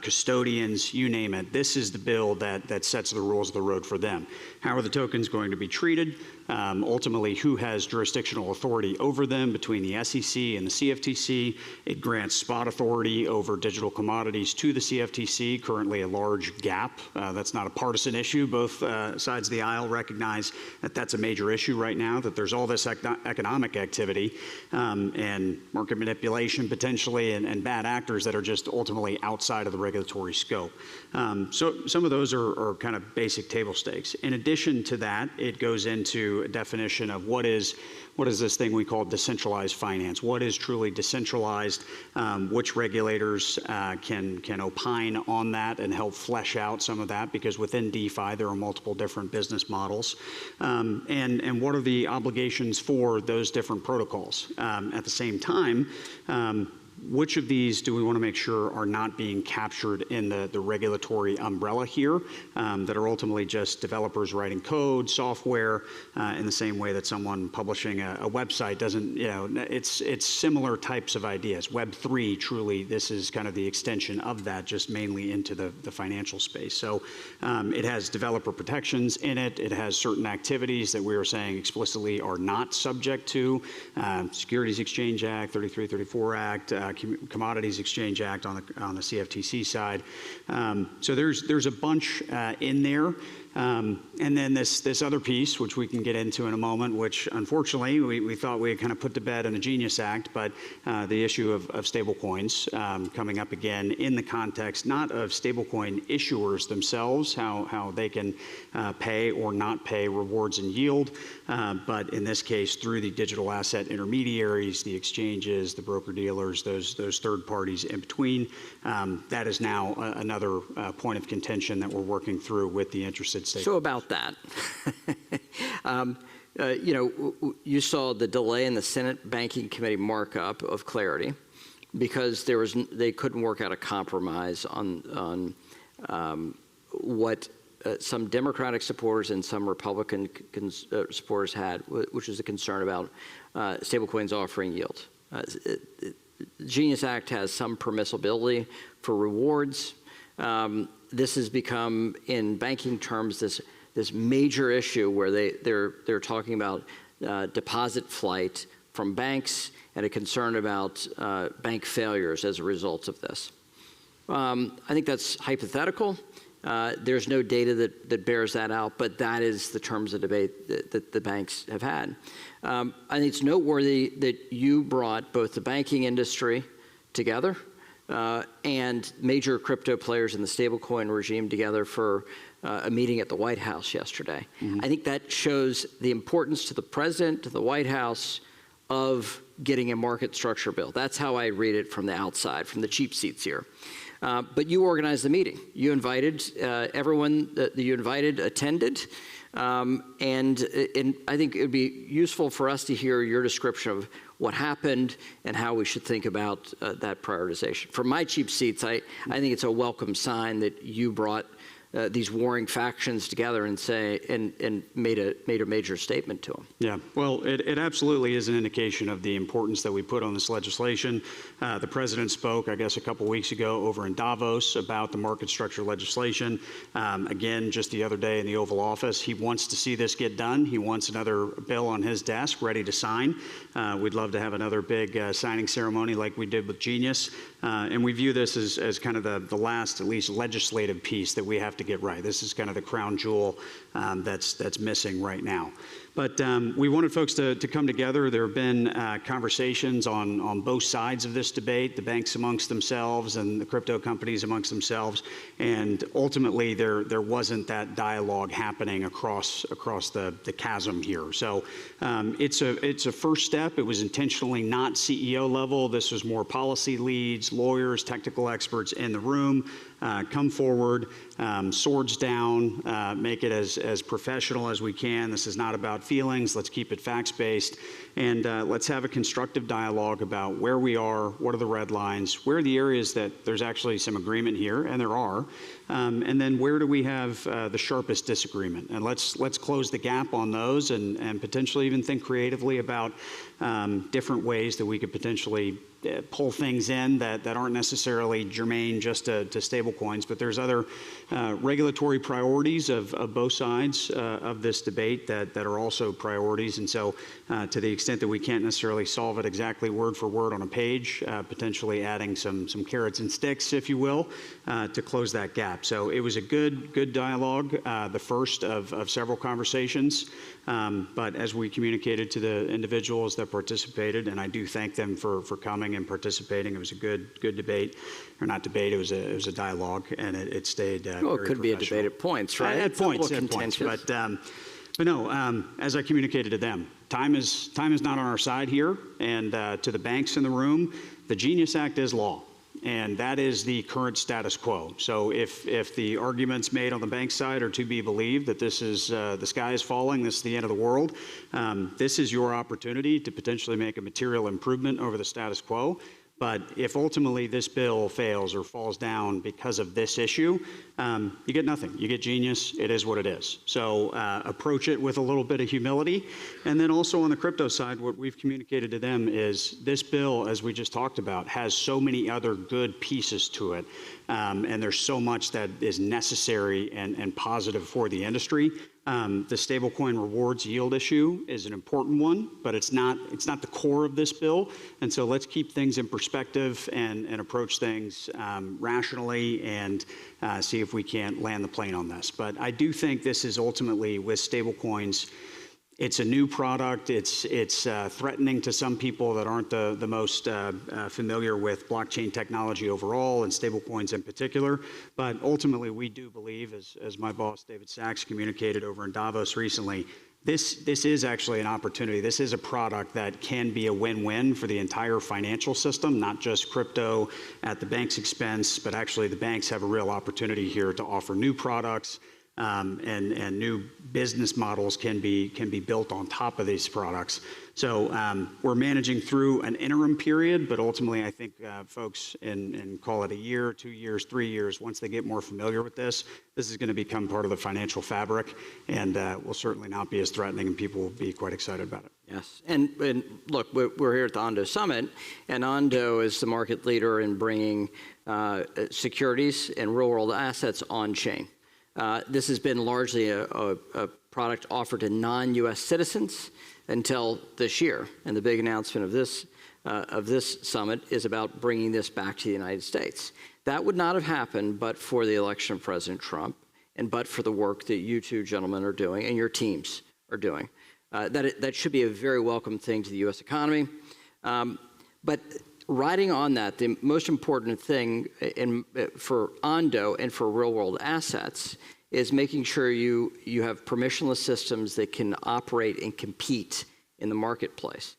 custodians, you name it. This is the bill that sets the rules of the road for them. How are the tokens going to be treated? Ultimately, who has jurisdictional authority over them between the SEC and the CFTC? It grants spot authority over digital commodities to the CFTC, currently a large gap. That's not a partisan issue. Both sides of the aisle recognize that that's a major issue right now, that there's all this economic activity and market manipulation potentially and bad actors that are just ultimately outside of the regulatory scope. So some of those are kind of basic table stakes. In addition to that, it goes into a definition of what is this thing we call decentralized finance? What is truly decentralized? Which regulators can opine on that and help flesh out some of that? Because within DeFi, there are multiple different business models. And what are the obligations for those different protocols? At the same time, which of these do we want to make sure are not being captured in the regulatory umbrella here that are ultimately just developers writing code, software, in the same way that someone publishing a website doesn't, it's similar types of ideas. Web3, truly, this is kind of the extension of that, just mainly into the financial space. So it has developer protections in it. It has certain activities that we are saying explicitly are not subject to Securities Exchange Act, 3334 Act, Commodities Exchange Act on the CFTC side. So there's a bunch in there. And then this other piece, which we can get into in a moment, which unfortunately we thought we had kind of put to bed in the Genius Act, but the issue of stablecoins coming up again in the context not of stablecoin issuers themselves, how they can pay or not pay rewards and yield, but in this case through the digital asset intermediaries, the exchanges, the broker-dealers, those third parties in between. That is now another point of contention that we're working through with the interested stakeholders. So about that, you saw the delay in the Senate Banking Committee markup of Clarity because they couldn't work out a compromise on what some Democratic supporters and some Republican supporters had, which is a concern about stablecoins offering yield. The Genius Act has some permissibility for rewards. This has become, in banking terms, this major issue where they're talking about deposit flight from banks and a concern about bank failures as a result of this. I think that's hypothetical. There's no data that bears that out, but that is the terms of debate that the banks have had. I think it's noteworthy that you brought both the banking industry together and major crypto players in the stablecoin regime together for a meeting at the White House yesterday. Mm-hmm. I think that shows the importance to the president, to the White House, of getting a market structure bill. That's how I read it from the outside, from the cheap seats here. But you organized the meeting. You invited everyone that you invited attended. And I think it would be useful for us to hear your description of what happened and how we should think about that prioritization. From my cheap seats, I think it's a welcome sign that you brought these warring factions together and say and made a major statement to them. Yeah, well, it absolutely is an indication of the importance that we put on this legislation. The president spoke, I guess, a couple weeks ago over in Davos about the market structure legislation. Again, just the other day in the Oval Office, he wants to see this get done. He wants another bill on his desk ready to sign. We'd love to have another big signing ceremony like we did with Genius. And we view this as kind of the last, at least, legislative piece that we have to get right. This is kind of the crown jewel that's missing right now. But we wanted folks to come together. There have been conversations on both sides of this debate, the banks amongst themselves and the crypto companies amongst themselves. And ultimately, there wasn't that dialogue happening across the chasm here. So it's a first step. It was intentionally not CEO level. This was more policy leads, lawyers, technical experts in the room. Come forward, swords down, make it as professional as we can. This is not about feelings. Let's keep it facts-based. And let's have a constructive dialogue about where we are, what are the red lines, where are the areas that there's actually some agreement here, and there are, and then where do we have the sharpest disagreement. And let's close the gap on those and potentially even think creatively about different ways that we could potentially pull things in that aren't necessarily germane just to stable coins, but there's other regulatory priorities of both sides of this debate that are also priorities. And so to the extent that we can't necessarily solve it exactly word for word on a page, potentially adding some carrots and sticks, if you will, to close that gap. So it was a good dialogue, the first of several conversations. But as we communicated to the individuals that participated, and I do thank them for coming and participating, it was a good debate, or not debate, it was a dialogue, and it stayed well, it could be a debate at points, right? At points. But no, as I communicated to them, time is not on our side here, and to the banks in the room, the Genius Act is law. And that is the current status quo. So if the arguments made on the bank side are to be believed that this is the sky is falling, this is the end of the world, this is your opportunity to potentially make a material improvement over the status quo. But if ultimately this bill fails or falls down because of this issue, you get nothing. You get Genius. It is what it is. So approach it with a little bit of humility. And then also on the crypto side, what we've communicated to them is this bill, as we just talked about, has so many other good pieces to it. And there's so much that is necessary and positive for the industry. The stablecoin rewards yield issue is an important one, but it's not the core of this bill. And so let's keep things in perspective and approach things rationally and see if we can't land the plane on this. But I do think this is ultimately, with stablecoins, it's a new product. It's threatening to some people that aren't the most familiar with blockchain technology overall and stablecoins in particular. But ultimately, we do believe, as my boss David Sachs communicated over in Davos recently, this is actually an opportunity. This is a product that can be a win-win for the entire financial system, not just crypto at the bank's expense, but actually the banks have a real opportunity here to offer new products. And new business models can be built on top of these products. So we're managing through an interim period, but ultimately I think folks in call it a year, 2 years, 3 years, once they get more familiar with this is going to become part of the financial fabric and will certainly not be as threatening, and people will be quite excited about it. Yes, and look, we're here at the Ondo Summit, and Ondo is the market leader in bringing securities and real-world assets on-chain. This has been largely a product offered to non-U.S. citizens until this year, and the big announcement of this summit is about bringing this back to the United States. That would not have happened but for the election of President Trump, and but for the work that you two gentlemen are doing and your teams are doing. That should be a very welcome thing to the U.S. economy. But riding on that, the most important thing for Ondo and for real-world assets is making sure you have permissionless systems that can operate and compete in the marketplace.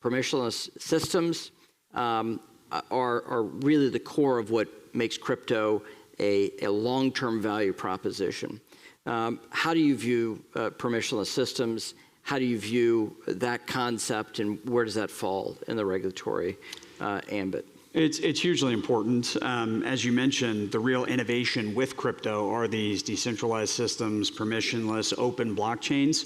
Permissionless systems are really the core of what makes crypto a long-term value proposition. How do you view permissionless systems? How do you view that concept, and where does that fall in the regulatory ambit? It's hugely important. As you mentioned, the real innovation with crypto are these decentralized systems, permissionless, open blockchains.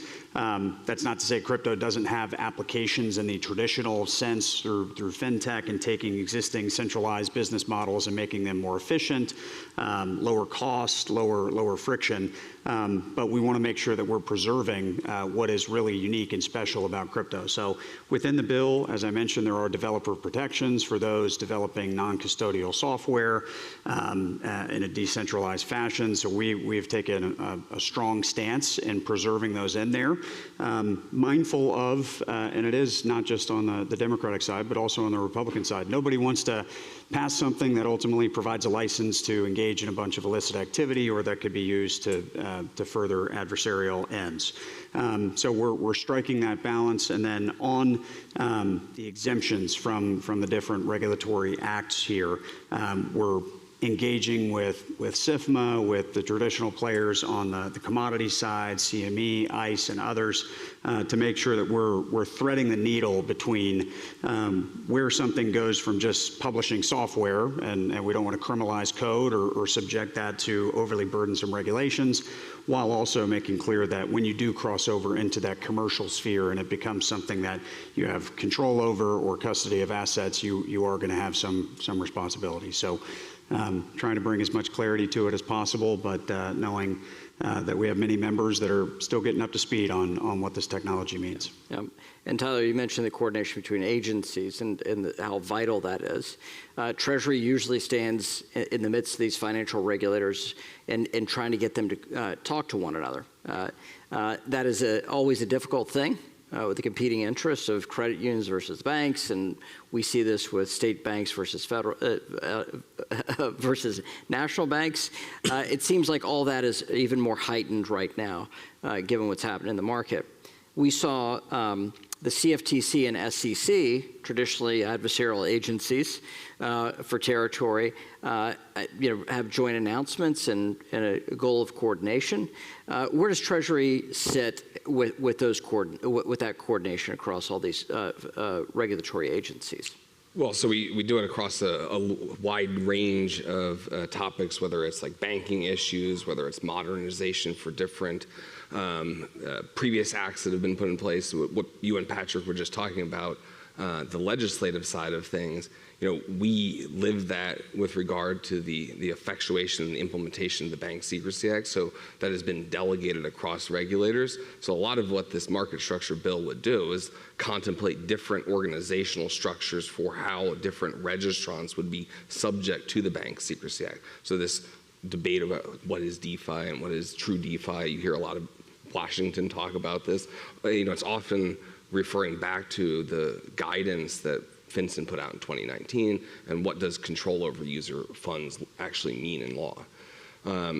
That's not to say crypto doesn't have applications in the traditional sense through fintech and taking existing centralized business models and making them more efficient, lower cost, lower friction. But we want to make sure that we're preserving what is really unique and special about crypto. So within the bill, as I mentioned, there are developer protections for those developing non-custodial software in a decentralized fashion. So we've taken a strong stance in preserving those in there. Mindful of, and it is not just on the Democratic side, but also on the Republican side, nobody wants to pass something that ultimately provides a license to engage in a bunch of illicit activity or that could be used to further adversarial ends. So we're striking that balance. And then on the exemptions from the different regulatory acts here, we're engaging with SIFMA, with the traditional players on the commodity side, CME, ICE, and others, to make sure that we're threading the needle between where something goes from just publishing software, and we don't want to criminalize code or subject that to overly burdensome regulations, while also making clear that when you do cross over into that commercial sphere and it becomes something that you have control over or custody of assets, you are going to have some responsibility. So trying to bring as much clarity to it as possible, but knowing that we have many members that are still getting up to speed on what this technology means. Yeah. And Tyler, you mentioned the coordination between agencies and how vital that is. Treasury usually stands in the midst of these financial regulators and trying to get them to talk to one another. That is always a difficult thing. With the competing interests of credit unions versus banks, and we see this with state banks versus federal versus national banks. It seems like all that is even more heightened right now, given what's happening in the market. We saw the CFTC and SEC, traditionally adversarial agencies for territory, have joint announcements and a goal of coordination. Where does Treasury sit with that coordination across all these regulatory agencies? Well, so we do it across a wide range of topics, whether it's like banking issues, whether it's modernization for different previous acts that have been put in place. What you and Patrick were just talking about, the legislative side of things. We live that with regard to the effectuation and the implementation of the Bank Secrecy Act. So that has been delegated across regulators. So a lot of what this market structure bill would do is contemplate different organizational structures for how different registrants would be subject to the Bank Secrecy Act. So this debate about what is DeFi and what is true DeFi, you hear a lot of Washington talk about this. It's often referring back to the guidance that FinCEN put out in 2019, and what does control over user funds actually mean in law.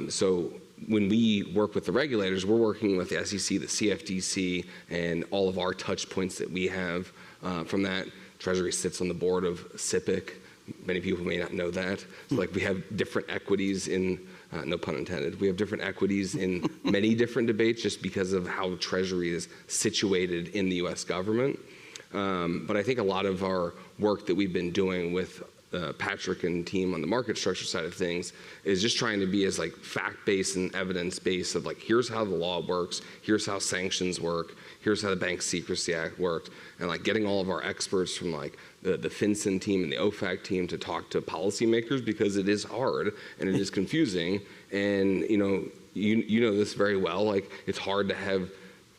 So when we work with the regulators, we're working with the SEC, the CFTC, and all of our touch points that we have from that. Treasury sits on the board of CIPC. Many people may not know that. So like we have different equities in, no pun intended, we have different equities in many different debates just because of how Treasury is situated in the US government. But I think a lot of our work that we've been doing with Patrick and team on the market structure side of things is just trying to be as like fact-based and evidence-based of like, here's how the law works, here's how sanctions work, here's how the Bank Secrecy Act worked, and like getting all of our experts from like the FinCEN team and the OFAC team to talk to policymakers, because it is hard and it is confusing. And you know this very well, like it's hard to have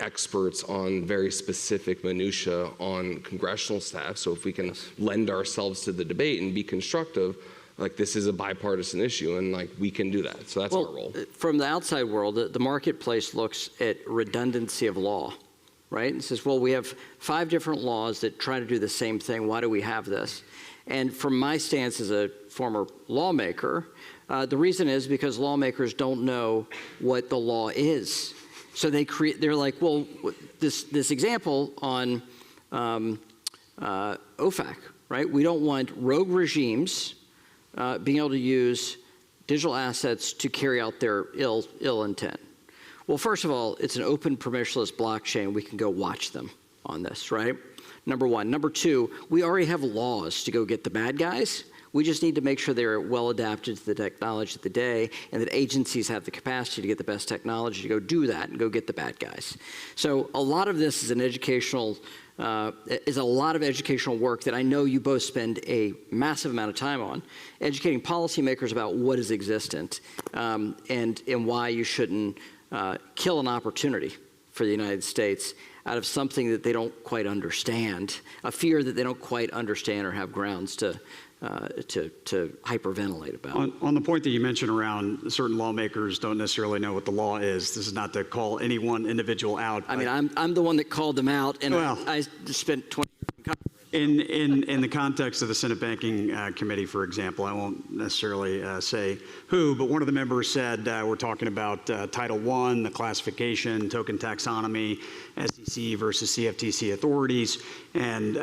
experts on very specific minutia on congressional staff. So if we can lend ourselves to the debate and be constructive, like this is a bipartisan issue, and like we can do that. So that's our role. From the outside world, the marketplace looks at redundancy of law, right? And says, well, we have 5 different laws that try to do the same thing. Why do we have this? And from my stance as a former lawmaker, the reason is because lawmakers don't know what the law is. So they're like, well, this example on OFAC, right? We don't want rogue regimes being able to use digital assets to carry out their ill intent. Well, first of all, it's an open permissionless blockchain. We can go watch them on this, right? Number one. Number two, we already have laws to go get the bad guys. We just need to make sure they're well adapted to the technology of the day, and that agencies have the capacity to get the best technology to go do that and go get the bad guys. So a lot of this is a lot of educational work that I know you both spend a massive amount of time on, educating policymakers about what is existent and why you shouldn't kill an opportunity for the United States out of something that they don't quite understand, a fear that they don't quite understand or have grounds to hyperventilate about. On the point that you mentioned around certain lawmakers don't necessarily know what the law is, this is not to call any one individual out. I mean, I'm the one that called them out, and I spent 20 years in Congress. In the context of the Senate Banking Committee, for example, I won't necessarily say who, but one of the members said we're talking about Title I, the classification, token taxonomy, SEC versus CFTC authorities, and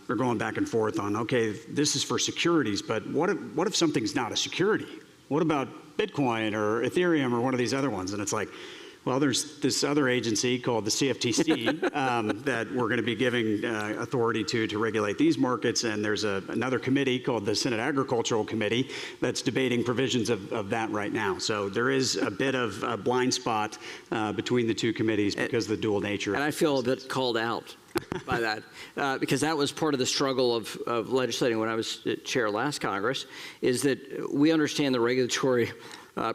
we're going back and forth on, okay, this is for securities, but what if something's not a security? What about Bitcoin or Ethereum or one of these other ones? And it's like, well, there's this other agency called the CFTC that we're going to be giving authority to regulate these markets, and there's another committee called the Senate Agricultural Committee that's debating provisions of that right now. So there is a bit of a blind spot between the two committees because of the dual nature. And I feel a bit called out by that because that was part of the struggle of legislating when I was chair last Congress, is that we understand the regulatory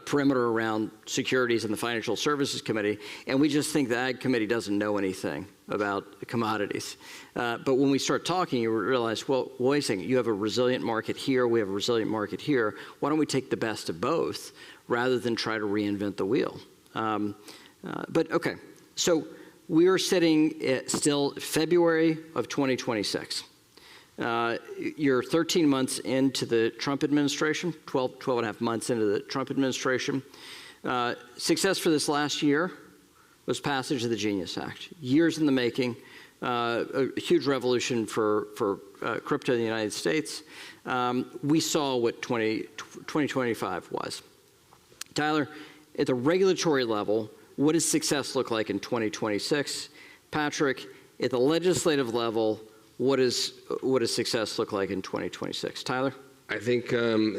perimeter around securities in the Financial Services Committee, and we just think the Ag Committee doesn't know anything about commodities. But when we start talking, you realize, well, wait a second, you have a resilient market here, we have a resilient market here. Why don't we take the best of both rather than try to reinvent the wheel? But okay, so we are sitting at still February of 2026. You're 13 months into the Trump administration, 12 and a half months into the Trump administration. Success for this last year was passage of the Genius Act. Years in the making, a huge revolution for crypto in the United States. We saw what 2025 was. Tyler, at the regulatory level, what does success look like in 2026? Patrick, at the legislative level, what does success look like in 2026? Tyler? I think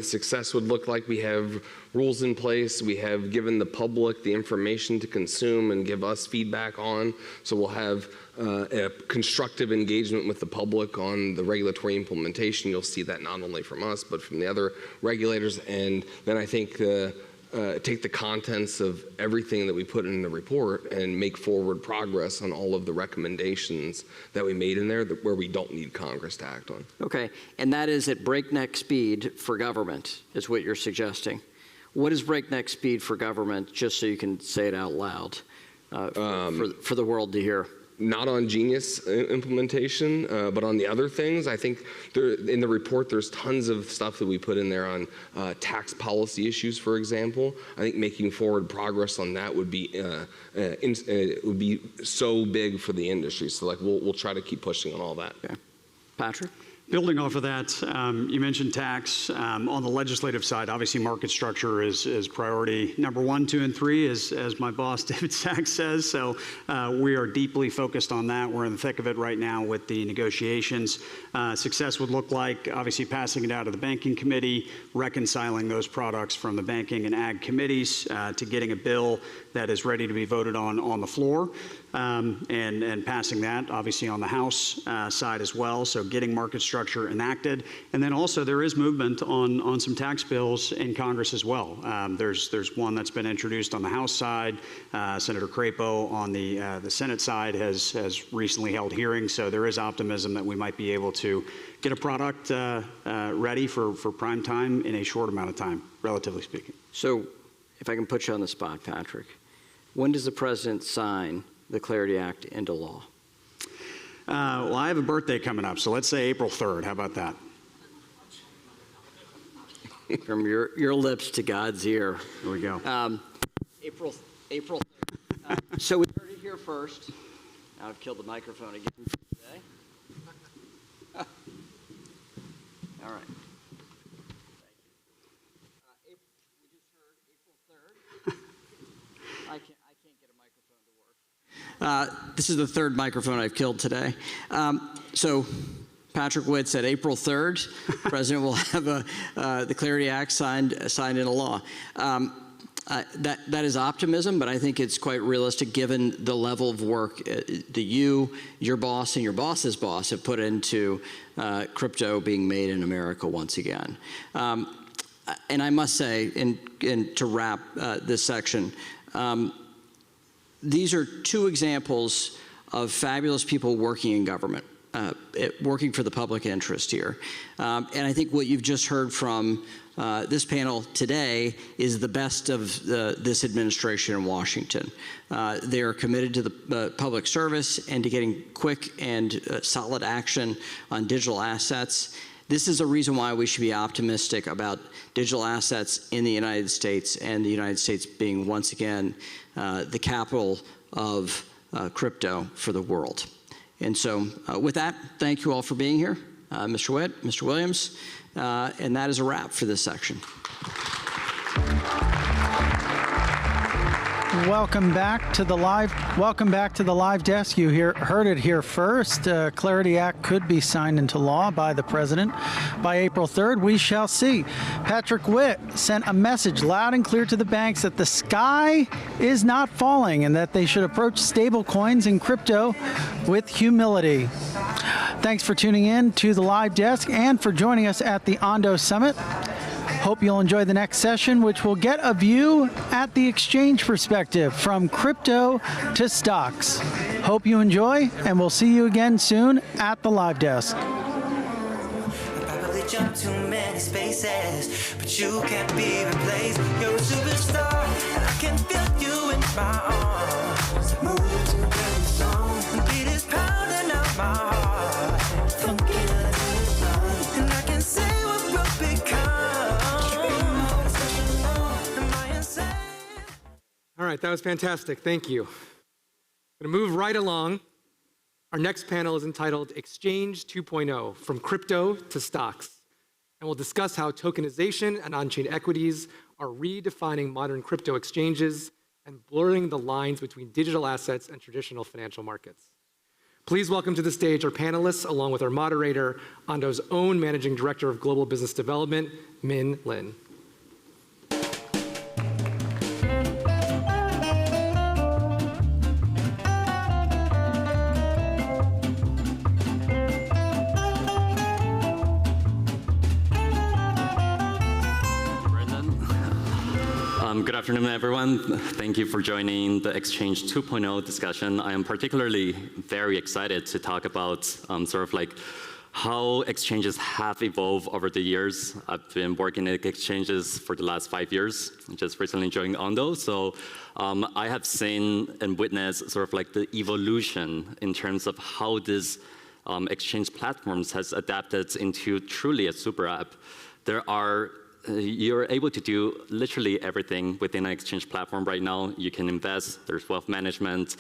success would look like we have rules in place, we have given the public the information to consume and give us feedback on, so we'll have a constructive engagement with the public on the regulatory implementation. You'll see that not only from us, but from the other regulators, and then I think take the contents of everything that we put in the report and make forward progress on all of the recommendations that we made in there where we don't need Congress to act on. Okay, and that is at breakneck speed for government, is what you're suggesting. What is breakneck speed for government, just so you can say it out loud for the world to hear? Not on Genius implementation, but on the other things. I think in the report there's tons of stuff that we put in there on tax policy issues, for example. I think making forward progress on that would be so big for the industry. So like we'll try to keep pushing on all that. Okay. Patrick? Building off of that, you mentioned tax. On the legislative side, obviously market structure is priority number 1, 2, and 3, as my boss David Sachs says. So we are deeply focused on that. We're in the thick of it right now with the negotiations. Success would look like obviously passing it out of the banking committee, reconciling those products from the banking and ag committees to getting a bill that is ready to be voted on the floor, and passing that obviously on the House side as well. So getting market structure enacted, and then also there is movement on some tax bills in Congress as well. There's one that's been introduced on the House side. Senator Crapo on the Senate side has recently held hearings. So there is optimism that we might be able to get a product ready for prime time in a short amount of time, relatively speaking. So, if I can put you on the spot, Patrick, when does the president sign the Clarity Act into law? Well, I have a birthday coming up, so let's say April 3rd. How about that? From your lips to God's ear. Here we go. April 3rd. So we heard it here first. Now I've killed the microphone again today. All right. We just heard April 3rd. I can't get a microphone to work. This is the third microphone I've killed today. So Patrick Witt said April 3rd, the President will have the Clarity Act signed into law. That is optimism, but I think it's quite realistic given the level of work that you, your boss, and your boss's boss have put into crypto being made in America once again. And I must say, to wrap this section, these are two examples of fabulous people working in government, working for the public interest here. And I think what you've just heard from this panel today is the best of this administration in Washington. They are committed to the public service and to getting quick and solid action on digital assets. This is a reason why we should be optimistic about digital assets in the United States, and the United States being once again the capital of crypto for the world. And so with that, thank you all for being here. Mr. Witt, Mr. Williams, and that is a wrap for this section. Welcome back to the live desk. You heard it here first. Clarity Act could be signed into law by the president by April 3rd. We shall see. Patrick Witt sent a message loud and clear to the banks that the sky is not falling and that they should approach stable coins and crypto with humility. Thanks for tuning in to the live desk and for joining us at the Ondo Summit. Hope you'll enjoy the next session, which will get a view at the exchange perspective from crypto to stocks. Hope you enjoy, and we'll see you again soon at the live desk. Probably jumped too many spaces, but you can't be replaced. You're a superstar, and I can feel you in my arms. Move to the song, the beat is pounding out my heart. Funky and I can say what we'll become. All right, that was fantastic. Thank you. I'm going to move right along. Our next panel is entitled Exchange 2.0, From Crypto to Stocks. And we'll discuss how tokenization and on-chain equities are redefining modern crypto exchanges and blurring the lines between digital assets and traditional financial markets. Please welcome to the stage our panelists, along with our moderator, Ondo's own Managing Director of Global Business Development, Min Lin. Good afternoon, everyone. Thank you for joining the Exchange 2.0 discussion. I am particularly very excited to talk about sort of like how exchanges have evolved over the years. I've been working at exchanges for the last 5 years, just recently joined Ondo. So I have seen and witnessed sort of like the evolution in terms of how this exchange platforms has adapted into truly a super app. You're able to do literally everything within an exchange platform right now. You can invest, there's wealth management,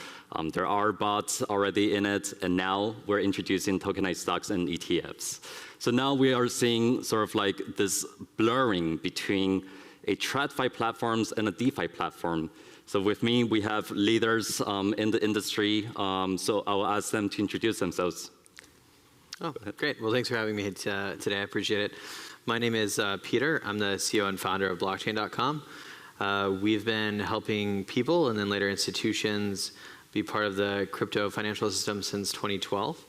there are bots already in it, and now we're introducing tokenized stocks and ETFs. So now we are seeing sort of like this blurring between a TradFi platforms and a DeFi platform. So with me, we have leaders in the industry, so I'll ask them to introduce themselves. Oh, great. Well, thanks for having me today. I appreciate it. My name is Peter. I'm the CEO and founder of blockchain.com. We've been helping people and then later institutions be part of the crypto financial system since 2012.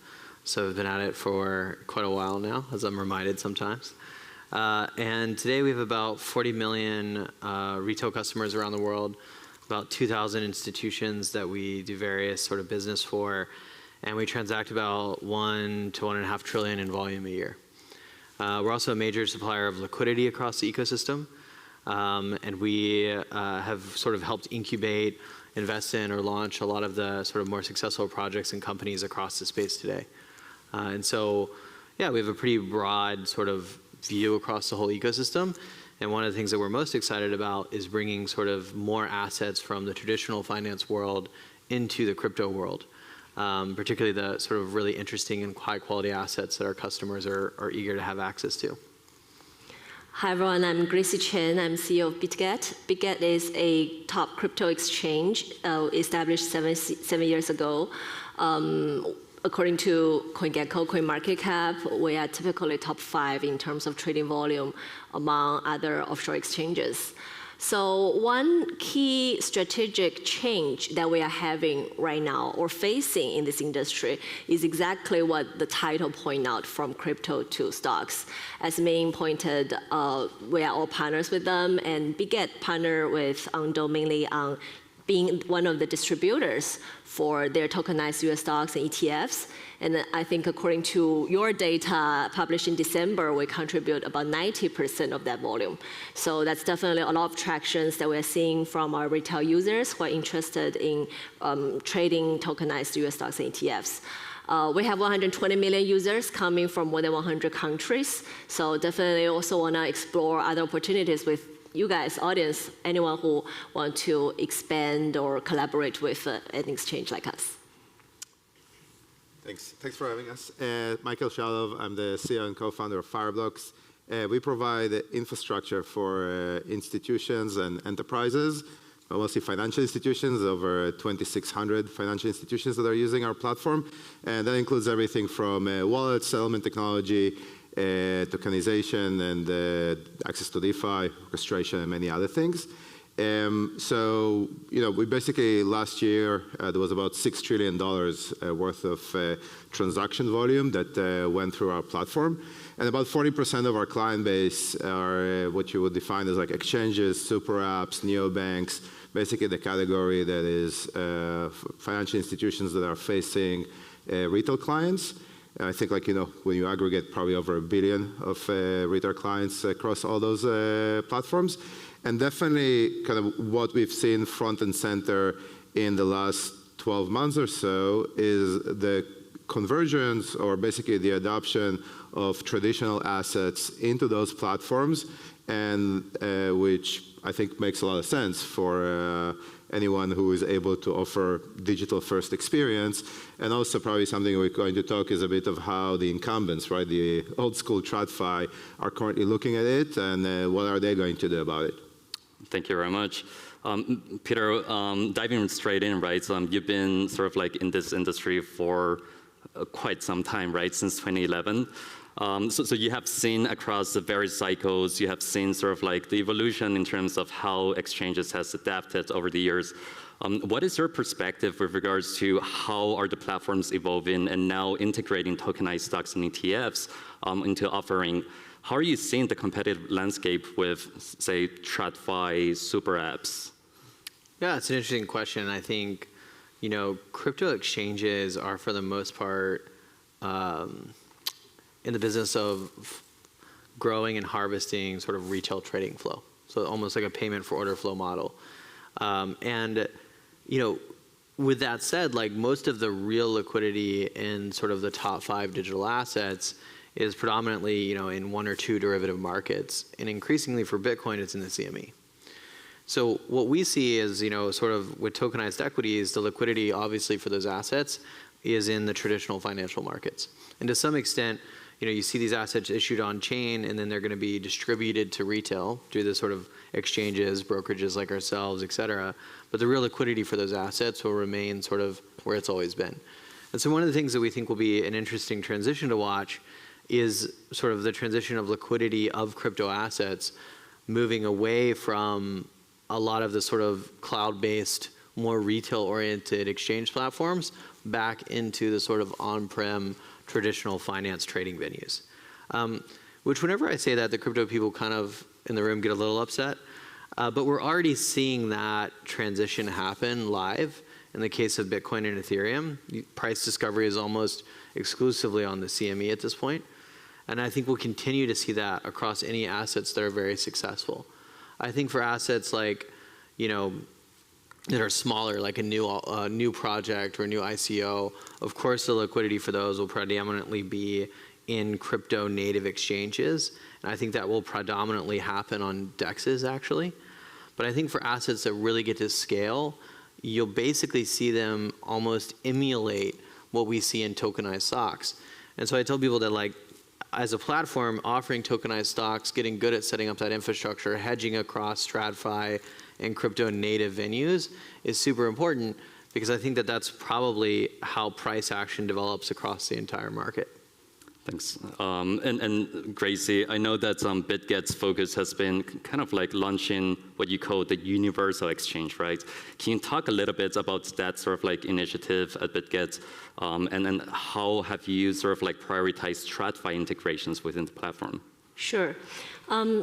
So I've been at it for quite a while now, as I'm reminded sometimes. And today we have about 40 million retail customers around the world, about 2,000 institutions that we do various sort of business for, and we transact about 1 to 1.5 trillion in volume a year. We're also a major supplier of liquidity across the ecosystem, and we have sort of helped incubate, invest in, or launch a lot of the sort of more successful projects and companies across the space today. And so, yeah, we have a pretty broad sort of view across the whole ecosystem, and one of the things that we're most excited about is bringing sort of more assets from the traditional finance world into the crypto world. Particularly the sort of really interesting and high quality assets that our customers are eager to have access to. Hi everyone, I'm Gracie Chen. I'm CEO of Bitget. Bitget is a top crypto exchange established seven years ago. according to CoinGecko, CoinMarketCap, we are typically top 5 in terms of trading volume among other offshore exchanges. So one key strategic change that we are having right now or facing in this industry is exactly what the title point out, from crypto to stocks. As Ming pointed, we are all partners with them, and Bitget partner with Ondo mainly on being one of the distributors for their tokenized US stocks and ETFs. And I think according to your data published in December, we contribute about 90% of that volume. So that's definitely a lot of tractions that we're seeing from our retail users who are interested in trading tokenized US stocks and ETFs. We have 120 million users coming from more than 100 countries. So definitely also want to explore other opportunities with you guys, audience, anyone who want to expand or collaborate with an exchange like us. Thanks for having us. Michael Shalov, I'm the CEO and co-founder of Fireblocks. We provide infrastructure for institutions and enterprises, mostly financial institutions, over 2,600 financial institutions that are using our platform. And that includes everything from wallet, settlement technology, tokenization, and access to DeFi, orchestration, and many other things. So, we basically, last year, there was about $6 trillion worth of transaction volume that went through our platform. And about 40% of our client base are what you would define as like exchanges, super apps, neobanks, basically the category that is financial institutions that are facing retail clients. I think, when you aggregate probably over 1 billion of retail clients across all those platforms. And definitely kind of what we've seen front and center in the last 12 months or so is the convergence, or basically the adoption of traditional assets into those platforms, and which I think makes a lot of sense for anyone who is able to offer digital-first experience. And also probably something we're going to talk is a bit of how the incumbents, right, the old-school TradFi, are currently looking at it, and what are they going to do about it. Thank you very much. Peter, diving straight in, right, you've been sort of like in this industry for quite some time, right, since 2011. So you have seen across the various cycles, you have seen sort of like the evolution in terms of how exchanges has adapted over the years. What is your perspective with regards to how are the platforms evolving and now integrating tokenized stocks and ETFs into offering? How are you seeing the competitive landscape with, say, TradFi, super apps? Yeah, it's an interesting question. I think, crypto exchanges are, for the most part, in the business of growing and harvesting sort of retail trading flow. So almost like a payment for order flow model. With that said, like most of the real liquidity in sort of the top 5 digital assets is predominantly, in 1 or 2 derivative markets. And increasingly for Bitcoin, it's in the CME. So what we see is, sort of with tokenized equities, the liquidity obviously for those assets is in the traditional financial markets. And to some extent, you see these assets issued on chain, and then they're going to be distributed to retail through the sort of exchanges, brokerages like ourselves, et cetera. But the real liquidity for those assets will remain sort of where it's always been. And so one of the things that we think will be an interesting transition to watch is sort of the transition of liquidity of crypto assets moving away from a lot of the sort of cloud-based, more retail-oriented exchange platforms back into the sort of on-prem traditional finance trading venues. Which whenever I say that, the crypto people kind of in the room get a little upset. But we're already seeing that transition happen live. In the case of Bitcoin and Ethereum, price discovery is almost exclusively on the CME at this point. And I think we'll continue to see that across any assets that are very successful. I think for assets like, that are smaller, like a new project or a new ICO, of course the liquidity for those will predominantly be in crypto native exchanges. And I think that will predominantly happen on DEXs actually. But I think for assets that really get to scale, you'll basically see them almost emulate what we see in tokenized stocks. And so I tell people that, like, as a platform offering tokenized stocks, getting good at setting up that infrastructure, hedging across TradFi and crypto native venues is super important, because I think that that's probably how price action develops across the entire market. Thanks. And Gracie, I know that Bitget's focus has been kind of like launching what you call the universal exchange, right? Can you talk a little bit about that sort of like initiative at Bitget? And then how have you sort of like prioritized TradFi integrations within the platform? Sure.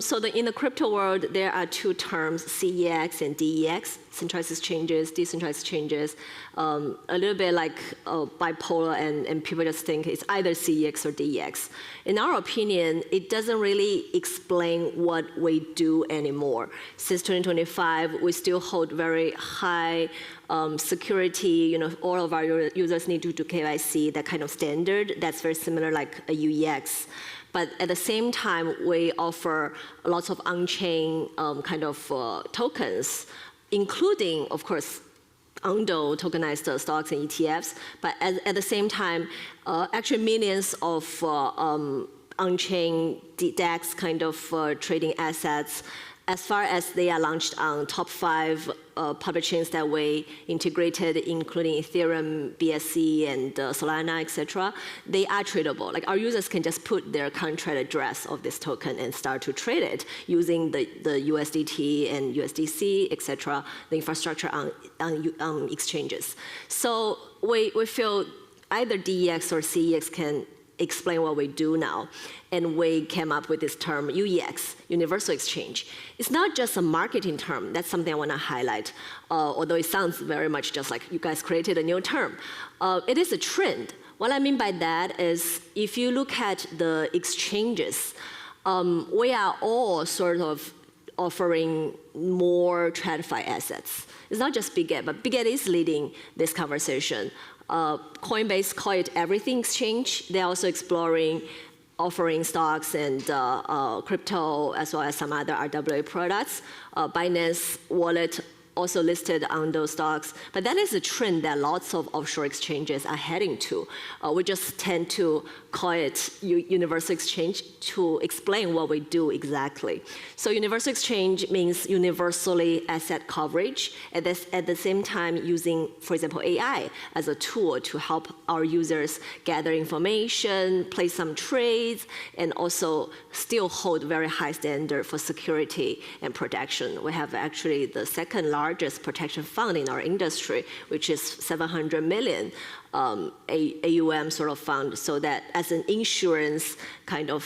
So in the crypto world, there are two terms, CEX and DEX, centralized exchanges, decentralized exchanges, a little bit like bipolar, and people just think it's either CEX or DEX. In our opinion, it doesn't really explain what we do anymore. Since 2025, we still hold very high security. All of our users need to do KYC, that kind of standard. That's very similar like a UEX. But at the same time, we offer lots of on-chain kind of tokens, including, of course, Ondo tokenized stocks and ETFs. But at the same time, actually millions of on-chain DEX kind of trading assets, as far as they are launched on top 5 public chains that we integrated, including Ethereum, BSC, and Solana, etc., they are tradable. Like our users can just put their contract address of this token and start to trade it using the USDT and USDC, etc., the infrastructure on exchanges. So we feel either DEX or CEX can explain what we do now. And we came up with this term, UEX, Universal Exchange. It's not just a marketing term. That's something I want to highlight, although it sounds very much just like you guys created a new term. It is a trend. What I mean by that is if you look at the exchanges, we are all sort of offering more TradFi assets. It's not just Bitget, but Bitget is leading this conversation. Coinbase call it everything exchange. They're also exploring offering stocks and crypto as well as some other RWA products. Binance Wallet also listed on those stocks. But that is a trend that lots of offshore exchanges are heading to. We just tend to call it Universal Exchange to explain what we do exactly. So Universal Exchange means universally asset coverage, at the same time using, for example, AI as a tool to help our users gather information, place some trades, and also still hold very high standard for security and protection. We have actually the second largest protection fund in our industry, which is 700 million. AUM sort of fund, so that as an insurance kind of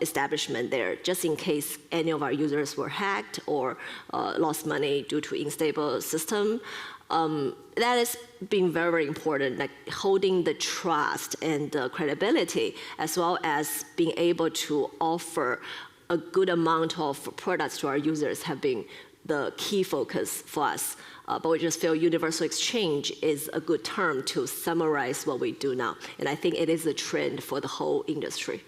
establishment there, just in case any of our users were hacked or lost money due to unstable system. That has been very, very important, like holding the trust and credibility, as well as being able to offer a good amount of products to our users have been the key focus for us. But we just feel universal exchange is a good term to summarize what we do now. And I think it is a trend for the whole industry.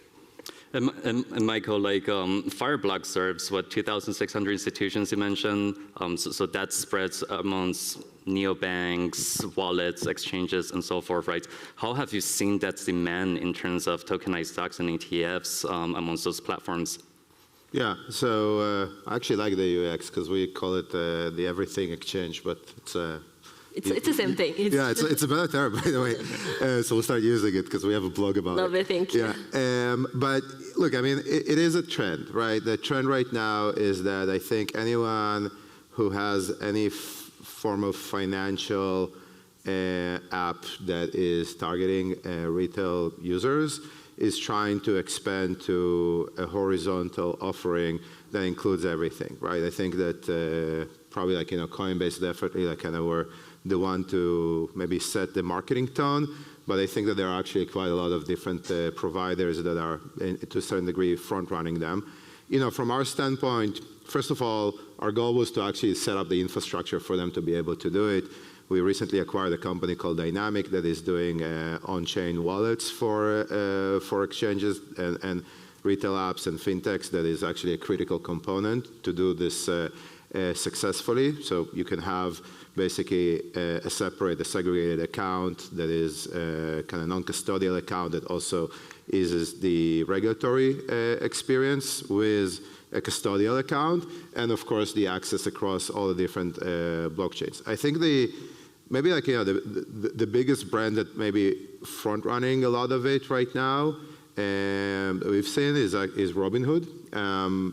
And Michael, like Fireblock serves, 2,600 institutions you mentioned. So that spreads amongst neobanks, wallets, exchanges, and so forth, right? How have you seen that demand in terms of tokenized stocks and ETFs amongst those platforms? Yeah, so I actually like the UX because we call it the everything exchange, but it's the same thing. It's a better term, by the way. So we'll start using it because we have a blog about it. Love it, thank you. Yeah, but look, I mean, it is a trend, right? The trend right now is that I think anyone who has any form of financial app that is targeting retail users is trying to expand to a horizontal offering that includes everything, right? I think that probably like, Coinbase definitely like kind of were the one to maybe set the marketing tone, but I think that there are actually quite a lot of different providers that are, to a certain degree, front-running them. From our standpoint, first of all, our goal was to actually set up the infrastructure for them to be able to do it. We recently acquired a company called Dynamic that is doing on-chain wallets for exchanges and retail apps and fintechs. That is actually a critical component to do this successfully. So you can have basically a segregated account that is kind of non-custodial account that also uses the regulatory experience with a custodial account, and of course the access across all the different blockchains. I think maybe like, the biggest brand that maybe front running a lot of it right now, and we've seen is Robinhood.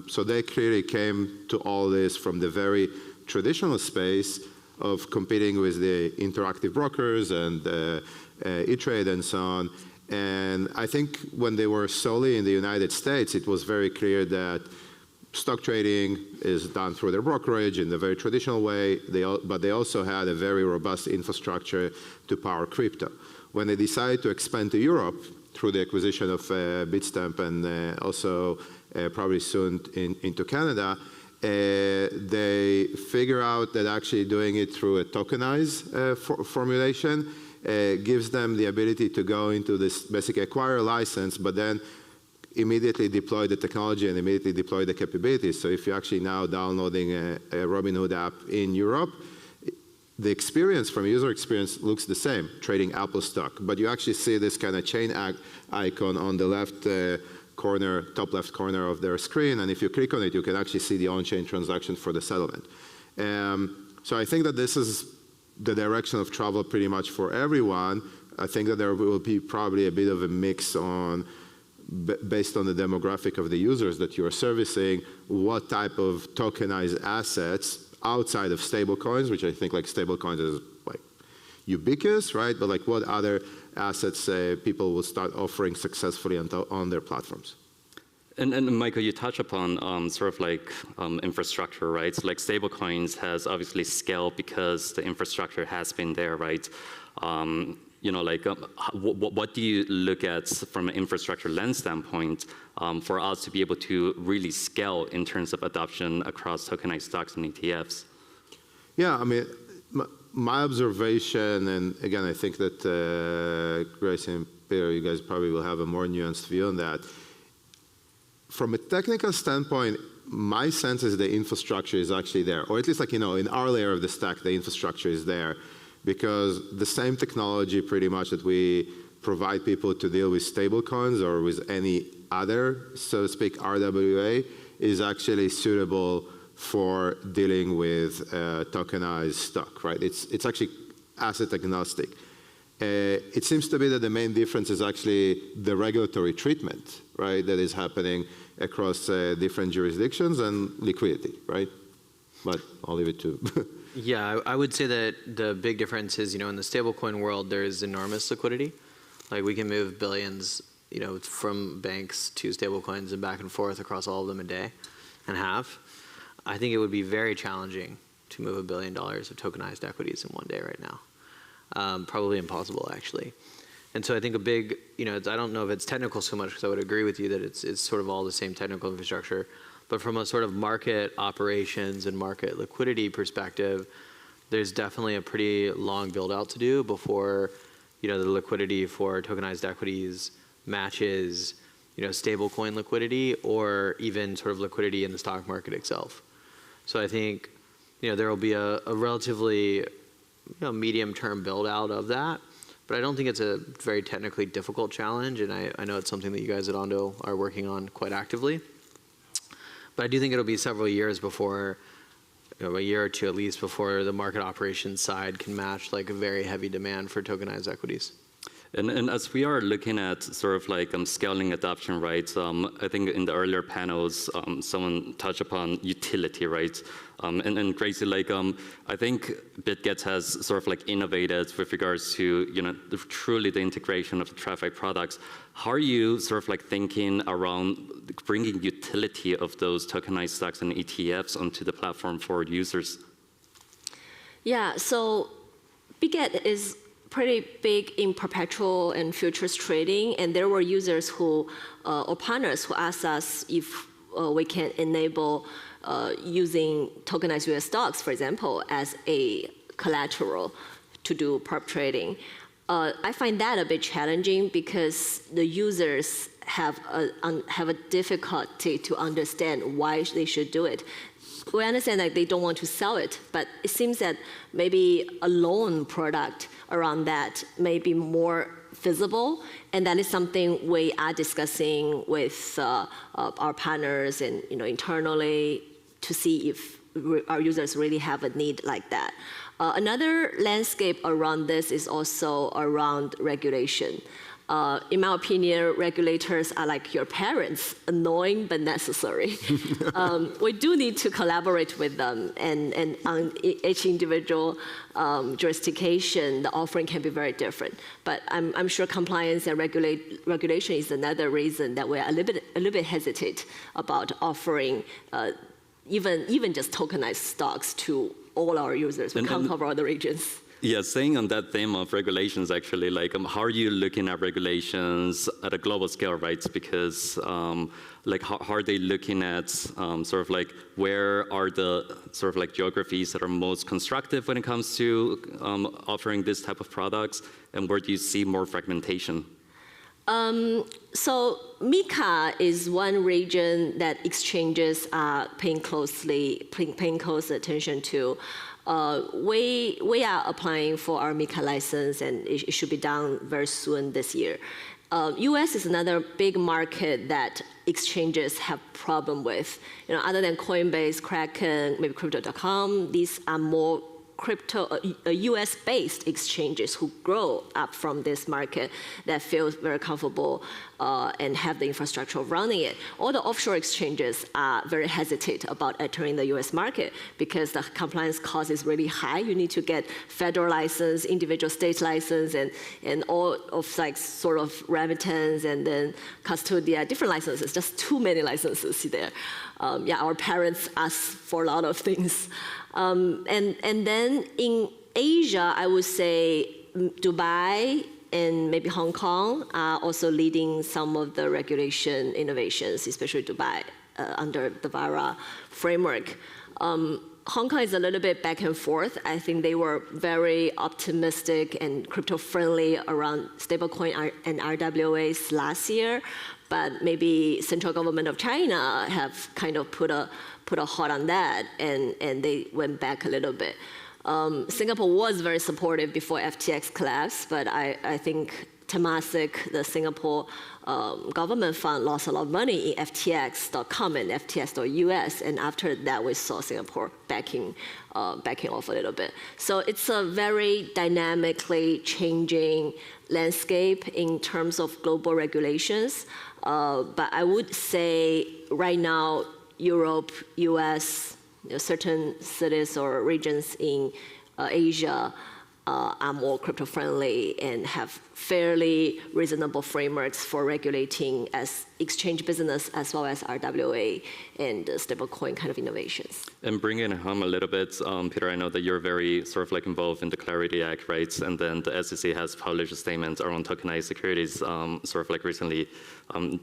So they clearly came to all this from the very traditional space of competing with the interactive brokers and E-Trade and so on. And I think when they were solely in the United States, it was very clear that stock trading is done through their brokerage in the very traditional way, but they also had a very robust infrastructure to power crypto. When they decided to expand to Europe through the acquisition of Bitstamp and also probably soon into Canada, they figure out that actually doing it through a tokenized formulation gives them the ability to go into this basic acquire license, but then immediately deploy the technology and immediately deploy the capabilities. So if you're actually now downloading a Robinhood app in Europe, the experience from user experience looks the same, trading Apple stock, but you actually see this kind of chain icon on the left corner, top left corner of their screen, and if you click on it, you can actually see the on-chain transaction for the settlement. So I think that this is the direction of travel pretty much for everyone. I think that there will be probably a bit of a mix on, based on the demographic of the users that you're servicing, what type of tokenized assets outside of stablecoins, which I think like stablecoins is like ubiquitous, right? But like what other assets people will start offering successfully on their platforms. And Michael, you touch upon sort of like infrastructure, right? So like stablecoins has obviously scaled because the infrastructure has been there, right? What do you look at from an infrastructure lens standpoint for us to be able to really scale in terms of adoption across tokenized stocks and ETFs? Yeah, I mean, my observation, and again, I think that Grace and Peter, you guys probably will have a more nuanced view on that. From a technical standpoint, my sense is the infrastructure is actually there, or at least like, in our layer of the stack, the infrastructure is there, because the same technology pretty much that we provide people to deal with stablecoins or with any other, so to speak, RWA, is actually suitable for dealing with tokenized stock, right? It's actually asset agnostic. It seems to be that the main difference is actually the regulatory treatment, right, that is happening across different jurisdictions and liquidity, right? But I'll leave it to. Yeah, I would say that the big difference is, in the stablecoin world, there is enormous liquidity. Like we can move billions, from banks to stablecoins and back and forth across all of them a day and have. I think it would be very challenging to move $1 billion of tokenized equities in one day right now. Probably impossible, actually. And so I think a big, I don't know if it's technical so much, because I would agree with you that it's sort of all the same technical infrastructure. But from a sort of market operations and market liquidity perspective, there's definitely a pretty long build out to do before, the liquidity for tokenized equities matches, stablecoin liquidity or even sort of liquidity in the stock market itself. So I think, there will be a relatively, medium-term build-out of that. But I don't think it's a very technically difficult challenge, and I know it's something that you guys at Ondo are working on quite actively. But I do think it'll be several years before, a year or two at least, before the market operations side can match like a very heavy demand for tokenized equities. And as we are looking at sort of like scaling adoption, right? I think in the earlier panels, someone touched upon utility, right? And Gracie, I think Bitget has sort of like innovated with regards to, truly the integration of the TradFi products. How are you sort of like thinking around bringing utility of those tokenized stocks and ETFs onto the platform for users? Yeah, so Bitget is pretty big in perpetual and futures trading, and there were users who, or partners who asked us if we can enable using tokenized US stocks, for example, as a collateral to do perp trading. I find that a bit challenging because the users have a difficulty to understand why they should do it. We understand that they don't want to sell it, but it seems that maybe a loan product around that may be more visible, and that is something we are discussing with our partners and internally to see if our users really have a need like that. Another landscape around this is also around regulation. In my opinion, regulators are like your parents, annoying but necessary. We do need to collaborate with them, and on each individual jurisdiction, the offering can be very different. But I'm sure compliance and regulation is another reason that we're a little bit hesitate about offering even just tokenized stocks to all our users. We can't cover other regions. Yeah, staying on that theme of regulations, actually, like how are you looking at regulations at a global scale, right? Because like how are they looking at sort of like where are the sort of like geographies that are most constructive when it comes to offering this type of products, and where do you see more fragmentation? So MiCA is one region that exchanges are paying close attention to. We are applying for our MiCA license, and it should be done very soon this year. US is another big market that exchanges have problem with. Other than Coinbase, Kraken, maybe Crypto.com, these are more US-based exchanges who grow up from this market that feel very comfortable and have the infrastructure of running it. All the offshore exchanges are very hesitant about entering the US market because the compliance cost is really high. You need to get federal license, individual state license, and all of like sort of remittance and then custodia, different licenses, just too many licenses there. Yeah, our parents ask for a lot of things. And then in Asia, I would say Dubai and maybe Hong Kong are also leading some of the regulation innovations, especially Dubai under the VARA framework. Hong Kong is a little bit back and forth. I think they were very optimistic and crypto-friendly around stablecoin and RWAs last year, but maybe central government of China have kind of put a halt on that, and they went back a little bit. Singapore was very supportive before FTX collapsed, but I think Temasek, the Singapore government fund, lost a lot of money in FTX.com and FTX.US, and after that we saw Singapore backing off a little bit. So it's a very dynamically changing landscape in terms of global regulations, but I would say right now Europe, US, certain cities or regions in Asia are more crypto-friendly and have fairly reasonable frameworks for regulating as exchange business as well as RWA and stablecoin kind of innovations. And bringing it home a little bit, Peter, I know that you're very sort of like involved in the Clarity Act, right? And then the SEC has published a statement around tokenized securities sort of like recently.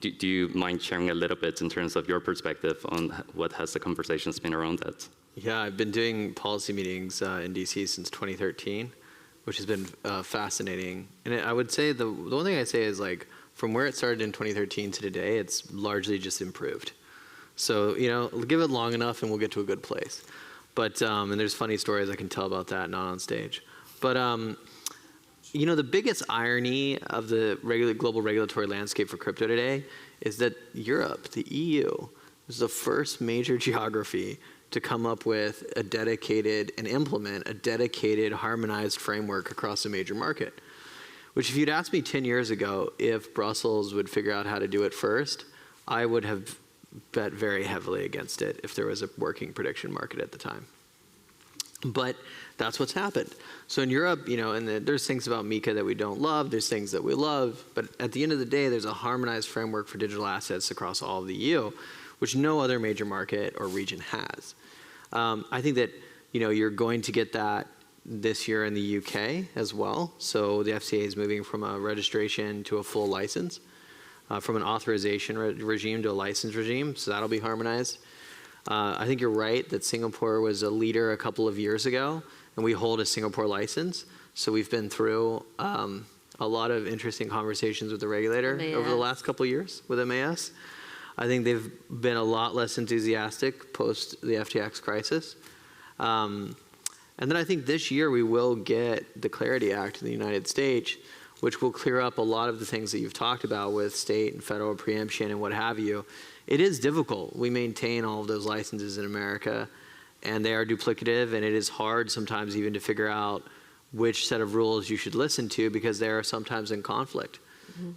Do you mind sharing a little bit in terms of your perspective on what has the conversations been around that? Yeah, I've been doing policy meetings in DC since 2013. Which has been fascinating. And I would say the one thing I say is like from where it started in 2013 to today, it's largely just improved. So, give it long enough and we'll get to a good place. But, and there's funny stories I can tell about that, not on stage. But, the biggest irony of the global regulatory landscape for crypto today is that Europe, the EU, is the first major geography to come up with and implement a dedicated harmonized framework across a major market. Which if you'd asked me 10 years ago if Brussels would figure out how to do it first, I would have bet very heavily against it if there was a working prediction market at the time. But that's what's happened. So in Europe, and there's things about MiCA that we don't love, there's things that we love, but at the end of the day, there's a harmonized framework for digital assets across all of the EU, which no other major market or region has. I think that you're going to get that this year in the UK as well. So the FCA is moving from a registration to a full license, from an authorization regime to a license regime. So that'll be harmonized. I think you're right that Singapore was a leader a couple of years ago, and we hold a Singapore license. So we've been through a lot of interesting conversations with the regulator over the last couple of years with MAS. I think they've been a lot less enthusiastic post the FTX crisis. And then I think this year we will get the Clarity Act in the United States, which will clear up a lot of the things that you've talked about with state and federal preemption and what have you. It is difficult. We maintain all of those licenses in America. and they are duplicative, and it is hard sometimes even to figure out which set of rules you should listen to because they are sometimes in conflict.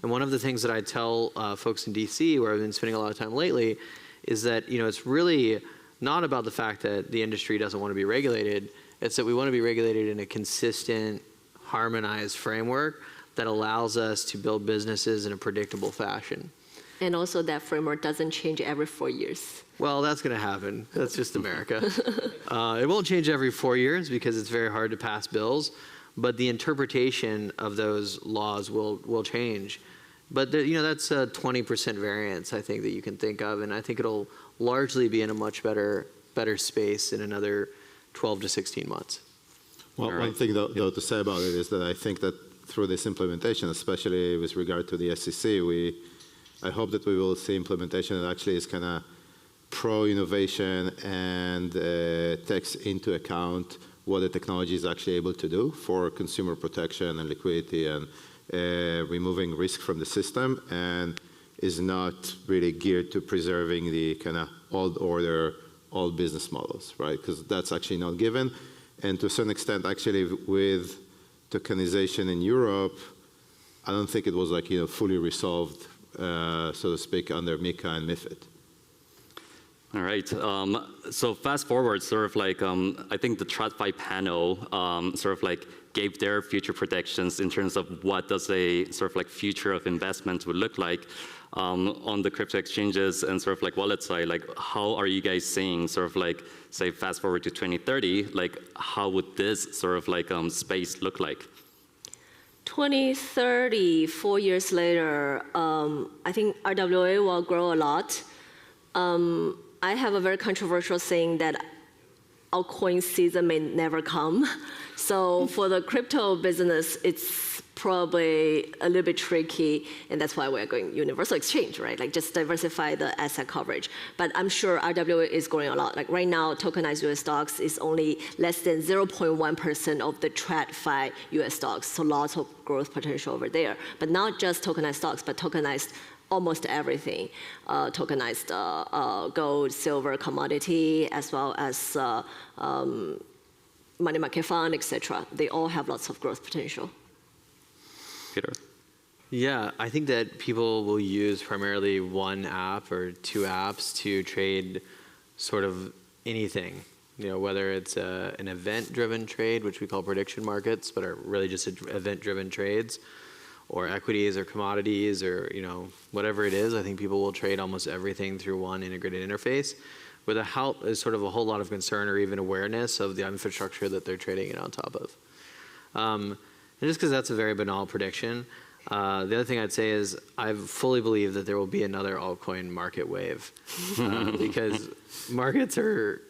And one of the things that I tell folks in DC, where I've been spending a lot of time lately, is that it's really not about the fact that the industry doesn't want to be regulated. It's that we want to be regulated in a consistent, harmonized framework that allows us to build businesses in a predictable fashion. And also that framework doesn't change every 4 years. Well, that's going to happen. That's just America. It won't change every 4 years because it's very hard to pass bills, but the interpretation of those laws will change. But that's a 20% variance, I think, that you can think of, and I think it'll largely be in a much better space in another 12 to 16 months. Well, one thing though to say about it is that I think that through this implementation, especially with regard to the SEC, I hope that we will see implementation that actually is kind of pro-innovation and takes into account what the technology is actually able to do for consumer protection and liquidity and removing risk from the system, and is not really geared to preserving the kind of old order, old business models, right? Because that's actually not given. And to a certain extent, actually, with tokenization in Europe, I don't think it was fully resolved, so to speak, under MiCA and MiFID. All right. So fast forward, I think the TradFi panel gave their future predictions in terms of what does a future of investment would look like on the crypto exchanges and wallet side. How are you guys seeing say fast forward to 2030? How would this space look like? 2030, 4 years later, I think RWA will grow a lot. I have a very controversial saying that altcoin season may never come. So for the crypto business, it's probably a little bit tricky, and that's why we're going universal exchange, right? Just diversify the asset coverage. But I'm sure RWA is growing a lot. Right now, tokenized US stocks is only less than 0.1% of the TradFi US stocks, so lots of growth potential over there. But not just tokenized stocks, but tokenized almost everything, tokenized gold, silver, commodity, as well as money market fund, etc. They all have lots of growth potential. Peter? Yeah, I think that people will use primarily one app or two apps to trade sort of anything. Whether it's an event-driven trade, which we call prediction markets, but are really just event-driven trades, or equities or commodities or whatever it is. I think people will trade almost everything through one integrated interface with a whole lot of concern or even awareness of the infrastructure that they're trading it on top of. And just because that's a very banal prediction, the other thing I'd say is I fully believe that there will be another altcoin market wave because markets are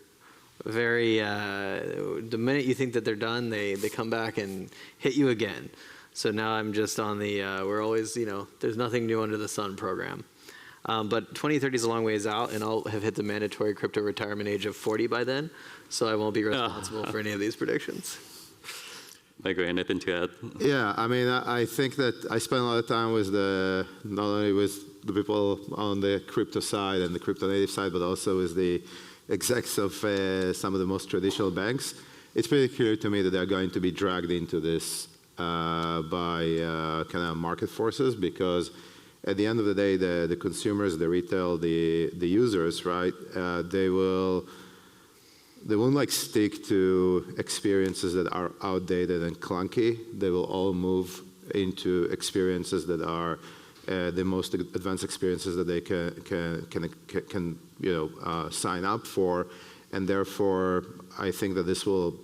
very, the minute you think that they're done, they come back and hit you again. So now I'm just on the, we're always, there's nothing new under the sun program. But 2030 is a long ways out, and I'll have hit the mandatory crypto retirement age of 40 by then, so I won't be responsible for any of these predictions. Michael, anything to add? Yeah, I mean, I think that I spend a lot of time with not only with the people on the crypto side and the crypto native side, but also with the execs of some of the most traditional banks. It's pretty clear to me that they're going to be dragged into this by kind of market forces, because at the end of the day, the consumers, the retail, the users, right? They won't stick to experiences that are outdated and clunky. They will all move into experiences that are the most advanced experiences that they can sign up for, and therefore I think that this will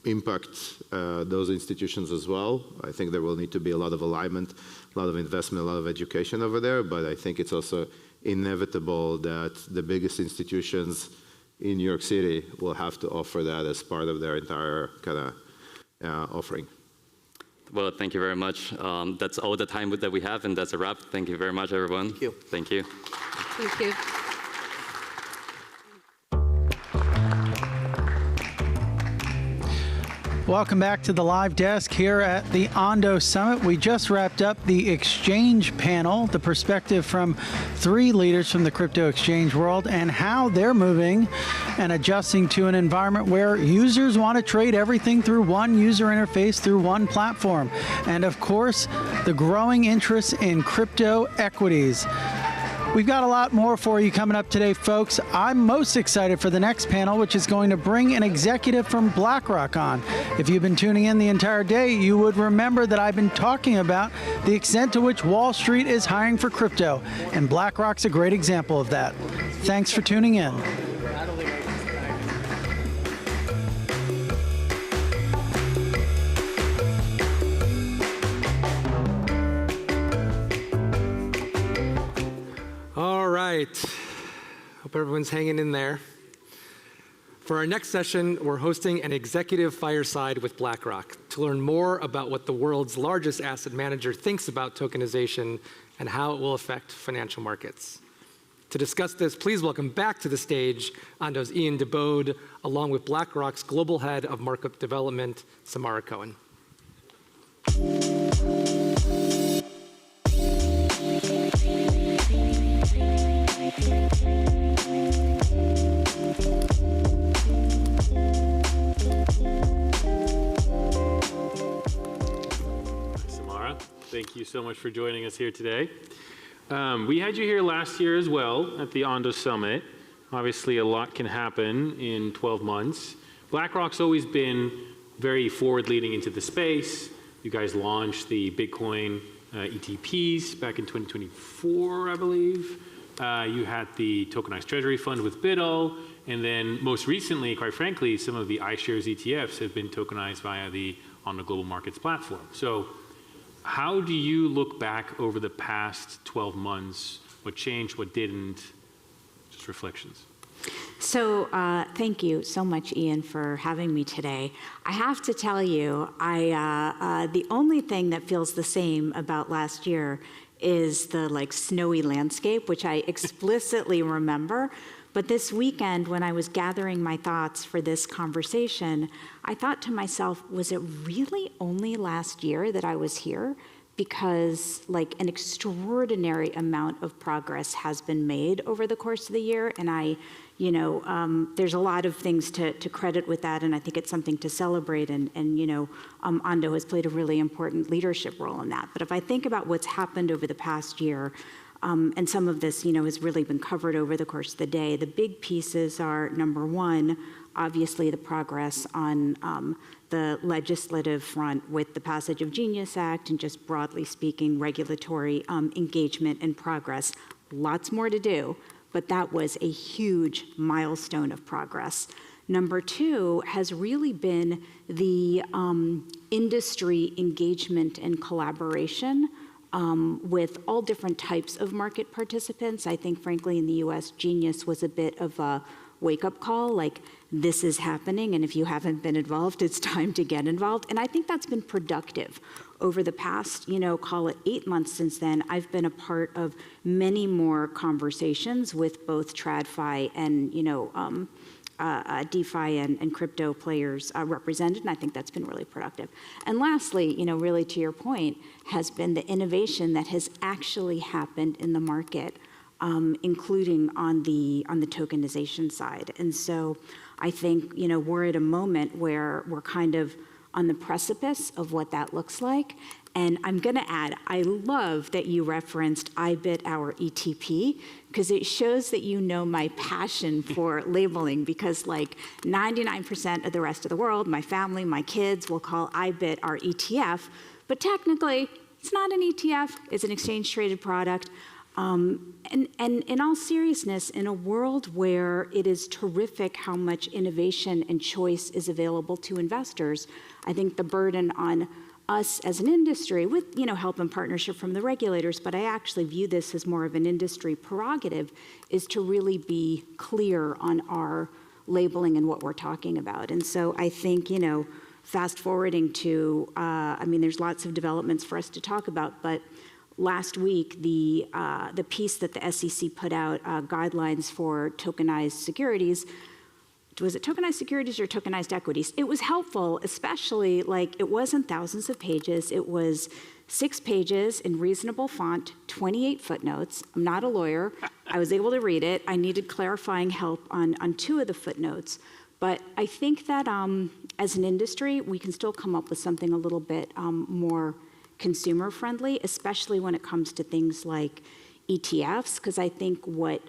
impact those institutions as well. I think there will need to be a lot of alignment, a lot of investment, a lot of education over there, but I think it's also inevitable that the biggest institutions in New York City will have to offer that as part of their entire kind of offering. Well, thank you very much. That's all the time that we have, and that's a wrap. Thank you very much, everyone. Thank you. Thank you. Thank you. Welcome back to the live desk here at the Ondo Summit. We just wrapped up the exchange panel, the perspective from 3 leaders from the crypto exchange world and how they're moving and adjusting to an environment where users want to trade everything through one user interface, through one platform. And of course, the growing interest in crypto equities. We've got a lot more for you coming up today, folks. I'm most excited for the next panel, which is going to bring an executive from BlackRock on. If you've been tuning in the entire day, you would remember that I've been talking about the extent to which Wall Street is hiring for crypto, and BlackRock's a great example of that. Thanks for tuning in. All right. Hope everyone's hanging in there. For our next session, we're hosting an executive fireside with BlackRock to learn more about what the world's largest asset manager thinks about tokenization and how it will affect financial markets. To discuss this, please welcome back to the stage Ondo's Ian DeBode, along with BlackRock's Global Head of Market Development, Samara Cohen. Samara, thank you so much for joining us here today. We had you here last year as well at the Ondo Summit. Obviously, a lot can happen in 12 months. BlackRock's always been very forward-leading into the space. You guys launched the Bitcoin ETPs back in 2024, I believe. You had the tokenized Treasury fund with BitO, and then most recently, quite frankly, some of the iShares ETFs have been tokenized via the Ondo Global Markets platform. So how do you look back over the past 12 months? What changed, what didn't? Just reflections. So thank you so much, Ian, for having me today. I have to tell you, the only thing that feels the same about last year is the snowy landscape, which I explicitly remember. But this weekend, when I was gathering my thoughts for this conversation, I thought to myself, was it really only last year that I was here? Because an extraordinary amount of progress has been made over the course of the year, and there's a lot of things to credit with that, and I think it's something to celebrate, and Ondo has played a really important leadership role in that. But if I think about what's happened over the past year, and some of this, has really been covered over the course of the day, the big pieces are, number one, obviously the progress on the legislative front with the passage of Genius Act and just broadly speaking, regulatory engagement and progress. Lots more to do, but that was a huge milestone of progress. Number two has really been the industry engagement and collaboration with all different types of market participants. I think, frankly, in the US, Genius was a bit of a wake-up call, this is happening, and if you haven't been involved, it's time to get involved. And I think that's been productive. Over the past, call it 8 months since then, I've been a part of many more conversations with both TradFi and, DeFi and crypto players represented, and I think that's been really productive. And lastly, really to your point, has been the innovation that has actually happened in the market, including on the tokenization side. And so I think, we're at a moment where we're kind of on the precipice of what that looks like. And I'm going to add, I love that you referenced IBIT, our ETP, because it shows that you know my passion for labeling, because 99% of the rest of the world, my family, my kids, will call IBIT our ETF. But technically, it's not an ETF. It's an exchange-traded product. And in all seriousness, in a world where it is terrific how much innovation and choice is available to investors, I think the burden on us as an industry, with help and partnership from the regulators, but I actually view this as more of an industry prerogative, is to really be clear on our labeling and what we're talking about. And so I think, fast forwarding to, there's lots of developments for us to talk about, but last week, the piece that the SEC put out, guidelines for tokenized securities, was it tokenized securities or tokenized equities? It was helpful, especially like it wasn't thousands of pages. It was 6 pages in reasonable font, 28 footnotes. I'm not a lawyer. I was able to read it. I needed clarifying help on 2 of the footnotes. But I think that as an industry, we can still come up with something a little bit more consumer friendly, especially when it comes to things like ETFs, because I think what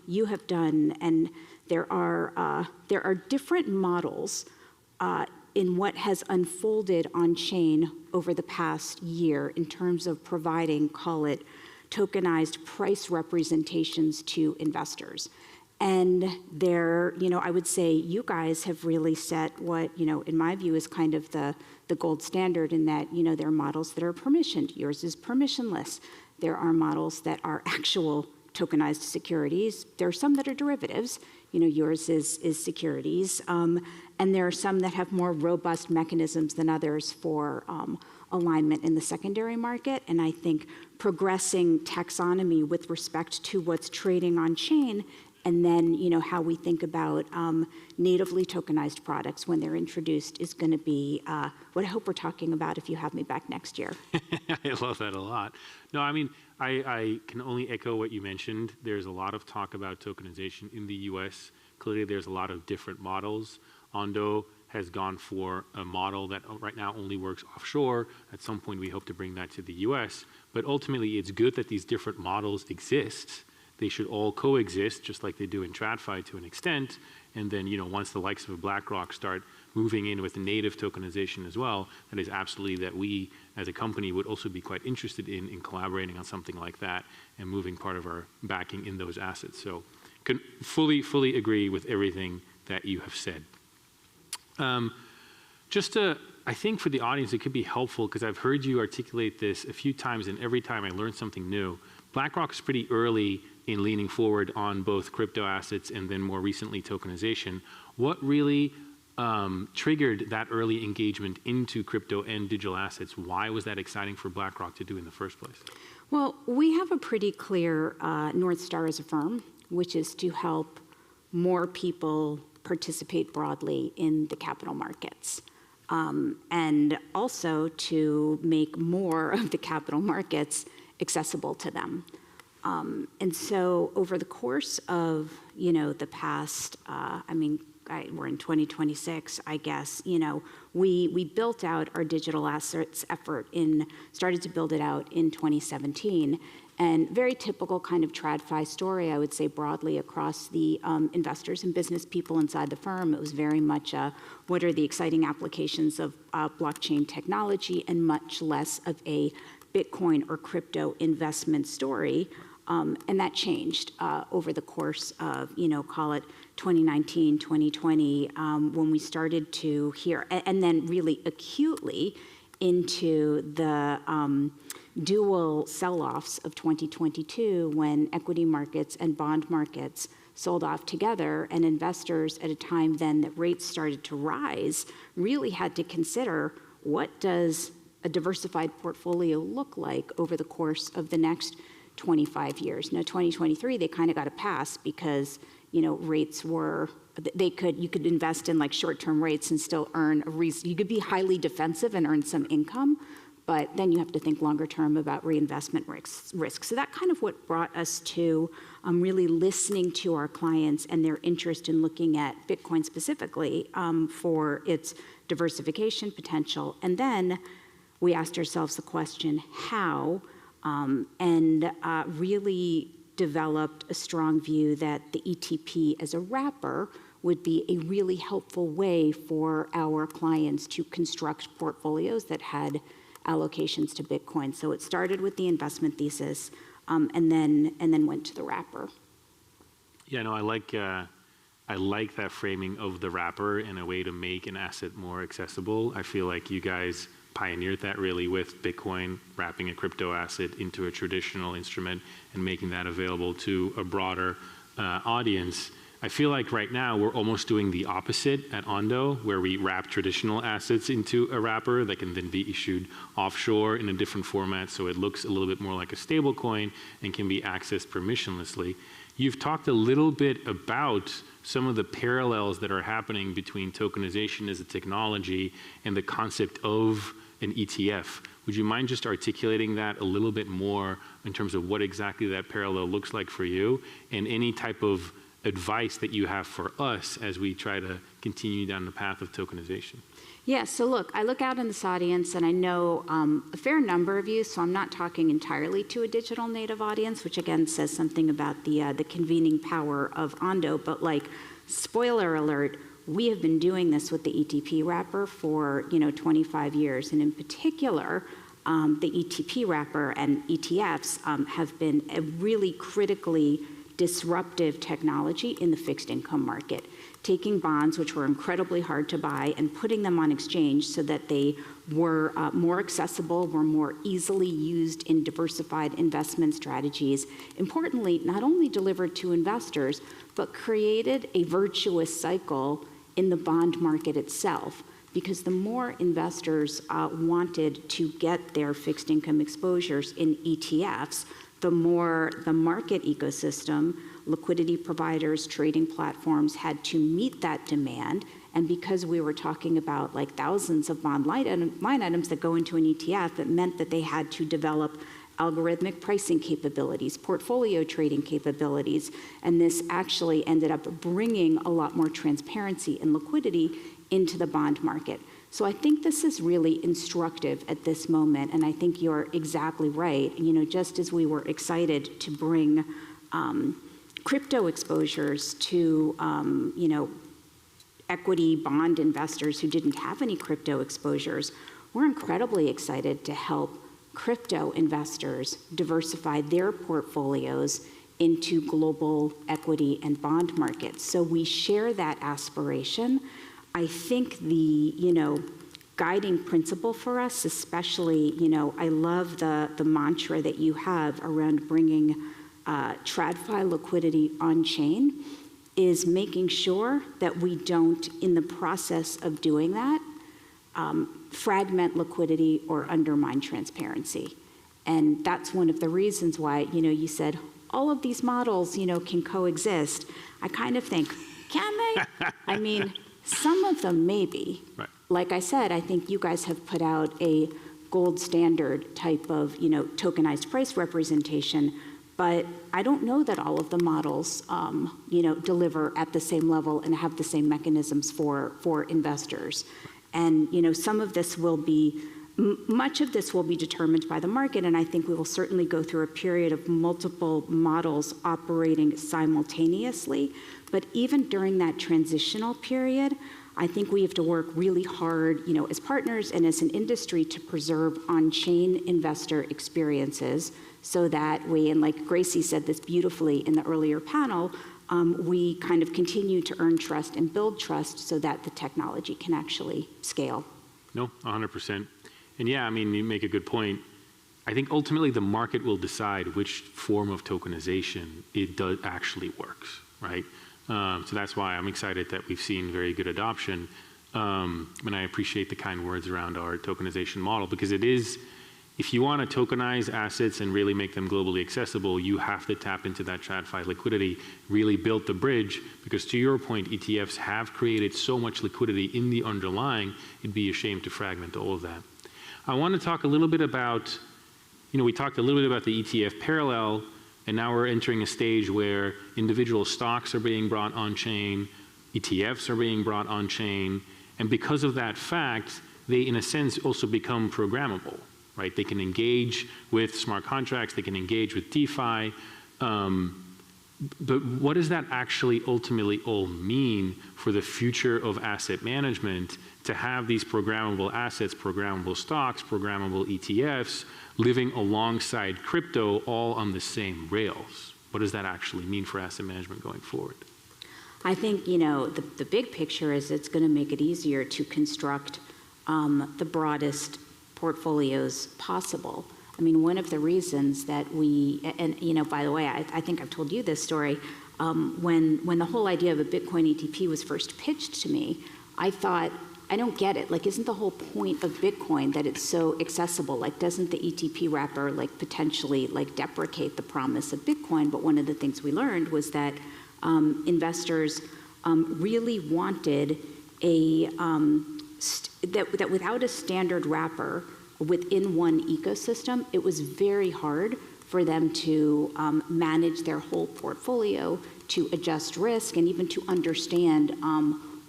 you have done, and there are different models in what has unfolded on chain over the past year in terms of providing, call it, tokenized price representations to investors. And there, I would say you guys have really set what, in my view is kind of the gold standard in that, there are models that are permissioned. Yours is permissionless. There are models that are actual tokenized securities. There are some that are derivatives. Yours is securities. And there are some that have more robust mechanisms than others for alignment in the secondary market. And I think progressing taxonomy with respect to what's trading on chain, and then, how we think about natively tokenized products when they're introduced is going to be what I hope we're talking about if you have me back next year. I love that a lot. No, I mean, I can only echo what you mentioned. There's a lot of talk about tokenization in the US. Clearly, there's a lot of different models. Ondo has gone for a model that right now only works offshore. At some point, we hope to bring that to the US. But ultimately, it's good that these different models exist. They should all coexist, just like they do in TradFi to an extent. And then, once the likes of BlackRock start moving in with native tokenization as well, that is absolutely that we, as a company, would also be quite interested in collaborating on something like that and moving part of our backing in those assets. So, can fully agree with everything that you have said. I think for the audience, it could be helpful because I've heard you articulate this a few times, and every time I learn something new. BlackRock is pretty early in leaning forward on both crypto assets and then more recently tokenization. What really triggered that early engagement into crypto and digital assets? Why was that exciting for BlackRock to do in the first place? Well, we have a pretty clear North Star as a firm, which is to help more people participate broadly in the capital markets. And also to make more of the capital markets accessible to them. And so over the course of, the past, we're in 2026, I guess, we built out our digital assets effort started to build it out in 2017. And very typical kind of TradFi story, I would say broadly across the investors and business people inside the firm. It was very much what are the exciting applications of blockchain technology and much less of a Bitcoin or crypto investment story. And that changed over the course of, call it 2019, 2020, when we started to hear, and then really acutely into the dual sell-offs of 2022 when equity markets and bond markets sold off together, and investors at a time then that rates started to rise really had to consider what does a diversified portfolio look like over the course of the next 25 years. Now, 2023, they kind of got a pass because, rates were, you could invest in like short-term rates and still earn you could be highly defensive and earn some income, but then you have to think longer term about reinvestment risk. So that kind of what brought us to really listening to our clients and their interest in looking at Bitcoin specifically for its diversification potential. And then we asked ourselves the question, how, and really developed a strong view that the ETP as a wrapper would be a really helpful way for our clients to construct portfolios that had allocations to Bitcoin. So it started with the investment thesis and then went to the wrapper. Yeah, no, I like that framing of the wrapper and a way to make an asset more accessible. I feel like you guys pioneered that really with Bitcoin, wrapping a crypto asset into a traditional instrument and making that available to a broader audience. I feel like right now we're almost doing the opposite at Ondo, where we wrap traditional assets into a wrapper that can then be issued offshore in a different format, so it looks a little bit more like a stable coin and can be accessed permissionlessly. You've talked a little bit about some of the parallels that are happening between tokenization as a technology and the concept of an ETF. Would you mind just articulating that a little bit more in terms of what exactly that parallel looks like for you and any type of advice that you have for us as we try to continue down the path of tokenization? Yeah, so look, I look out in this audience and I know a fair number of you, so I'm not talking entirely to a digital native audience, which again says something about the convening power of Ondo, but like, spoiler alert, we have been doing this with the ETP wrapper for 25 years, and in particular, the ETP wrapper and ETFs have been a really critically disruptive technology in the fixed income market, taking bonds, which were incredibly hard to buy, and putting them on exchange so that they were more accessible, were more easily used in diversified investment strategies. Importantly, not only delivered to investors, but created a virtuous cycle in the bond market itself, because the more investors wanted to get their fixed income exposures in ETFs, the more the market ecosystem, liquidity providers, trading platforms had to meet that demand. And because we were talking about like thousands of bond line items that go into an ETF, it meant that they had to develop algorithmic pricing capabilities, portfolio trading capabilities, and this actually ended up bringing a lot more transparency and liquidity into the bond market. So I think this is really instructive at this moment, and I think you're exactly right. Just as we were excited to bring crypto exposures to equity bond investors who didn't have any crypto exposures, we're incredibly excited to help crypto investors diversify their portfolios into global equity and bond markets. So we share that aspiration. I think the, guiding principle for us, especially, I love the mantra that you have around bringing TradFi liquidity on chain, is making sure that we don't, in the process of doing that, fragment liquidity or undermine transparency. And that's one of the reasons why, you said all of these models, can coexist. I kind of think, can they? I mean, some of them maybe. Right. Like I said, I think you guys have put out a gold standard type of, tokenized price representation, but I don't know that all of the models, deliver at the same level and have the same mechanisms for investors. And, some of this will be, much of this will be determined by the market, and I think we will certainly go through a period of multiple models operating simultaneously. But even during that transitional period, I think we have to work really hard, as partners and as an industry to preserve on-chain investor experiences so that we, and like Gracie said this beautifully in the earlier panel, we kind of continue to earn trust and build trust so that the technology can actually scale. No, 100%. And yeah, I mean, you make a good point. I think ultimately the market will decide which form of tokenization actually works, right? So that's why I'm excited that we've seen very good adoption. And I appreciate the kind words around our tokenization model, because it is, if you want to tokenize assets and really make them globally accessible, you have to tap into that TradFi liquidity, really build the bridge, because to your point, ETFs have created so much liquidity in the underlying, it'd be a shame to fragment all of that. I want to talk a little bit about, we talked a little bit about the ETF parallel, and now we're entering a stage where individual stocks are being brought on-chain, ETFs are being brought on-chain, and because of that fact, they in a sense also become programmable, right? They can engage with smart contracts, they can engage with DeFi, but what does that actually ultimately all mean for the future of asset management to have these programmable assets, programmable stocks, programmable ETFs living alongside crypto all on the same rails? What does that actually mean for asset management going forward? I think, the big picture is it's going to make it easier to construct the broadest portfolios possible. I mean, one of the reasons that we, and by the way, I think I've told you this story, when the whole idea of a Bitcoin ETP was first pitched to me, I thought, I don't get it. Like, isn't the whole point of Bitcoin that it's so accessible? Like, doesn't the ETP wrapper like potentially like deprecate the promise of Bitcoin? But one of the things we learned was that investors really wanted a that without a standard wrapper within one ecosystem, it was very hard for them to manage their whole portfolio, to adjust risk, and even to understand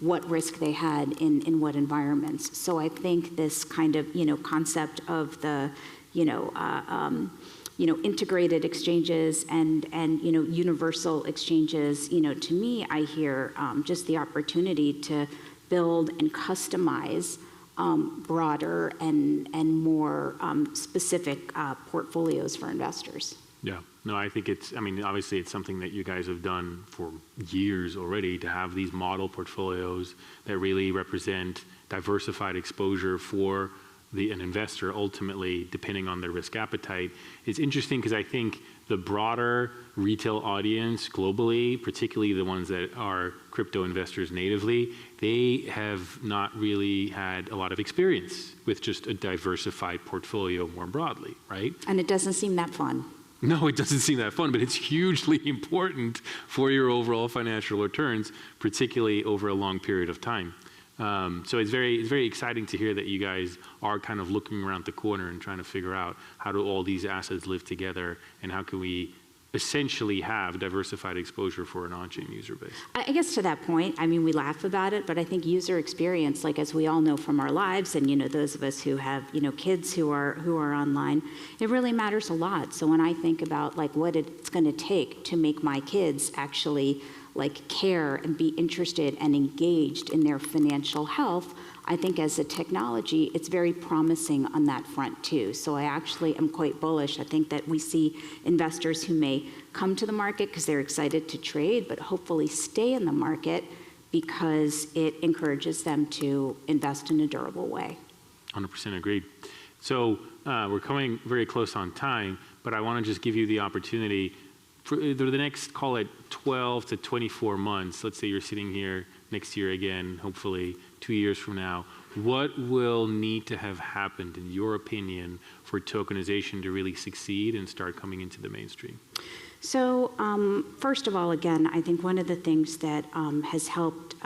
what risk they had in what environments. So I think this kind of concept of the integrated exchanges and universal exchanges, to me, I hear just the opportunity to build and customize broader and more specific portfolios for investors. Yeah, no, I think obviously it's something that you guys have done for years already, to have these model portfolios that really represent diversified exposure for an investor, ultimately, depending on their risk appetite. It's interesting because I think the broader retail audience globally, particularly the ones that are crypto investors natively, they have not really had a lot of experience with just a diversified portfolio more broadly, right? And it doesn't seem that fun. No, it doesn't seem that fun, but it's hugely important for your overall financial returns, particularly over a long period of time. So it's very exciting to hear that you guys are kind of looking around the corner and trying to figure out how do all these assets live together, and how can we essentially have diversified exposure for an on-chain user base. I guess to that point, I mean, we laugh about it, but I think user experience, like as we all know from our lives, and those of us who have kids who are online, it really matters a lot. So when I think about like what it's going to take to make my kids actually like care and be interested and engaged in their financial health, I think as a technology, it's very promising on that front too. So I actually am quite bullish. I think that we see investors who may come to the market because they're excited to trade, but hopefully stay in the market because it encourages them to invest in a durable way. 100% agreed. So we're coming very close on time, but I want to just give you the opportunity for the next, call it 12 to 24 months, let's say you're sitting here next year again, hopefully 2 years from now, what will need to have happened, in your opinion, for tokenization to really succeed and start coming into the mainstream? So first of all, again, I think one of the things that has helped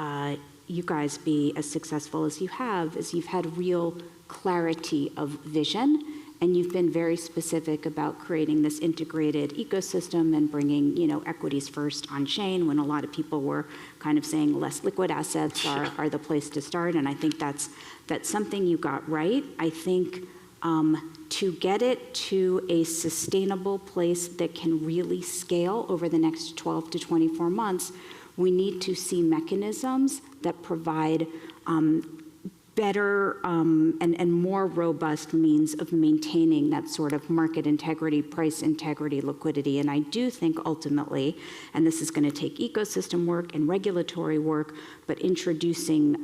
you guys be as successful as you have is you've had real clarity of vision, and you've been very specific about creating this integrated ecosystem and bringing, equities first on chain, when a lot of people were kind of saying less liquid assets are the place to start. And I think that's something you got right. I think to get it to a sustainable place that can really scale over the next 12 to 24 months, we need to see mechanisms that provide better and more robust means of maintaining that sort of market integrity, price integrity, liquidity. And I do think ultimately, and this is going to take ecosystem work and regulatory work, but introducing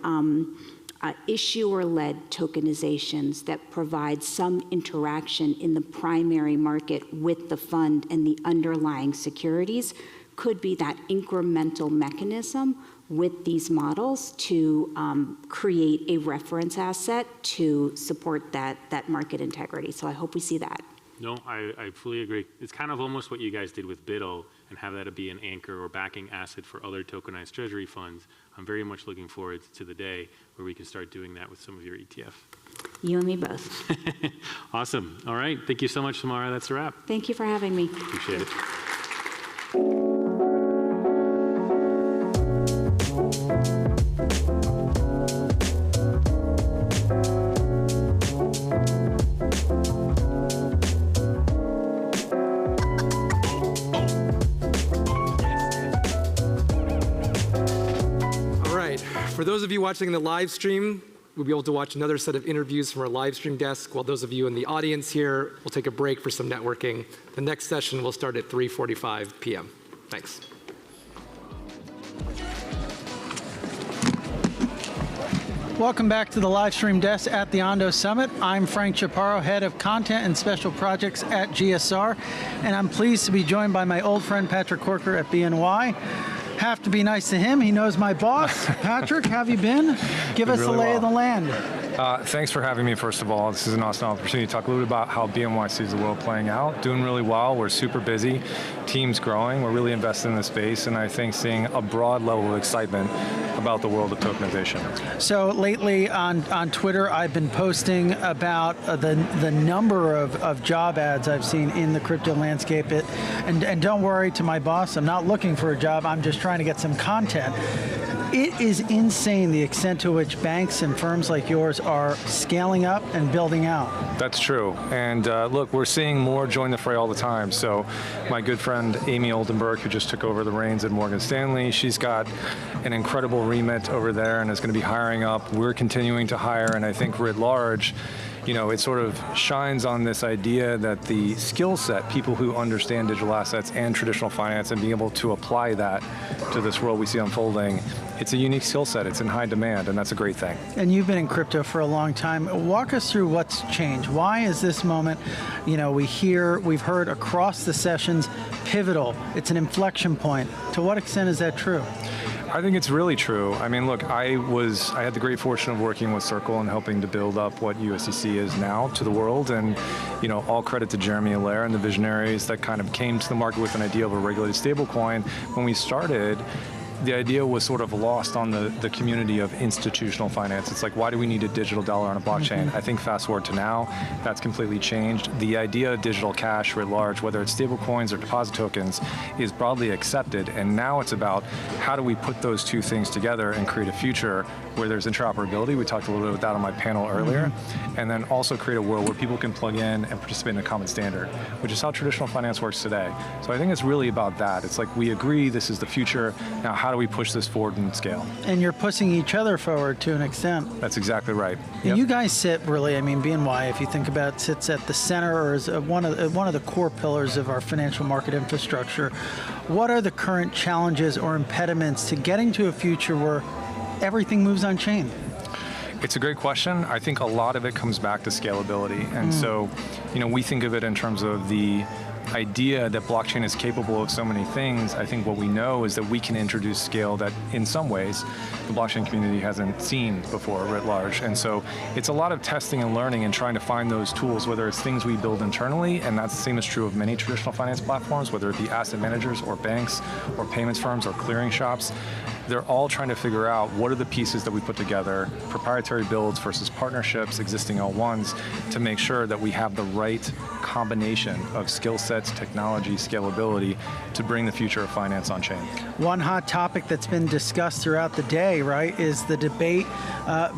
issuer-led tokenizations that provide some interaction in the primary market with the fund and the underlying securities could be that incremental mechanism with these models to create a reference asset to support that market integrity. So I hope we see that. No, I fully agree. It's kind of almost what you guys did with BIDL and have that be an anchor or backing asset for other tokenized treasury funds. I'm very much looking forward to the day where we can start doing that with some of your ETF. You and me both. Awesome. All right. Thank you so much, Samara. That's a wrap. Thank you for having me. Appreciate it. For those of you watching the live stream, we'll be able to watch another set of interviews from our live stream desk, while those of you in the audience here will take a break for some networking. The next session will start at 3:45 p.m. Thanks. Welcome back to the live stream desk at the Ondo Summit. I'm Frank Chaparro, head of content and special projects at GSR, and I'm pleased to be joined by my old friend Patrick Corker at BNY. Have to be nice to him. He knows my boss. Patrick, how have you been? Give us the lay of the land. Thanks for having me, first of all. This is an awesome opportunity to talk a little bit about how BNY sees the world playing out. Doing really well. We're super busy. Team's growing. We're really invested in the space, and I think seeing a broad level of excitement about the world of tokenization. So lately on Twitter, I've been posting about the number of job ads I've seen in the crypto landscape. And don't worry, to my boss, I'm not looking for a job. I'm just trying to get some content. It is insane the extent to which banks and firms like yours are scaling up and building out. That's true. And look, we're seeing more join the fray all the time. So my good friend Amy Oldenburg, who just took over the reins at Morgan Stanley, she's got an incredible remit over there and is going to be hiring up. We're continuing to hire, and I think writ large, you know, it sort of shines on this idea that the skill set, people who understand digital assets and traditional finance and being able to apply that to this world we see unfolding, it's a unique skill set. It's in high demand, and that's a great thing. And you've been in crypto for a long time. Walk us through what's changed. Why is this moment, you know, we've heard across the sessions, pivotal. It's an inflection point. To what extent is that true? I think it's really true. I mean, look, I had the great fortune of working with Circle and helping to build up what USDC is now to the world. And, you know, all credit to Jeremy Allaire and the visionaries that kind of came to the market with an idea of a regulated stablecoin. When we started, the idea was sort of lost on the community of institutional finance. It's like, why do we need a digital dollar on a blockchain? Mm-hmm. I think fast forward to now, that's completely changed. The idea of digital cash writ large, whether it's stable coins or deposit tokens, is broadly accepted. And now it's about how do we put those two things together and create a future where there's interoperability. We talked a little bit about that on my panel earlier. Mm-hmm. And then also create a world where people can plug in and participate in a common standard, which is how traditional finance works today. So I think it's really about that. It's like, we agree this is the future. Now, how do we push this forward and scale? And you're pushing each other forward to an extent. That's exactly right. Yep. You guys sit really, I mean, BNY, if you think about it, sits at the center or is one of the core pillars of our financial market infrastructure. What are the current challenges or impediments to getting to a future where everything moves on chain? It's a great question. I think a lot of it comes back to scalability. And so, you know, we think of it in terms of the idea that blockchain is capable of so many things. I think what we know is that we can introduce scale that in some ways the blockchain community hasn't seen before writ large. And so it's a lot of testing and learning and trying to find those tools, whether it's things we build internally, and that's the same is true of many traditional finance platforms, whether it be asset managers or banks or payments firms or clearing shops. They're all trying to figure out what are the pieces that we put together, proprietary builds versus partnerships, existing L1s, to make sure that we have the right combination of skill sets, technology, scalability to bring the future of finance on chain. One hot topic that's been discussed throughout the day, right, is the debate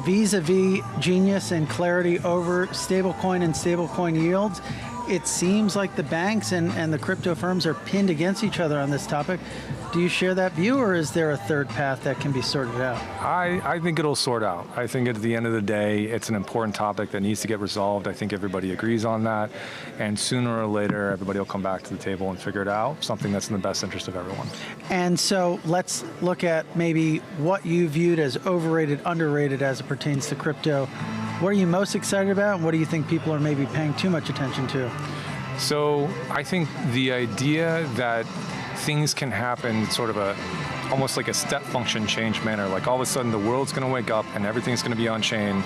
vis-a-vis Genius and Clarity over stablecoin and stablecoin yields. It seems like the banks and the crypto firms are pinned against each other on this topic. Do you share that view, or is there a third path that can be sorted out? I think it'll sort out. I think at the end of the day, it's an important topic that needs to get resolved. I think everybody agrees on that. And sooner or later, everybody will come back to the table and figure it out, something that's in the best interest of everyone. And so let's look at maybe what you viewed as overrated, underrated as it pertains to crypto. What are you most excited about, and what do you think people are maybe paying too much attention to? So I think the idea that things can happen sort of almost like a step function change manner, like all of a sudden the world's going to wake up and everything's going to be on chain,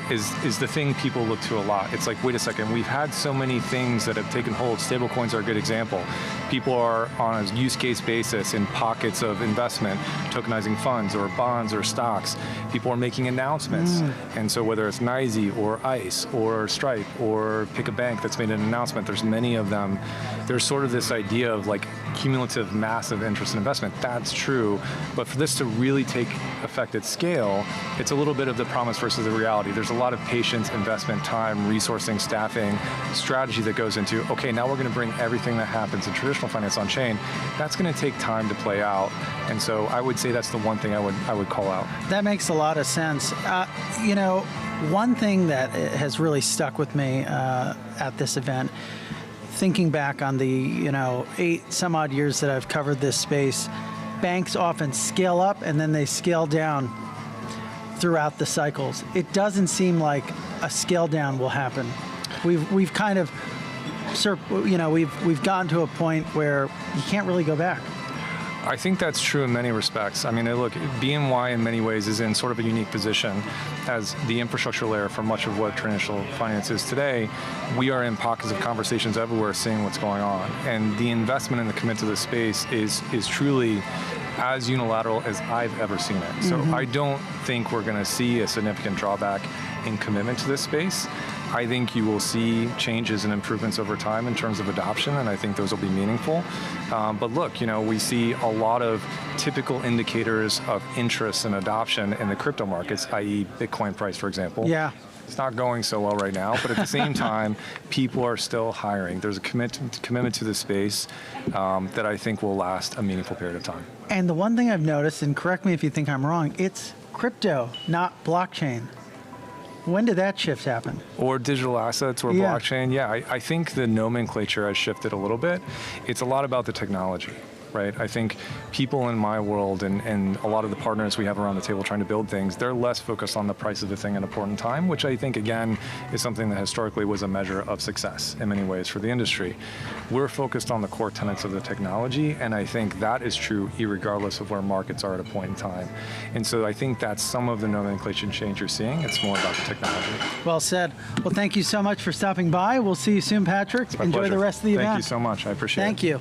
is the thing people look to a lot. It's like, wait a second, we've had so many things that have taken hold. Stablecoins are a good example. People are on a use case basis in pockets of investment, tokenizing funds or bonds or stocks. People are making announcements. And so whether it's NYC or ICE or Stripe or pick a bank that's made an announcement, there's many of them. There's sort of this idea of like cumulative massive interest in investment. That's true. But for this to really take effect at scale, it's a little bit of the promise versus the reality. There's a lot of patience, investment, time, resourcing, staffing, strategy that goes into, okay, now we're going to bring everything that happens in traditional finance on chain. That's going to take time to play out. And so I would say that's the one thing I would call out. That makes a lot of sense. You know, one thing that has really stuck with me at this event, thinking back on the 8 some odd years that I've covered this space, banks often scale up and then they scale down throughout the cycles. It doesn't seem like a scale down will happen. We've kind of, we've gotten to a point where you can't really go back. I think that's true in many respects. I mean, look, BNY in many ways is in sort of a unique position as the infrastructure layer for much of what traditional finance is today. We are in pockets of conversations everywhere seeing what's going on. And the investment and the commit to this space is truly as unilateral as I've ever seen it. So I don't think we're going to see a significant drawback in commitment to this space. I think you will see changes and improvements over time in terms of adoption, and I think those will be meaningful. But look, we see a lot of typical indicators of interest and adoption in the crypto markets, i.e. Bitcoin price, for example. Yeah. It's not going so well right now, but at the same time, people are still hiring. There's a commitment to this space that I think will last a meaningful period of time. And the one thing I've noticed, and correct me if you think I'm wrong, it's crypto, not blockchain. When did that shift happen? Or digital assets or blockchain. Yeah, I think the nomenclature has shifted a little bit. It's a lot about the technology, right? I think people in my world and a lot of the partners we have around the table trying to build things, they're less focused on the price of the thing at a point in time, which I think, again, is something that historically was a measure of success in many ways for the industry. We're focused on the core tenets of the technology, and I think that is true regardless of where markets are at a point in time. And so I think that's some of the nomenclature change you're seeing. It's more about the technology. Well said. Well, thank you so much for stopping by. We'll see you soon, Patrick. Enjoy pleasure. the rest of the event. Thank you so much. I appreciate it. Thank you.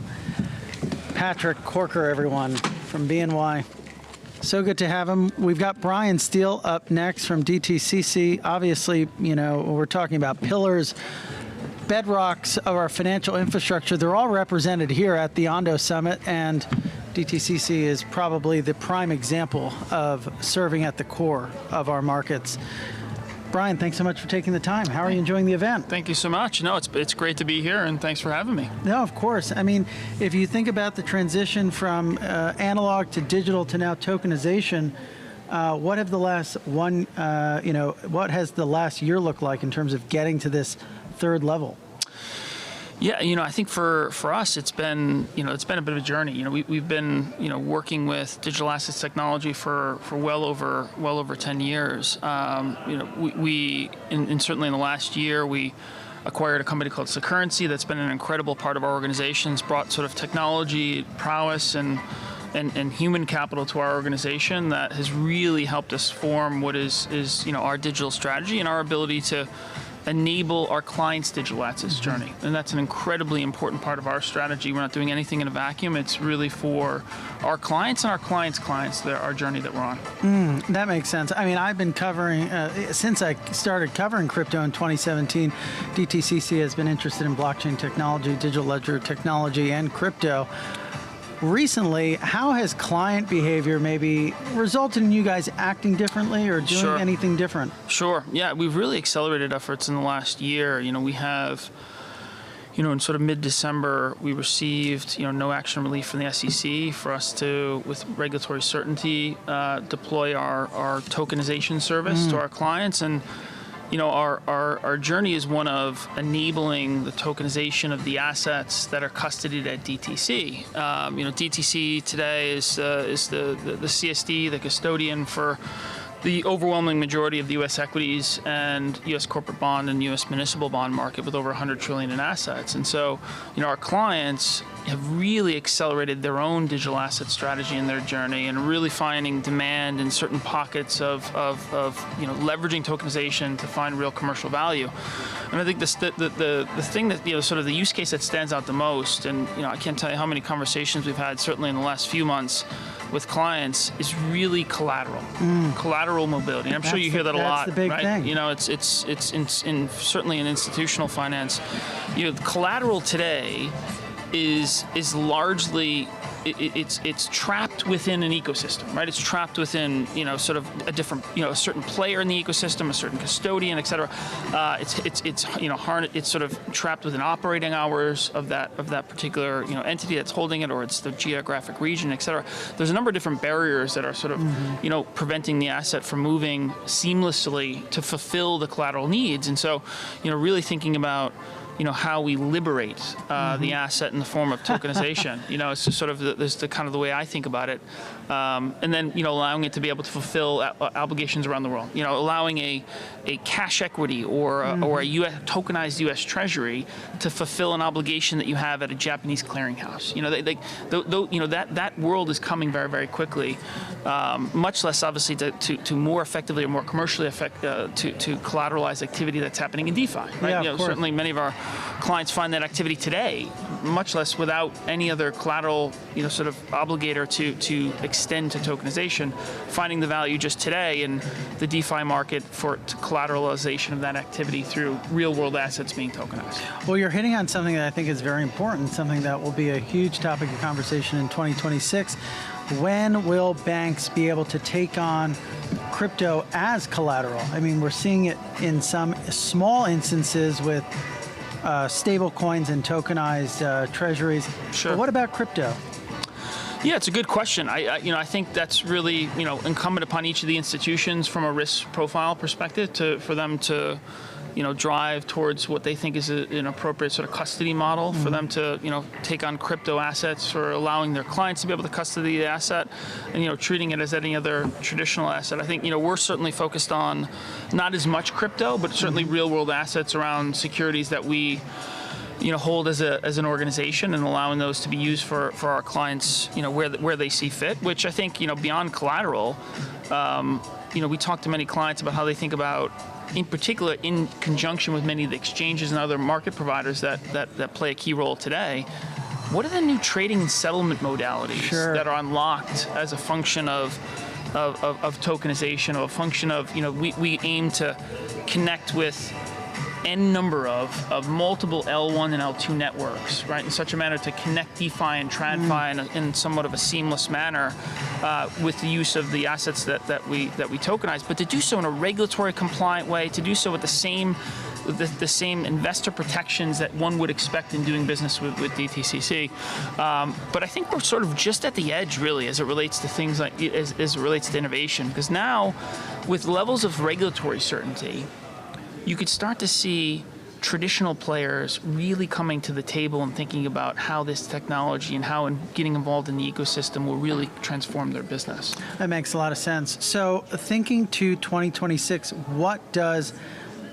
Patrick Corker, everyone, from BNY. So good to have him. We've got Brian Steele up next from DTCC. Obviously, we're talking about pillars, bedrocks of our financial infrastructure. They're all represented here at the Ondo Summit, and DTCC is probably the prime example of serving at the core of our markets. Brian, thanks so much for taking the time. How are you enjoying the event? Thank you so much. No, it's great to be here, and thanks for having me. No, of course. I mean, if you think about the transition from analog to digital to now tokenization, what has the last year looked like in terms of getting to this third level? Yeah, I think for us, it's been a bit of a journey. We've been, working with digital assets technology for well over 10 years. We certainly in the last year, we acquired a company called Securrency that's been an incredible part of our organization. It's brought sort of technology prowess and human capital to our organization that has really helped us form what is our digital strategy and our ability to enable our clients' digital assets journey. And that's an incredibly important part of our strategy. We're not doing anything in a vacuum. It's really for our clients and our clients' clients, our journey that we're on. That makes sense. I mean, I've been covering, since I started covering crypto in 2017, DTCC has been interested in blockchain technology, digital ledger technology, and crypto. Recently, how has client behavior maybe resulted in you guys acting differently or doing anything different? Sure. Yeah, we've really accelerated efforts in the last year. We have, in sort of mid-December, we received, no action relief from the SEC for us to, with regulatory certainty, deploy our tokenization service to our clients. And our journey is one of enabling the tokenization of the assets that are custodied at DTC. DTC today is the CSD, the custodian for the overwhelming majority of the U.S. equities and U.S. corporate bond and U.S. municipal bond market with over $100 trillion in assets. And so, our clients have really accelerated their own digital asset strategy in their journey and really finding demand in certain pockets of leveraging tokenization to find real commercial value. And I think the thing that, sort of the use case that stands out the most, and, I can't tell you how many conversations we've had, certainly in the last few months, with clients is really collateral mobility. And I'm sure you hear that a lot, that's the big right? thing. It's certainly in institutional finance. Collateral today is largely it's trapped within an ecosystem, right? It's trapped within sort of a different a certain player in the ecosystem, a certain custodian, et cetera. It's sort of trapped within operating hours of that particular entity that's holding it, or it's the geographic region, et cetera. There's a number of different barriers that are sort of preventing the asset from moving seamlessly to fulfill the collateral needs, and so really thinking about how we liberate the asset in the form of tokenization. It's just sort of the kind of the way I think about it. and then allowing it to be able to fulfill obligations around the world. Allowing a cash equity or a tokenized U.S. Treasury to fulfill an obligation that you have at a Japanese clearinghouse. That world is coming very, very quickly. Much less obviously to more effectively or more commercially to collateralize activity that's happening in DeFi. Right? Yeah, Certainly many of our clients find that activity today, much less without any other collateral, sort of obligator to extend to tokenization, finding the value just today in the DeFi market for collateralization of that activity through real-world assets being tokenized. Well, you're hitting on something that I think is very important, something that will be a huge topic of conversation in 2026. When will banks be able to take on crypto as collateral? I mean, we're seeing it in some small instances with stable coins and tokenized treasuries. Sure. But what about crypto? Yeah, it's a good question. I think that's really incumbent upon each of the institutions from a risk profile perspective for them to drive towards what they think is an appropriate sort of custody model for them to take on crypto assets, for allowing their clients to be able to custody the asset, and treating it as any other traditional asset. I think we're certainly focused on not as much crypto, but certainly real world assets around securities that we hold as an organization, and allowing those to be used for our clients, where they see fit. Which I think, beyond collateral, we talk to many clients about how they think about, in particular, in conjunction with many of the exchanges and other market providers that play a key role today. What are the new trading and settlement modalities that are unlocked as a function of tokenization, or a function of we aim to connect with n number of multiple L1 and L2 networks, right, in such a manner to connect DeFi and TradFi in somewhat of a seamless manner with the use of the assets that we tokenize, but to do so in a regulatory compliant way, to do so with the same investor protections that one would expect in doing business with DTCC. But I think we're sort of just at the edge, really, as it relates to things like as it relates to innovation, because now, with levels of regulatory certainty, you could start to see traditional players really coming to the table and thinking about how this technology and how getting involved in the ecosystem will really transform their business. That makes a lot of sense. So thinking to 2026, what does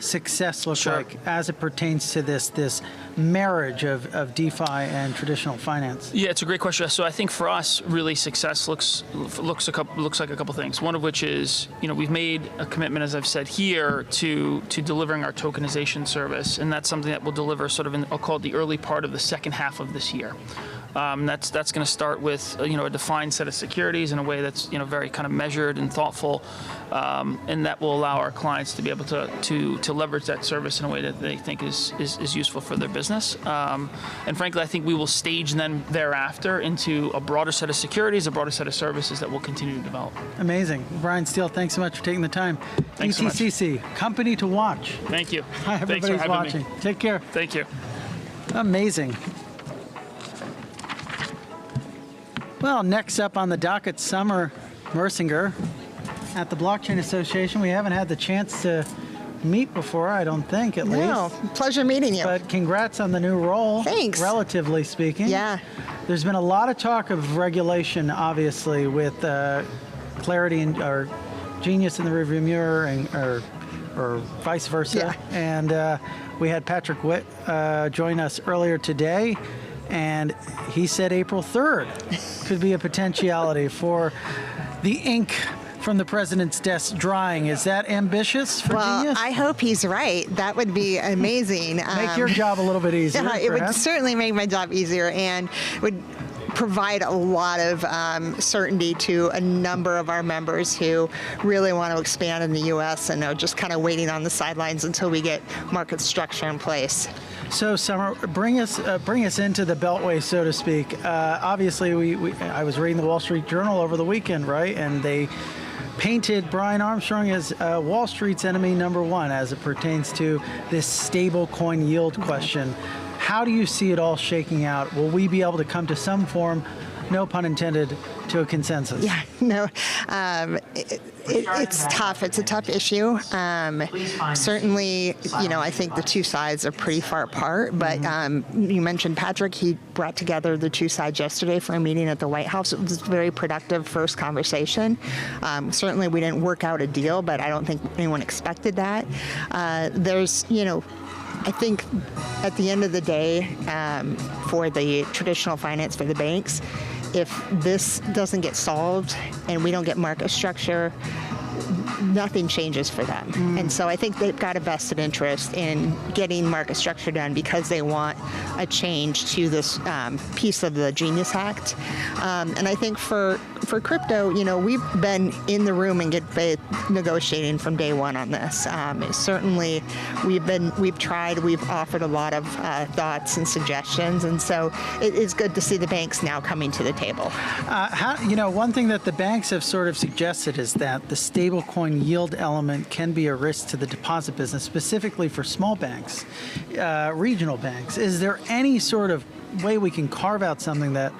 success look like as it pertains to this marriage of DeFi and traditional finance? Yeah, it's a great question. So I think for us, really, success looks like a couple things. One of which is, we've made a commitment, as I've said here, to delivering our tokenization service, and that's something that we'll deliver sort of I'll call it the early part of the second half of this year. That's going to start with a defined set of securities in a way that's very kind of measured and thoughtful, and that will allow our clients to be able to leverage that service in a way that they think is useful for their business. And frankly, I think we will stage them thereafter into a broader set of securities, a broader set of services that we'll continue to develop. Amazing. Brian Steele, thanks so much for taking the time. Thanks DTCC, so much. Company to watch. Thank you. Hi, everybody's watching. Me. Take care. Thank you. Amazing. Well, next up on the docket, Summer Mersinger at the Blockchain Association. We haven't had the chance to meet before, I don't think, at least. No, pleasure meeting you. But congrats on the new role. Thanks. Relatively speaking. Yeah. There's been a lot of talk of regulation, obviously, with clarity or genius in the rearview mirror, or vice versa. Yeah. And we had Patrick Witt join us earlier today, and he said April 3rd could be a potentiality for the ink from the president's desk drying. Is that ambitious for Genius? I hope he's right. That would be amazing. Make your job a little bit easier. Yeah, it would certainly make my job easier, and would provide a lot of certainty to a number of our members who really want to expand in the U.S. and are just kind of waiting on the sidelines until we get market structure in place. So, Summer, bring us into the Beltway, so to speak. Obviously, I was reading the Wall Street Journal over the weekend, right? And they painted Brian Armstrong as Wall Street's enemy number one as it pertains to this stable coin yield question. How do you see it all shaking out? Will we be able to come to some form, no pun intended, to a consensus? Yeah, no, it's tough. It's a tough issue. Certainly, I think the two sides are pretty far apart, but you mentioned Patrick. He brought together the two sides yesterday for a meeting at the White House. It was a very productive first conversation. Certainly, we didn't work out a deal, but I don't think anyone expected that. I think at the end of the day, for the traditional finance, for the banks, if this doesn't get solved and we don't get market structure, nothing changes for them. And so I think they've got a vested interest in getting market structure done because they want a change to this piece of the Genius Act. And I think for crypto, we've been in the room in good faith negotiating from day one on this. Certainly, we've tried, we've offered a lot of thoughts and suggestions, and so it is good to see the banks now coming to the table. One thing that the banks have sort of suggested is that the stablecoin yield element can be a risk to the deposit business, specifically for small banks, regional banks. Is there any sort of way we can carve out something that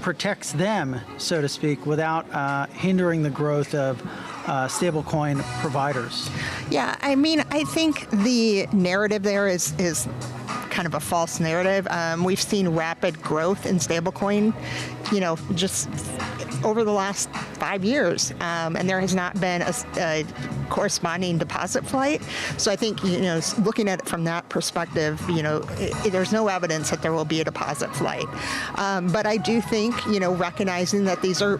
protects them, so to speak, without hindering the growth of stablecoin providers? Yeah, I think the narrative there is kind of a false narrative. We've seen rapid growth in stablecoin, just over the last 5 years, and there has not been a corresponding deposit flight. So I think, looking at it from that perspective, there's no evidence that there will be a deposit flight. But I do think, recognizing that these are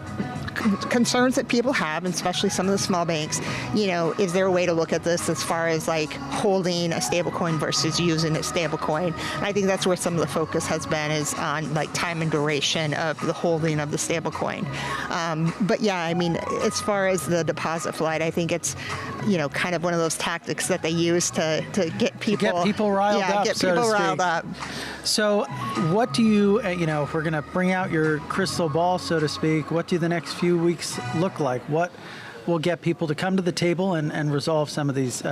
concerns that people have, and especially some of the small banks, is there a way to look at this as far as like holding a stablecoin versus using a stablecoin? And I think that's where some of the focus has been, is on like time and duration of the holding of the stablecoin. But yeah, as far as the deposit flight, I think it's, kind of one of those tactics that they use to get people riled up. Get people riled up. So what do you, if we're going to bring out your crystal ball, so to speak, what do the next few weeks look like? What will get people to come to the table and resolve some of these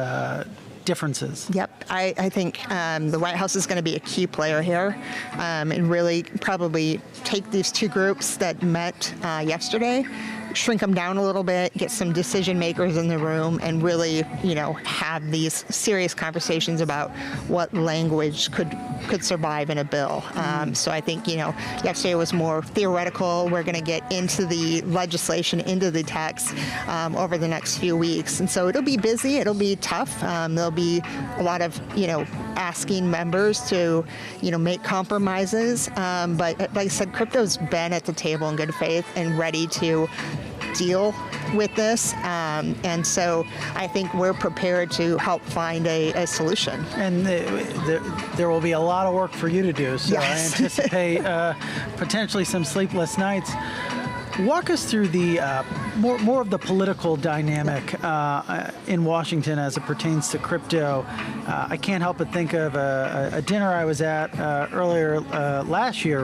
differences? Yep, I think the White House is going to be a key player here, and really probably take these two groups that met yesterday, shrink them down a little bit, get some decision makers in the room, and really, have these serious conversations about what language could survive in a bill. So I think, yesterday was more theoretical. We're going to get into the legislation, into the text over the next few weeks. And so it'll be busy. It'll be tough. There'll be a lot of, asking members to, make compromises. But like I said, crypto's been at the table in good faith and ready to deal with this, and so I think we're prepared to help find a solution. And there will be a lot of work for you to do, so yes. I anticipate potentially some sleepless nights. Walk us through the more of the political dynamic in Washington as it pertains to crypto. I can't help but think of a dinner I was at earlier last year,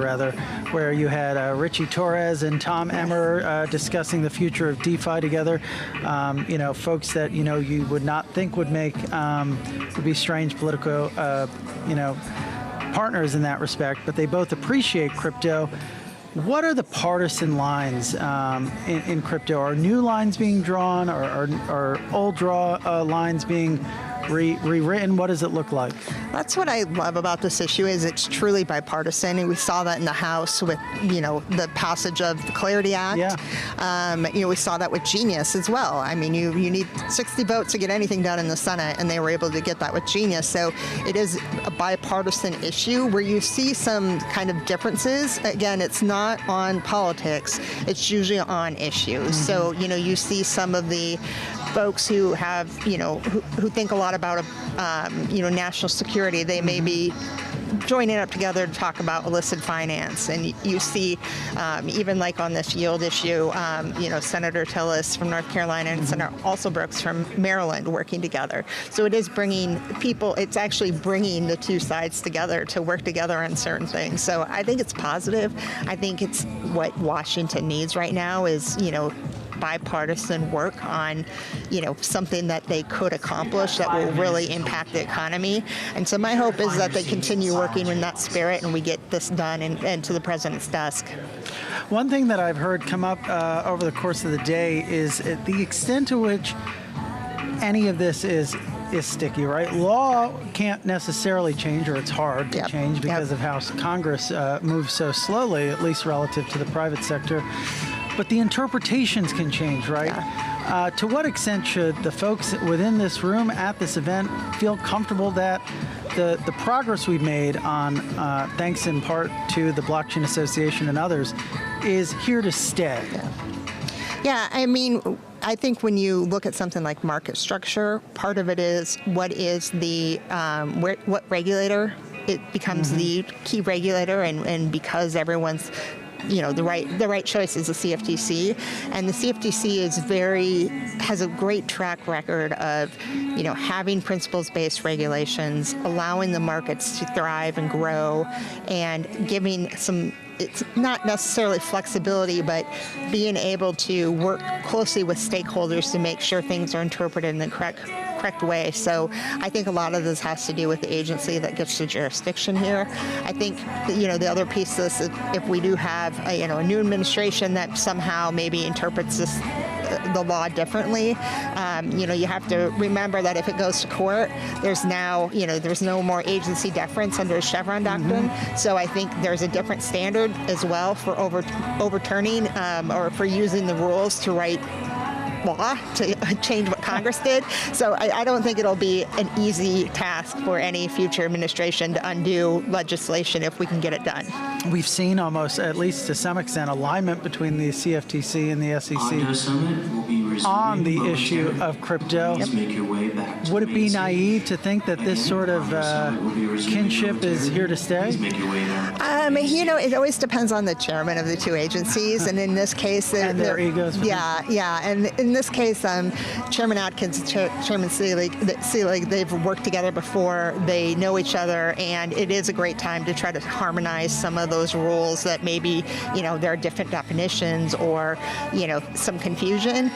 where you had Richie Torres and Tom Emmer discussing the future of DeFi together. Folks that you would not think would be strange political partners in that respect, but they both appreciate crypto. What are the partisan lines in crypto? Are new lines being drawn, or are old lines being rewritten? What does it look like? That's what I love about this issue, is it's truly bipartisan, and we saw that in the House with, the passage of the Clarity Act. Yeah. We saw that with Genius as well. You need 60 votes to get anything done in the Senate, and they were able to get that with Genius. So it is a bipartisan issue where you see some kind of differences. Again, it's not on politics. It's usually on issues. Mm-hmm. So, you see some of the folks who have, who think a lot about, national security. They may be joining up together to talk about illicit finance. And you see, even like on this yield issue, Senator Tillis from North Carolina and Senator Alsobrooks from Maryland working together. So it is it's actually bringing the two sides together to work together on certain things. So I think it's positive. I think it's what Washington needs right now is, bipartisan work on, something that they could accomplish that will really impact the economy. And so my hope is that they continue working in that spirit and we get this done and to the president's desk. One thing that I've heard come up over the course of the day is the extent to which any of this is sticky, right? Law can't necessarily change, or it's hard to change because of how Congress moves so slowly, at least relative to the private sector. But the interpretations can change, right? To what extent should the folks within this room at this event feel comfortable that the progress we've made on, thanks in part to the Blockchain Association and others, is here to stay? Yeah, I mean, I think when you look at something like market structure, part of it is what is the what regulator it becomes the key regulator, and because everyone's the right choice is the CFTC, and the CFTC has a great track record of having principles-based regulations, allowing the markets to thrive and grow, and giving some. It's not necessarily flexibility, but being able to work closely with stakeholders to make sure things are interpreted in the correct way. So I think a lot of this has to do with the agency that gets the jurisdiction here. I think the other piece of this is if we do have a new administration that somehow maybe interprets the law differently, you have to remember that if it goes to court, there's no more agency deference under the Chevron doctrine. So I think there's a different standard as well for overturning or for using the rules to write law to change what Congress did. So I don't think it'll be an easy task for any future administration to undo legislation if we can get it done. We've seen almost, at least to some extent, alignment between the CFTC and the SEC on the issue of crypto. Would it be naive to think that this sort of kinship is here to stay? It always depends on the chairman of the two agencies, and in this case, and their egos. Yeah, and in this case, Chairman Atkins and Chairman Selig, they've worked together before. They know each other, and it is a great time to try to harmonize some of those rules that maybe there are different definitions or some confusion.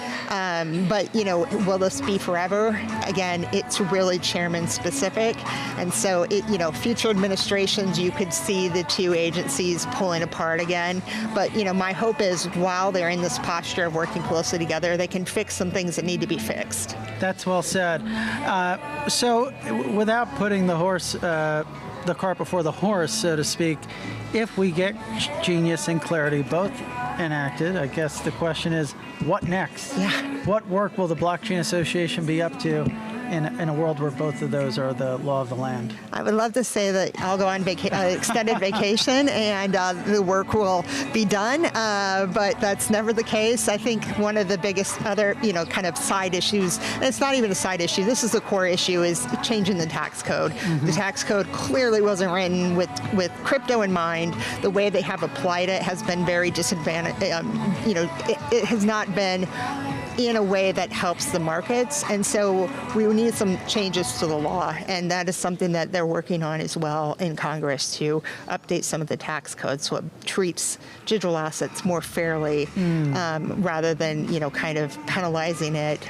But will this be forever? Again, it's really chairman specific, and so future administrations you could see the two agencies pulling apart again. But my hope is while they're in this posture of working closely together, they can fix some things that need to be fixed. That's well said. So without putting the cart before the horse, so to speak, if we get Genius and Clarity both enacted, I guess the question is, what next? Yeah. What work will the Blockchain Association be up to in a world where both of those are the law of the land? I would love to say that I'll go on extended vacation and the work will be done, but that's never the case. I think one of the biggest other, kind of side issues, and it's not even a side issue, this is the core issue, is changing the tax code. The tax code clearly wasn't written with crypto in mind. The way they have applied it has been very disadvantaged. It has not been in a way that helps the markets, and so we need some changes to the law, and that is something that they're working on as well in Congress to update some of the tax codes so it treats digital assets more fairly rather than kind of penalizing it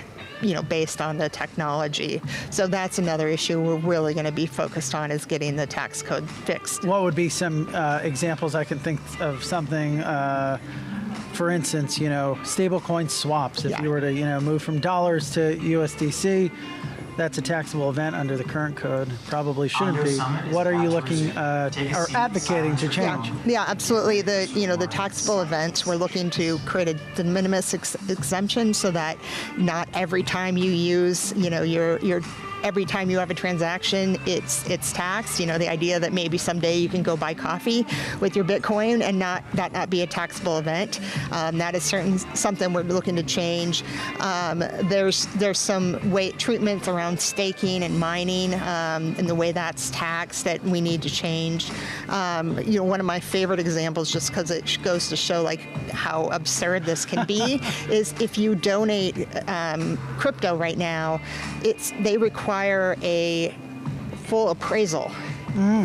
based on the technology. So that's another issue we're really going to be focused on, is getting the tax code fixed. What would be some examples? I can think of something, for instance, stablecoin swaps. If you were to, move from dollars to USDC, that's a taxable event under the current code. Probably shouldn't be. What are you looking or advocating to change? Yeah, absolutely. The taxable events, we're looking to create a de minimis exemption so that not every time you use, every time you have a transaction, it's taxed. The idea that maybe someday you can go buy coffee with your Bitcoin and that not be a taxable event. That is something we're looking to change. There's some treatments around staking and mining and the way that's taxed that we need to change. One of my favorite examples, just because it goes to show how absurd this can be, is if you donate crypto right now, they require a full appraisal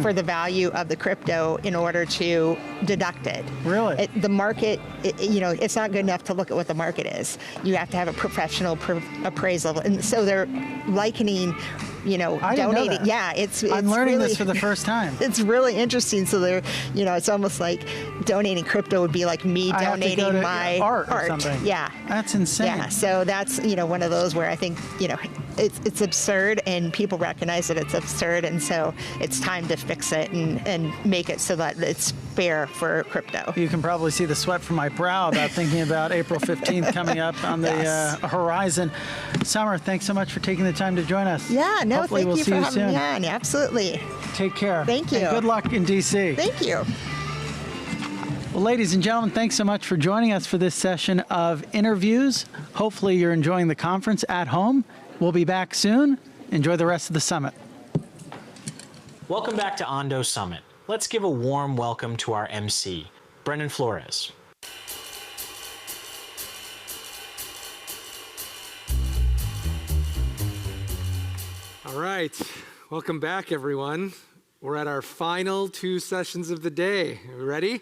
for the value of the crypto in order to deduct it. Really? The market, it's not good enough to look at what the market is. You have to have a professional appraisal. And so they're likening, I didn't know donating. that. Yeah, it's I'm learning really, this for the first time. It's really interesting. So they're, it's almost like donating crypto would be like me I have to donating go to my art or something. Yeah. That's insane. Yeah, so that's, one of those where I think, it's absurd and people recognize that it's absurd, and so it's time to fix it and make it so that it's fair for crypto. You can probably see the sweat from my brow about thinking about April 15th coming up on the horizon. Summer, thanks so much for taking the time to join us. Yeah, no, Hopefully thank we'll you see for you having soon. me on. Absolutely. Take care. Thank you. And good luck in D.C. Thank you. Well, ladies and gentlemen, thanks so much for joining us for this session of interviews. Hopefully you're enjoying the conference at home. We'll be back soon. Enjoy the rest of the summit. Welcome back to Ondo Summit. Let's give a warm welcome to our MC, Brendan Flores. All right. Welcome back, everyone. We're at our final 2 sessions of the day. Are we ready?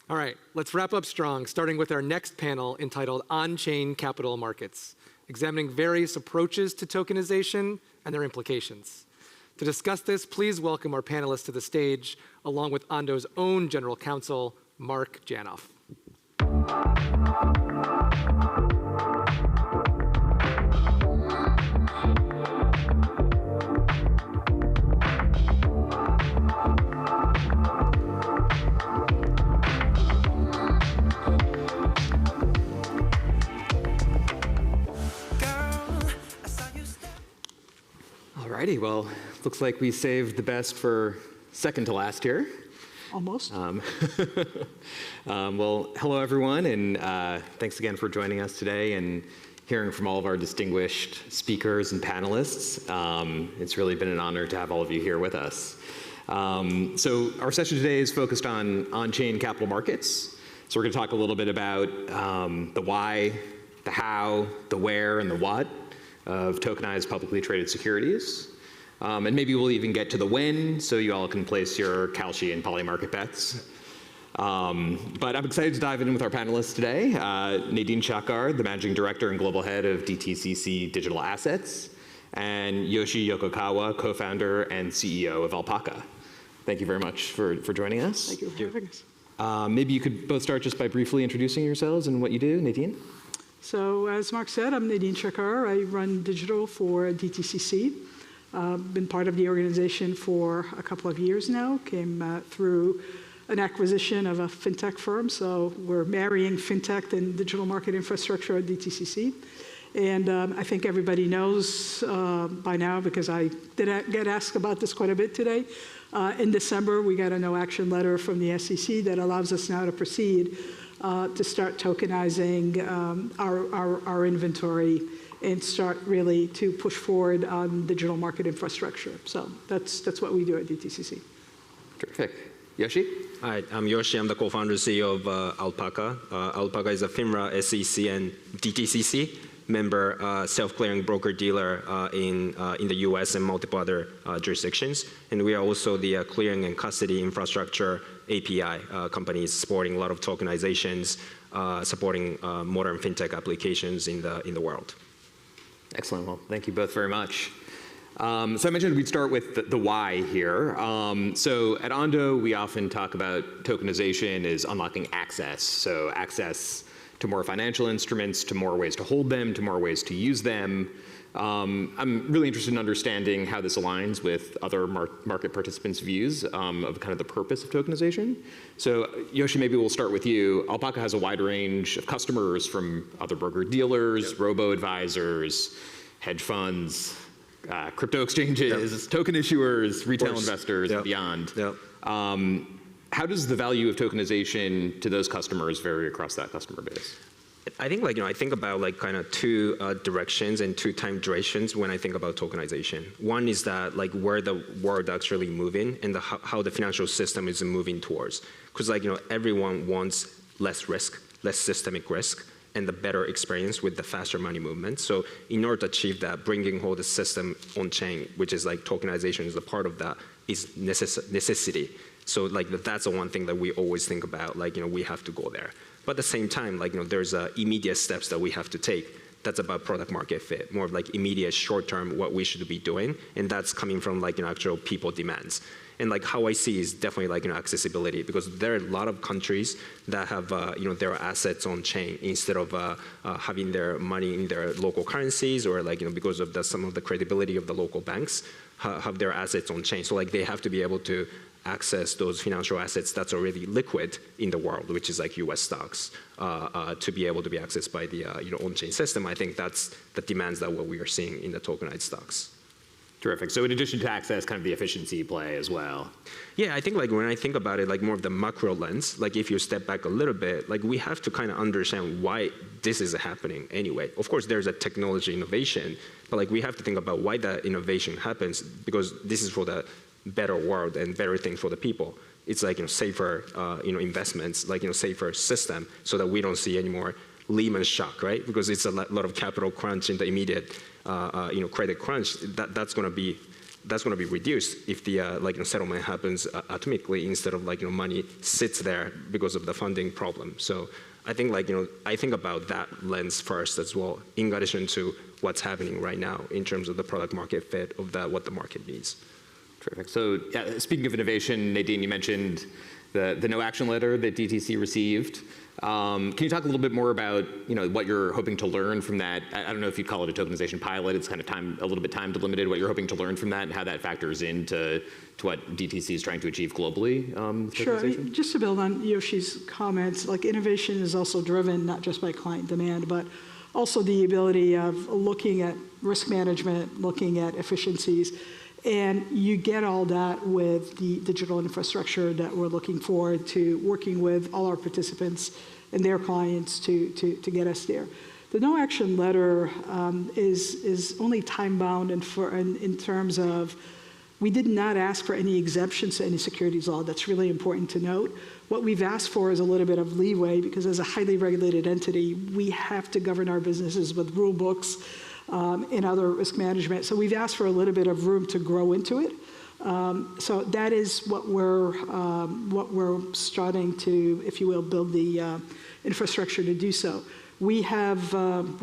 All right, let's wrap up strong, starting with our next panel entitled On-Chain Capital Markets, examining various approaches to tokenization and their implications. To discuss this, please welcome our panelists to the stage, along with Ondo's own General Counsel, Mark Janoff. Alrighty, well, looks like we saved the best for second to last here. Almost. Well, hello everyone, and thanks again for joining us today and hearing from all of our distinguished speakers and panelists. It's really been an honor to have all of you here with us. So our session today is focused on on-chain capital markets. So we're going to talk a little bit about the why, the how, the where, and the what of tokenized publicly traded securities. And maybe we'll even get to the when, so you all can place your Kalshi and Poly market bets. But I'm excited to dive in with our panelists today. Nadine Chakar, the Managing Director and Global Head of DTCC Digital Assets, and Yoshi Yokokawa, Co-Founder and CEO of Alpaca. Thank you very much for joining us. Thank you for having us. Maybe you could both start just by briefly introducing yourselves and what you do. Nadine? So as Mark said, I'm Nadine Chakar. I run digital for DTCC. Been part of the organization for a couple of years now. Came through an acquisition of a fintech firm. So we're marrying fintech and digital market infrastructure at DTCC. And I think everybody knows by now, because I did get asked about this quite a bit today. In December, we got a no action letter from the SEC that allows us now to proceed to start tokenizing our inventory and start really to push forward on digital market infrastructure. So that's what we do at DTCC. Terrific. Yoshi? Hi, I'm Yoshi. I'm the co-founder and CEO of Alpaca. Alpaca is a FINRA, SEC, and DTCC member self-clearing broker-dealer in the US and multiple other jurisdictions. And we are also the clearing and custody infrastructure API companies supporting a lot of tokenizations, supporting modern fintech applications in the world. Excellent. Well, thank you both very much. So I mentioned we'd start with the why here. So at Ondo, we often talk about tokenization as unlocking access. So access to more financial instruments, to more ways to hold them, to more ways to use them. I'm really interested in understanding how this aligns with other market participants' views of kind of the purpose of tokenization. So Yoshi, maybe we'll start with you. Alpaca has a wide range of customers from other broker-dealers, robo-advisors, hedge funds, crypto exchanges, token issuers, retail investors, and beyond. How does the value of tokenization to those customers vary across that customer base? I think I think about kind of two directions and two time durations when I think about tokenization. One is that where the world actually moving and how the financial system is moving towards. Because everyone wants less risk, less systemic risk, and the better experience with the faster money movement. So in order to achieve that, bringing whole the system on chain, which is like tokenization is a part of that, is necessity. So like that's the one thing that we always think about, like, we have to go there. But at the same time, like, there's immediate steps that we have to take. That's about product market fit, more of like immediate short term what we should be doing. And that's coming from like, actual people demands. And like how I see is definitely like, accessibility, because there are a lot of countries that have, their assets on chain instead of having their money in their local currencies, or like, because of some of the credibility of the local banks, have their assets on chain. So like they have to be able to access those financial assets that's already liquid in the world, which is like US stocks, to be able to be accessed by the on-chain system. I think that's the demands that what we are seeing in the tokenized stocks. Terrific. So in addition to access, kind of the efficiency play as well. Yeah, I think like when I think about it, like more of the macro lens, like if you step back a little bit, like we have to kind of understand why this is happening anyway. Of course, there's a technology innovation, but like we have to think about why that innovation happens, because this is for the better world and better thing for the people. It's like, safer, investments, like, safer system, so that we don't see any more Lehman shock, right? Because it's a lot of capital crunch in the immediate, credit crunch. That's going to be reduced if the settlement happens atomically instead of money sits there because of the funding problem. So I think I think about that lens first as well, in addition to what's happening right now in terms of the product market fit of what the market needs. Terrific. So yeah, speaking of innovation, Nadine, you mentioned the no action letter that DTC received. Can you talk a little bit more about what you're hoping to learn from that? I don't know if you call it a tokenization pilot. It's kind of a little bit time delimited. What you're hoping to learn from that and how that factors into what DTC is trying to achieve globally. Sure. I mean, just to build on Yoshi's comments, like innovation is also driven not just by client demand, but also the ability of looking at risk management, looking at efficiencies. And you get all that with the digital infrastructure that we're looking forward to working with all our participants and their clients to get us there. The no action letter is only time bound in terms of we did not ask for any exemptions to any securities law. That's really important to note. What we've asked for is a little bit of leeway, because as a highly regulated entity, we have to govern our businesses with rule books and other risk management. So we've asked for a little bit of room to grow into it. So that is what we're starting to, if you will, build the infrastructure to do so. We have about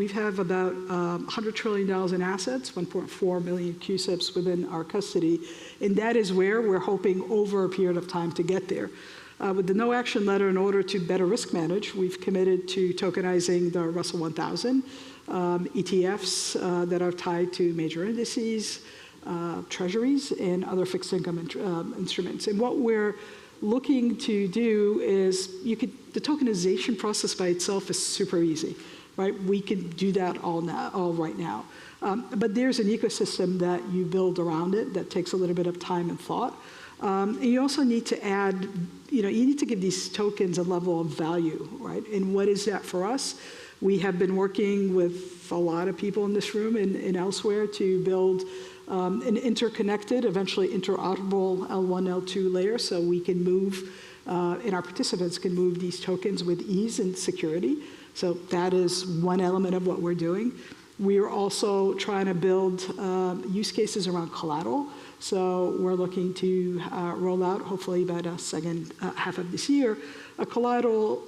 $100 trillion in assets, 1.4 million CUSIPs within our custody, and that is where we're hoping over a period of time to get there. With the no action letter, in order to better risk manage, we've committed to tokenizing the Russell 1000. ETFs that are tied to major indices, treasuries, and other fixed income instruments. And what we're looking to do is, the tokenization process by itself is super easy, right? We can do that all right now. But there's an ecosystem that you build around it that takes a little bit of time and thought. And you also need to add, you need to give these tokens a level of value, right? And what is that for us? We have been working with a lot of people in this room and elsewhere to build an interconnected, eventually interoperable L1, L2 layer, so we can move, and our participants can move these tokens with ease and security. So that is one element of what we're doing. We are also trying to build use cases around collateral. So we're looking to roll out, hopefully by the second half of this year, a collateral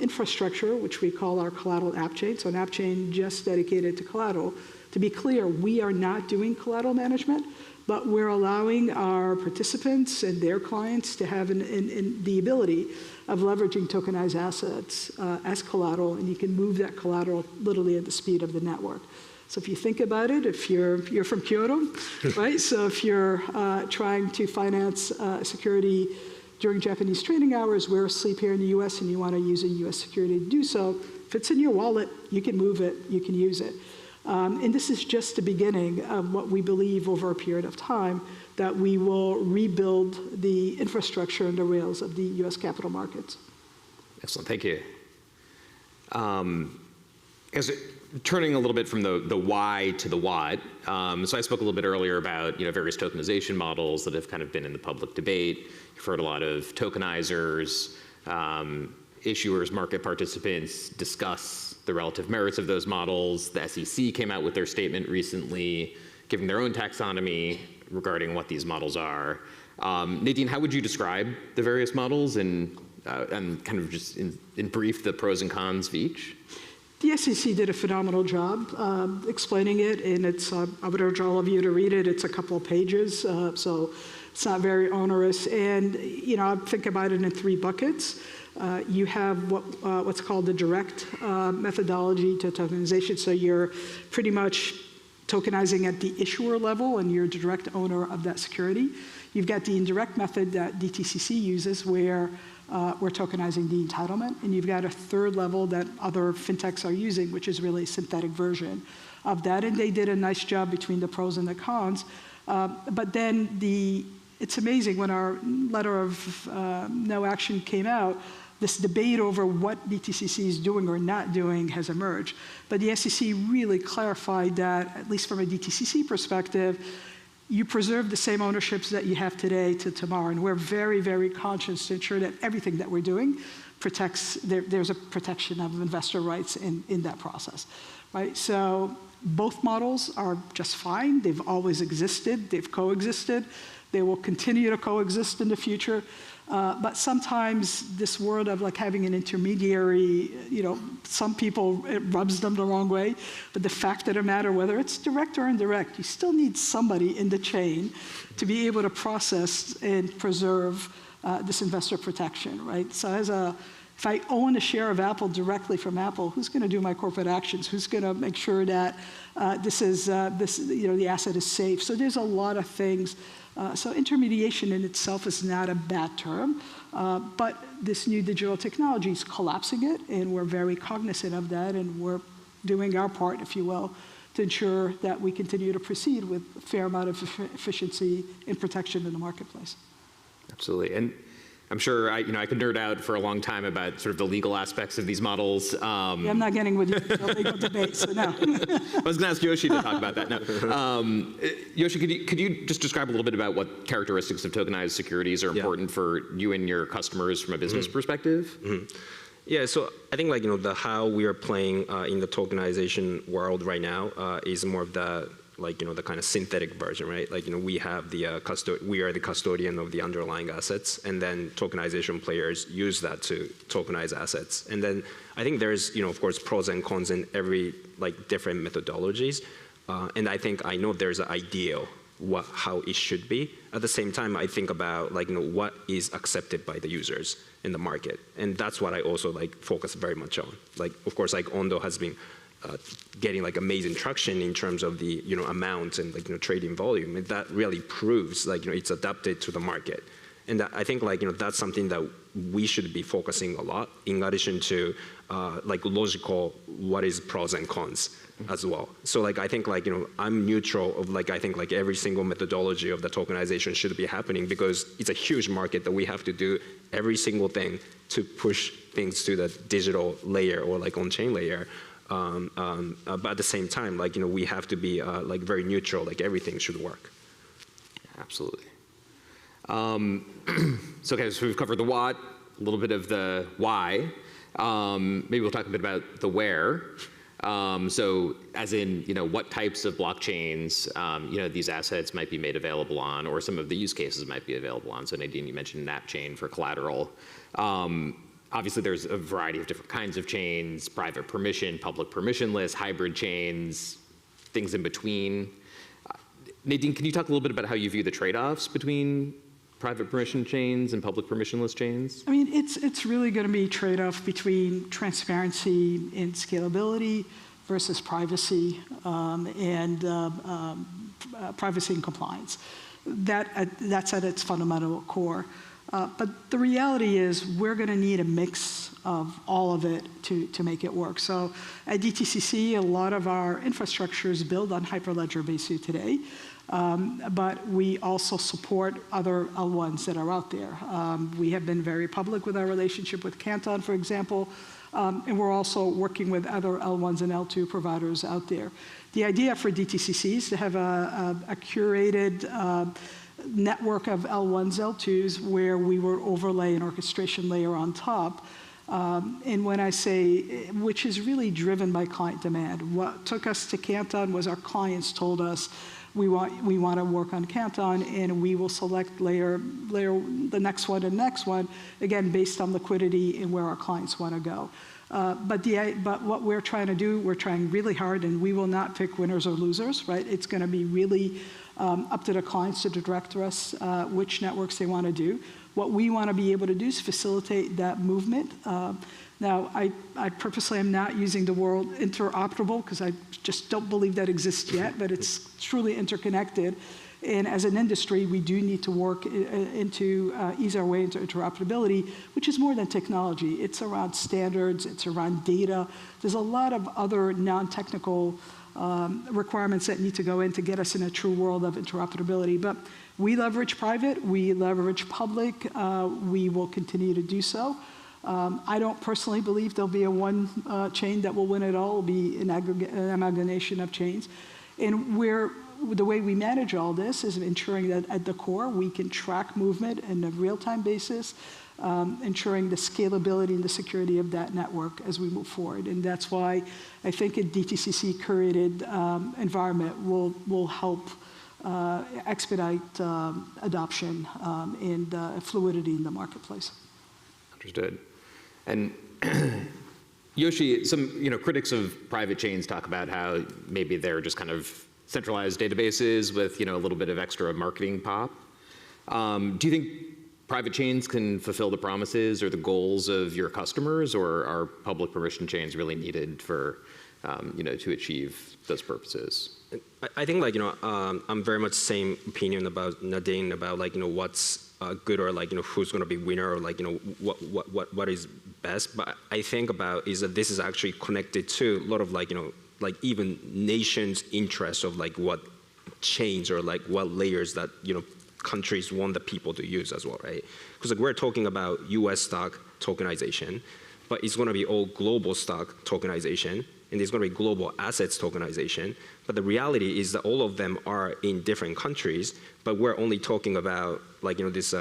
infrastructure, which we call our collateral app chain. So an app chain just dedicated to collateral. To be clear, we are not doing collateral management, but we're allowing our participants and their clients to have the ability of leveraging tokenized assets as collateral, and you can move that collateral literally at the speed of the network. So if you think about it, if you're from Kyoto, right? So if you're trying to finance security during Japanese trading hours, we're asleep here in the US and you want to use a US security to do so, if it's in your wallet, you can move it, you can use it. And this is just the beginning of what we believe over a period of time, that we will rebuild the infrastructure and the rails of the US capital markets. Excellent, thank you. Turning a little bit from the why to the what, so I spoke a little bit earlier about various tokenization models that have kind of been in the public debate. You've heard a lot of tokenizers, issuers, market participants discuss the relative merits of those models. The SEC came out with their statement recently, giving their own taxonomy regarding what these models are. Nadine, how would you describe the various models and kind of just in brief the pros and cons of each? The SEC did a phenomenal job explaining it, and it's, I would urge all of you to read it. It's a couple of pages, so it's not very onerous. And, you know, I think about it in 3 buckets. You have what's called the direct methodology to tokenization. So you're pretty much tokenizing at the issuer level, and you're a direct owner of that security. You've got the indirect method that DTCC uses, where we're tokenizing the entitlement, and you've got a third level that other fintechs are using, which is really a synthetic version of that. And they did a nice job between the pros and the cons. But then it's amazing, when our letter of no action came out, this debate over what DTCC is doing or not doing has emerged. But the SEC really clarified that, at least from a DTCC perspective, you preserve the same ownerships that you have today to tomorrow. And we're very, very conscious to ensure that everything that we're doing protects, there's a protection of investor rights in that process, right? So both models are just fine. They've always existed. They've coexisted. They will continue to coexist in the future. But sometimes this world of like having an intermediary, you know, some people, it rubs them the wrong way. But the fact of the matter, whether it's direct or indirect, you still need somebody in the chain to be able to process and preserve this investor protection, right? So if I own a share of Apple directly from Apple, who's going to do my corporate actions? Who's going to make sure that the asset is safe? So there's a lot of things. So intermediation in itself is not a bad term, but this new digital technology is collapsing it, and we're very cognizant of that, and we're doing our part, if you will, to ensure that we continue to proceed with a fair amount of efficiency and protection in the marketplace. Absolutely. And I'm sure I could nerd out for a long time about sort of the legal aspects of these models. I'm not getting with you in the legal debate, so no. I was going to ask Yoshi to talk about that. No. Yoshi, could you just describe a little bit about what characteristics of tokenized securities are important for you and your customers from a business perspective? Yeah, so I think the how we are playing in the tokenization world right now is more of the the kind of synthetic version, right? We have the we are the custodian of the underlying assets, and then tokenization players use that to tokenize assets. And then I think there's, of course, pros and cons in every different methodologies. And I know there's an ideal how it should be. At the same time, I think about what is accepted by the users in the market, and that's what I also focus very much on. Of course, Ondo has been getting amazing traction in terms of the amount and trading volume, and that really proves it's adapted to the market. And I think that's something that we should be focusing a lot, in addition to logical what is pros and cons as well. So I think I'm neutral of I think every single methodology of the tokenization should be happening, because it's a huge market that we have to do every single thing to push things to the digital layer or on-chain layer. But at the same time, we have to be very neutral. Everything should work. Absolutely. So we've covered the what, a little bit of the why. Maybe we'll talk a bit about the where. So as in, what types of blockchains, these assets might be made available on, or some of the use cases might be available on. So Nadine, you mentioned an app chain for collateral. Obviously, there's a variety of different kinds of chains: private permission, public permissionless, hybrid chains, things in between. Nadine, can you talk a little bit about how you view the trade-offs between private permission chains and public permissionless chains? I mean, it's really going to be a trade-off between transparency and scalability versus privacy privacy and compliance. That's at its fundamental core. But the reality is we're going to need a mix of all of it to make it work. So at DTCC, a lot of our infrastructure is built on Hyperledger Besu today. But we also support other L1s that are out there. We have been very public with our relationship with Canton, for example, and we're also working with other L1s and L2 providers out there. The idea for DTCC is to have a curated network of L1s, L2s, where we will overlay an orchestration layer on top And when I say, which is really driven by client demand. What took us to Canton was our clients told us, we want to work on Canton, and we will select layer the next one and next one, again, based on liquidity and where our clients want to go. But what we're trying to do, we're trying really hard, and we will not pick winners or losers, right? It's going to be really up to the clients to direct us which networks they want to do. What we want to be able to do is facilitate that movement. Now, I purposely am not using the word interoperable because I just don't believe that exists yet, but it's truly interconnected. And as an industry, we do need to work ease our way into interoperability, which is more than technology. It's around standards, it's around data. There's a lot of other non-technical requirements that need to go in to get us in a true world of interoperability. But we leverage private, we leverage public, we will continue to do so. I don't personally believe there'll be a one chain that will win it all. It'll be an amalgamation of chains. And the way we manage all this is ensuring that at the core we can track movement in a real-time basis, ensuring the scalability and the security of that network as we move forward. And that's why I think a DTCC curated environment will help expedite adoption and fluidity in the marketplace. Understood. And Yoshi, some critics of private chains talk about how maybe they're just kind of centralized databases with a little bit of extra marketing pop. Do you think private chains can fulfill the promises or the goals of your customers, or are public permission chains really needed for to achieve those purposes? I think I'm very much same opinion about Nadine about what's good or who's going to be winner or what is best. But I think about is that this is actually connected to a lot of even nations' interest of what chains or what layers that countries want the people to use as well, right? Because we're talking about U.S. stock tokenization, but it's going to be all global stock tokenization, and there's going to be global assets tokenization. But the reality is that all of them are in different countries, but we're only talking about this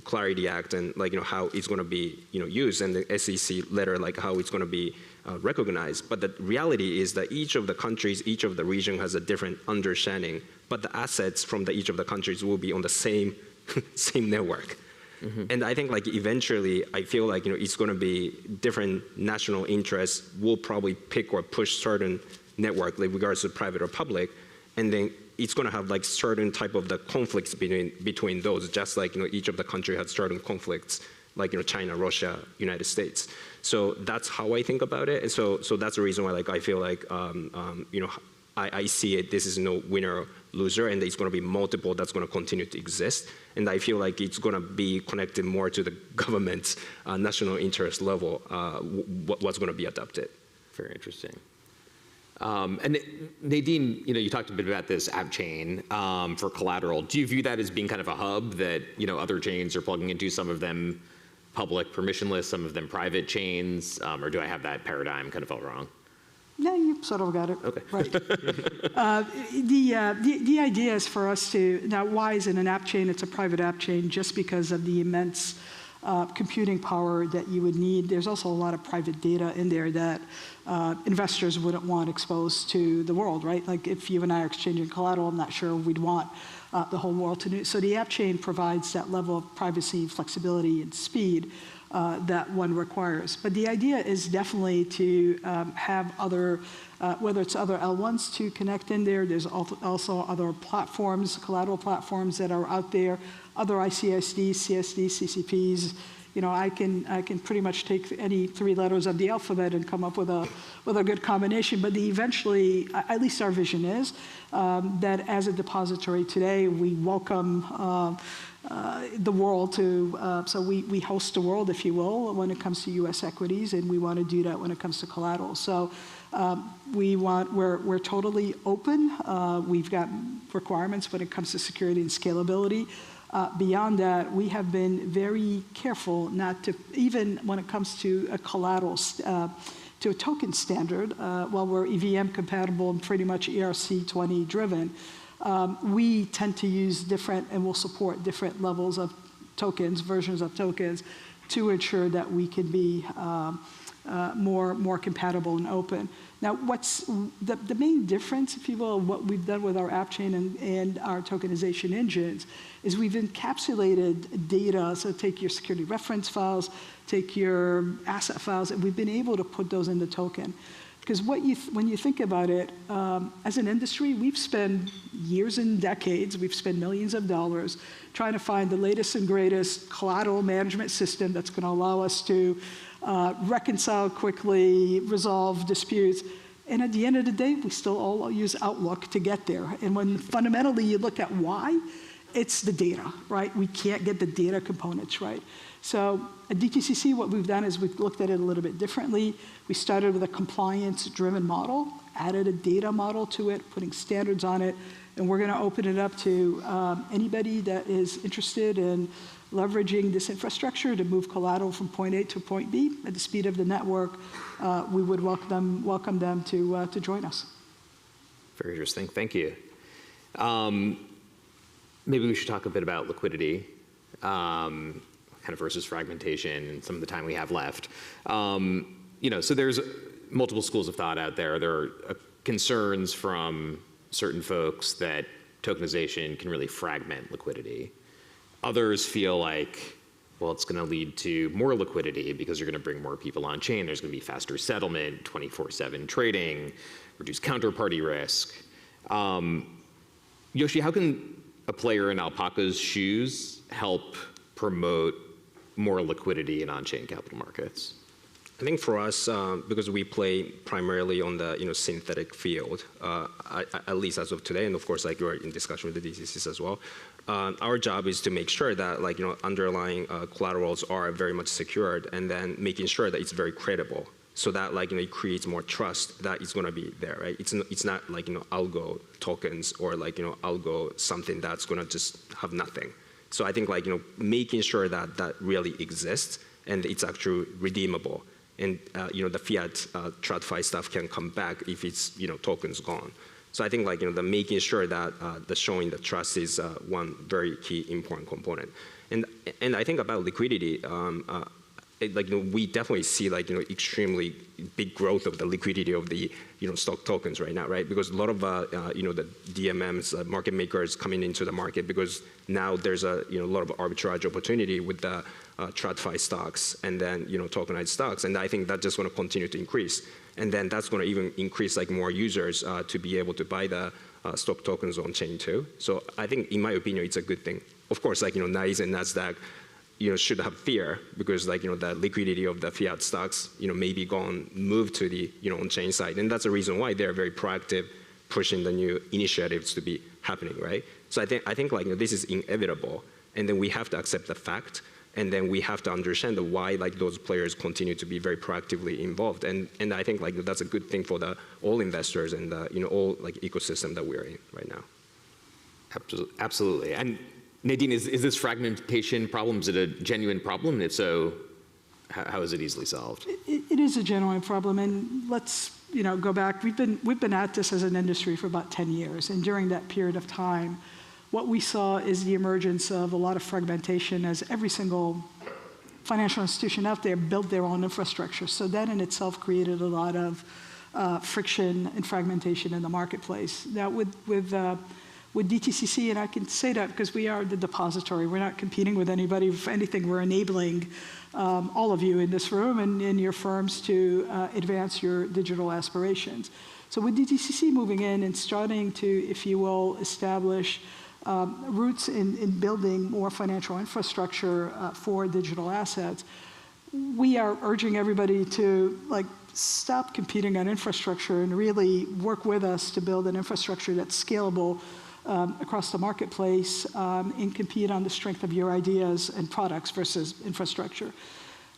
Clarity Act and how it's going to be used, and the SEC letter how it's going to be recognized. But the reality is that each of the countries, each of the region has a different understanding, but the assets from each of the countries will be on the same same network. Mm-hmm. And I think eventually I feel it's going to be different national interests will probably pick or push certain network regardless of private or public, and then it's going to have certain type of the conflicts between those, just each of the country has certain conflicts China, Russia, United States. So that's how I think about it, and so that's the reason why I feel I see it. This is no winner or loser, and it's going to be multiple that's going to continue to exist. And I feel it's going to be connected more to the government's national interest level, what's going to be adopted. Very interesting. And Nadine, you talked a bit about this app chain for collateral. Do you view that as being kind of a hub that other chains are plugging into? Some of them public permissionless, some of them private chains, or do I have that paradigm kind of all wrong? No, you sort of got it. Okay. Right. The idea is for us to, now why is it an app chain? It's a private app chain just because of the immense computing power that you would need. There's also a lot of private data in there that investors wouldn't want exposed to the world, right? If you and I are exchanging collateral, I'm not sure we'd want the whole world to know. So the app chain provides that level of privacy, flexibility, and speed that one requires. But the idea is definitely to have other, whether it's other L1s to connect in there, there's also other platforms, collateral platforms that are out there, other ICSDs, CSDs, CCPs. I can pretty much take any 3 letters of the alphabet and come up with a good combination. But eventually, at least our vision is that as a depository today, we welcome the world to, so we host the world, if you will, when it comes to U.S. equities, and we want to do that when it comes to collateral. So we're totally open. We've got requirements when it comes to security and scalability. Beyond that, we have been very careful not to, even when it comes to a collateral, to a token standard, while we're EVM compatible and pretty much ERC20 driven, we tend to use different and will support different levels of tokens, versions of tokens, to ensure that we can be more compatible and open. Now, what's the main difference, if you will, what we've done with our app chain and our tokenization engines is we've encapsulated data. So take your security reference files, take your asset files, and we've been able to put those in the token. Because when you think about it, as an industry, we've spent years and decades, we've spent millions of dollars trying to find the latest and greatest collateral management system that's going to allow us to reconcile quickly, resolve disputes. And at the end of the day, we still all use Outlook to get there. And when fundamentally you look at why, it's the data, right? We can't get the data components right. So at DTCC, what we've done is we've looked at it a little bit differently. We started with a compliance-driven model, added a data model to it, putting standards on it, and we're going to open it up to anybody that is interested in leveraging this infrastructure to move collateral from point A to point B at the speed of the network. We would welcome them to join us. Very interesting. Thank you. Maybe we should talk a bit about liquidity, kind of versus fragmentation, and some of the time we have left. So there's multiple schools of thought out there. There are concerns from certain folks that tokenization can really fragment liquidity. Others feel like, well, it's going to lead to more liquidity because you're going to bring more people on chain. There's going to be faster settlement, 24/7 trading, reduced counterparty risk. Yoshi, how can a player in Alpaca's shoes help promote more liquidity in on-chain capital markets? I think for us, because we play primarily on the synthetic field, at least as of today, and of course, like you're in discussion with the DTCs as well, our job is to make sure that underlying collaterals are very much secured, and then making sure that it's very credible, so that it creates more trust that it's going to be there, right? It's not like algo tokens or algo something that's going to just have nothing. So I think making sure that that really exists and it's actually redeemable. And the fiat TradFi stuff can come back if it's tokens gone. So I think the making sure that the showing the trust is one very key important component. And I think about liquidity, we definitely see extremely big growth of the liquidity of the stock tokens right now, right? Because a lot of the DMMs, market makers coming into the market, because now there's a lot of arbitrage opportunity with the TradFi stocks and then tokenized stocks, and I think that's just going to continue to increase, and then that's going to even increase more users to be able to buy the stock tokens on chain too. So I think, in my opinion, it's a good thing. Of course, NYC and Nasdaq should have fear, because the liquidity of the fiat stocks may be gone, moved to the on-chain side, and that's the reason why they're very proactive, pushing the new initiatives to be happening, right? So I think this is inevitable, and then we have to accept the fact, and then we have to understand why those players continue to be very proactively involved, and I think that's a good thing for all investors and all ecosystem that we're in right now. Absolutely. And Nadine, is this fragmentation problem, is it a genuine problem? And if so, how is it easily solved? It is a genuine problem, and let's go back. We've been at this as an industry for about 10 years, and during that period of time, what we saw is the emergence of a lot of fragmentation as every single financial institution out there built their own infrastructure. So that in itself created a lot of friction and fragmentation in the marketplace. Now with DTCC, and I can say that because we are the depository, we're not competing with anybody. If anything, we're enabling all of you in this room and in your firms to advance your digital aspirations. So with DTCC moving in and starting to, if you will, establish roots in building more financial infrastructure for digital assets, we are urging everybody to stop competing on infrastructure and really work with us to build an infrastructure that's scalable across the marketplace and compete on the strength of your ideas and products versus infrastructure.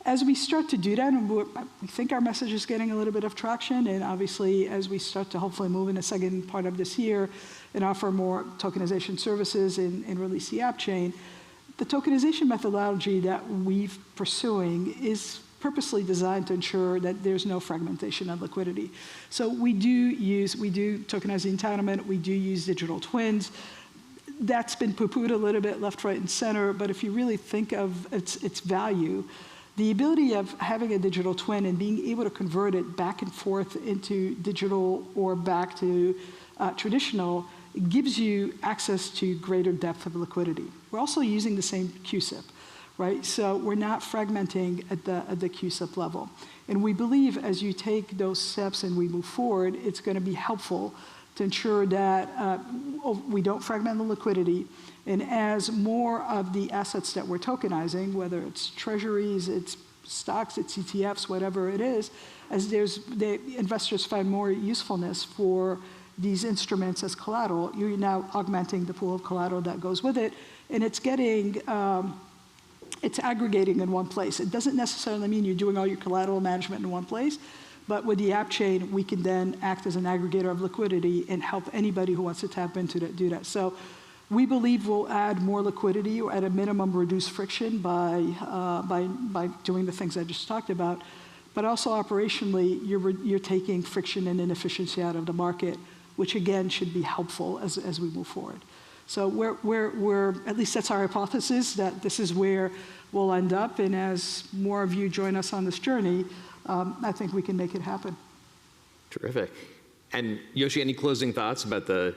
As we start to do that, and we think our message is getting a little bit of traction, and obviously as we start to hopefully move in the second part of this year and offer more tokenization services and release the app chain, the tokenization methodology that we're pursuing is purposely designed to ensure that there's no fragmentation of liquidity. So we do tokenize the entitlement, we do use digital twins. That's been poo-pooed a little bit left, right, and center, but if you really think of its value, the ability of having a digital twin and being able to convert it back and forth into digital or back to traditional gives you access to greater depth of liquidity. We're also using the same QSIP, right? So we're not fragmenting at the QSIP level. And we believe as you take those steps and we move forward, it's going to be helpful to ensure that we don't fragment the liquidity. And as more of the assets that we're tokenizing, whether it's treasuries, it's stocks, it's ETFs, whatever it is, as the investors find more usefulness for these instruments as collateral, you're now augmenting the pool of collateral that goes with it, and it's getting, it's aggregating in one place. It doesn't necessarily mean you're doing all your collateral management in one place, but with the app chain, we can then act as an aggregator of liquidity and help anybody who wants to tap into that do that. So we believe we'll add more liquidity, or at a minimum reduce friction by doing the things I just talked about. But also operationally, you're taking friction and inefficiency out of the market, which again should be helpful as we move forward. So we're at least that's our hypothesis, that this is where we'll end up. And as more of you join us on this journey, I think we can make it happen. Terrific. And Yoshi, any closing thoughts about the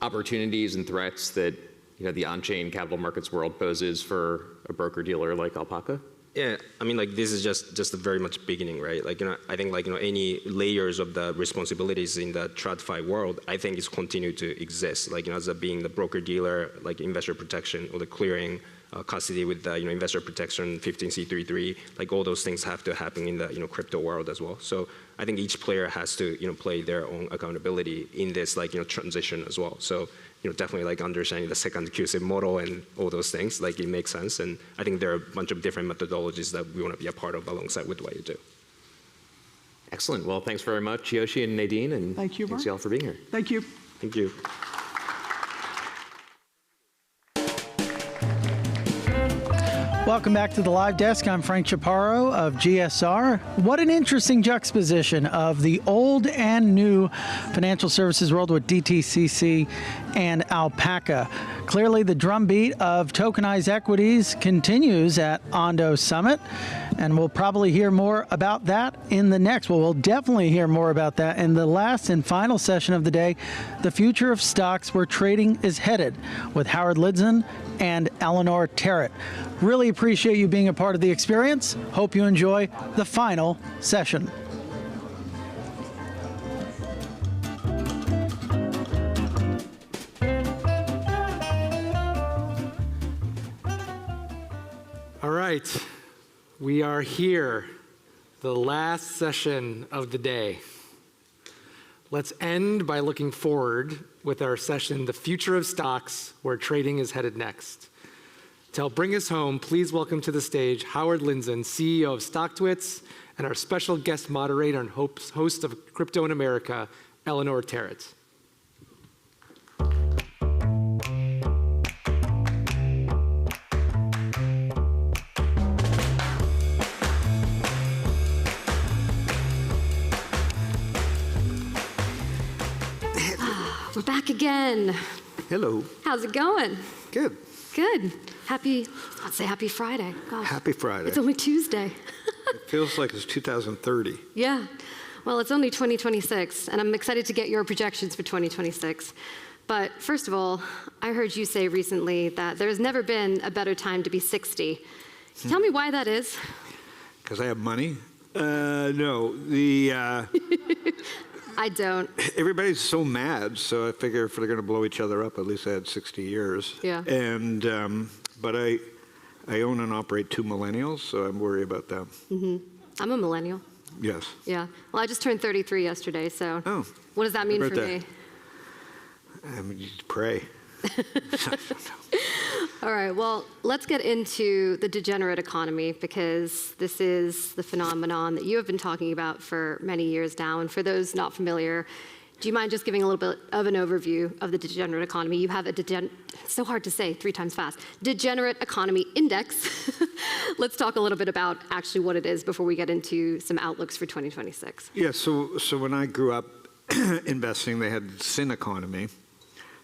opportunities and threats that the on-chain capital markets world poses for a broker-dealer like Alpaca? Yeah, I mean, like, this is just the very much beginning, right? Like, I think, like, any layers of the responsibilities in the TradFi world, I think is continue to exist. Like, as being the broker-dealer, like investor protection, or the clearing, custody with the, investor protection, 15C33, like all those things have to happen in the, crypto world as well. So I think each player has to, play their own accountability in this, like, transition as well. So, definitely like understanding the second QSIP model and all those things, like it makes sense. And I think there are a bunch of different methodologies that we want to be a part of alongside with what you do. Excellent. Well, thanks very much, Yoshi and Nadine, and thank you, thanks y'all for being here. Thank you. Thank you. Welcome back to the live desk. I'm Frank Chaparro of GSR. What an interesting juxtaposition of the old and new financial services world with DTCC and Alpaca. Clearly, the drumbeat of tokenized equities continues at Ondo Summit, and we'll probably hear more about that in the next. Well, we'll definitely hear more about that in the last and final session of the day, the future of stocks where trading is headed, with Howard Lidzen and Eleanor Terrett. Really appreciate you being a part of the experience. Hope you enjoy the final session. All right, we are here, the last session of the day. Let's end by looking forward with our session, The Future of Stocks, Where Trading is Headed Next. To help bring us home, please welcome to the stage Howard Lidzen, CEO of Stocktwits, and our special guest moderator and host of Crypto in America, Eleanor Terrett. We're back again. Hello. How's it going? Good. Good. I'd say happy Friday. Gosh, happy Friday. It's only Tuesday. It feels like it's 2030. Yeah. Well, it's only 2026, and I'm excited to get your projections for 2026. But first of all, I heard you say recently that there's never been a better time to be 60. Tell me why that is. Because I have money? No. I don't. Everybody's so mad, so I figure if they're going to blow each other up, at least I had 60 years. Yeah. And but I own and operate 2 millennials, so I'm worried about them. Mm-hmm. I'm a millennial. Yes. Yeah. Well, I just turned 33 yesterday, so. Oh. What does that mean for birthday. me? I mean, you pray. All right, well, let's get into the degenerate economy, because this is the phenomenon that you have been talking about for many years now. And for those not familiar, do you mind just giving a little bit of an overview of the degenerate economy? You have it's so hard to say 3 times fast, Degenerate Economy Index. Let's talk a little bit about actually what it is before we get into some outlooks for 2026. Yeah, so when I grew up investing, they had sin economy.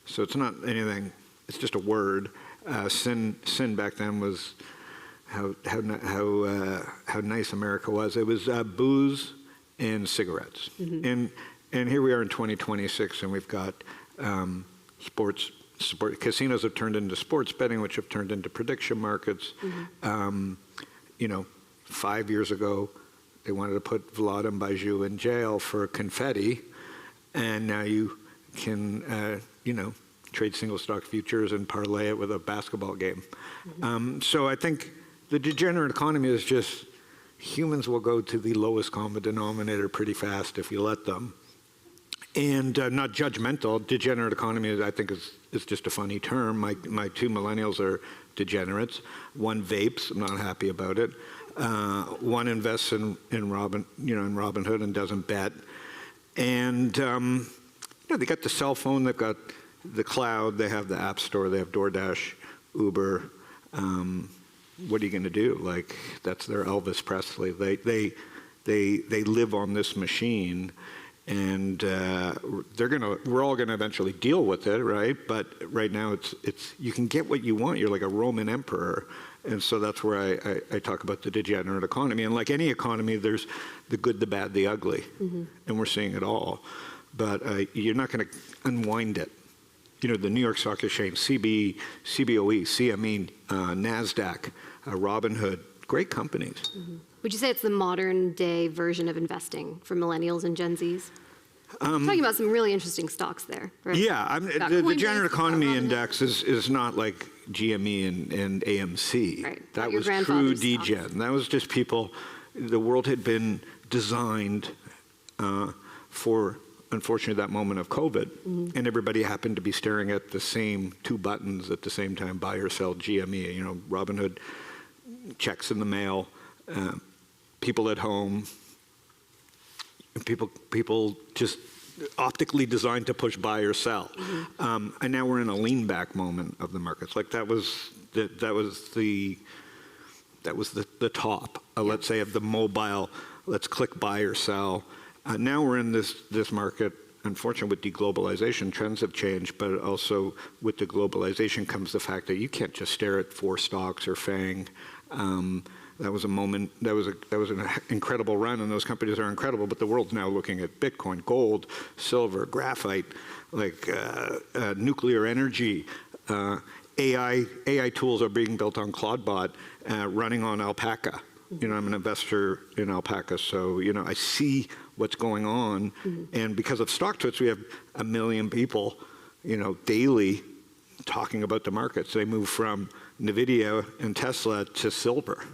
So it's not anything, it's just a word. Sin back then was how nice America was. It was booze and cigarettes, and here we are in 2026, and we've got casinos have turned into sports betting, which have turned into prediction markets. 5 years ago, they wanted to put Vlad and Baiju in jail for confetti, and now you can, trade single stock futures and parlay it with a basketball game. So I think the degenerate economy is just humans will go to the lowest common denominator pretty fast if you let them. And not judgmental. Degenerate economy, I think, is just a funny term. My two millennials are degenerates. One vapes. I'm not happy about it. One invests in Robinhood and doesn't bet. And they got the cell phone. They've got the cloud. They have the App Store. They have DoorDash, Uber. What are you going to do? Like, that's their Elvis Presley. They live on this machine. And we're all gonna eventually deal with it, right? But right now, it's you can get what you want. You're like a Roman emperor, and so that's where I talk about the degenerate economy. And like any economy, there's the good, the bad, the ugly, and we're seeing it all. But you're not going to unwind it. The New York Stock Exchange, CBOE, CME, NASDAQ, Robinhood, great companies. Would you say it's the modern day version of investing for millennials and Gen Zs? Talking about some really interesting stocks there. Right? Yeah, the degenerate economy index is not like GME and AMC. Right. That was true degen. That was just people. The world had been designed for, unfortunately, that moment of COVID, and everybody happened to be staring at the same two buttons at the same time: buy or sell GME. Robinhood, checks in the mail. People at home, people just optically designed to push buy or sell, and now we're in a lean back moment of the markets. Like that was the top, let's say, of the mobile. Let's click buy or sell. Now we're in this market. Unfortunately, with deglobalization, trends have changed, but also with the globalization comes the fact that you can't just stare at 4 stocks or FANG. That was a moment, that was an incredible run, and those companies are incredible, but the world's now looking at Bitcoin, gold, silver, graphite, like nuclear energy. AI tools are being built on Claudebot, running on Alpaca. I'm an investor in Alpaca, so, I see what's going on. And because of Stocktwits, we have 1 million people, daily talking about the markets. They move from NVIDIA and Tesla to silver.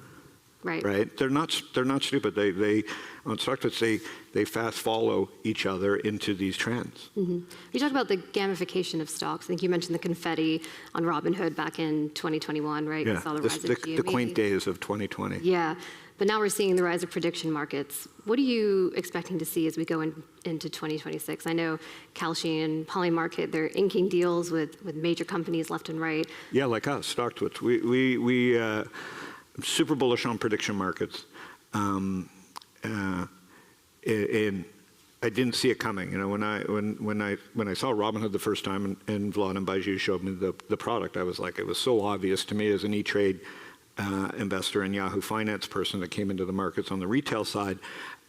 Right. They're not stupid. They on Stocktwits they fast follow each other into these trends. You talked about the gamification of stocks. I think you mentioned the confetti on Robinhood back in 2021, right? Yeah. We saw the rise of GME. The quaint days of 2020. Yeah. But now we're seeing the rise of prediction markets. What are you expecting to see as we go into 2026? I know Kalshi and Polymarket, they're inking deals with major companies left and right. Yeah, like us, Stocktwits. We super bullish on prediction markets, and I didn't see it coming. When I saw Robinhood the first time and Vlad and Baiju showed me the product, I was like, it was so obvious to me as an E-Trade investor and Yahoo Finance person that came into the markets on the retail side.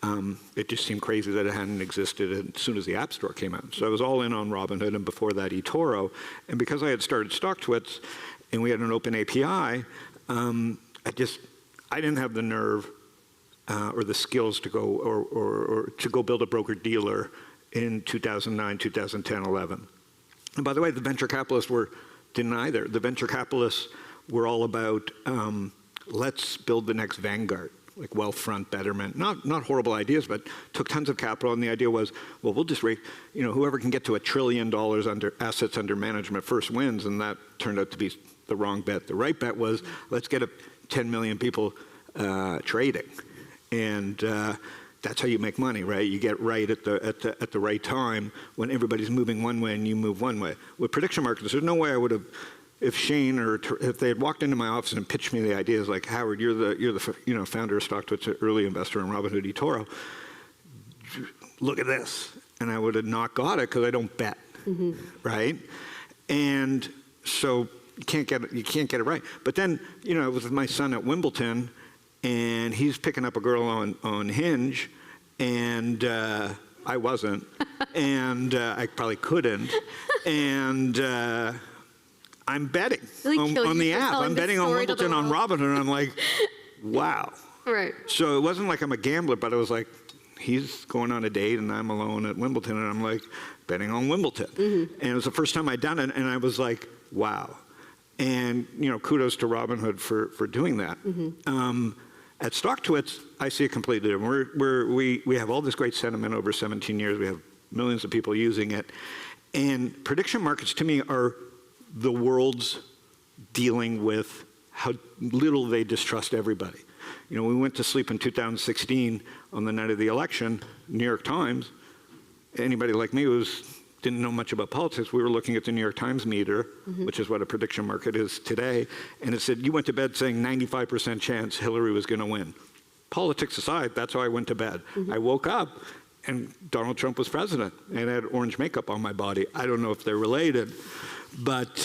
It just seemed crazy that it hadn't existed as soon as the App Store came out. So I was all in on Robinhood, and before that eToro. And because I had started Stocktwits and we had an open API, I didn't have the nerve or the skills to go or to go build a broker dealer in 2009, 2010, 11. And by the way, the venture capitalists didn't either. The venture capitalists were all about let's build the next Vanguard, like Wealthfront, Betterment. Not horrible ideas, but took tons of capital. And the idea was, well, we'll just whoever can get to $1 trillion under assets under management first wins. And that turned out to be the wrong bet. The right bet was let's get 10 million people trading, and that's how you make money, right? You get right at the right time when everybody's moving one way and you move one way. With prediction markets, there's no way I would have, if Shane or if they had walked into my office and pitched me the ideas like, Howard, you're the founder of Stocktwits, an early investor in Robinhood eToro. Look at this, and I would have not got it because I don't bet, right? And so you can't get it right. But then, you know, it was my son at Wimbledon, and he's picking up a girl on Hinge, and I wasn't, and I probably couldn't, and I'm betting on the app. I'm betting on Wimbledon on Robinhood, and I'm like, wow. Right. So it wasn't like I'm a gambler, but I was like, he's going on a date, and I'm alone at Wimbledon, and I'm like, betting on Wimbledon. And it was the first time I'd done it, and I was like, wow. And, you know, kudos to Robinhood for doing that. At Stocktwits, I see it completely different. We have all this great sentiment over 17 years. We have millions of people using it. And prediction markets, to me, are the world's dealing with how little they distrust everybody. You know, we went to sleep in 2016 on the night of the election, New York Times. Anybody like me who didn't know much about politics, we were looking at the New York Times meter, which is what a prediction market is today, and it said, you went to bed saying 95% chance Hillary was going to win. Politics aside, that's how I went to bed. I woke up, and Donald Trump was president, and I had orange makeup on my body. I don't know if they're related, but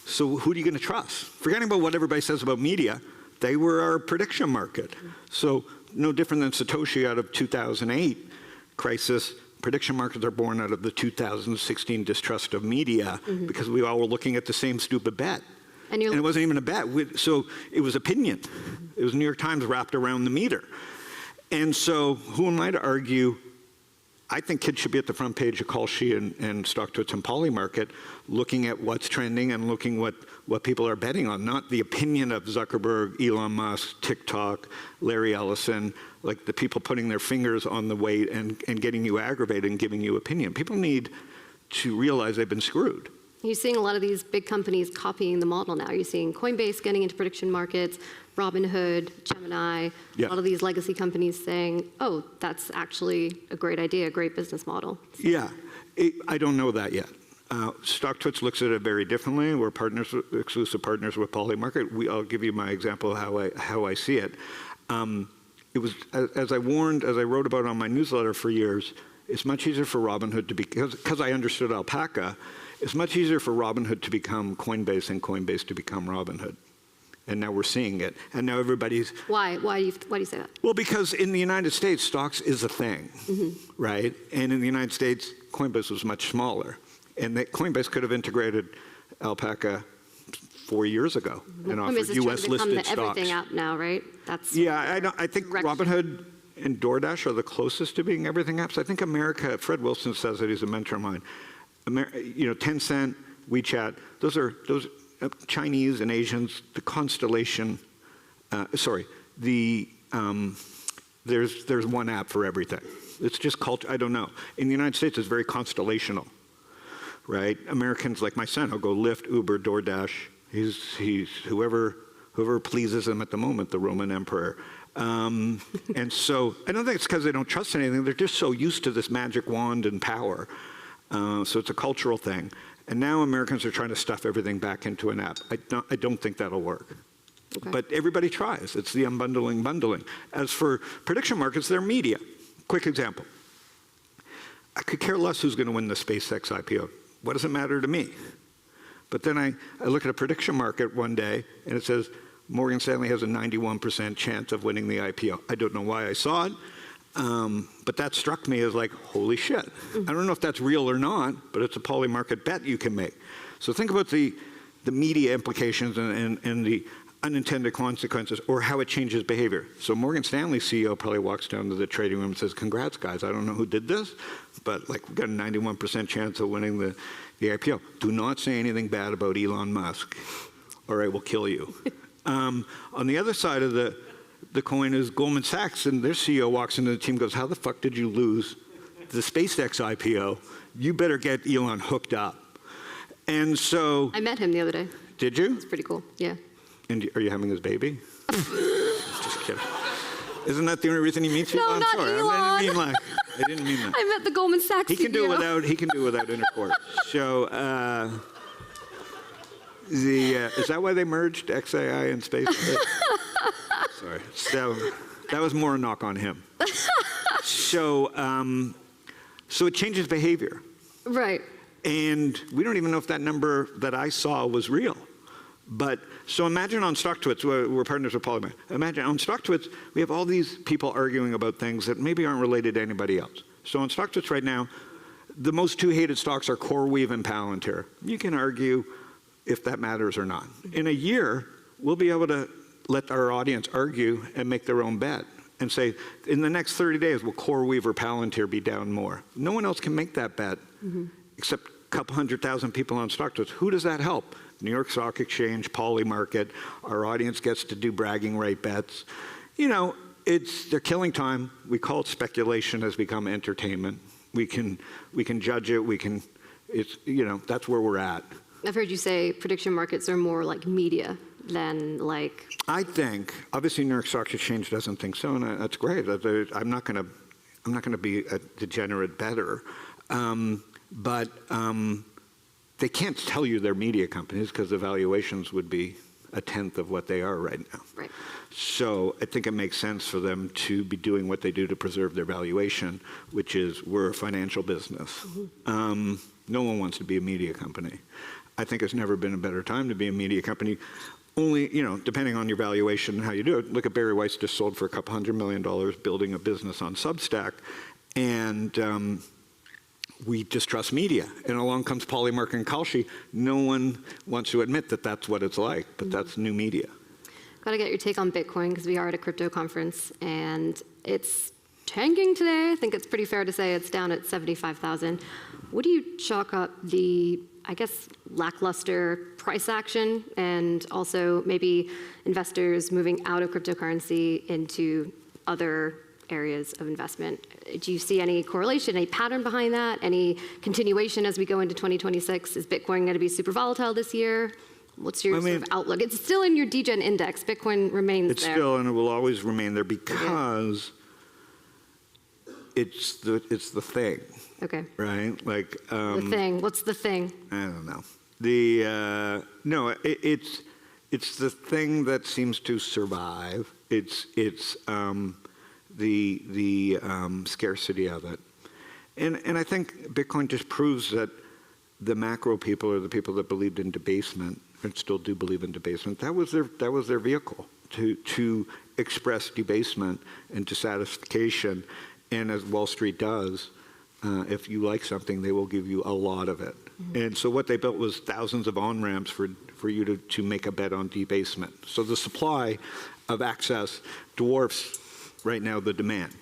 so who are you going to trust? Forgetting about what everybody says about media, they were our prediction market. So no different than Satoshi out of 2008 crisis. Prediction markets are born out of the 2016 distrust of media because we all were looking at the same stupid bet. And it wasn't even a bet. So it was opinion. It was New York Times wrapped around the meter. And so who am I to argue? I think kids should be at the front page of Call She and Stocktwits and Polymarket, looking at what's trending and looking what people are betting on, not the opinion of Zuckerberg, Elon Musk, TikTok, Larry Ellison, like the people putting their fingers on the weight and getting you aggravated and giving you opinion. People need to realize they've been screwed. You're seeing a lot of these big companies copying the model now. You're seeing Coinbase getting into prediction markets, Robinhood, Gemini, a lot of these legacy companies saying, oh, that's actually a great idea, a great business model. Yeah, I don't know that yet. Stocktwits looks at it very differently. We're exclusive partners with Polymarket. I'll give you my example of how I see it. It was, as I wrote about on my newsletter for years, it's much easier for Robinhood to be, because I understood Alpaca, it's much easier for Robinhood to become Coinbase and Coinbase to become Robinhood. And now we're seeing it. And now everybody's... Why do you say that? Well, because in the United States, stocks is a thing, right? And in the United States, Coinbase was much smaller. And Coinbase could have integrated Alpaca 4 years ago and offered U.S.-listed stocks. Everything app now, right? That's I think Robinhood and DoorDash are the closest to being everything apps. I think America, Fred Wilson says that, he's a mentor of mine. Tencent, WeChat, those Chinese and Asians, the constellation, there's one app for everything. It's just culture, I don't know. In the United States, it's very constellational, right? Americans like my son will go Lyft, Uber, DoorDash. He's whoever pleases him at the moment, the Roman emperor. And so I don't think it's because they don't trust anything. They're just so used to this magic wand and power. So it's a cultural thing. And now Americans are trying to stuff everything back into an app. I don't think that'll work. Okay. But everybody tries. It's the unbundling, bundling. As for prediction markets, they're media. Quick example. I could care less who's going to win the SpaceX IPO. What does it matter to me? But then I look at a prediction market one day, and it says Morgan Stanley has a 91% chance of winning the IPO. I don't know why I saw it. But that struck me as like, holy shit. I don't know if that's real or not, but it's a Polymarket bet you can make. So think about the media implications and the unintended consequences, or how it changes behavior. So Morgan Stanley CEO probably walks down to the trading room and says, congrats guys, I don't know who did this, but like we've got a 91% chance of winning the IPO. Do not say anything bad about Elon Musk, or I will kill you. On the other side of the coin is Goldman Sachs, and their CEO walks into the team and goes, how the fuck did you lose the SpaceX IPO? You better get Elon hooked up. And so... I met him the other day. Did you? It's pretty cool, yeah. And are you having his baby? Just kidding. Isn't that the only reason he meets you? No, I'm not sorry. Elon. I didn't mean that. I met the Goldman Sachs He can do CEO. it without intercourse. So, is that why they merged XAI and SpaceX? Sorry. So that was more a knock on him. So it changes behavior. Right. And we don't even know if that number that I saw was real. But so imagine on Stocktwits, we're partners with Polymer. Imagine on Stocktwits, we have all these people arguing about things that maybe aren't related to anybody else. So on Stocktwits right now, the most two hated stocks are CoreWeave and Palantir. You can argue if that matters or not. In a year, we'll be able to let our audience argue and make their own bet and say, in the next 30 days, will CoreWeave or Palantir be down more? No one else can make that bet except a couple 100,000 people on Stocktwits. Who does that help? New York Stock Exchange, Poly Market. Our audience gets to do bragging right bets. You know, they're killing time. We call it speculation has become entertainment. We can judge it. That's where we're at. I've heard you say prediction markets are more like media than like. I think, obviously, New York Stock Exchange doesn't think so, and that's great. I'm not going to be a degenerate bettor, but they can't tell you they're media companies because the valuations would be a tenth of what they are right now. Right. So I think it makes sense for them to be doing what they do to preserve their valuation, which is we're a financial business. No one wants to be a media company. I think it's never been a better time to be a media company. Only, depending on your valuation and how you do it. Look at Barry Weiss just sold for a couple $100 million building a business on Substack. And we distrust media. And along comes Polymark and Kalshi. No one wants to admit that that's what it's like, but that's new media. Got to get your take on Bitcoin because we are at a crypto conference and it's tanking today. I think it's pretty fair to say it's down at 75,000. What do you chalk up the, I guess, lackluster price action and also maybe investors moving out of cryptocurrency into other areas of investment? Do you see any correlation, any pattern behind that, any continuation as we go into 2026? Is Bitcoin going to be super volatile this year? What's your sort of outlook? It's still in your DGen index. Bitcoin remains there. It's still, and it will always remain there because it's the thing. Okay. Right? Like the thing. What's the thing? I don't know. It's the thing that seems to survive. It's the scarcity of it, and I think Bitcoin just proves that the macro people are the people that believed in debasement and still do believe in debasement. That was their vehicle to express debasement and dissatisfaction. And as Wall Street does, if you like something, they will give you a lot of it. And so what they built was thousands of on-ramps for you to make a bet on debasement. So the supply of access dwarfs right now the demand.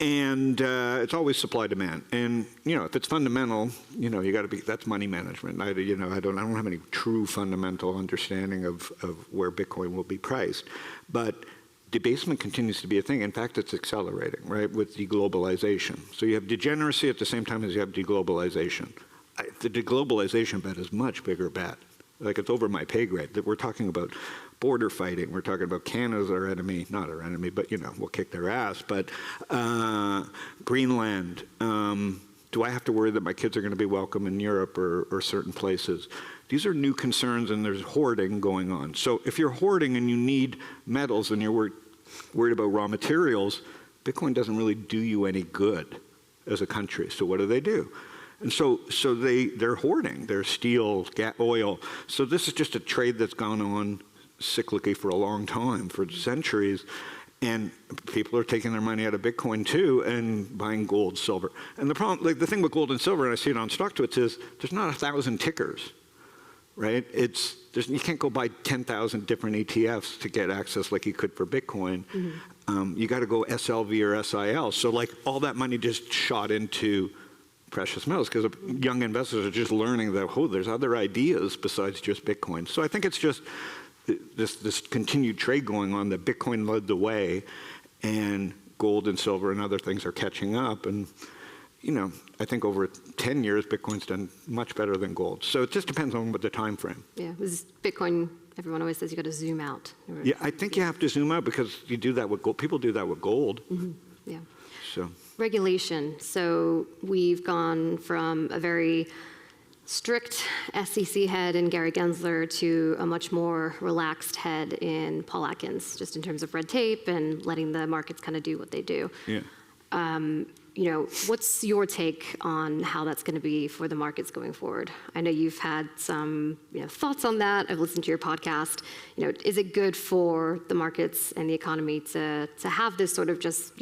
And it's always supply demand. And if it's fundamental, you got to be. That's money management. I don't have any true fundamental understanding of where Bitcoin will be priced, but debasement continues to be a thing. In fact, it's accelerating, right, with deglobalization. So you have degeneracy at the same time as you have deglobalization. The deglobalization bet is much bigger bet. Like it's over my pay grade. We're talking about border fighting. We're talking about Canada's our enemy, not our enemy, but we'll kick their ass. But Greenland. Do I have to worry that my kids are going to be welcome in Europe or certain places? These are new concerns, and there's hoarding going on. So if you're hoarding and you need metals and you're worried about raw materials, Bitcoin doesn't really do you any good as a country. So what do? And so they're hoarding. They're steel, oil. So this is just a trade that's gone on cyclically for a long time, for centuries. And people are taking their money out of Bitcoin too and buying gold, silver. And the problem, like the thing with gold and silver, and I see it on Stocktwits, is there's not 1,000 tickers, right? You can't go buy 10,000 different ETFs to get access like you could for Bitcoin. You got to go SLV or SIL. So like all that money just shot into precious metals because young investors are just learning that, there's other ideas besides just Bitcoin. So I think it's just this continued trade going on that Bitcoin led the way and gold and silver and other things are catching up. And, I think over 10 years, Bitcoin's done much better than gold. So it just depends on what the time frame. Yeah, with Bitcoin, everyone always says you got to zoom out. Yeah, I think you have to zoom out because you do that with gold. People do that with gold. Yeah. So regulation. So we've gone from a very strict SEC head in Gary Gensler to a much more relaxed head in Paul Atkins, just in terms of red tape and letting the markets kind of do what they do. Yeah. what's your take on how that's going to be for the markets going forward? I know you've had some thoughts on that. I've listened to your podcast. Is it good for the markets and the economy to have this sort of just,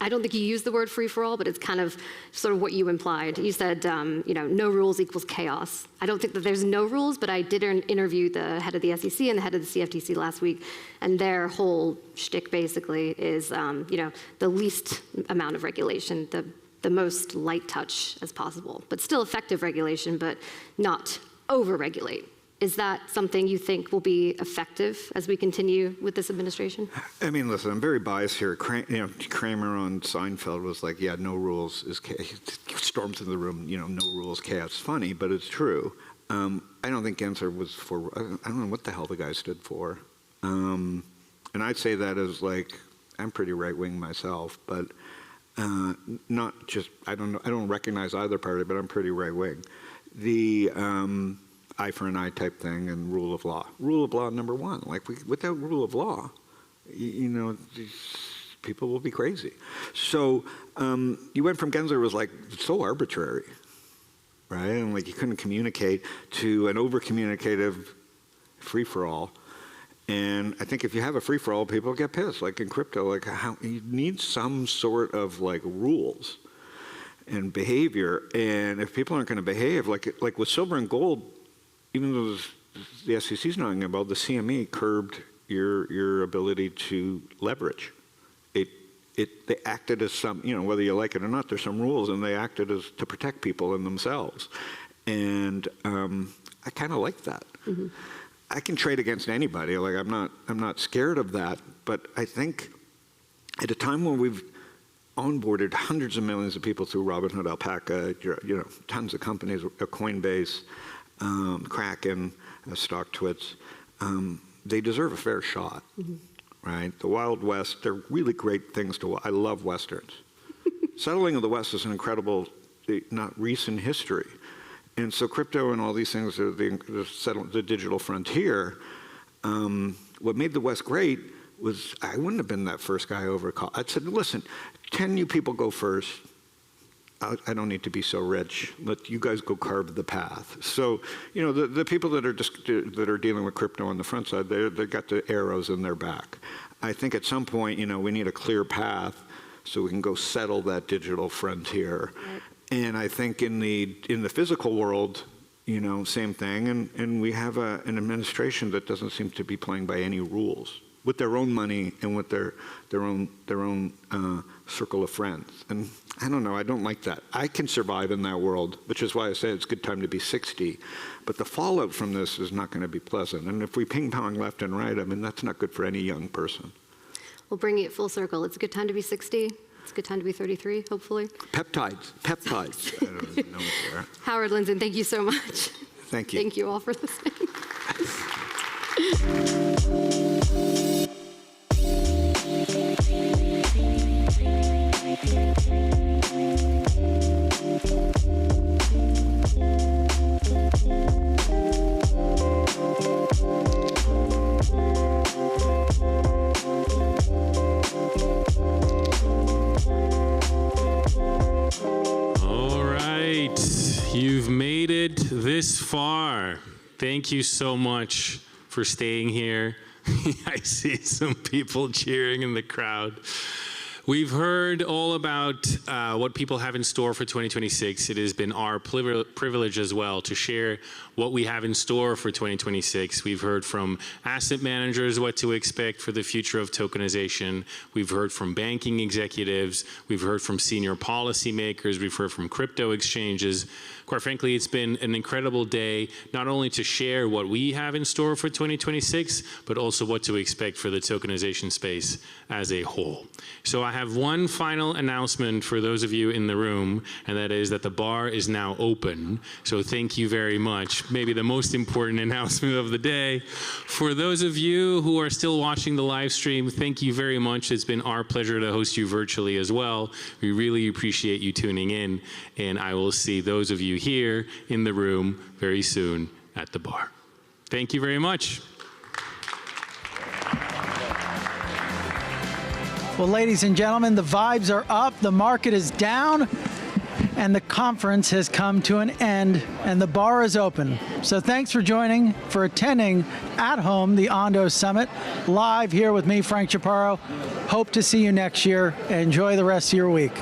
I don't think you used the word free-for-all, but it's kind of sort of what you implied. You said, no rules equals chaos. I don't think that there's no rules, but I did interview the head of the SEC and the head of the CFTC last week, and their whole shtick basically is, the least amount of regulation, the most light touch as possible, but still effective regulation, but not over-regulate. Is that something you think will be effective as we continue with this administration? I mean, listen, I'm very biased here. Kramer on Seinfeld was like, yeah, no rules is chaos. He storms into the room, no rules, chaos. It's funny, but it's true. I don't think Gensler was for, I don't know what the hell the guy stood for. And I'd say that as like, I'm pretty right-wing myself, but not just, I don't recognize either party, but I'm pretty right-wing. The eye for an eye type thing and rule of law. Rule of law number one. Like without rule of law, these people will be crazy. So you went from Gensler was like so arbitrary, right? And like you couldn't communicate to an over-communicative free-for-all. And I think if you have a free-for-all, people get pissed. Like in crypto, like you need some sort of like rules and behavior. And if people aren't going to behave, like with silver and gold, even though the SEC's knowing about, the CME curbed your ability to leverage. They acted as some, whether you like it or not, there's some rules, and they acted as to protect people and themselves. And I kind of like that. Mm-hmm. I can trade against anybody. Like I'm not scared of that. But I think at a time when we've onboarded hundreds of millions of people through Robinhood, Alpaca, tons of companies, Coinbase, Kraken, Stocktwits, they deserve a fair shot, right? The Wild West, they're really great things to watch. I love Westerns. Settling of the West is an incredible, not recent history. And so crypto and all these things are the digital frontier. What made the West great was I wouldn't have been that first guy over. I said, listen, 10 you people go first. I don't need to be so rich. Let you guys go carve the path. So, the people that are dealing with crypto on the front side, they've got the arrows in their back. I think at some point, we need a clear path so we can go settle that digital frontier. Right. And I think in the physical world, same thing. And we have an administration that doesn't seem to be playing by any rules with their own money and with their own circle of friends. And I don't know, I don't like that. I can survive in that world, which is why I say it's a good time to be 60. But the fallout from this is not going to be pleasant. And if we ping pong left and right, I mean, that's not good for any young person. We'll bring it full circle. It's a good time to be 60. It's a good time to be 33, hopefully. Peptides. I don't even know what they are. Howard Lindzen, thank you so much. Thank you. Thank you all for listening. All right, you've made it this far. Thank you so much for staying here. I see some people cheering in the crowd. We've heard all about what people have in store for 2026. It has been our privilege as well to share what we have in store for 2026. We've heard from asset managers what to expect for the future of tokenization. We've heard from banking executives. We've heard from senior policymakers. We've heard from crypto exchanges. Quite frankly, it's been an incredible day, not only to share what we have in store for 2026, but also what to expect for the tokenization space as a whole. So I have one final announcement for those of you in the room, and that is that the bar is now open. So thank you very much. Maybe the most important announcement of the day. For those of you who are still watching the live stream, thank you very much. It's been our pleasure to host you virtually as well. We really appreciate you tuning in, and I will see those of you here in the room very soon at the bar. Thank you very much. Well, ladies and gentlemen, the vibes are up, the market is down, and the conference has come to an end, and the bar is open. So thanks for attending at home the Ondo Summit, live here with me, Frank Chaparro. Hope to see you next year. Enjoy the rest of your week.